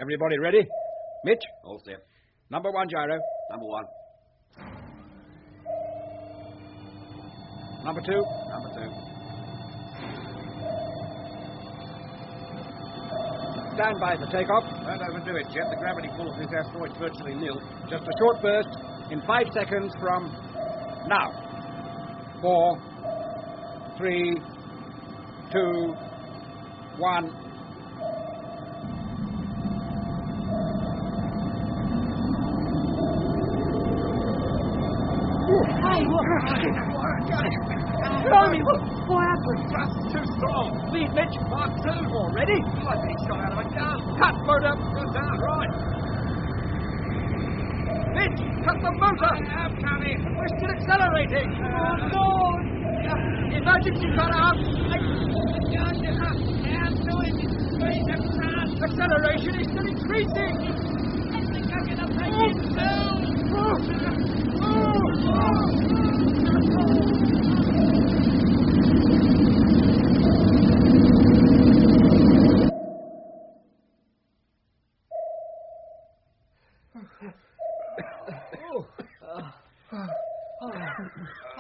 Everybody ready? Mitch? All set. Number 1 gyro. Number 1. Number 2. Number 2. Stand by for takeoff. Don't overdo it, Jet. The gravity pull of this asteroid's virtually nil. Just a short burst in 5 seconds from now. 4, 3, 2, 1. Hey, Blimey, what happened? That's too strong. Lead, Mitch. Mark 2 already? I think he's shot out of a gun. Cut motor. Good down, right. Mitch, cut the motor. I am coming. We're still accelerating. Oh, no. Emergency cut out. I'm doing it. Acceleration is still increasing. I think I'm going to make it soon.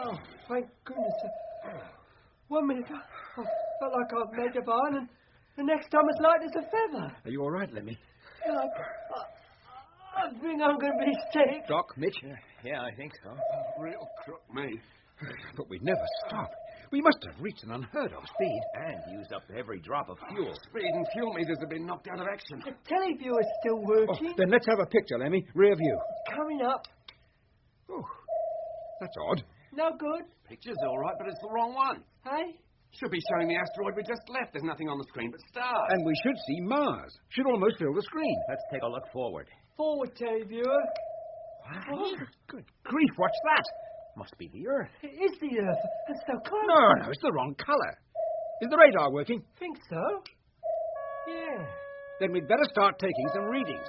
Oh, thank goodness. 1 minute, I felt like I'd made a barn, and the next time it's light as a feather. Are you all right, Lemmy? I think I'm going to be sick. Doc, Mitch? Yeah, I think so. Real crook, me. But we never stopped. We must have reached an unheard of speed. And used up every drop of fuel. Speed and fuel meters have been knocked out of action. The teleview is still working. Then let's have a picture, Lemmy. Rear view. Coming up. Oh, that's odd. No good. Picture's all right, but it's the wrong one. Hey? Should be showing the asteroid we just left. There's nothing on the screen but stars. And we should see Mars. Should almost fill the screen. Let's take a look forward. Forward, televiewer. What? Good grief, what's that? Must be the Earth. It is the Earth. It's so close. No, it's the wrong colour. Is the radar working? Think so. Yeah. Then we'd better start taking some readings.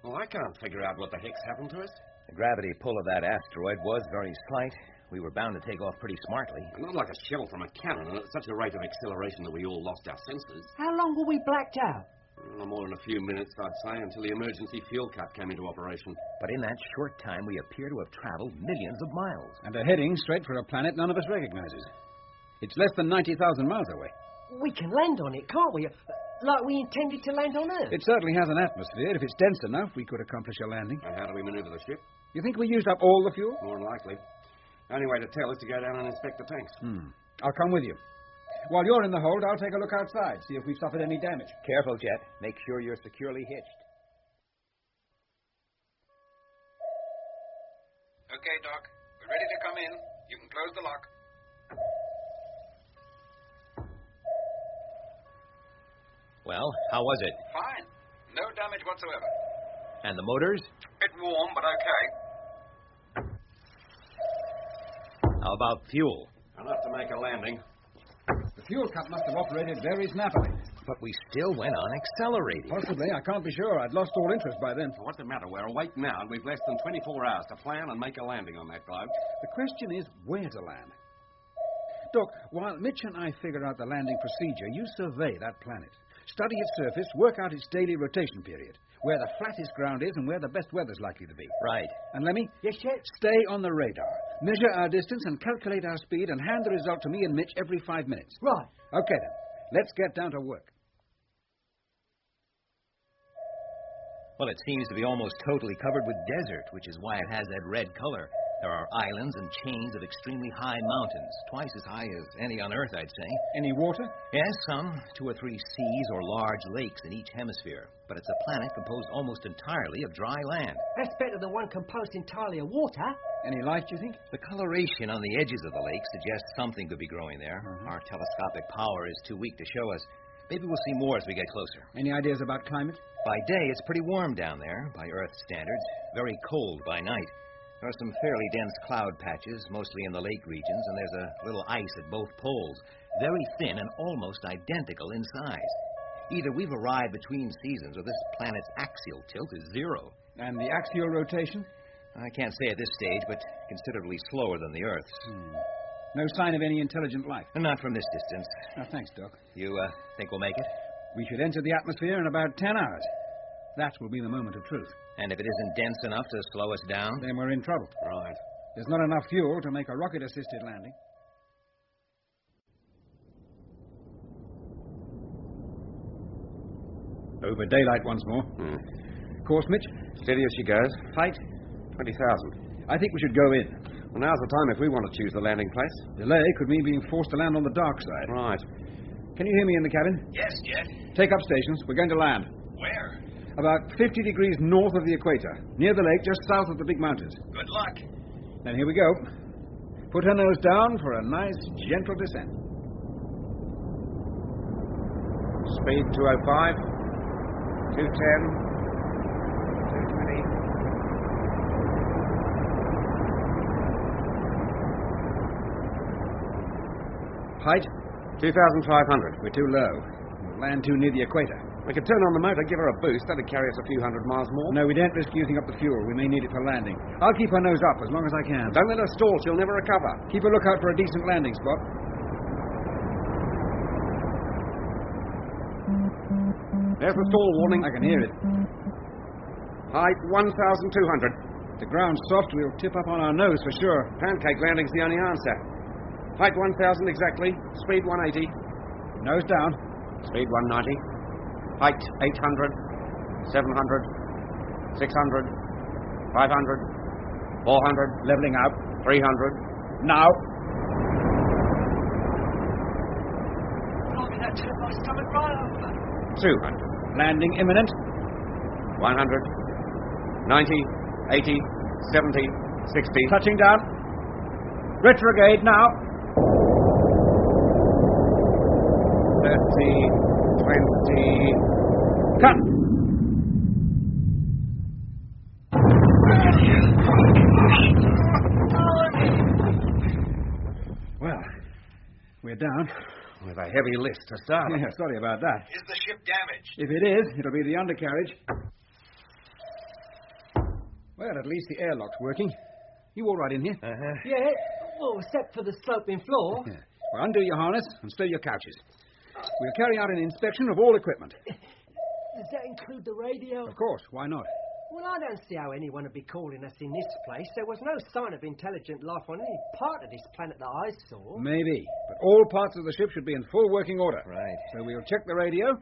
Well, I can't figure out what the heck's happened to us. The gravity pull of that asteroid was very slight. we were bound to take off pretty smartly. Not like a shell from a cannon, and at such a rate of acceleration that we all lost our senses. How long were we blacked out? No more than a few minutes, I'd say, until the emergency fuel cap came into operation. But in that short time, we appear to have traveled millions of miles. And are heading straight for a planet none of us recognizes. It's less than 90,000 miles away. We can land on it, can't we? Like we intended to land on Earth. It certainly has an atmosphere. If it's dense enough, we could accomplish a landing. And how do we maneuver the ship? You think we used up all the fuel? More than likely. Only way to tell is to go down and inspect the tanks. I'll come with you. While you're in the hold, I'll take a look outside, see if we've suffered any damage. Careful, Jet. Make sure you're securely hitched. Okay, Doc. We're ready to come in. You can close the lock. Well, how was it? Fine. No damage whatsoever. And the motors? Bit warm, but okay. How about fuel? Enough to make a landing. The fuel cap must have operated very snappily. But we still went on accelerating. Possibly. I can't be sure. I'd lost all interest by then. What's the matter? We're awake now, and we've less than 24 hours to plan and make a landing on that globe. The question is where to land. Doc, while Mitch and I figure out the landing procedure, you survey that planet. Study its surface, work out its daily rotation period, where the flattest ground is and where the best weather's likely to be. Right. And Lemmy? Yes, sir? Stay on the radar. Measure our distance and calculate our speed and hand the result to me and Mitch every 5 minutes. Right. Okay, then. Let's get down to work. Well, it seems to be almost totally covered with desert, which is why it has that red color. There are islands and chains of extremely high mountains, twice as high as any on Earth, I'd say. Any water? Yes, some. 2 or 3 seas or large lakes in each hemisphere. But it's a planet composed almost entirely of dry land. That's better than one composed entirely of water. Any life, do you think? The coloration on the edges of the lake suggests something could be growing there. Our telescopic power is too weak to show us. Maybe we'll see more as we get closer. Any ideas about climate? By day, it's pretty warm down there, by Earth standards. Very cold by night. There are some fairly dense cloud patches, mostly in the lake regions, and there's a little ice at both poles, very thin and almost identical in size. Either we've arrived between seasons, or this planet's axial tilt is 0. And the axial rotation? I can't say at this stage, but considerably slower than the Earth's. No sign of any intelligent life? Not from this distance. Oh, thanks, Doc. You think we'll make it? We should enter the atmosphere in about 10 hours. That will be the moment of truth. And if it isn't dense enough to slow us down? Then we're in trouble. Right. There's not enough fuel to make a rocket-assisted landing. Over daylight once more. Course, Mitch? Steady as she goes. Height? 20,000. I think we should go in. Well, now's the time if we want to choose the landing place. Delay could mean being forced to land on the dark side. Right. Can you hear me in the cabin? Yes, Jet. Take up stations. We're going to land. Where? About 50 degrees north of the equator, near the lake, just south of the big mountains. Good luck. Then here we go. Put her nose down for a nice, gentle descent. Speed 205, 210, 220. Height? 2,500. We're too low. We'll land too near the equator. We could turn on the motor, give her a boost. That'd carry us a few hundred miles more. No, we don't risk using up the fuel. We may need it for landing. I'll keep her nose up as long as I can. Don't let her stall. She'll never recover. Keep a lookout for a decent landing spot. There's the stall warning. I can hear it. Height 1,200. The ground's soft. We'll tip up on our nose for sure. Pancake landing's the only answer. Height 1,000 exactly. Speed 180. Nose down. Speed 190. Height 800, 700, 600, 500, 400. Leveling out. 300. Now. Blimey, that turned my stomach right over. 200. Landing imminent. 100, 90, 80, 70, 60. Touching down. Retrograde now. 30, 20. Cut. Well, we're down. With a heavy lift to start. Yeah, sorry about that. Is the ship damaged? If it is, it'll be the undercarriage. Well, at least the airlock's working. You all right in here? Yeah. Oh, except for the sloping floor. Well, undo your harness and stow your couches. We'll carry out an inspection of all equipment. Does that include the radio? Of course, why not? Well, I don't see how anyone would be calling us in this place. There was no sign of intelligent life on any part of this planet that I saw. Maybe, but all parts of the ship should be in full working order. Right. So we'll check the radio,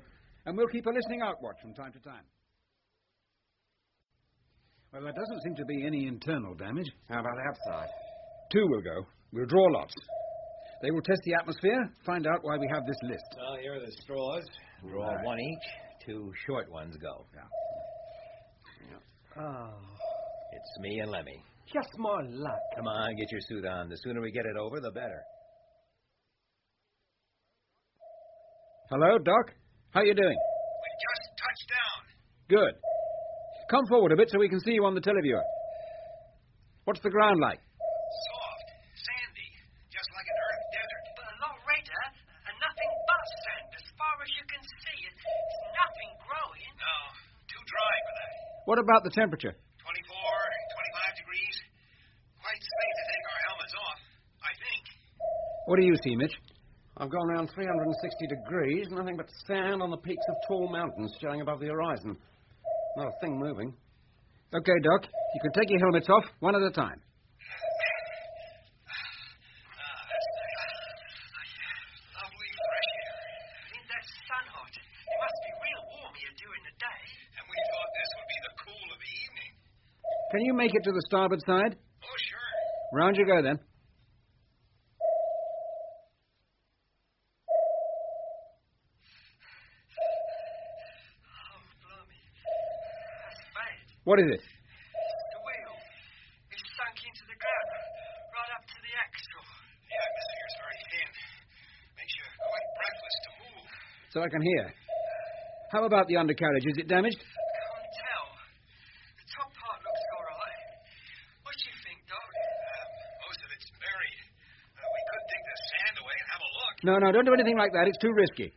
and we'll keep a listening out watch from time to time. Well, there doesn't seem to be any internal damage. How about outside? 2 will go. We'll draw lots. They will test the atmosphere, find out why we have this list. Well, here are the straws. Draw Right. 1 each. 2 short ones go. Yeah. Oh, It's me and Lemmy. just my luck. Come on, get your suit on. The sooner we get it over, the better. Hello, Doc. How you doing? We just touched down. Good. Come forward a bit so we can see you on the televiewer. What's the ground like? Soft, sandy, just like an earth desert. But a lot redder, and nothing but sand. As far as you can see, it's nothing growing. No, too dry for that. What about the temperature? 24, 25 degrees. Quite safe to take our helmets off, I think. What do you see, Mitch? I've gone around 360 degrees, nothing but sand on the peaks of tall mountains showing above the horizon. Not a thing moving. Okay, Doc. You can take your helmets off, one at a time. Lovely fresh air. Ain't that sun hot? It must be real warm here during the day. And we thought this would be the cool of the evening. Can you make it to the starboard side? Oh, sure. Round you go, then. Oh, blimey. That's bad. What is it? The wheel. It's sunk into the ground, right up to the axle. The atmosphere's very thin. Makes you quite breathless to move. So I can hear. How about the undercarriage? Is it damaged? Can't tell. The top part looks all right. What do you think, Doc? Most of it's buried. We could dig the sand away and have a look. No, don't do anything like that. It's too risky.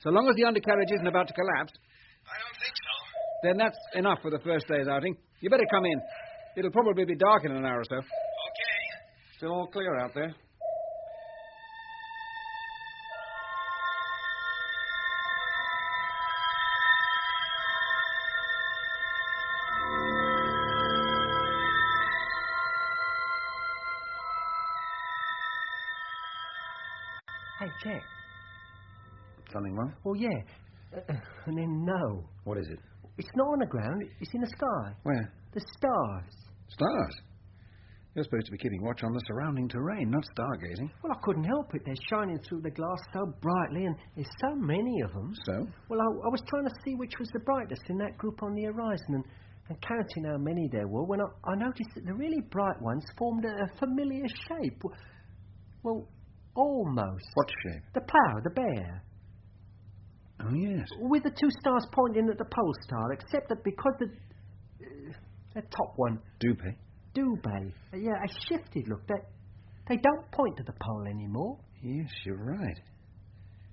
So long as the undercarriage isn't about to collapse, I don't think so. then that's enough for the first day's outing. You better come in. It'll probably be dark in an hour or so. Okay. Still all clear out there. Hey, Jack. Something wrong? Well, yeah. And then no. What is it? It's not on the ground. It's in the sky. Where? The stars. Stars. You're supposed to be keeping watch on the surrounding terrain, not stargazing. Well, I couldn't help it. They're shining through the glass so brightly, and there's so many of them. So? Well, I was trying to see which was the brightest in that group on the horizon, and counting how many there were, when I noticed that the really bright ones formed a familiar shape. Well, almost. What shape? The plough, the bear. Oh, yes. With the 2 stars pointing at the pole star, except that because the top one... Dubé. Yeah, I shifted, look. They don't point to the pole anymore. Yes, you're right.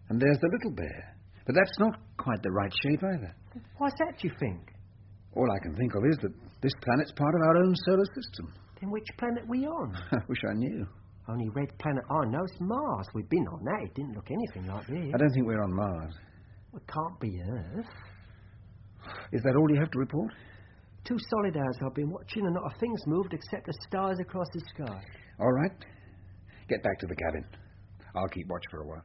And there's the little bear. But that's not quite the right shape either. Why's that, do you think? All I can think of is that this planet's part of our own solar system. Then which planet we on? I wish I knew. Only red planet I know is Mars. We've been on that. It didn't look anything like this. I don't think we're on Mars. It can't be Earth. Is that all you have to report? 2 solid hours I've been watching and not a thing's moved except the stars across the sky. All right. Get back to the cabin. I'll keep watch for a while.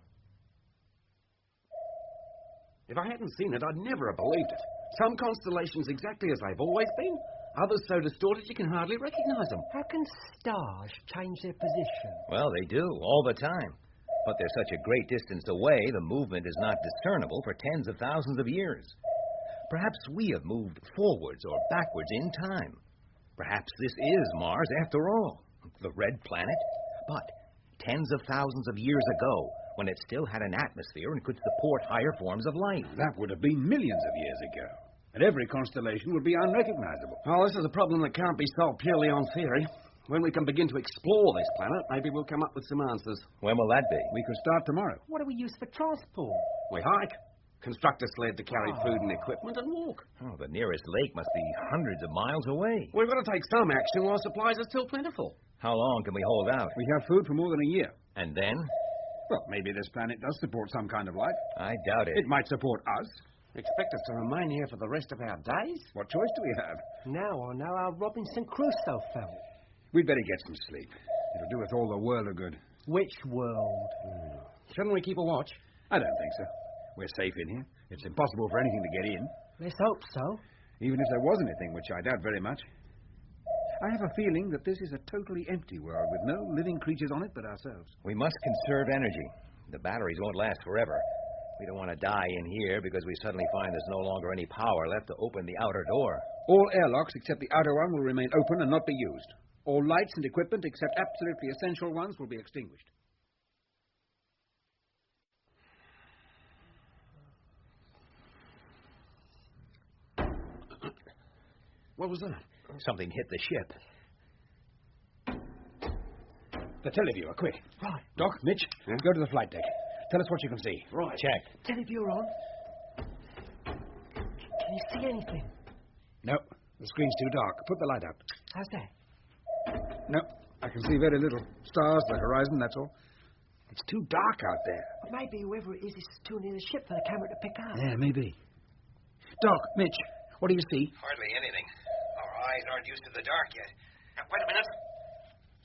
If I hadn't seen it, I'd never have believed it. Some constellations exactly as they've always been. Others so distorted you can hardly recognize them. How can stars change their position? Well, they do, all the time. But they're such a great distance away, the movement is not discernible for tens of thousands of years. Perhaps we have moved forwards or backwards in time. Perhaps this is Mars after all, the red planet. But tens of thousands of years ago, when it still had an atmosphere and could support higher forms of life. That would have been millions of years ago. And every constellation would be unrecognizable. Oh, this is a problem that can't be solved purely on theory. When we can begin to explore this planet, maybe we'll come up with some answers. When will that be? We could start tomorrow. What do we use for transport? We hike, construct a sled to carry food and equipment, and walk. Oh, the nearest lake must be hundreds of miles away. We've got to take some action while supplies are still plentiful. How long can we hold out? We have food for more than a year. And then? Well, maybe this planet does support some kind of life. I doubt it. It might support us. Expect us to remain here for the rest of our days? What choice do we have? Now I know how Robinson Crusoe felt. We'd better get some sleep. It'll do us all the world of good. Which world? Shouldn't we keep a watch? I don't think so. We're safe in here. It's impossible for anything to get in. Let's hope so. Even if there was anything, which I doubt very much. I have a feeling that this is a totally empty world with no living creatures on it but ourselves. We must conserve energy. The batteries won't last forever. We don't want to die in here because we suddenly find there's no longer any power left to open the outer door. All airlocks except the outer one will remain open and not be used. All lights and equipment except absolutely essential ones will be extinguished. What was that? Something hit the ship. The televiewer, quick. Right. Doc, Mitch, go to the flight deck. Tell us what you can see. Right. Check. Televiewer on. Can you see anything? No, the screen's too dark. Put the light out. How's that? No, I can see very little. Stars, the horizon, that's all. It's too dark out there. Well, maybe whoever it is too near the ship for the camera to pick up. Yeah, maybe. Doc, Mitch, what do you see? Hardly anything. Our eyes aren't used to the dark yet. Wait a minute.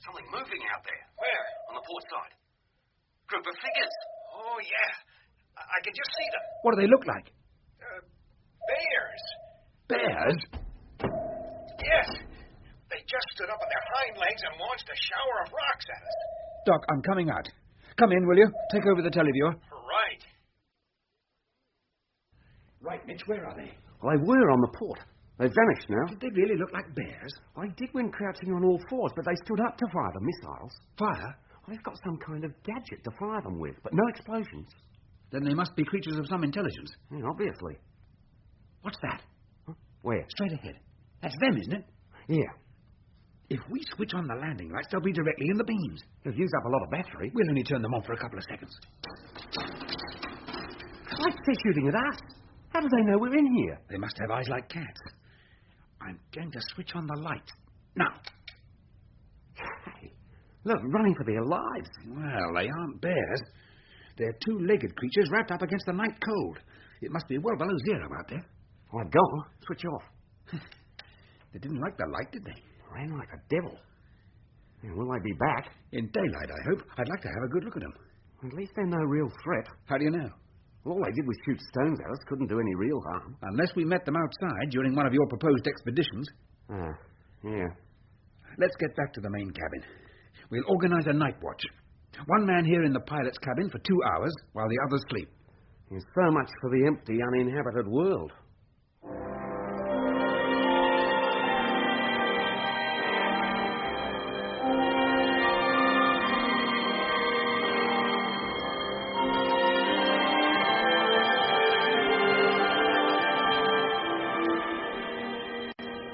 Something moving out there. Where? On the port side. Group of figures. Oh, yeah. I can just see them. What do they look like? Bears. Bears? Yes. They just stood up on their hind legs and launched a shower of rocks at us. Doc, I'm coming out. Come in, will you? Take over the televiewer. Right. Right, Mitch, where are they? Well, they were on the port. They've vanished now. Did they really look like bears? I did when crouching on all fours, but they stood up to fire the missiles. Fire? Well, they've got some kind of gadget to fire them with, but no explosions. Then they must be creatures of some intelligence. Yeah, obviously. What's that? Huh? Where? Straight ahead. That's them, isn't it? Yeah. If we switch on the landing lights, they'll be directly in the beams. They'll use up a lot of battery. We'll only turn them on for a couple of seconds. Like they're shooting at us. How do they know we're in here? They must have eyes like cats. I'm going to switch on the light. Now. Hey, look, running for their lives. Well, they aren't bears. They're two-legged creatures wrapped up against the night cold. It must be well below zero out there. Why, go on. Switch off. They didn't like the light, did they? Ran like a devil. Yeah, will they be back? In daylight, I hope. I'd like to have a good look at them. At least they're no real threat. How do you know? All they did was shoot stones at us. Couldn't do any real harm. Unless we met them outside during one of your proposed expeditions. Yeah. Let's get back to the main cabin. We'll organize a night watch. One man here in the pilot's cabin for 2 hours while the others sleep. There's so much for the empty, uninhabited world.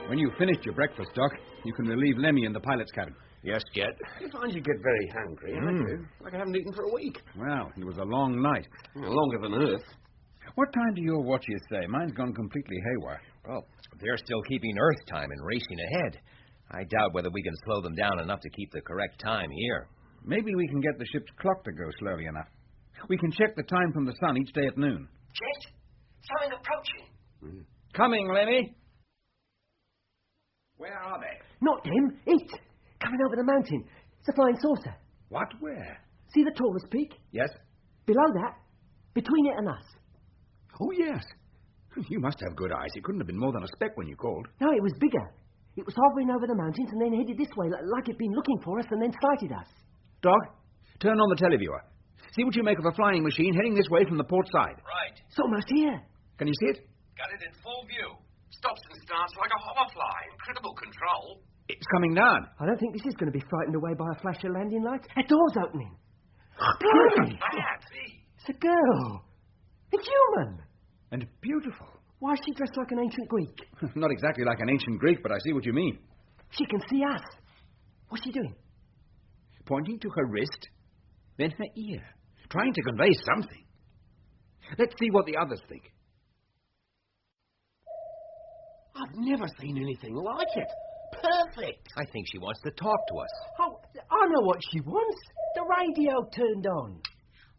When you've finished your breakfast, Doc, you can relieve Lemmy in the pilot's cabin. Yes, Jet. I find you get very hungry. I do. Like I haven't eaten for a week. Well, it was a long night. Longer than Earth. What time do your watches say? Mine's gone completely haywire. Well, they're still keeping Earth time and racing ahead. I doubt whether we can slow them down enough to keep the correct time here. Maybe we can get the ship's clock to go slowly enough. We can check the time from the sun each day at noon. Jet, something approaching. Coming, Lemmy. Where are they? Not them. It. Coming over the mountain. It's a flying saucer. What? Where? See the tallest peak? Yes. Below that. Between it and us. Oh, yes. You must have good eyes. It couldn't have been more than a speck when you called. No, it was bigger. It was hovering over the mountains and then headed this way like it'd been looking for us and then sighted us. Dog, turn on the televiewer. See what you make of a flying machine heading this way from the port side. Right. It's almost here. Can you see it? Got it in full view. Stops and starts like a hoverfly. Incredible control. It's coming down. I don't think this is going to be frightened away by a flash of landing lights. A door's opening. Blimey! That. It's a girl. A human. And beautiful. Why is she dressed like an ancient Greek? Not exactly like an ancient Greek, but I see what you mean. She can see us. What's she doing? Pointing to her wrist, then her ear, trying to convey something. Let's see what the others think. I've never seen anything like it. perfect. I think she wants to talk to us. Oh, I know what she wants. The radio turned on.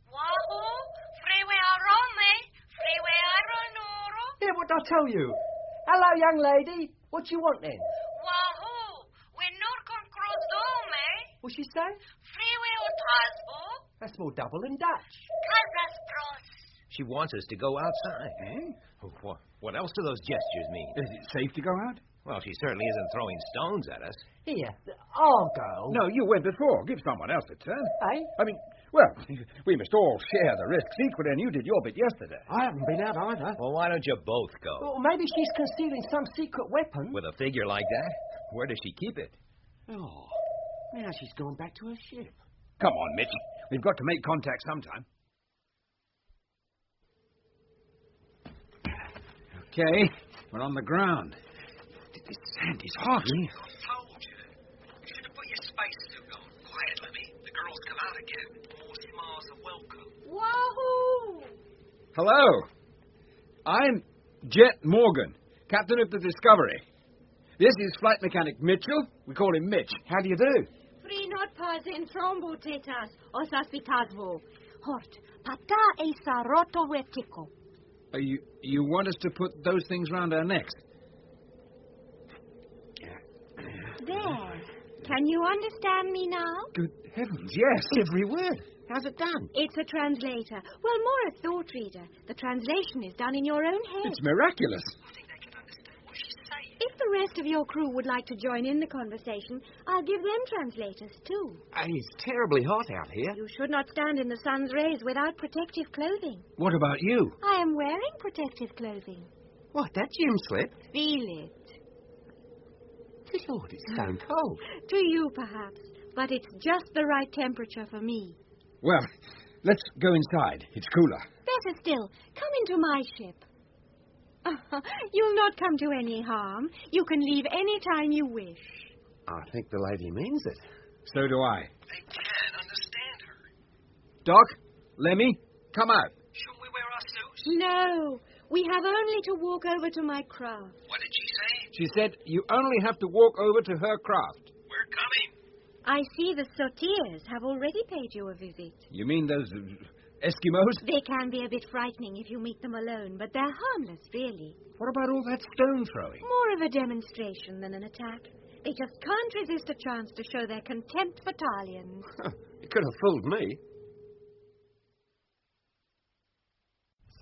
Wahoo! Freeway Arome! Freeway Aronoro! Yeah, what did I tell you? Hello, young lady. What you want then? Wahoo! We're not going to cross dome, eh? What'd she say? Freeway Otasbo! That's more double in Dutch. Casas Pros! She wants us to go outside. Eh? What else do those gestures mean? Is it safe to go out? Well, she certainly isn't throwing stones at us. Here, I'll go. No, you went before. Give someone else a turn. Eh? I mean, well, we must all share the risks equally, and you did your bit yesterday. I haven't been out either. Well, why don't you both go? Well, maybe she's concealing some secret weapon. With a figure like that? Where does she keep it? Oh, now she's gone back to her ship. Come on, Mitch. We've got to make contact sometime. Okay, we're on the ground. This sand is hot. I told you. You should have put your spacesuit on. Quiet, Lemmy. The girls come out again. More smiles are welcome. Wahoo! Hello. I'm Jet Morgan, captain of the Discovery. This is flight mechanic Mitchell. We call him Mitch. How do you do? Free not pazen trombo tetas, osas pitazvo. Hort, pata esa roto vertico. You want us to put those things round our necks? There. Can you understand me now? Good heavens, yes. Every word. How's it done? It's a translator. Well, more a thought reader. The translation is done in your own head. It's miraculous. I think they can understand what she's saying. If the rest of your crew would like to join in the conversation, I'll give them translators, too. It's terribly hot out here. You should not stand in the sun's rays without protective clothing. What about you? I am wearing protective clothing. What, that gym slip? Feel it. Good Lord, it's stone cold. To you, perhaps. But it's just the right temperature for me. Well, let's go inside. It's cooler. Better still, come into my ship. You'll not come to any harm. You can leave any time you wish. I think the lady means it. So do I. They can't understand her. Doc, Lemmy, come out. Shouldn't we wear our suits? No, we have only to walk over to my craft. What did she say? She said you only have to walk over to her craft. We're coming. I see the Sotiers have already paid you a visit. You mean those Eskimos? They can be a bit frightening if you meet them alone, but they're harmless, really. What about all that stone throwing? More of a demonstration than an attack. They just can't resist a chance to show their contempt for Talians. You could have fooled me.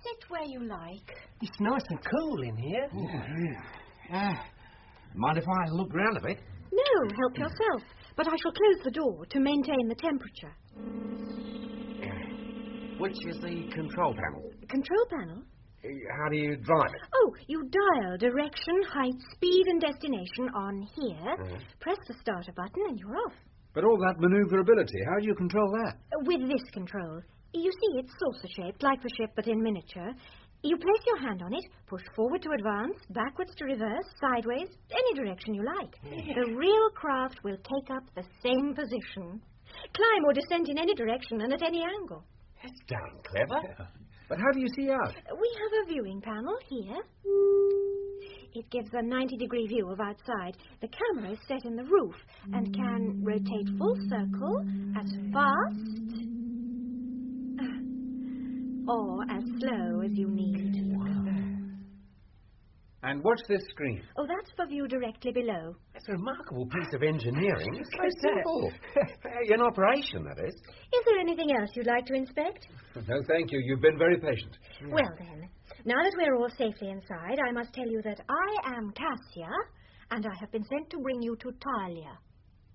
Sit where you like. It's nice and cool in here. Mind if I look round a bit? No, help yourself. But I shall close the door to maintain the temperature. Which is the control panel? Control panel? How do you drive it? Oh, you dial direction, height, speed, and destination on here. Press the starter button and you're off. But all that maneuverability, how do you control that? With this control. You see, it's saucer-shaped, like the ship, but in miniature. You place your hand on it, push forward to advance, backwards to reverse, sideways, any direction you like. The real craft will take up the same position. Climb or descend in any direction and at any angle. That's darn clever. But how do you see out? We have a viewing panel here. It gives a 90-degree view of outside. The camera is set in the roof and can rotate full circle as fast or as slow as you need. Wow. And what's this screen? Oh, that's for view directly below. That's a remarkable piece of engineering. It's so simple. In operation, that is. Is there anything else you'd like to inspect? No, thank you. You've been very patient. Well, then, now that we're all safely inside, I must tell you that I am Cassia, and I have been sent to bring you to Talia.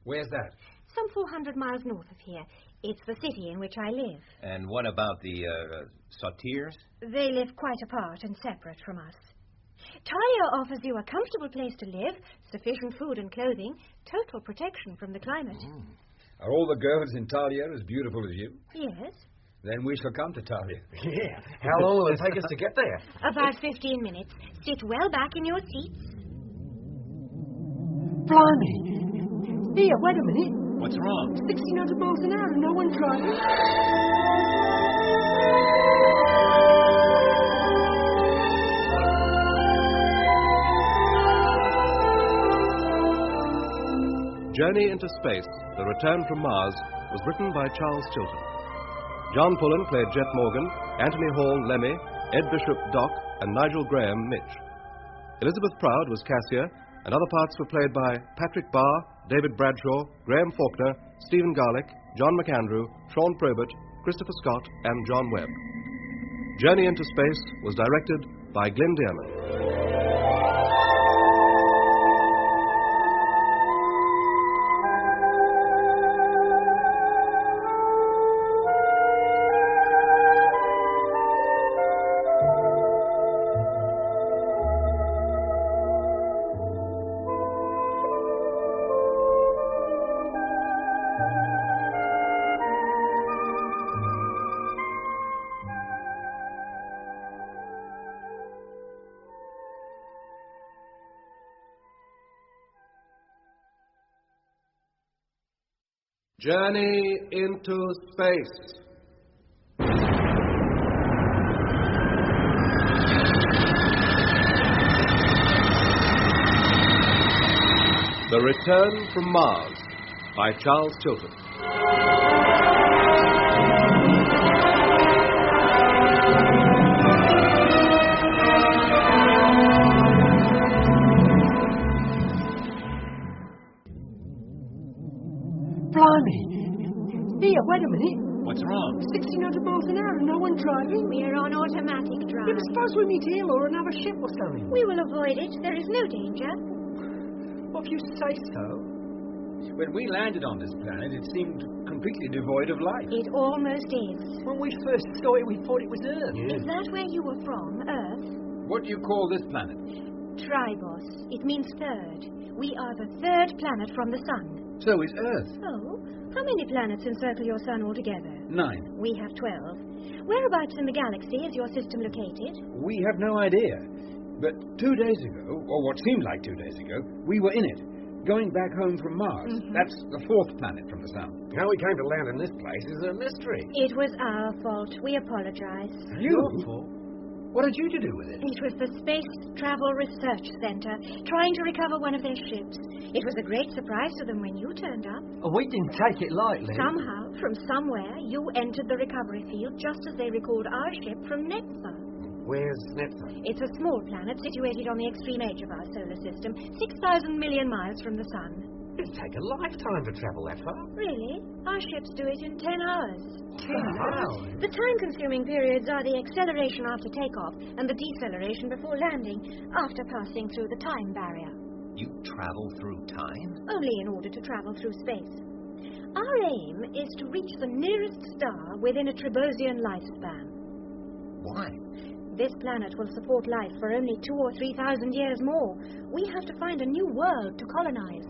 Where's that? Some 400 miles north of here. It's the city in which I live. And what about the Sotiers? They live quite apart and separate from us. Talia offers you a comfortable place to live, sufficient food and clothing, total protection from the climate. Are all the girls in Talia as beautiful as you? Yes. Then we shall come to Talia. Yeah. How long will it take us to get there? About 15 minutes. Sit well back in your seats. Blimey. Here, wait a minute. What's wrong? 1,600 miles an hour and no one driving. Journey into Space, The Return from Mars, was written by Charles Chilton. John Pullen played Jet Morgan, Anthony Hall Lemmy, Ed Bishop Doc, and Nigel Graham Mitch. Elizabeth Proud was Cassia, and other parts were played by Patrick Barr, David Bradshaw, Graham Faulkner, Stephen Garlick, John McAndrew, Sean Probert, Christopher Scott, and John Webb. Journey into Space was directed by Glenn Dearman. Journey into Space. The Return from Mars by Charles Chilton. Here, wait a minute. What's wrong? 1,600 miles an hour and no one driving. We're on automatic drive. Yeah, but suppose we meet ill or another ship or something. We will avoid it. There is no danger. Well, if you say so. When we landed on this planet, it seemed completely devoid of life. It almost is. When we first saw it, we thought it was Earth. Is that where you were from, Earth? What do you call this planet? Tribos. It means third. We are the third planet from the Sun. So is Earth. Oh? How many planets encircle your Sun altogether? 9. We have 12. Whereabouts in the galaxy is your system located? We have no idea. But 2 days ago, or what seemed like 2 days ago, we were in it, going back home from Mars. That's the 4th planet from the Sun. How we came to land in this place is a mystery. It was our fault. We apologize. Your fault? What had you to do with it? It was the Space Travel Research Center, trying to recover one of their ships. It was a great surprise to them when you turned up. Oh, we didn't take it lightly. Somehow, from somewhere, you entered the recovery field just as they recalled our ship from Neptha. Where's Neptha? It's a small planet situated on the extreme edge of our solar system, 6,000 million miles from the Sun. It'd take a lifetime to travel that far. Really? Our ships do it in 10 hours. 10 hours? The time-consuming periods are the acceleration after takeoff and the deceleration before landing, after passing through the time barrier. You travel through time? Only in order to travel through space. Our aim is to reach the nearest star within a Trebosian lifespan. Why? This planet will support life for only 2,000 or 3,000 years more. We have to find a new world to colonize.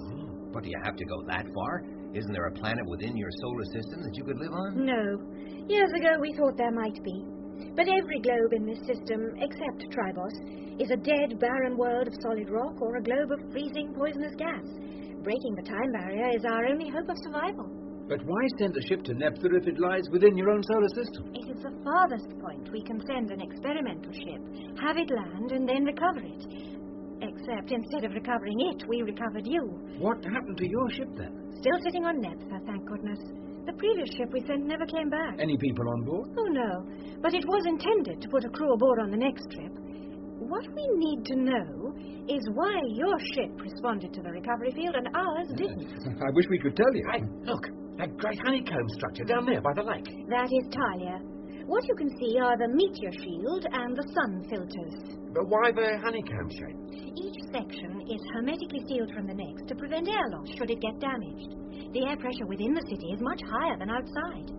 But do you have to go that far? Isn't there a planet within your solar system that you could live on? No. Years ago we thought there might be. But every globe in this system, except Tribos, is a dead, barren world of solid rock or a globe of freezing, poisonous gas. Breaking the time barrier is our only hope of survival. But why send a ship to Neptha if it lies within your own solar system? It is the farthest point we can send an experimental ship, have it land, and then recover it. Except instead of recovering it, we recovered you. What happened to your ship then? Still sitting on Neptha, thank goodness. The previous ship we sent never came back. Any people on board? Oh, no. But it was intended to put a crew aboard on the next trip. What we need to know is why your ship responded to the recovery field and ours didn't. I wish we could tell you. Hey, look. That great honeycomb structure down there by the lake. That is Talia. What you can see are the meteor shield and the sun filters. But why the honeycomb shape? Each section is hermetically sealed from the next to prevent air loss should it get damaged. The air pressure within the city is much higher than outside.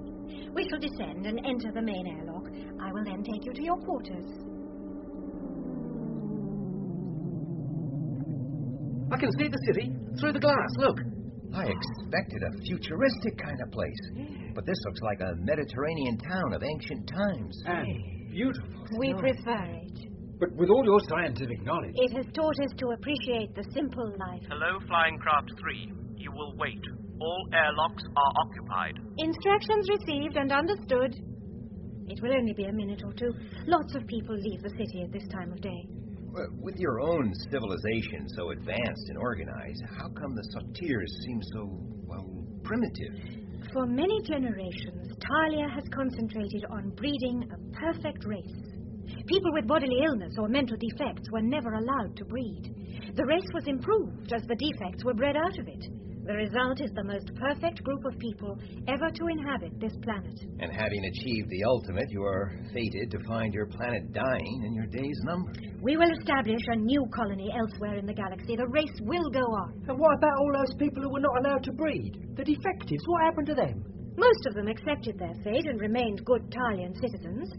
We shall descend and enter the main airlock. I will then take you to your quarters. I can see the city through the glass. Look. I expected a futuristic kind of place. But this looks like a Mediterranean town of ancient times. And beautiful. We prefer it. But with all your scientific knowledge... It has taught us to appreciate the simple life. Hello, Flying Craft 3. You will wait. All airlocks are occupied. Instructions received and understood. It will only be a minute or two. Lots of people leave the city at this time of day. With your own civilization so advanced and organized, how come the satyrs seem so, well, primitive? For many generations, Talia has concentrated on breeding a perfect race. People with bodily illness or mental defects were never allowed to breed. The race was improved as the defects were bred out of it. The result is the most perfect group of people ever to inhabit this planet. And having achieved the ultimate, you are fated to find your planet dying and your days numbered. We will establish a new colony elsewhere in the galaxy. The race will go on. And what about all those people who were not allowed to breed? The defectives, what happened to them? Most of them accepted their fate and remained good Talian citizens.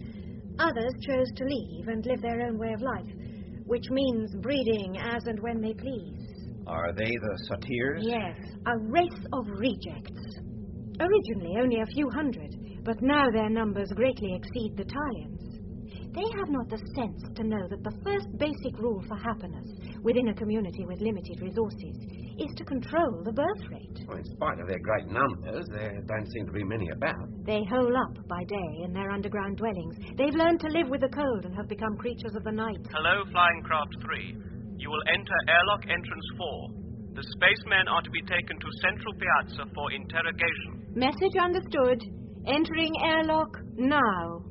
Others chose to leave and live their own way of life, which means breeding as and when they please. Are they the satyrs? Yes, a race of rejects. Originally only a few hundred, but now their numbers greatly exceed the Talians. They have not the sense to know that the first basic rule for happiness within a community with limited resources is to control the birth rate. Well, in spite of their great numbers, there don't seem to be many about. They hole up by day in their underground dwellings. They've learned to live with the cold and have become creatures of the night. Hello, Flying Craft 3. You will enter airlock entrance 4. The spacemen are to be taken to Central Piazza for interrogation. Message understood. Entering airlock now.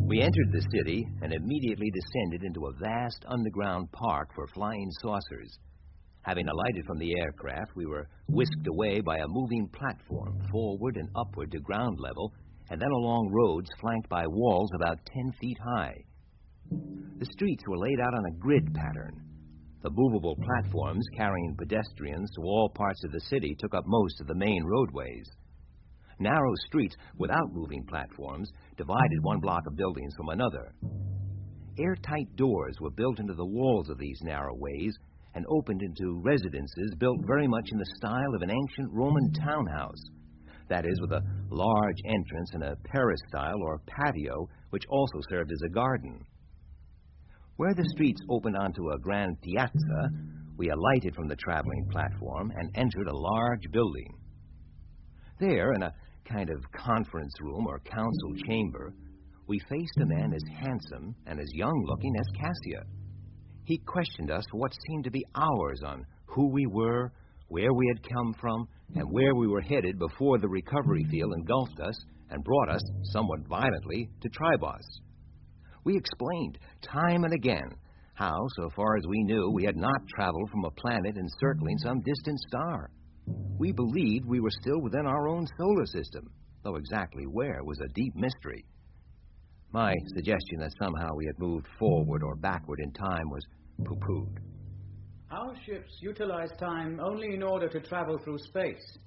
We entered the city and immediately descended into a vast underground park for flying saucers. Having alighted from the aircraft, we were whisked away by a moving platform, forward and upward to ground level, and then along roads flanked by walls about 10 feet high. The streets were laid out on a grid pattern. The movable platforms carrying pedestrians to all parts of the city took up most of the main roadways. Narrow streets without moving platforms divided one block of buildings from another. Airtight doors were built into the walls of these narrow ways and opened into residences built very much in the style of an ancient Roman townhouse. That is, with a large entrance and a peristyle or patio, which also served as a garden. Where the streets opened onto a grand piazza, we alighted from the traveling platform and entered a large building. There, in a kind of conference room or council chamber, we faced a man as handsome and as young-looking as Cassia. He questioned us for what seemed to be hours on who we were, where we had come from, and where we were headed before the recovery field engulfed us and brought us, somewhat violently, to Tribos. We explained time and again how, so far as we knew, we had not traveled from a planet encircling some distant star. We believed we were still within our own solar system, though exactly where was a deep mystery. My suggestion that somehow we had moved forward or backward in time was pooh-poohed. Our ships utilize time only in order to travel through space.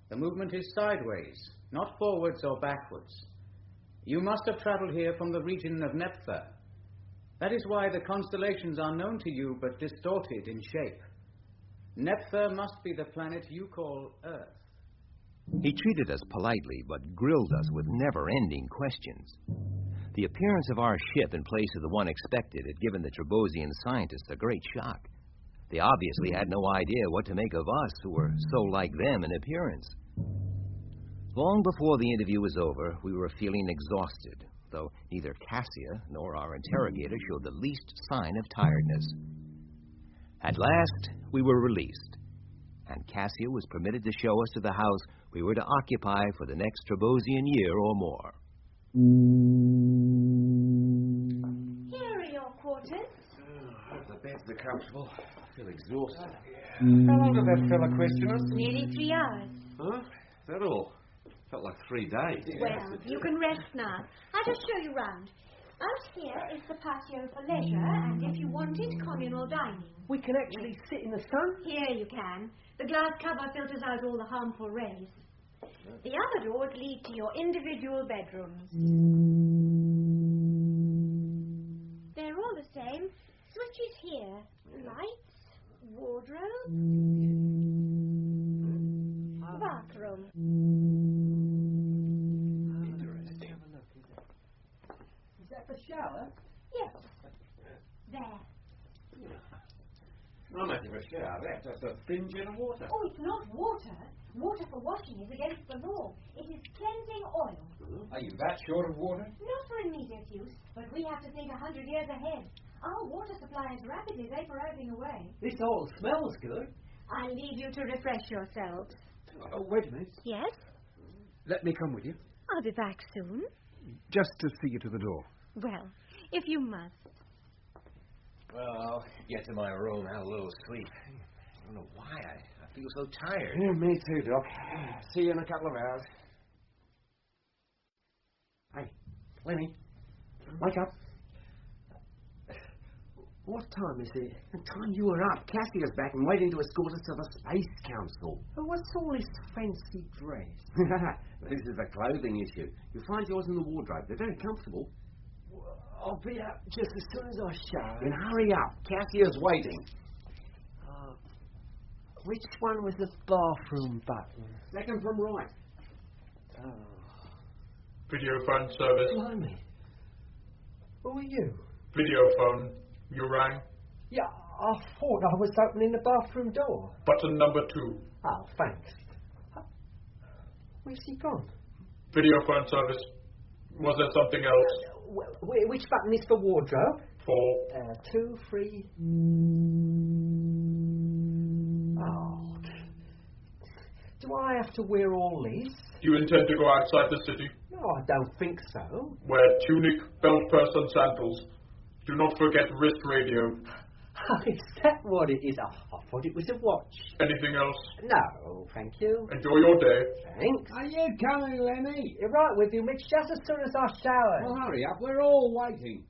The movement is sideways, not forwards or backwards. You must have traveled here from the region of Nephthah. That is why the constellations are known to you but distorted in shape. Nephthah must be the planet you call Earth. He treated us politely, but grilled us with never-ending questions. The appearance of our ship in place of the one expected had given the Trebosian scientists a great shock. They obviously had no idea what to make of us, who were so like them in appearance. Long before the interview was over, we were feeling exhausted, though neither Cassia nor our interrogator showed the least sign of tiredness. At last, we were released, and Cassia was permitted to show us to the house we were to occupy for the next Trebosian year or more. Here are your quarters. I hope the beds are comfortable. I feel exhausted. How long did that fella question us? Nearly 3 hours. Huh? Is that all? Felt like 3 days. Well, you can rest now. I'll just show you round. Out here is the patio for leisure, and if you want it, communal dining. We can actually sit in the sun? Here you can. The glass cover filters out all the harmful rays. The other doors lead to your individual bedrooms. They're all the same. Switches here. Lights, wardrobe, bathroom. Is that the shower? Yes. There. I'm having a shower. That's just a thin jet of water. Oh, it's not water. Water for washing is against the law. It is cleansing oil. Are you that short of water? Not for immediate use, but we have to think 100 years ahead. Our water supply is rapidly vaporizing away. This all smells good. I'll leave you to refresh yourselves. Oh, wait a minute. Yes? Let me come with you. I'll be back soon. Just to see you to the door. Well, if you must. Well, I'll get to my room, have a little sleep. I don't know why I feel so tired. Yeah, me too, Doc. See you in a couple of hours. Hey, Lenny, wake up. What time is it? The time you were up. Cassia's back and waiting to escort us to the Space Council. What's all this fancy dress? This is a clothing issue. You'll find yours in the wardrobe. They're very comfortable. I'll be up just as soon as I shower. Then hurry up. Cassia's waiting. Which one was the bathroom button? Second from right. Oh. Videophone service. Blimey. Who are you? Videophone. You rang? Yeah, I thought I was opening the bathroom door. Button number 2. Oh, thanks. Where's he gone? Videophone service. Was there something else? Which button is for wardrobe? 4. 2, 3. Oh. Do I have to wear all these? Do you intend to go outside the city? No, I don't think so. Wear tunic, belt purse and sandals. Do not forget wrist radio. Is that what it is? I thought it was a watch. Anything else? No, thank you. Enjoy your day. Thanks. Are you coming, Lenny? You're right with you, Mitch, just as soon as I shower. Well, hurry up. We're all waiting.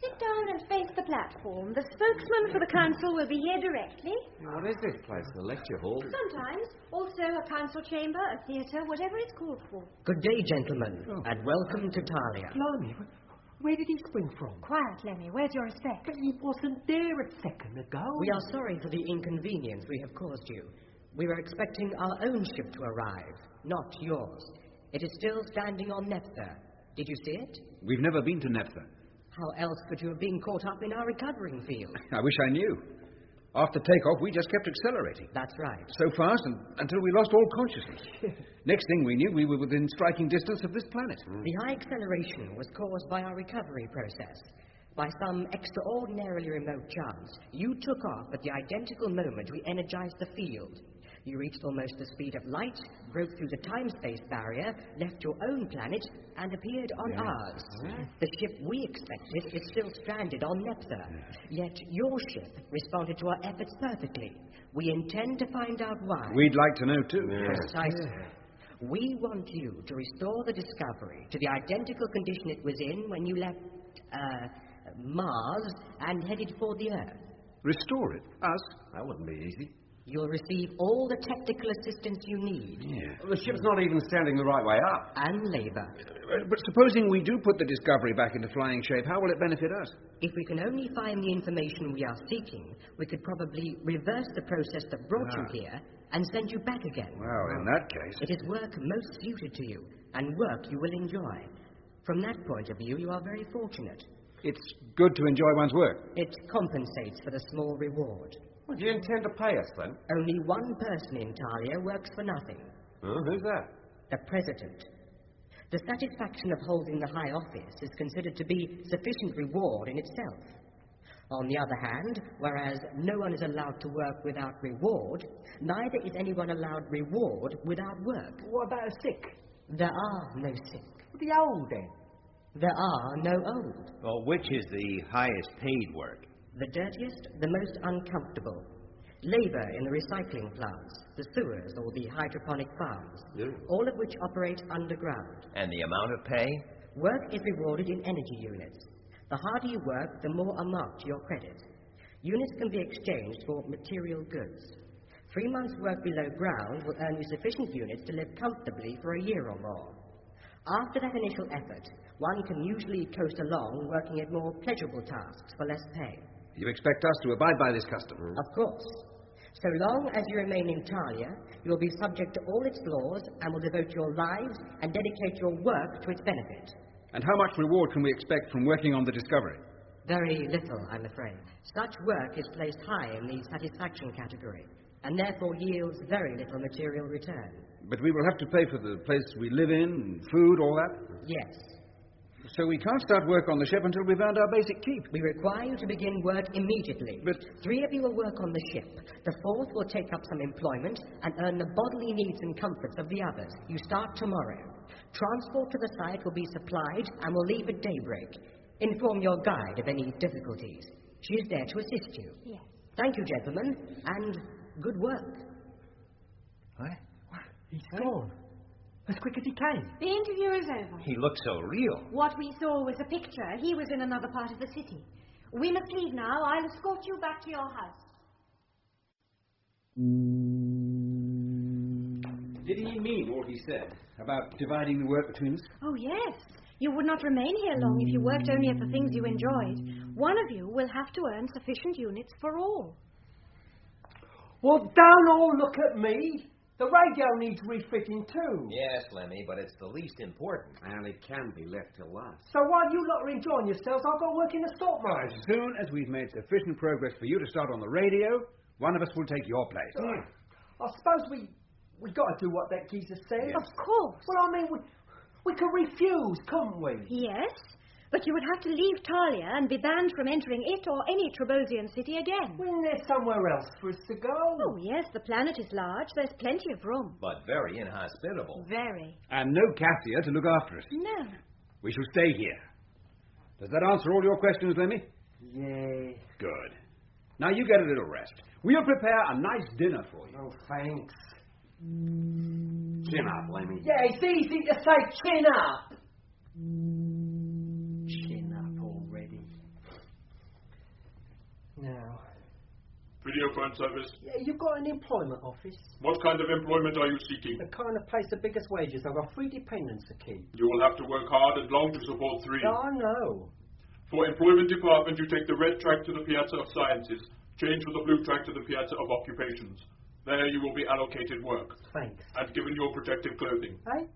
Sit down and face the platform. The spokesman for the council will be here directly. What is this place? A lecture hall? Sometimes. Also a council chamber, a theatre, whatever it's called for. Good day, gentlemen, and welcome to Talia. Blimey, where did he spring from? Quiet, Lemmy. Where's your respect? But he wasn't there a second ago. We are sorry for the inconvenience we have caused you. We were expecting our own ship to arrive, not yours. It is still standing on Nephthah. Did you see it? We've never been to Nephthah. How else could you have been caught up in our recovering field? I wish I knew. After takeoff, we just kept accelerating. That's right. So fast until we lost all consciousness. Next thing we knew, we were within striking distance of this planet. The high acceleration was caused by our recovery process. By some extraordinarily remote chance, you took off at the identical moment we energized the field. You reached almost the speed of light, broke through the time-space barrier, left your own planet, and appeared on ours. The ship we expected is still stranded on Nephthah. Yet your ship responded to our efforts perfectly. We intend to find out why. We'd like to know, too. Precisely. We want you to restore the Discovery to the identical condition it was in when you left, Mars and headed for the Earth. Restore it? Us? That wouldn't be easy. You'll receive all the technical assistance you need. Well, the ship's not even standing the right way up. And labour. But supposing we do put the Discovery back into flying shape, how will it benefit us? If we can only find the information we are seeking, we could probably reverse the process that brought you here and send you back again. Well, in that case... It is work most suited to you, and work you will enjoy. From that point of view, you are very fortunate. It's good to enjoy one's work. It compensates for the small reward. Well, do you intend to pay us, then? Only one person in Talia works for nothing. Who's that? The President. The satisfaction of holding the high office is considered to be sufficient reward in itself. On the other hand, whereas no one is allowed to work without reward, neither is anyone allowed reward without work. What about the sick? There are no sick. The old, then? There are no old. Well, which is the highest paid work? The dirtiest, the most uncomfortable. Labour in the recycling plants, the sewers or the hydroponic farms, all of which operate underground. And the amount of pay? Work is rewarded in energy units. The harder you work, the more are marked to your credit. Units can be exchanged for material goods. 3 months' work below ground will earn you sufficient units to live comfortably for a year or more. After that initial effort, one can usually coast along working at more pleasurable tasks for less pay. You expect us to abide by this custom? Of course. So long as you remain in Talia, you will be subject to all its laws and will devote your lives and dedicate your work to its benefit. And how much reward can we expect from working on the Discovery? Very little, I'm afraid. Such work is placed high in the satisfaction category. and therefore yields very little material return. But we will have to pay for the place we live in, food, all that? Yes. So we can't start work on the ship until we've earned our basic keep. We require you to begin work immediately. But 3 of you will work on the ship. The 4th will take up some employment and earn the bodily needs and comforts of the others. You start tomorrow. Transport to the site will be supplied and will leave at daybreak. Inform your guide of any difficulties. She is there to assist you. Yes. Thank you, gentlemen, and good work. What? He's gone. As quick as he came. The interview is over. He looked so real. What we saw was a picture. He was in another part of the city. We must leave now. I'll escort you back to your house. Did he mean what he said about dividing the work between us? Oh, yes. You would not remain here long if you worked only at the things you enjoyed. One of you will have to earn sufficient units for all. Well, don't all look at me. The radio needs refitting too. Yes, Lemmy, but it's the least important. And it can be left till last. So while you lot are enjoying yourselves, I've got to work in the stock market. As soon as we've made sufficient progress for you to start on the radio, one of us will take your place. I suppose we got to do what that geezer says. Of course. Well, I mean, we could refuse, couldn't we? Yes, but you would have to leave Talia and be banned from entering it or any Trebosian city again. Well, there's somewhere else for us to go. Oh, yes, the planet is large. There's plenty of room. But very inhospitable. Very. And no Cassia to look after us. No. We shall stay here. Does that answer all your questions, Lemmy? Yeah. Good. Now you get a little rest. We'll prepare a nice dinner for you. Oh, thanks. Chin up, Lemmy. Yeah, it's easy to say chin up. Chin up already. Now. Video phone service. Yeah, you've got an employment office. What kind of employment are you seeking? The kind of place the biggest wages. I've got 3 dependents to keep. You will have to work hard and long to support 3. I know. For employment department, you take the red track to the Piazza of Sciences. Change for the blue track to the Piazza of Occupations. There you will be allocated work. Thanks. And given your protective clothing. Hey?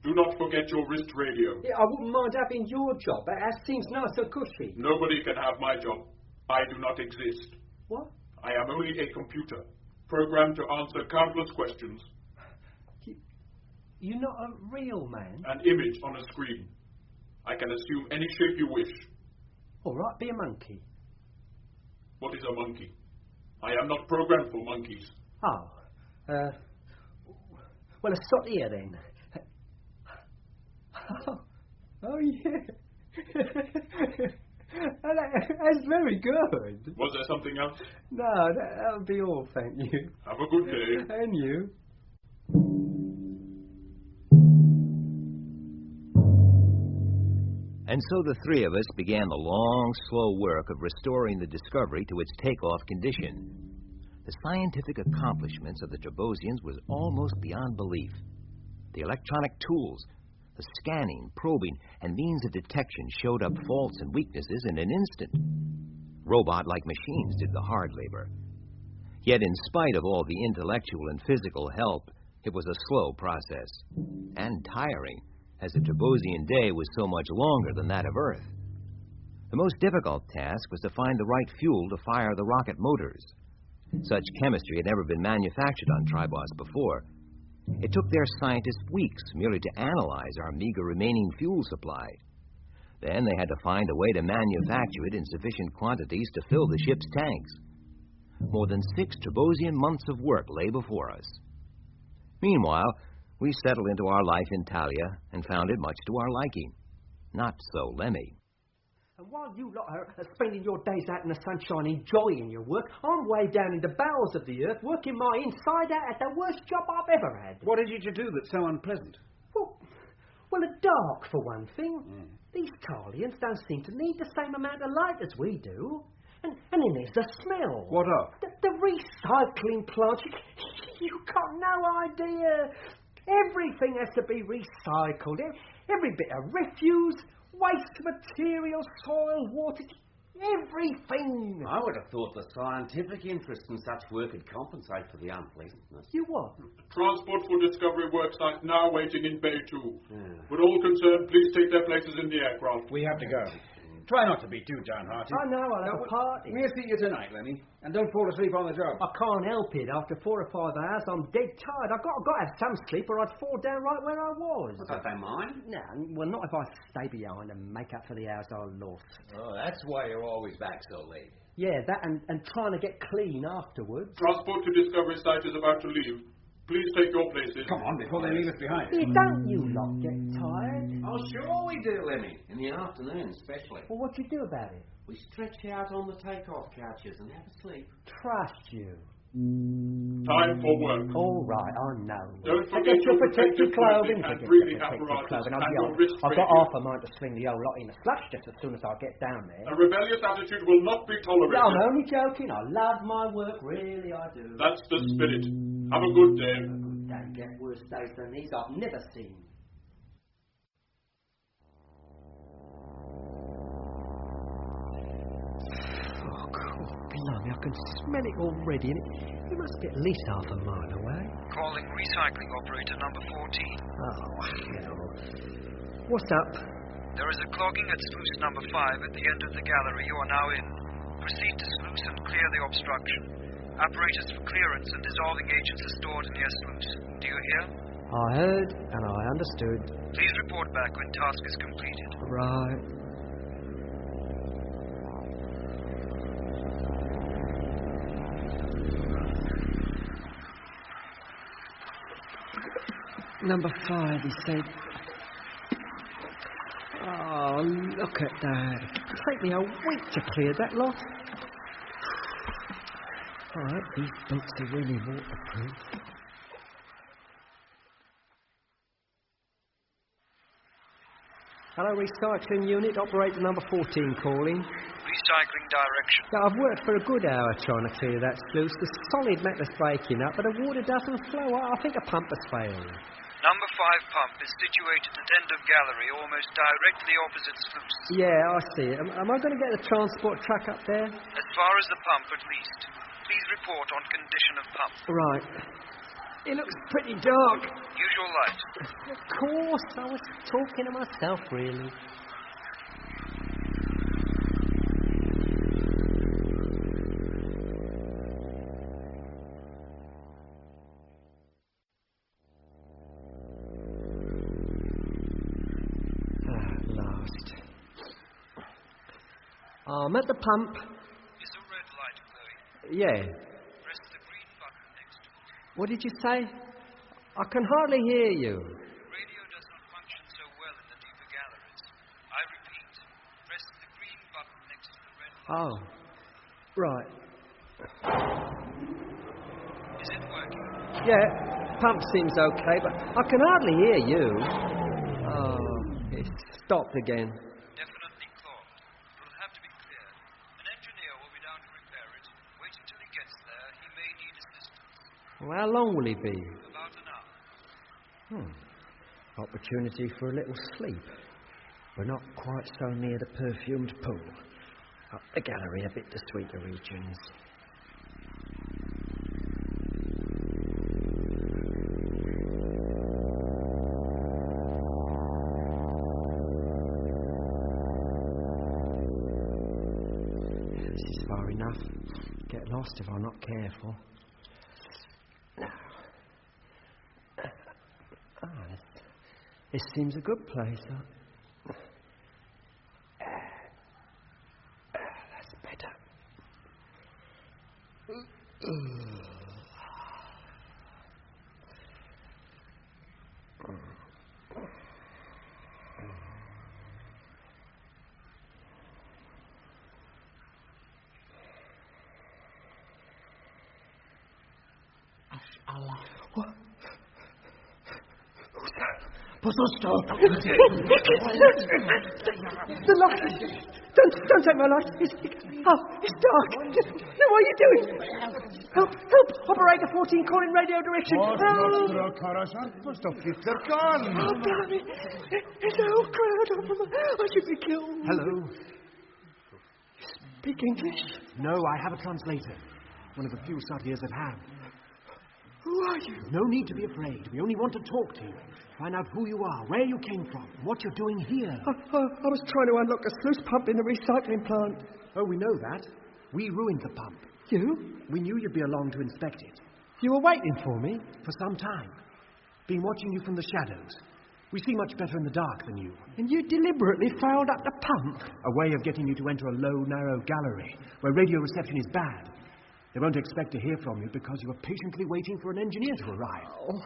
Do not forget your wrist radio. Yeah, I wouldn't mind having your job. That seems nice and cushy. Nobody can have my job. I do not exist. What? I am only a computer, programmed to answer countless questions. You're not a real man? An image on a screen. I can assume any shape you wish. All right, be a monkey. What is a monkey? I am not programmed for monkeys. Oh. Well, let's stop here then. Oh, yeah. That's very good. Was there something else? No, that'll be all, thank you. Have a good day. And you. And so the 3 of us began the long, slow work of restoring the Discovery to its takeoff condition. The scientific accomplishments of the Trebosians was almost beyond belief. The electronic tools, the scanning, probing, and means of detection showed up faults and weaknesses in an instant. Robot-like machines did the hard labor. Yet in spite of all the intellectual and physical help, it was a slow process, and tiring, as the Trebosian day was so much longer than that of Earth. The most difficult task was to find the right fuel to fire the rocket motors. Such chemistry had never been manufactured on Tribos before. It took their scientists weeks merely to analyze our meager remaining fuel supply. Then they had to find a way to manufacture it in sufficient quantities to fill the ship's tanks. More than 6 Trebosian months of work lay before us. Meanwhile, we settled into our life in Talia and found it much to our liking. Not so Lemmy. And while you lot are spending your days out in the sunshine enjoying your work, I'm way down in the bowels of the earth working my inside out at the worst job I've ever had. What did you do that's so unpleasant? Well, the dark, for one thing. These Talians don't seem to need the same amount of light as we do. And then there's the smell. What of? The recycling plant. You've got no idea. Everything has to be recycled. Every bit of refuse, waste material, soil, water, everything. I would have thought the scientific interest in such work would compensate for the unpleasantness. You what? Transport for Discovery worksite now waiting in Bay 2. Would all concerned please take their places in the aircraft? We have to go. Try not to be too downhearted. I know, I'll have a party. We'll see you tonight, Lemmy. And don't fall asleep on the job. I can't help it. After 4 or 5 hours, I'm dead tired. I've got to have some sleep or I'd fall down right where I was. I don't they mind? No, well, not if I stay behind and make up for the hours I lost. Oh, that's why you're always back so late. Yeah, that and trying to get clean afterwards. Transport to Discovery Site is about to leave. Please take your places. Come on, before they leave us behind. Yeah, don't you lot get tired? Oh, sure we do, Lemmy. In the afternoon, especially. Well, what do you do about it? We stretch out on the take-off couches and have a sleep. Trust you. Time for work. All right, I know. Don't forget your your protective clothing. and breathing apparatus and your wrist I've got radio. half a mind to sling the old lot in the slush just as soon as I get down there. A rebellious attitude will not be tolerated. No, I'm only joking. I love my work, really I do. That's the spirit. Have a good day. Don't get worse days than these I've never seen. Oh, God, blimey, I can smell it already, and it must be at least half a mile away. Calling recycling operator number 14. Oh, hell. What's up? There is a clogging at sluice number 5 at the end of the gallery you are now in. Proceed to sluice and clear the obstruction. Apparatus for clearance and dissolving agents are stored in your sluice. Do you hear? I heard and I understood. Please report back when task is completed. Right. Number 5, he said. Oh, look at that. It'll take me a week to clear that lot. I hope these boots are really waterproof. Hello, recycling unit, operator number 14 calling. Recycling direction. Now, I've worked for a good hour trying to clear that sluice. The solid matter's breaking up, but the water doesn't flow. I think a pump has failed. Number 5 pump is situated at end of gallery, almost directly opposite sluice. Yeah, I see it. Am I going to get the transport truck up there? As far as the pump, at least. Please report on condition of pump. Right. It looks pretty dark. Use your light. Of course, I was talking to myself, really. At last. I'm at the pump. Is a red light glowing? Yeah. Press the green button next to it. What did you say? I can hardly hear you. Radio does not function so well in the deeper galleries. I repeat, press the green button next to the red light. Oh. Right. Is it working? Yeah, pump seems okay, but I can hardly hear you. Oh, it's stopped again. Definitely clogged. It will have to be cleared. An engineer will be down to repair it. Wait until he gets there. He may need assistance. Well, how long will he be? About an hour. Opportunity for a little sleep. We're not quite so near the perfumed pool. Up the gallery a bit to sweeter regions. This is far enough. Get lost if I'm not careful. This seems a good place. That's better. Allah. What? Who's that? The light! Don't take my light! It's dark! No, what are you doing? Help! Operator 14 calling radio direction! Help! Oh, blimey! There's a whole crowd of them! I should be killed! Hello? You speak English? No, I have a translator. One of the few Sardias at hand. Who are you? No need to be afraid. We only want to talk to you. Find out who you are, where you came from, and what you're doing here. I was trying to unlock a sluice pump in the recycling plant. Oh, we know that. We ruined the pump. You? We knew you'd be along to inspect it. You were waiting for me? For some time. Been watching you from the shadows. We see much better in the dark than you. And you deliberately fouled up the pump? A way of getting you to enter a low, narrow gallery where radio reception is bad. They won't expect to hear from you because you were patiently waiting for an engineer to arrive. Oh.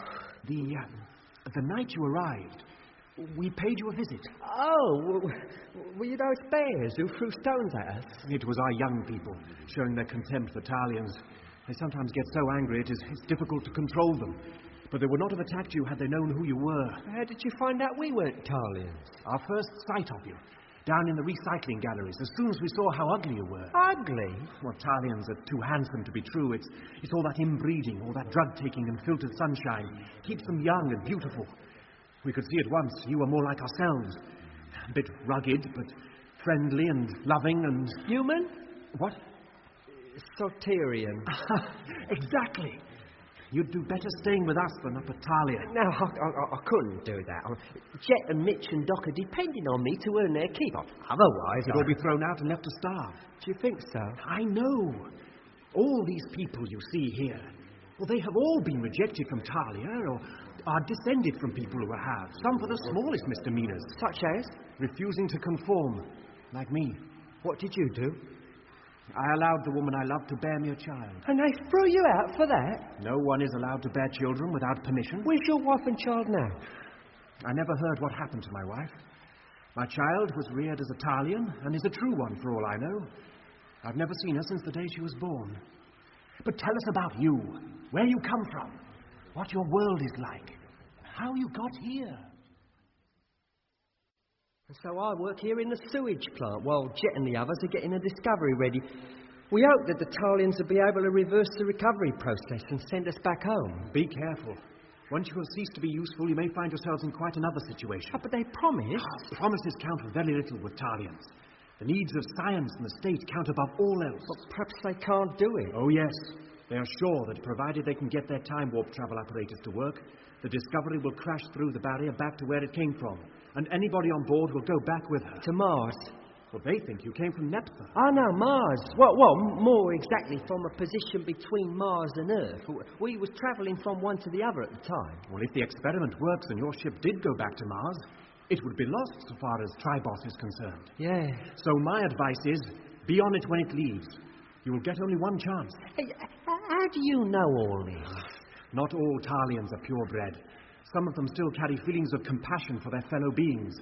The night you arrived, we paid you a visit. Oh, were you those bears who threw stones at us? It was our young people showing their contempt for Talians. They sometimes get so angry it's difficult to control them. But they would not have attacked you had they known who you were. How did you find out we weren't Talians? Our first sight of you, down in the recycling galleries, as soon as we saw how ugly you were. Ugly? Well, Talians are too handsome to be true. It's all that inbreeding, all that drug-taking and filtered sunshine. Keeps them young and beautiful. We could see at once you were more like ourselves. A bit rugged, but friendly and loving and... Human? What? Soterian. Exactly. You'd do better staying with us than up at Talia. No, I couldn't do that. Jet and Mitch and Doc are depending on me to earn their keep. Otherwise, they'd all be thrown out and left to starve. Do you think so? I know. All these people you see here, well, they have all been rejected from Talia or are descended from people who have. Some for the smallest misdemeanors. Such as? Refusing to conform, like me. What did you do? I allowed the woman I loved to bear me a child. And they threw you out for that? No one is allowed to bear children without permission. Where's your wife and child now? I never heard what happened to my wife. My child was reared as a Talian and is a true one for all I know. I've never seen her since the day she was born. But tell us about you, where you come from, what your world is like, how you got here. And so I work here in the sewage plant while Jet and the others are getting a discovery ready. We hope that the Talians will be able to reverse the recovery process and send us back home. Be careful. Once you have ceased to be useful, you may find yourselves in quite another situation. Oh, but they promised. Promises count for very little with Talians. The needs of science and the state count above all else. But perhaps they can't do it. Oh, yes. They are sure that provided they can get their time warp travel apparatus to work, the discovery will crash through the barrier back to where it came from. And anybody on board will go back with her. To Mars. Well, they think you came from Neptune. Ah, no, Mars. Well, more exactly from a position between Mars and Earth. We was travelling from one to the other at the time. Well, if the experiment works and your ship did go back to Mars, it would be lost so far as Tribos is concerned. Yeah. So my advice is, be on it when it leaves. You will get only one chance. Hey, how do you know all this? Not all Talians are purebred. Some of them still carry feelings of compassion for their fellow beings.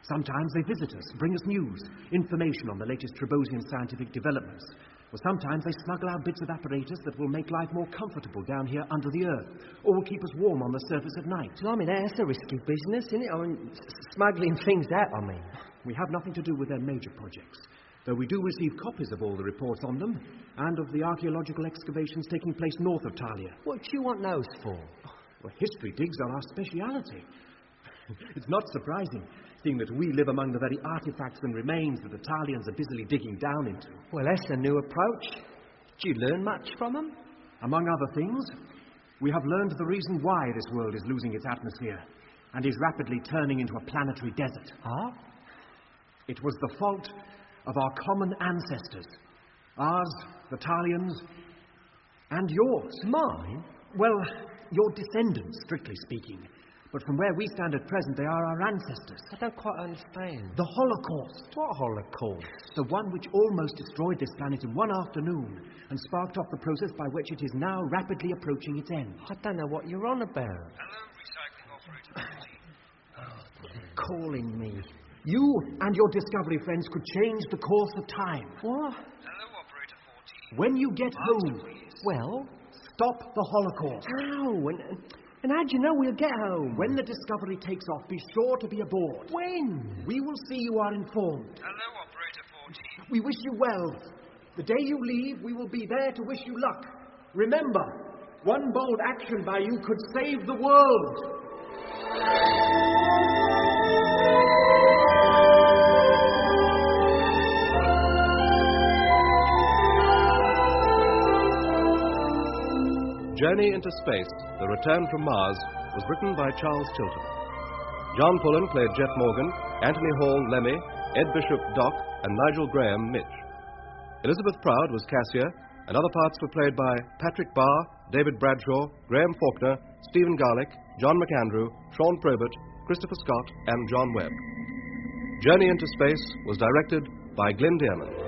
Sometimes they visit us, bring us news, information on the latest Trebosian scientific developments. Or sometimes they smuggle out bits of apparatus that will make life more comfortable down here under the earth, or will keep us warm on the surface at night. Well, I mean, that's a risky business, isn't it? I mean, smuggling things out, I mean. We have nothing to do with their major projects, though we do receive copies of all the reports on them, and of the archaeological excavations taking place north of Talia. What do you want those for? Well, history digs are our speciality. It's not surprising, seeing that we live among the very artifacts and remains that the Talians are busily digging down into. Well, that's a new approach. Did you learn much from them? Among other things, we have learned the reason why this world is losing its atmosphere and is rapidly turning into a planetary desert. Ah? It was the fault of our common ancestors. Ours, the Talians, and yours. Mine? Well, your descendants, strictly speaking. But from where we stand at present, they are our ancestors. I don't quite understand. The Holocaust. What Holocaust? The one which almost destroyed this planet in one afternoon and sparked off the process by which it is now rapidly approaching its end. I don't know what you're on about. Hello, recycling operator. They're calling me. You and your Discovery friends could change the course of time. What? Hello, operator 14. When you get home... Well? Stop the Holocaust. How? And how do you know we'll get home? When the Discovery takes off, be sure to be aboard. When? We will see you are informed. Hello, operator 14. We wish you well. The day you leave, we will be there to wish you luck. Remember, one bold action by you could save the world. Journey into Space, The Return from Mars, was written by Charles Chilton. John Pullen played Jet Morgan, Anthony Hall Lemmy, Ed Bishop Doc, and Nigel Graham Mitch. Elizabeth Proud was Cassia, and other parts were played by Patrick Barr, David Bradshaw, Graham Faulkner, Stephen Garlick, John McAndrew, Sean Probert, Christopher Scott, and John Webb. Journey into Space was directed by Glyn Dearman.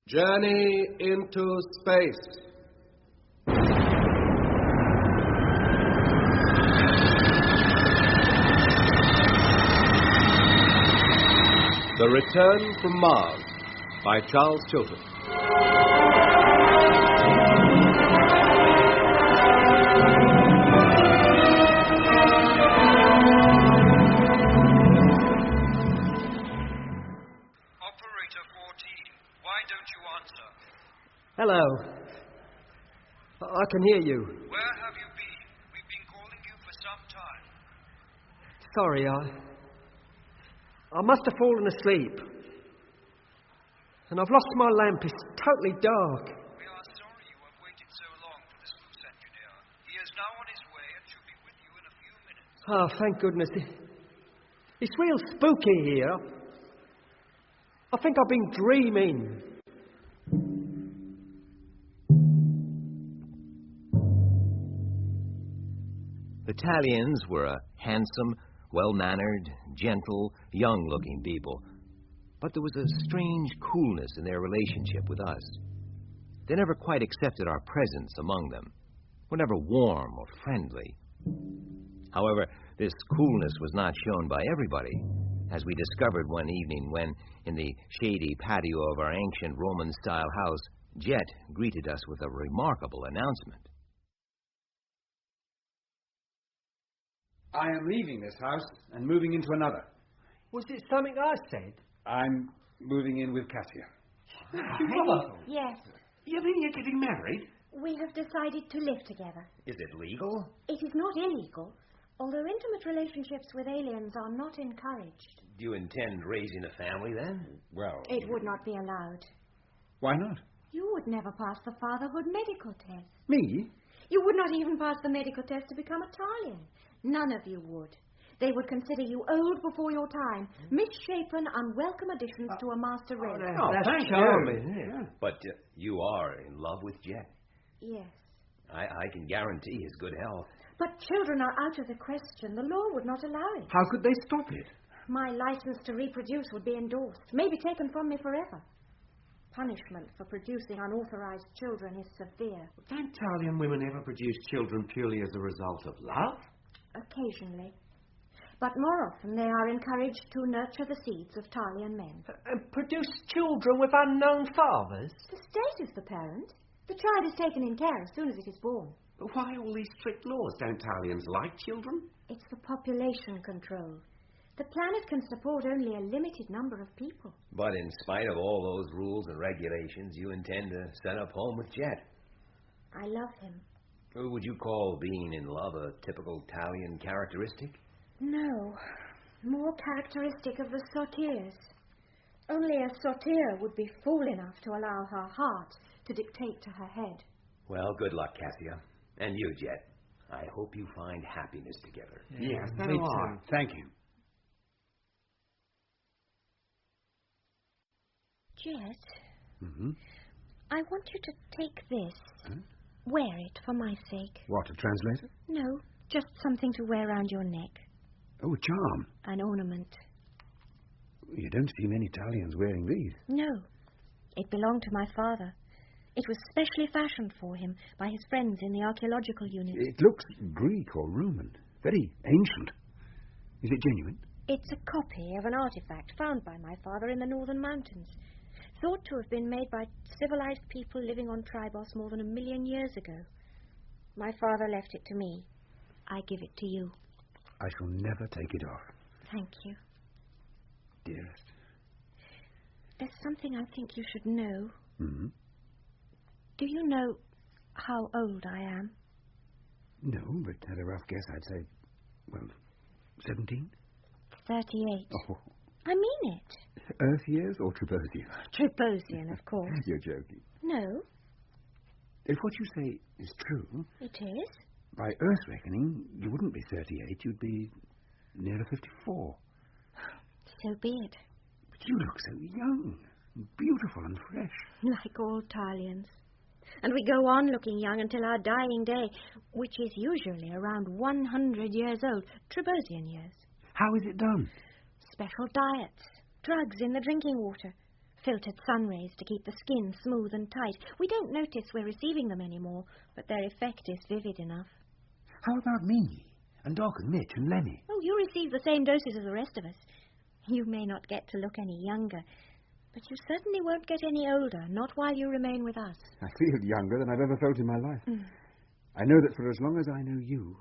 Journey into Space. The Return from Mars by Charles Chilton. Hello. I can hear you. Where have you been? We've been calling you for some time. Sorry, I must have fallen asleep. And I've lost my lamp. It's totally dark. We are sorry you have waited so long for the sluice engineer. He is now on his way and should be with you in a few minutes. Oh, thank goodness. It's real spooky here. I think I've been dreaming. Italians were a handsome, well-mannered, gentle, young-looking people. But there was a strange coolness in their relationship with us. They never quite accepted our presence among them, were never warm or friendly. However, this coolness was not shown by everybody, as we discovered one evening when, in the shady patio of our ancient Roman-style house, Jet greeted us with a remarkable announcement. I am leaving this house and moving into another. Was it something I said? I'm moving in with Cassia. Yes. You mean you're getting married? We have decided to live together. Is it legal? It is not illegal, although intimate relationships with aliens are not encouraged. Do you intend raising a family then? Well... It would not be allowed. Why not? You would never pass the fatherhood medical test. Me? You would not even pass the medical test to become Italian. None of you would. They would consider you old before your time, misshapen, unwelcome additions to a master race. That's charming. Yeah. But you are in love with Jet. Yes. I can guarantee his good health. But children are out of the question. The law would not allow it. How could they stop it? My license to reproduce would be endorsed, maybe taken from me forever. Punishment for producing unauthorized children is severe. Don't Italian women ever produce children purely as a result of love? Occasionally. But more often they are encouraged to nurture the seeds of Italian men. And produce children with unknown fathers? The state is the parent. The child is taken in care as soon as it is born. But why all these strict laws? Don't Italians like children? It's for population control. The planet can support only a limited number of people. But in spite of all those rules and regulations, you intend to set up home with Jet. I love him. Would you call being in love a typical Italian characteristic? No. More characteristic of the sortiers. Only a sortier would be fool enough to allow her heart to dictate to her head. Well, good luck, Cassia. And you, Jet. I hope you find happiness together. Yes, so me do I. too. Thank you. Jet, Mm-hmm. I want you to take this. Huh? Wear it for my sake. What, a translator? No, just something to wear around your neck. Oh, a charm. An ornament. You don't see many Italians wearing these. No. It belonged to my father. It was specially fashioned for him by his friends in the archaeological unit. It looks Greek or Roman. Very ancient. Is it genuine? It's a copy of an artifact found by my father in the northern mountains, thought to have been made by civilized people living on Tribos more than 1 million years ago. My father left it to me. I give it to you. I shall never take it off. Thank you. Dearest. There's something I think you should know. Hmm? Do you know how old I am? No, but at a rough guess, I'd say, 17? 38. Oh. I mean it. Earth years or Trebosian? Trebosian, of course. You're joking. No. If what you say is true... It is? By Earth reckoning, you wouldn't be 38, you'd be nearer 54. So be it. But you look so young, beautiful and fresh. Like all Talians. And we go on looking young until our dying day, which is usually around 100 years old, Trebosian years. How is it done? Special diets, drugs in the drinking water, filtered sun rays to keep the skin smooth and tight. We don't notice we're receiving them anymore, but their effect is vivid enough. How about me, and Doc and Mitch and Lemmy? Oh, you receive the same doses as the rest of us. You may not get to look any younger, but you certainly won't get any older, not while you remain with us. I feel younger than I've ever felt in my life. I know that for as long as I know you,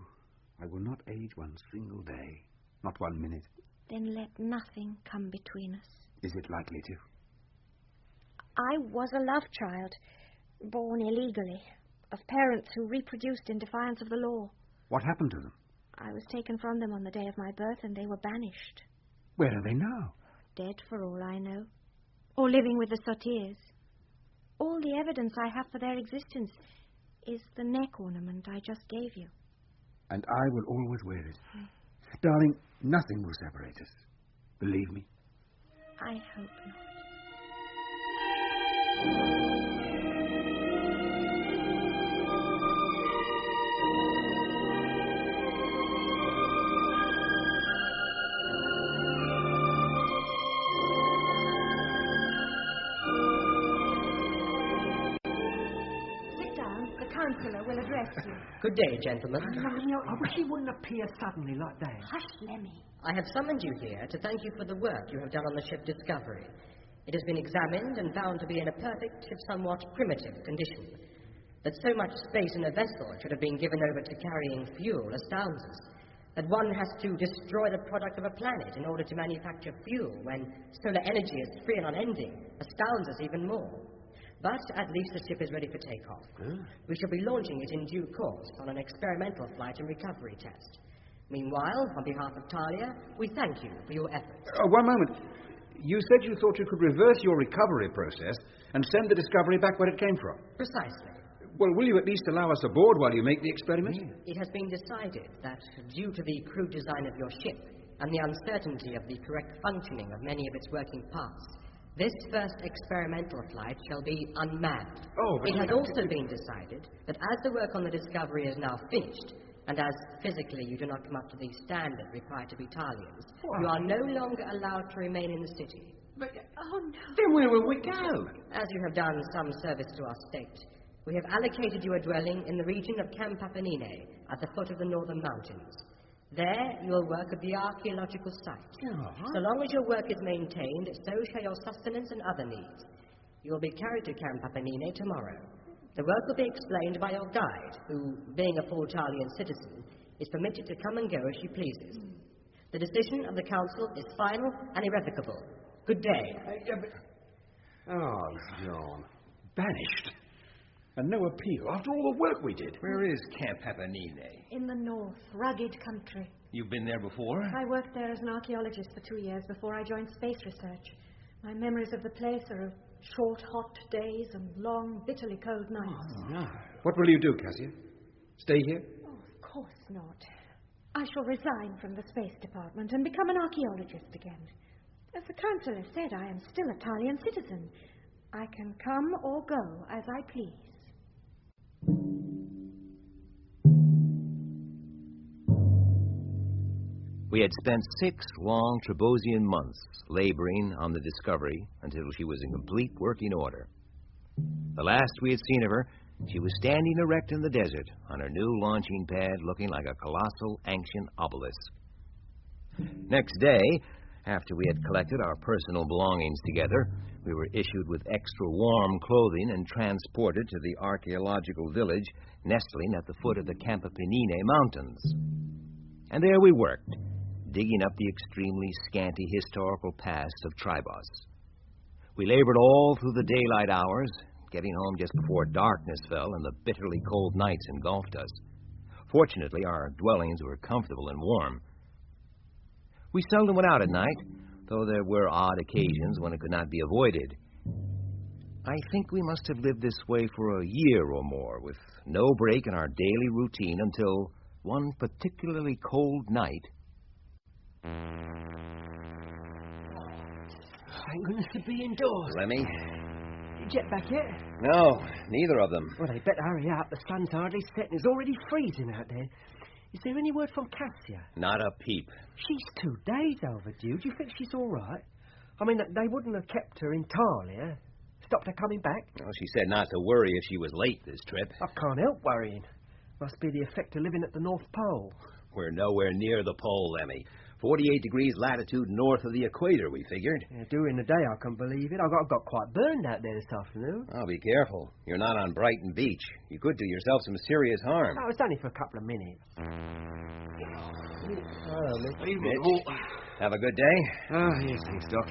I will not age one single day, not 1 minute. Then let nothing come between us. Is it likely to? I was a love child, born illegally, of parents who reproduced in defiance of the law. What happened to them? I was taken from them on the day of my birth, and they were banished. Where are they now? Dead, for all I know. Or living with the Sotirs. All the evidence I have for their existence is the neck ornament I just gave you. And I will always wear it. Darling, nothing will separate us. Believe me. I hope not. Councillor will address you. Good day, gentlemen. I wish he wouldn't appear suddenly like that. Hush, Lemmy. I have summoned you here to thank you for the work you have done on the ship Discovery. It has been examined and found to be in a perfect, if somewhat primitive, condition. That so much space in a vessel should have been given over to carrying fuel astounds us. That one has to destroy the product of a planet in order to manufacture fuel when solar energy is free and unending astounds us even more. But at least the ship is ready for takeoff. We shall be launching it in due course on an experimental flight and recovery test. Meanwhile, on behalf of Talia, we thank you for your efforts. One moment. You said you thought you could reverse your recovery process and send the Discovery back where it came from. Precisely. Well, will you at least allow us aboard while you make the experiment? It has been decided that, due to the crude design of your ship and the uncertainty of the correct functioning of many of its working parts, this first experimental flight shall be unmanned. It has also been decided that as the work on the Discovery is now finished, and as physically you do not come up to the standard required to be Talians, you are no longer allowed to remain in the city. But, oh no. Then where will we go? As you have done some service to our state, we have allocated you a dwelling in the region of Camp Papanine, at the foot of the northern mountains. There you will work at the archaeological site. So long as your work is maintained, so shall your sustenance and other needs. You will be carried to Camp Papanine tomorrow. The work will be explained by your guide, who, being a full Italian citizen, is permitted to come and go as she pleases. The decision of the council is final and irrevocable. Good day. John. Banished? And no appeal after all the work we did. Where is Camp Papanine? In the north, rugged country. You've been there before? I worked there as an archaeologist for 2 years before I joined space research. My memories of the place are of short, hot days and long, bitterly cold nights. What will you do, Cassia? Stay here? Oh, of course not. I shall resign from the space department and become an archaeologist again. As the councillor said, I am still a Italian citizen. I can come or go as I please. We had spent 6 long Trebosian months laboring on the Discovery until she was in complete working order. The last we had seen of her, she was standing erect in the desert on her new launching pad, looking like a colossal ancient obelisk. Next day, after we had collected our personal belongings together, we were issued with extra warm clothing and transported to the archaeological village nestling at the foot of the Campopenine Mountains. And there we worked, digging up the extremely scanty historical past of Tribos. We labored all through the daylight hours, getting home just before darkness fell and the bitterly cold nights engulfed us. Fortunately, our dwellings were comfortable and warm. We seldom went out at night, though there were odd occasions when it could not be avoided. I think we must have lived this way for a year or more, with no break in our daily routine until one particularly cold night. Thank goodness to be indoors. Lemmy? Jet back yet? No, neither of them. Well, they better hurry up. The sun's hardly set and it's already freezing out there. Is there any word from Cassia? Not a peep. She's 2 days overdue. Do you think she's all right? I mean, they wouldn't have kept her in Talia. Stopped her coming back? Well, she said not to worry if she was late this trip. I can't help worrying. Must be the effect of living at the North Pole. We're nowhere near the pole, Lemmy. 48 degrees latitude north of the equator, we figured. Yeah, during the day, I can't believe it. I got quite burned out there this afternoon. Oh, be careful. You're not on Brighton Beach. You could do yourself some serious harm. Oh, it's only for a couple of minutes. Mitch, have a good day? Oh, yes, thanks, Doc.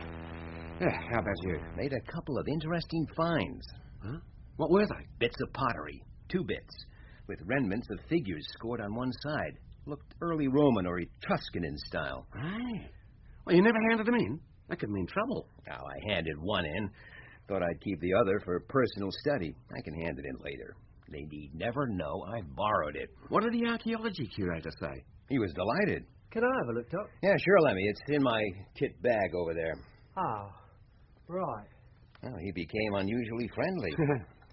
Yeah, how about you? Made a couple of interesting finds. Huh? What were they? Bits of pottery. 2 bits. With remnants of figures scored on one side. Looked early Roman or Etruscan in style. Right. Well, you never handed them in? That could mean trouble. Now, I handed one in. Thought I'd keep the other for personal study. I can hand it in later. They need never know I borrowed it. What did the archaeology curator say? He was delighted. Can I have a look, Doc? Yeah, sure, Lemmy. It's in my kit bag over there. Oh, right. Well, he became unusually friendly.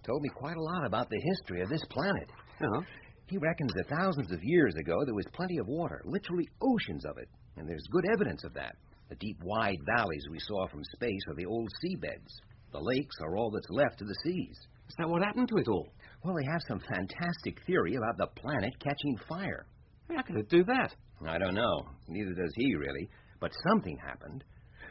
Told me quite a lot about the history of this planet. Oh? He reckons that thousands of years ago there was plenty of water, literally oceans of it. And there's good evidence of that. The deep, wide valleys we saw from space are the old seabeds. The lakes are all that's left of the seas. Is that what happened to it all? Well, they have some fantastic theory about the planet catching fire. How could it do that? I don't know. Neither does he, really. But something happened.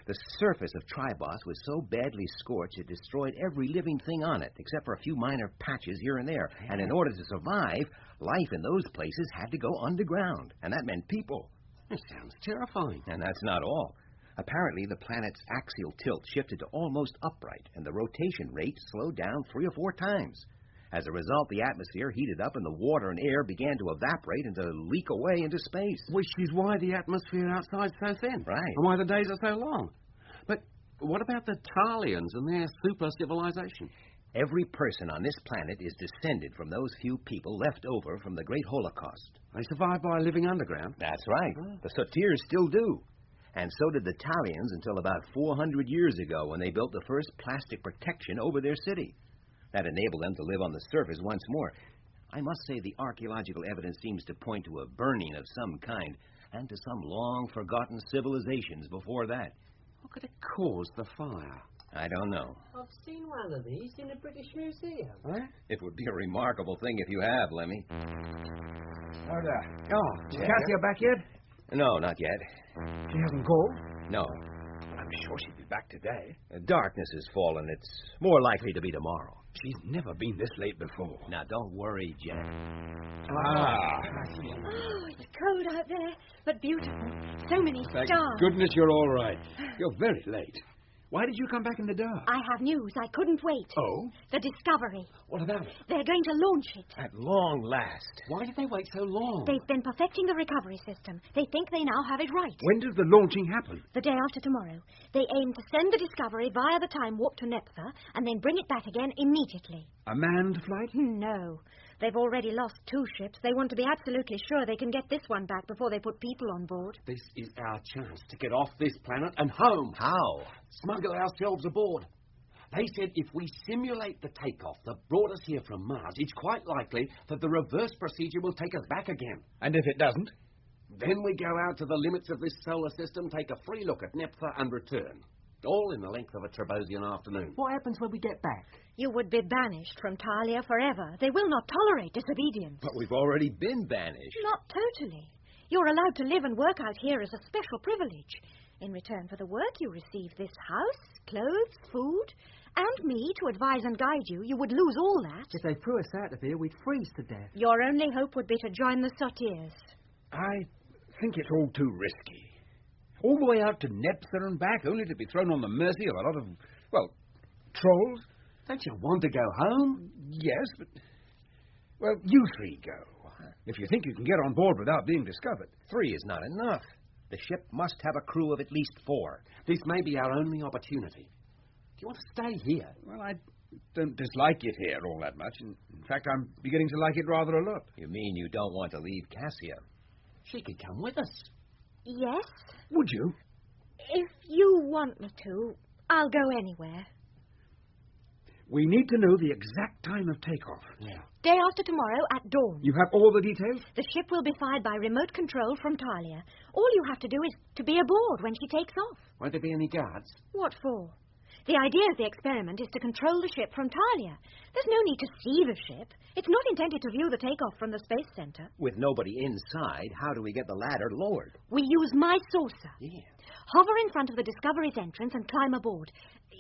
The surface of Tribos was so badly scorched it destroyed every living thing on it, except for a few minor patches here and there. And in order to survive, life in those places had to go underground. And that meant people. It sounds terrifying. And that's not all. Apparently, the planet's axial tilt shifted to almost upright, and the rotation rate slowed down 3 or 4 times. As a result, the atmosphere heated up and the water and air began to evaporate and to leak away into space. Which is why the atmosphere outside's so thin. Right. And why the days are so long. But what about the Talians and their super civilization? Every person on this planet is descended from those few people left over from the Great Holocaust. They survived by living underground? That's right. The Sotirs still do. And so did the Talians until about 400 years ago when they built the first plastic protection over their city. That enabled them to live on the surface once more. I must say the archaeological evidence seems to point to a burning of some kind and to some long-forgotten civilizations before that. What could have caused the fire? I don't know. I've seen one of these in the British Museum. What? It would be a remarkable thing if you have, Lemmy. Is Cassia back yet? No, not yet. She hasn't called? No. I'm sure she'll be back today. Darkness has fallen. It's more likely to be tomorrow. She's never been this late before. Now, don't worry, Jack. Oh, it's cold out there, but beautiful. So many stars. Thank goodness you're all right. You're very late. Why did you come back in the dark? I have news. I couldn't wait. Oh? The Discovery. What about it? They're going to launch it. At long last. Why did they wait so long? They've been perfecting the recovery system. They think they now have it right. When does the launching happen? The day after tomorrow. They aim to send the Discovery via the time warp to Neptha and then bring it back again immediately. A manned flight? No. They've already lost 2 ships. They want to be absolutely sure they can get this one back before they put people on board. This is our chance to get off this planet and home. How? Smuggle ourselves aboard. They said if we simulate the takeoff that brought us here from Mars, it's quite likely that the reverse procedure will take us back again. And if it doesn't? Then we go out to the limits of this solar system, take a free look at Neptha and return. All in the length of a Trebosian afternoon. What happens when we get back? You would be banished from Talia forever. They will not tolerate disobedience. But we've already been banished. Not totally. You're allowed to live and work out here as a special privilege. In return for the work, you receive this house, clothes, food, and me to advise and guide you. You would lose all that. If they threw us out of here, we'd freeze to death. Your only hope would be to join the Sotiers. I think it's all too risky. All the way out to Neptha and back, only to be thrown on the mercy of a lot of, well, trolls. Don't you want to go home? Yes, but... Well, you three go. If you think you can get on board without being discovered. 3 is not enough. The ship must have a crew of at least 4. This may be our only opportunity. Do you want to stay here? Well, I don't dislike it here all that much. In fact, I'm beginning to like it rather a lot. You mean you don't want to leave Cassia? She could come with us. Yes? Would you? If you want me to, I'll go anywhere. We need to know the exact time of takeoff. Yeah. Day after tomorrow at dawn. You have all the details? The ship will be fired by remote control from Talia. All you have to do is to be aboard when she takes off. Won't there be any guards? What for? The idea of the experiment is to control the ship from Talia. There's no need to see the ship. It's not intended to view the takeoff from the space center. With nobody inside, how do we get the ladder lowered? We use my saucer. Yeah. Hover in front of the Discovery's entrance and climb aboard.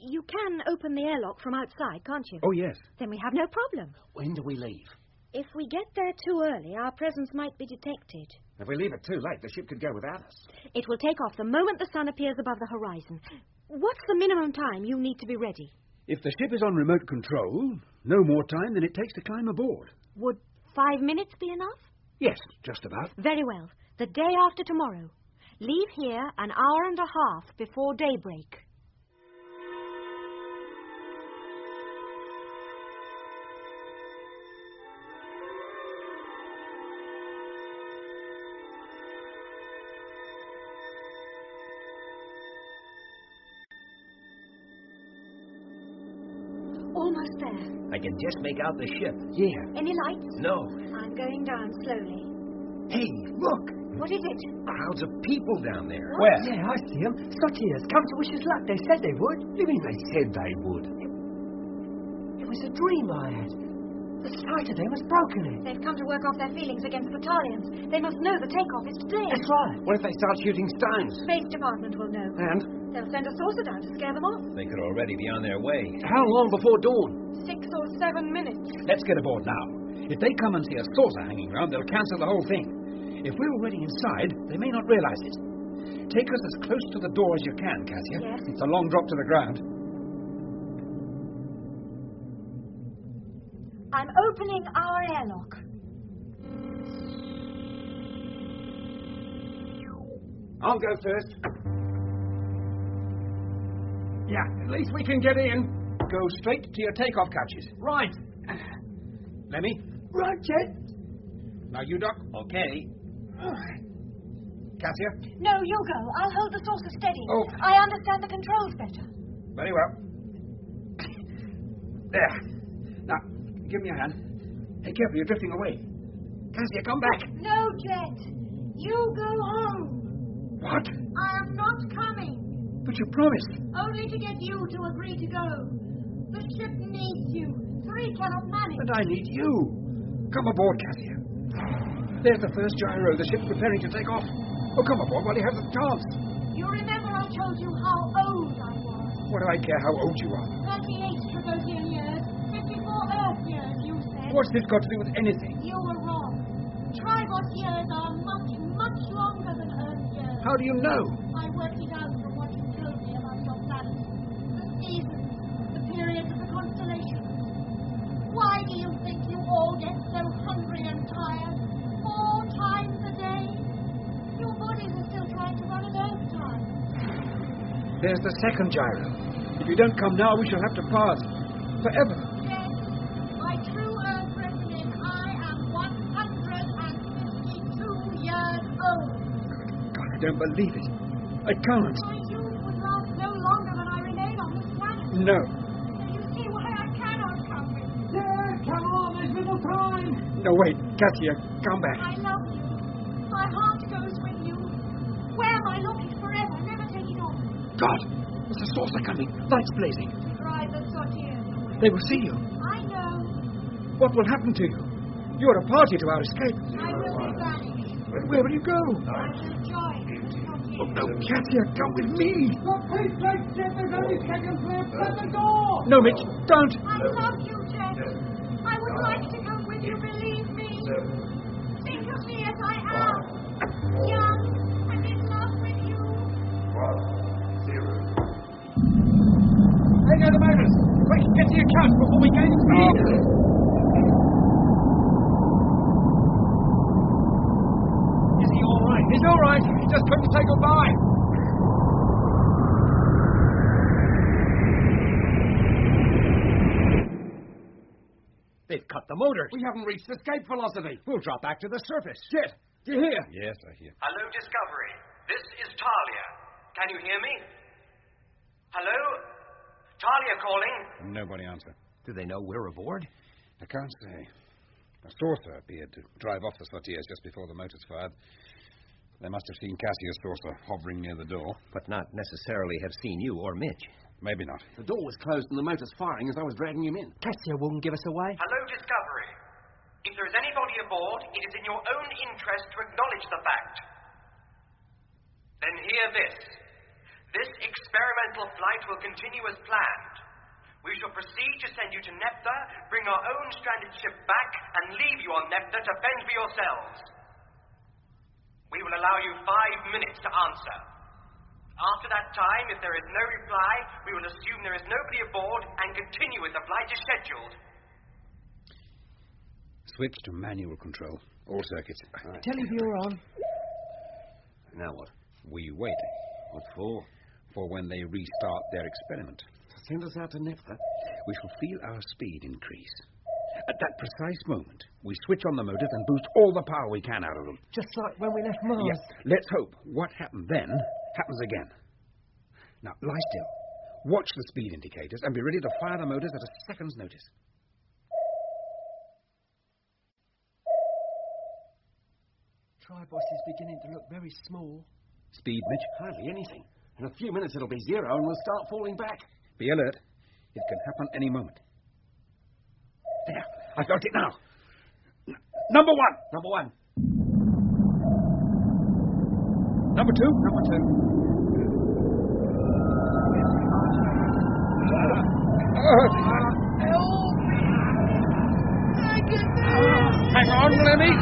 You can open the airlock from outside, can't you? Oh, yes. Then we have no problem. When do we leave? If we get there too early, our presence might be detected. If we leave it too late, the ship could go without us. It will take off the moment the sun appears above the horizon. What's the minimum time you need to be ready? If the ship is on remote control, no more time than it takes to climb aboard. Would 5 minutes be enough? Yes, just about. Very well. The day after tomorrow. Leave here an hour and a half before daybreak. Almost there. I can just make out the ship. Yeah. Any lights? No. I'm going down slowly. Hey, look! What is it? Crowds of people down there. Where? Yeah, I see them. Sotiers come to wish us luck. They said they would. You mean they said they would? It was a dream I had. The sight of them has broken it. They've come to work off their feelings against the Talians. They must know the takeoff is today. That's right. What if they start shooting stones? Space Department will know. And? They'll send a saucer down to scare them off. They could already be on their way. How long before dawn? 6 or 7 minutes. Let's get aboard now. If they come and see a saucer hanging around, they'll cancel the whole thing. If we're already inside, they may not realize it. Take us as close to the door as you can, Cassia. Yes. It's a long drop to the ground. I'm opening our airlock. I'll go first. Yeah, at least we can get in. Go straight to your takeoff catches. Right. Lemmy? Right, Jet. Now you, Doc. Okay. Cassia? No, you go. I'll hold the saucer steady. Oh. I understand the controls better. Very well. There. Now, give me a hand. Hey, careful, you're drifting away. Cassia, come back. No, Jet. You go home. What? I am not coming. But you promised. Only to get you to agree to go. The ship needs you. 3 cannot manage. But I need you. Come aboard, Cassia. There's the first gyro. The ship's preparing to take off. Oh, come aboard while you have the chance. You remember I told you how old I was. What do I care how old you are? 38 Trevosian years. 54 Earth years, you said. What's this got to do with anything? You were wrong. Tribos years are much, much longer than Earth years. How do you know? I worked it out from what you told me about your planet. The seasons, the periods of the constellations. Why do you think you all get so hungry and tired? 4 times a day? Your bodies are still trying to run at Earth time. There's the second gyro. If you don't come now, we shall have to pass. Forever. Yes. My true Earth resident, I am 152 years old. God, I don't believe it. I can't. My youth would last no longer than I remain on this planet. No. You see why I cannot come with you. Yeah, come on, there's little time. No, wait. Cassia, come back. I love you. My heart goes with you. Wear my locket forever. Never take it off. God, there's a saucer coming. Lights blazing. Drive the Sotiers away. They will see you. I know. What will happen to you? You're a party to our escape. I will be banished. Where will you go? Join. Oh, no, Cassia, come with me. For Pete's sake, Jet, there's only seconds left. Shut the door! No, Mitch, don't. I love you, Jet. I would like to come with you, believe me. Think of me as I am. Young and in love with you. 1, 0. Hey, go the motors. Quick, get to your couch before we gain speed. Is he all right? He's all right. He just couldn't say goodbye. They've cut the motors. We haven't reached escape velocity. We'll drop back to the surface. Jet, do you hear? Yes, I hear. Hello, Discovery. This is Talia. Can you hear me? Hello? Talia calling. Nobody answer. Do they know we're aboard? I can't say. A saucer appeared to drive off the sorties just before the motors fired. They must have seen Cassia's saucer hovering near the door. But not necessarily have seen you or Mitch. Maybe not. The door was closed and the motors firing as I was dragging him in. Cassia wouldn't give us away. Hello, Discovery. If there is anybody aboard, it is in your own interest to acknowledge the fact. Then hear this. This experimental flight will continue as planned. We shall proceed to send you to Neptha, bring our own stranded ship back, and leave you on Neptha to fend for yourselves. We will allow you 5 minutes to answer. After that time, if there is no reply, we will assume there is nobody aboard and continue with the flight as scheduled. Switch to manual control. All circuits. Right. Televiewer on. Now what? We wait. What for? For when they restart their experiment. Send us out to Neptha. We shall feel our speed increase. At that precise moment, we switch on the motors and boost all the power we can out of them. Just like when we left Mars. Yes. Let's hope what happened then happens again. Now, lie still. Watch the speed indicators and be ready to fire the motors at a second's notice. Tribos is beginning to look very small. Speed, Mitch? Hardly anything. In a few minutes it'll be 0 and we'll start falling back. Be alert. It can happen any moment. There. I've got it now. Number 1. Number 1. Number 2. Number 2. Hang on, Lemmy.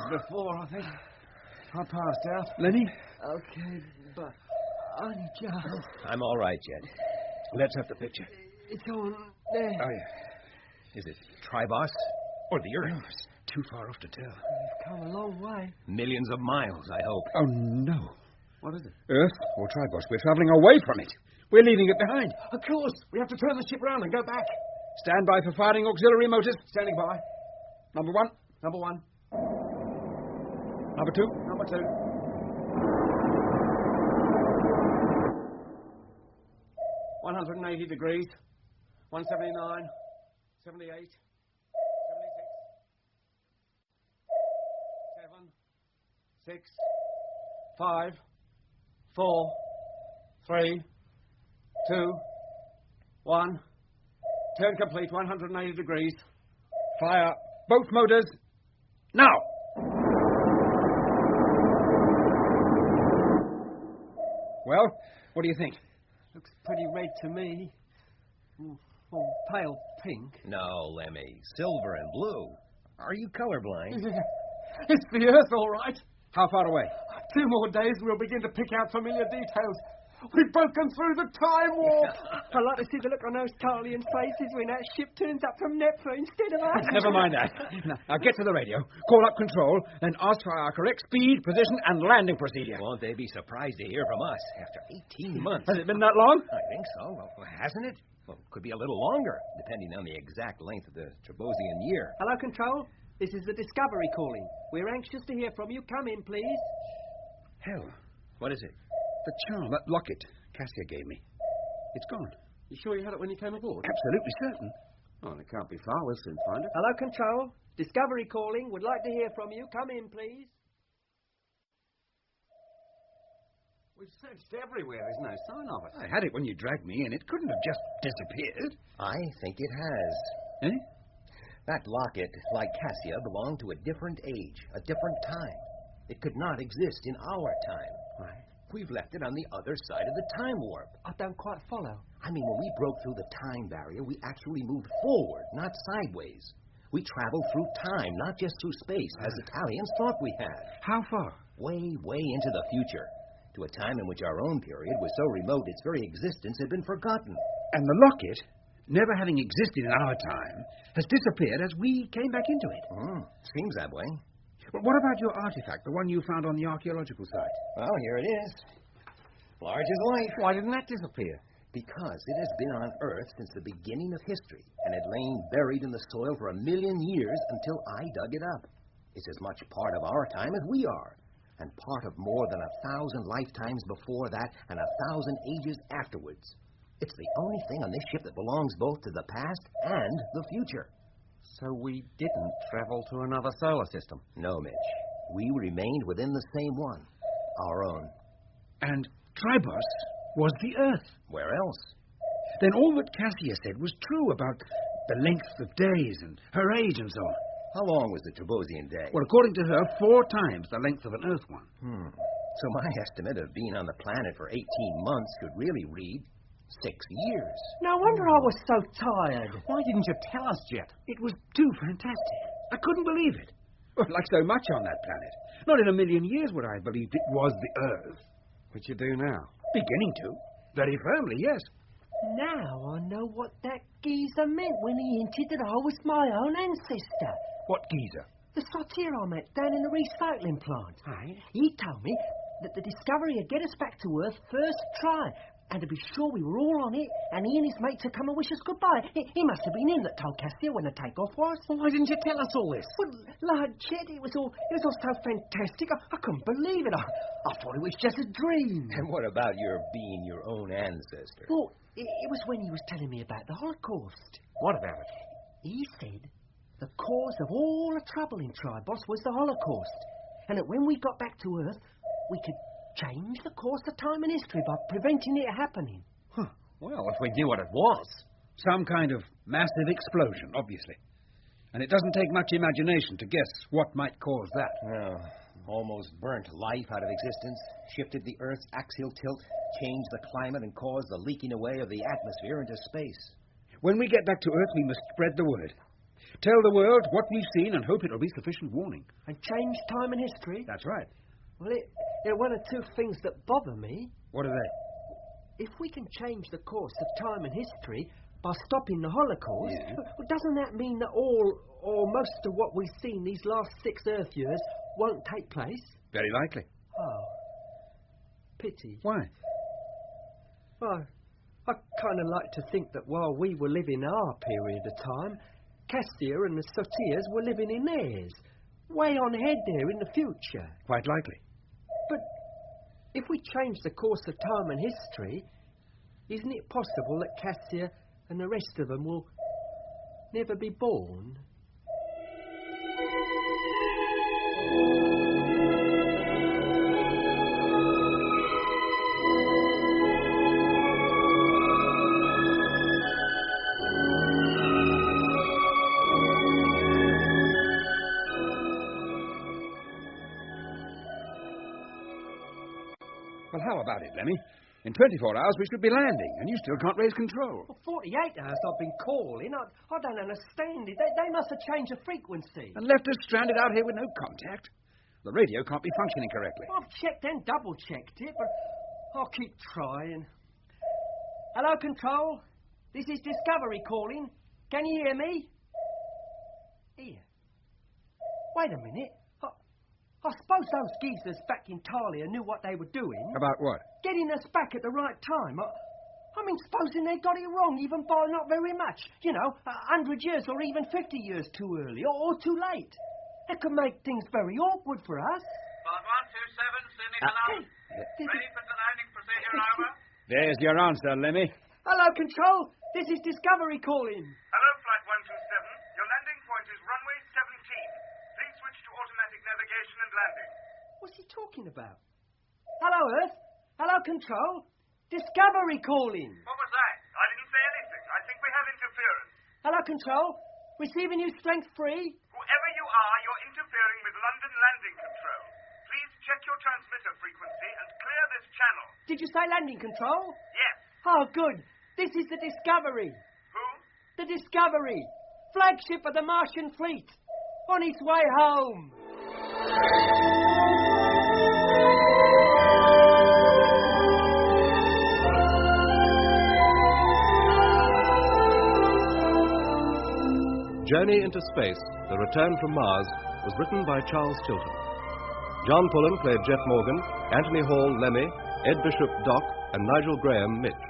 Before, I think. I passed out. Lenny? Okay, but only just. I'm all right, Jed. Let's have the picture. It's on there. Oh, yeah. Is it Tribos or the Earth? It's too far off to tell. We've come a long way. Millions of miles, I hope. Oh, no. What is it? Earth or Tribos? We're traveling away from it. We're leaving it behind. Of course. We have to turn the ship round and go back. Stand by for firing auxiliary motors. Standing by. Number 1. Number 1. Number 2. Number 2. 180 degrees. 179. 78. 76. 7. 6. 5. 4. 3. 2. 1. Turn complete. 180 degrees. Fire both motors. Now! Well, what do you think? Looks pretty red to me. Or pale pink. No, Lemmy. Silver and blue. Are you colorblind? It's the Earth, all right. How far away? 2 more days and we'll begin to pick out familiar details. We've broken through the time warp. I'd like to see the look on those Talian faces when that ship turns up from Neptha instead of us. Never mind that. Now get to the radio, call up control, then ask for our correct speed, position, and landing procedure. Won't they be surprised to hear from us after 18 months? Has it been that long? I think so. Well, hasn't it? Well, it could be a little longer, depending on the exact length of the Trebosian year. Hello, Control. This is the Discovery calling. We're anxious to hear from you. Come in, please. Hell. What is it? The charm, that locket Cassia gave me. It's gone. You sure you had it when you came aboard? Absolutely certain. Oh, it can't be far. We'll soon find it. Hello, Control. Discovery calling. Would like to hear from you. Come in, please. We've searched everywhere. There's no sign of it. I had it when you dragged me in. It couldn't have just disappeared. I think it has. Eh? That locket, like Cassia, belonged to a different age, a different time. It could not exist in our time. Right. We've left it on the other side of the time warp. I don't quite follow. I mean, when we broke through the time barrier, we actually moved forward, not sideways. We traveled through time, not just through space, as Italians thought we had. How far? Way, way into the future. To a time in which our own period was so remote its very existence had been forgotten. And the locket, never having existed in our time, has disappeared as we came back into it. Seems that way. But what about your artifact, the one you found on the archaeological site? Well, here it is. Large as life. Why didn't that disappear? Because it has been on Earth since the beginning of history and had lain buried in the soil for 1 million years until I dug it up. It's as much part of our time as we are, and part of more than 1,000 lifetimes before that and 1,000 ages afterwards. It's the only thing on this ship that belongs both to the past and the future. So we didn't travel to another solar system? No, Mitch. We remained within the same one, our own. And Tribos was the Earth. Where else? Then all that Cassia said was true about the length of days and her age and so on. How long was the Trebosian day? Well, according to her, 4 times the length of an Earth one. So my estimate of being on the planet for 18 months could really read 6 years. No wonder I was so tired. Why didn't you tell us, Jet? It was too fantastic. I couldn't believe it. Well, like so much on that planet. Not in 1 million years would I have believed it was the Earth. Which you do now? Beginning to. Very firmly, yes. Now I know what that geezer meant when he hinted that I was my own ancestor. What geezer? The sortier I met down in the recycling plant. Right. He told me that the discovery would get us back to Earth first try, and to be sure we were all on it, and he and his mates had come and wish us goodbye. He must have been him that told Cassia when the takeoff was. Well, why didn't you tell us all this? Well, Lord Chet, it was all so fantastic. I couldn't believe it. I thought it was just a dream. And what about your being your own ancestor? Well, it was when he was telling me about the Holocaust. What about it? He said the cause of all the trouble in Tribos was the Holocaust, and that when we got back to Earth, we could change the course of time and history by preventing it happening. Well, if we knew what it was. Some kind of massive explosion, obviously. And it doesn't take much imagination to guess what might cause that. Well, almost burnt life out of existence, shifted the Earth's axial tilt, changed the climate, and caused the leaking away of the atmosphere into space. When we get back to Earth, we must spread the word. Tell the world what we've seen and hope it'll be sufficient warning. And change time and history? That's right. Well, there are one or two things that bother me. What are they? If we can change the course of time and history by stopping the Holocaust, well, doesn't that mean that all or most of what we've seen these last 6 Earth years won't take place? Very likely. Oh. Pity. Why? Well, I kind of like to think that while we were living our period of time, Cassia and the Sotiers were living in theirs, way on ahead there in the future. Quite likely. But if we change the course of time and history, isn't it possible that Cassia and the rest of them will never be born? Well, how about it, Lemmy? In 24 hours, we should be landing, and you still can't raise control. Well, 48 hours I've been calling. I don't understand it. They must have changed the frequency. And left us stranded out here with no contact. The radio can't be functioning correctly. I've checked and double-checked it, but I'll keep trying. Hello, Control. This is Discovery calling. Can you hear me? Here. Wait a minute. I suppose those geezers back in Talia knew what they were doing. About what? Getting us back at the right time. I mean, supposing they got it wrong, even by not very much. 100 years or even 50 years too early or too late. That could make things very awkward for us. Part 127, Sydney Hello. Ready for the landing procedure, over. There's your answer, Lemmy. Hello, Hello, Control. This is Discovery calling. Hello, Flight 127. Your landing point is runway 17. Please switch to automatic navigation and landing. What's he talking about? Hello, Earth. Hello, Control. Discovery calling. What was that? I didn't say anything. I think we have interference. Hello, Control. Receiving you strength free. Whoever you are, you're interfering with London landing control. Please check your transmitter frequency and clear this channel. Did you say landing control? Yes. Oh, good. This is the Discovery. Who? The Discovery. Flagship of the Martian fleet. On its way home. Journey into Space, The Return from Mars, was written by Charles Chilton. John Pullen played Jet Morgan, Anthony Hall Lemmy, Ed Bishop Doc, and Nigel Graham Mitch.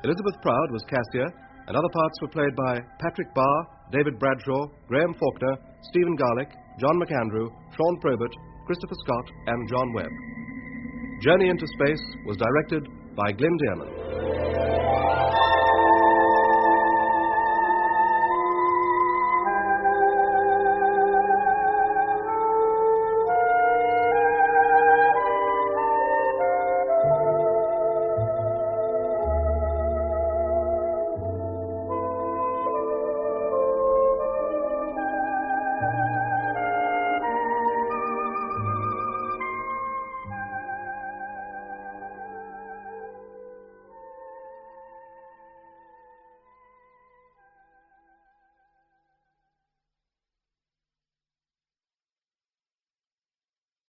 Elizabeth Proud was Cassia, and other parts were played by Patrick Barr, David Bradshaw, Graham Faulkner, Stephen Garlick, John McAndrew, Sean Probert, Christopher Scott, and John Webb. Journey into Space was directed by Glenn Dearman.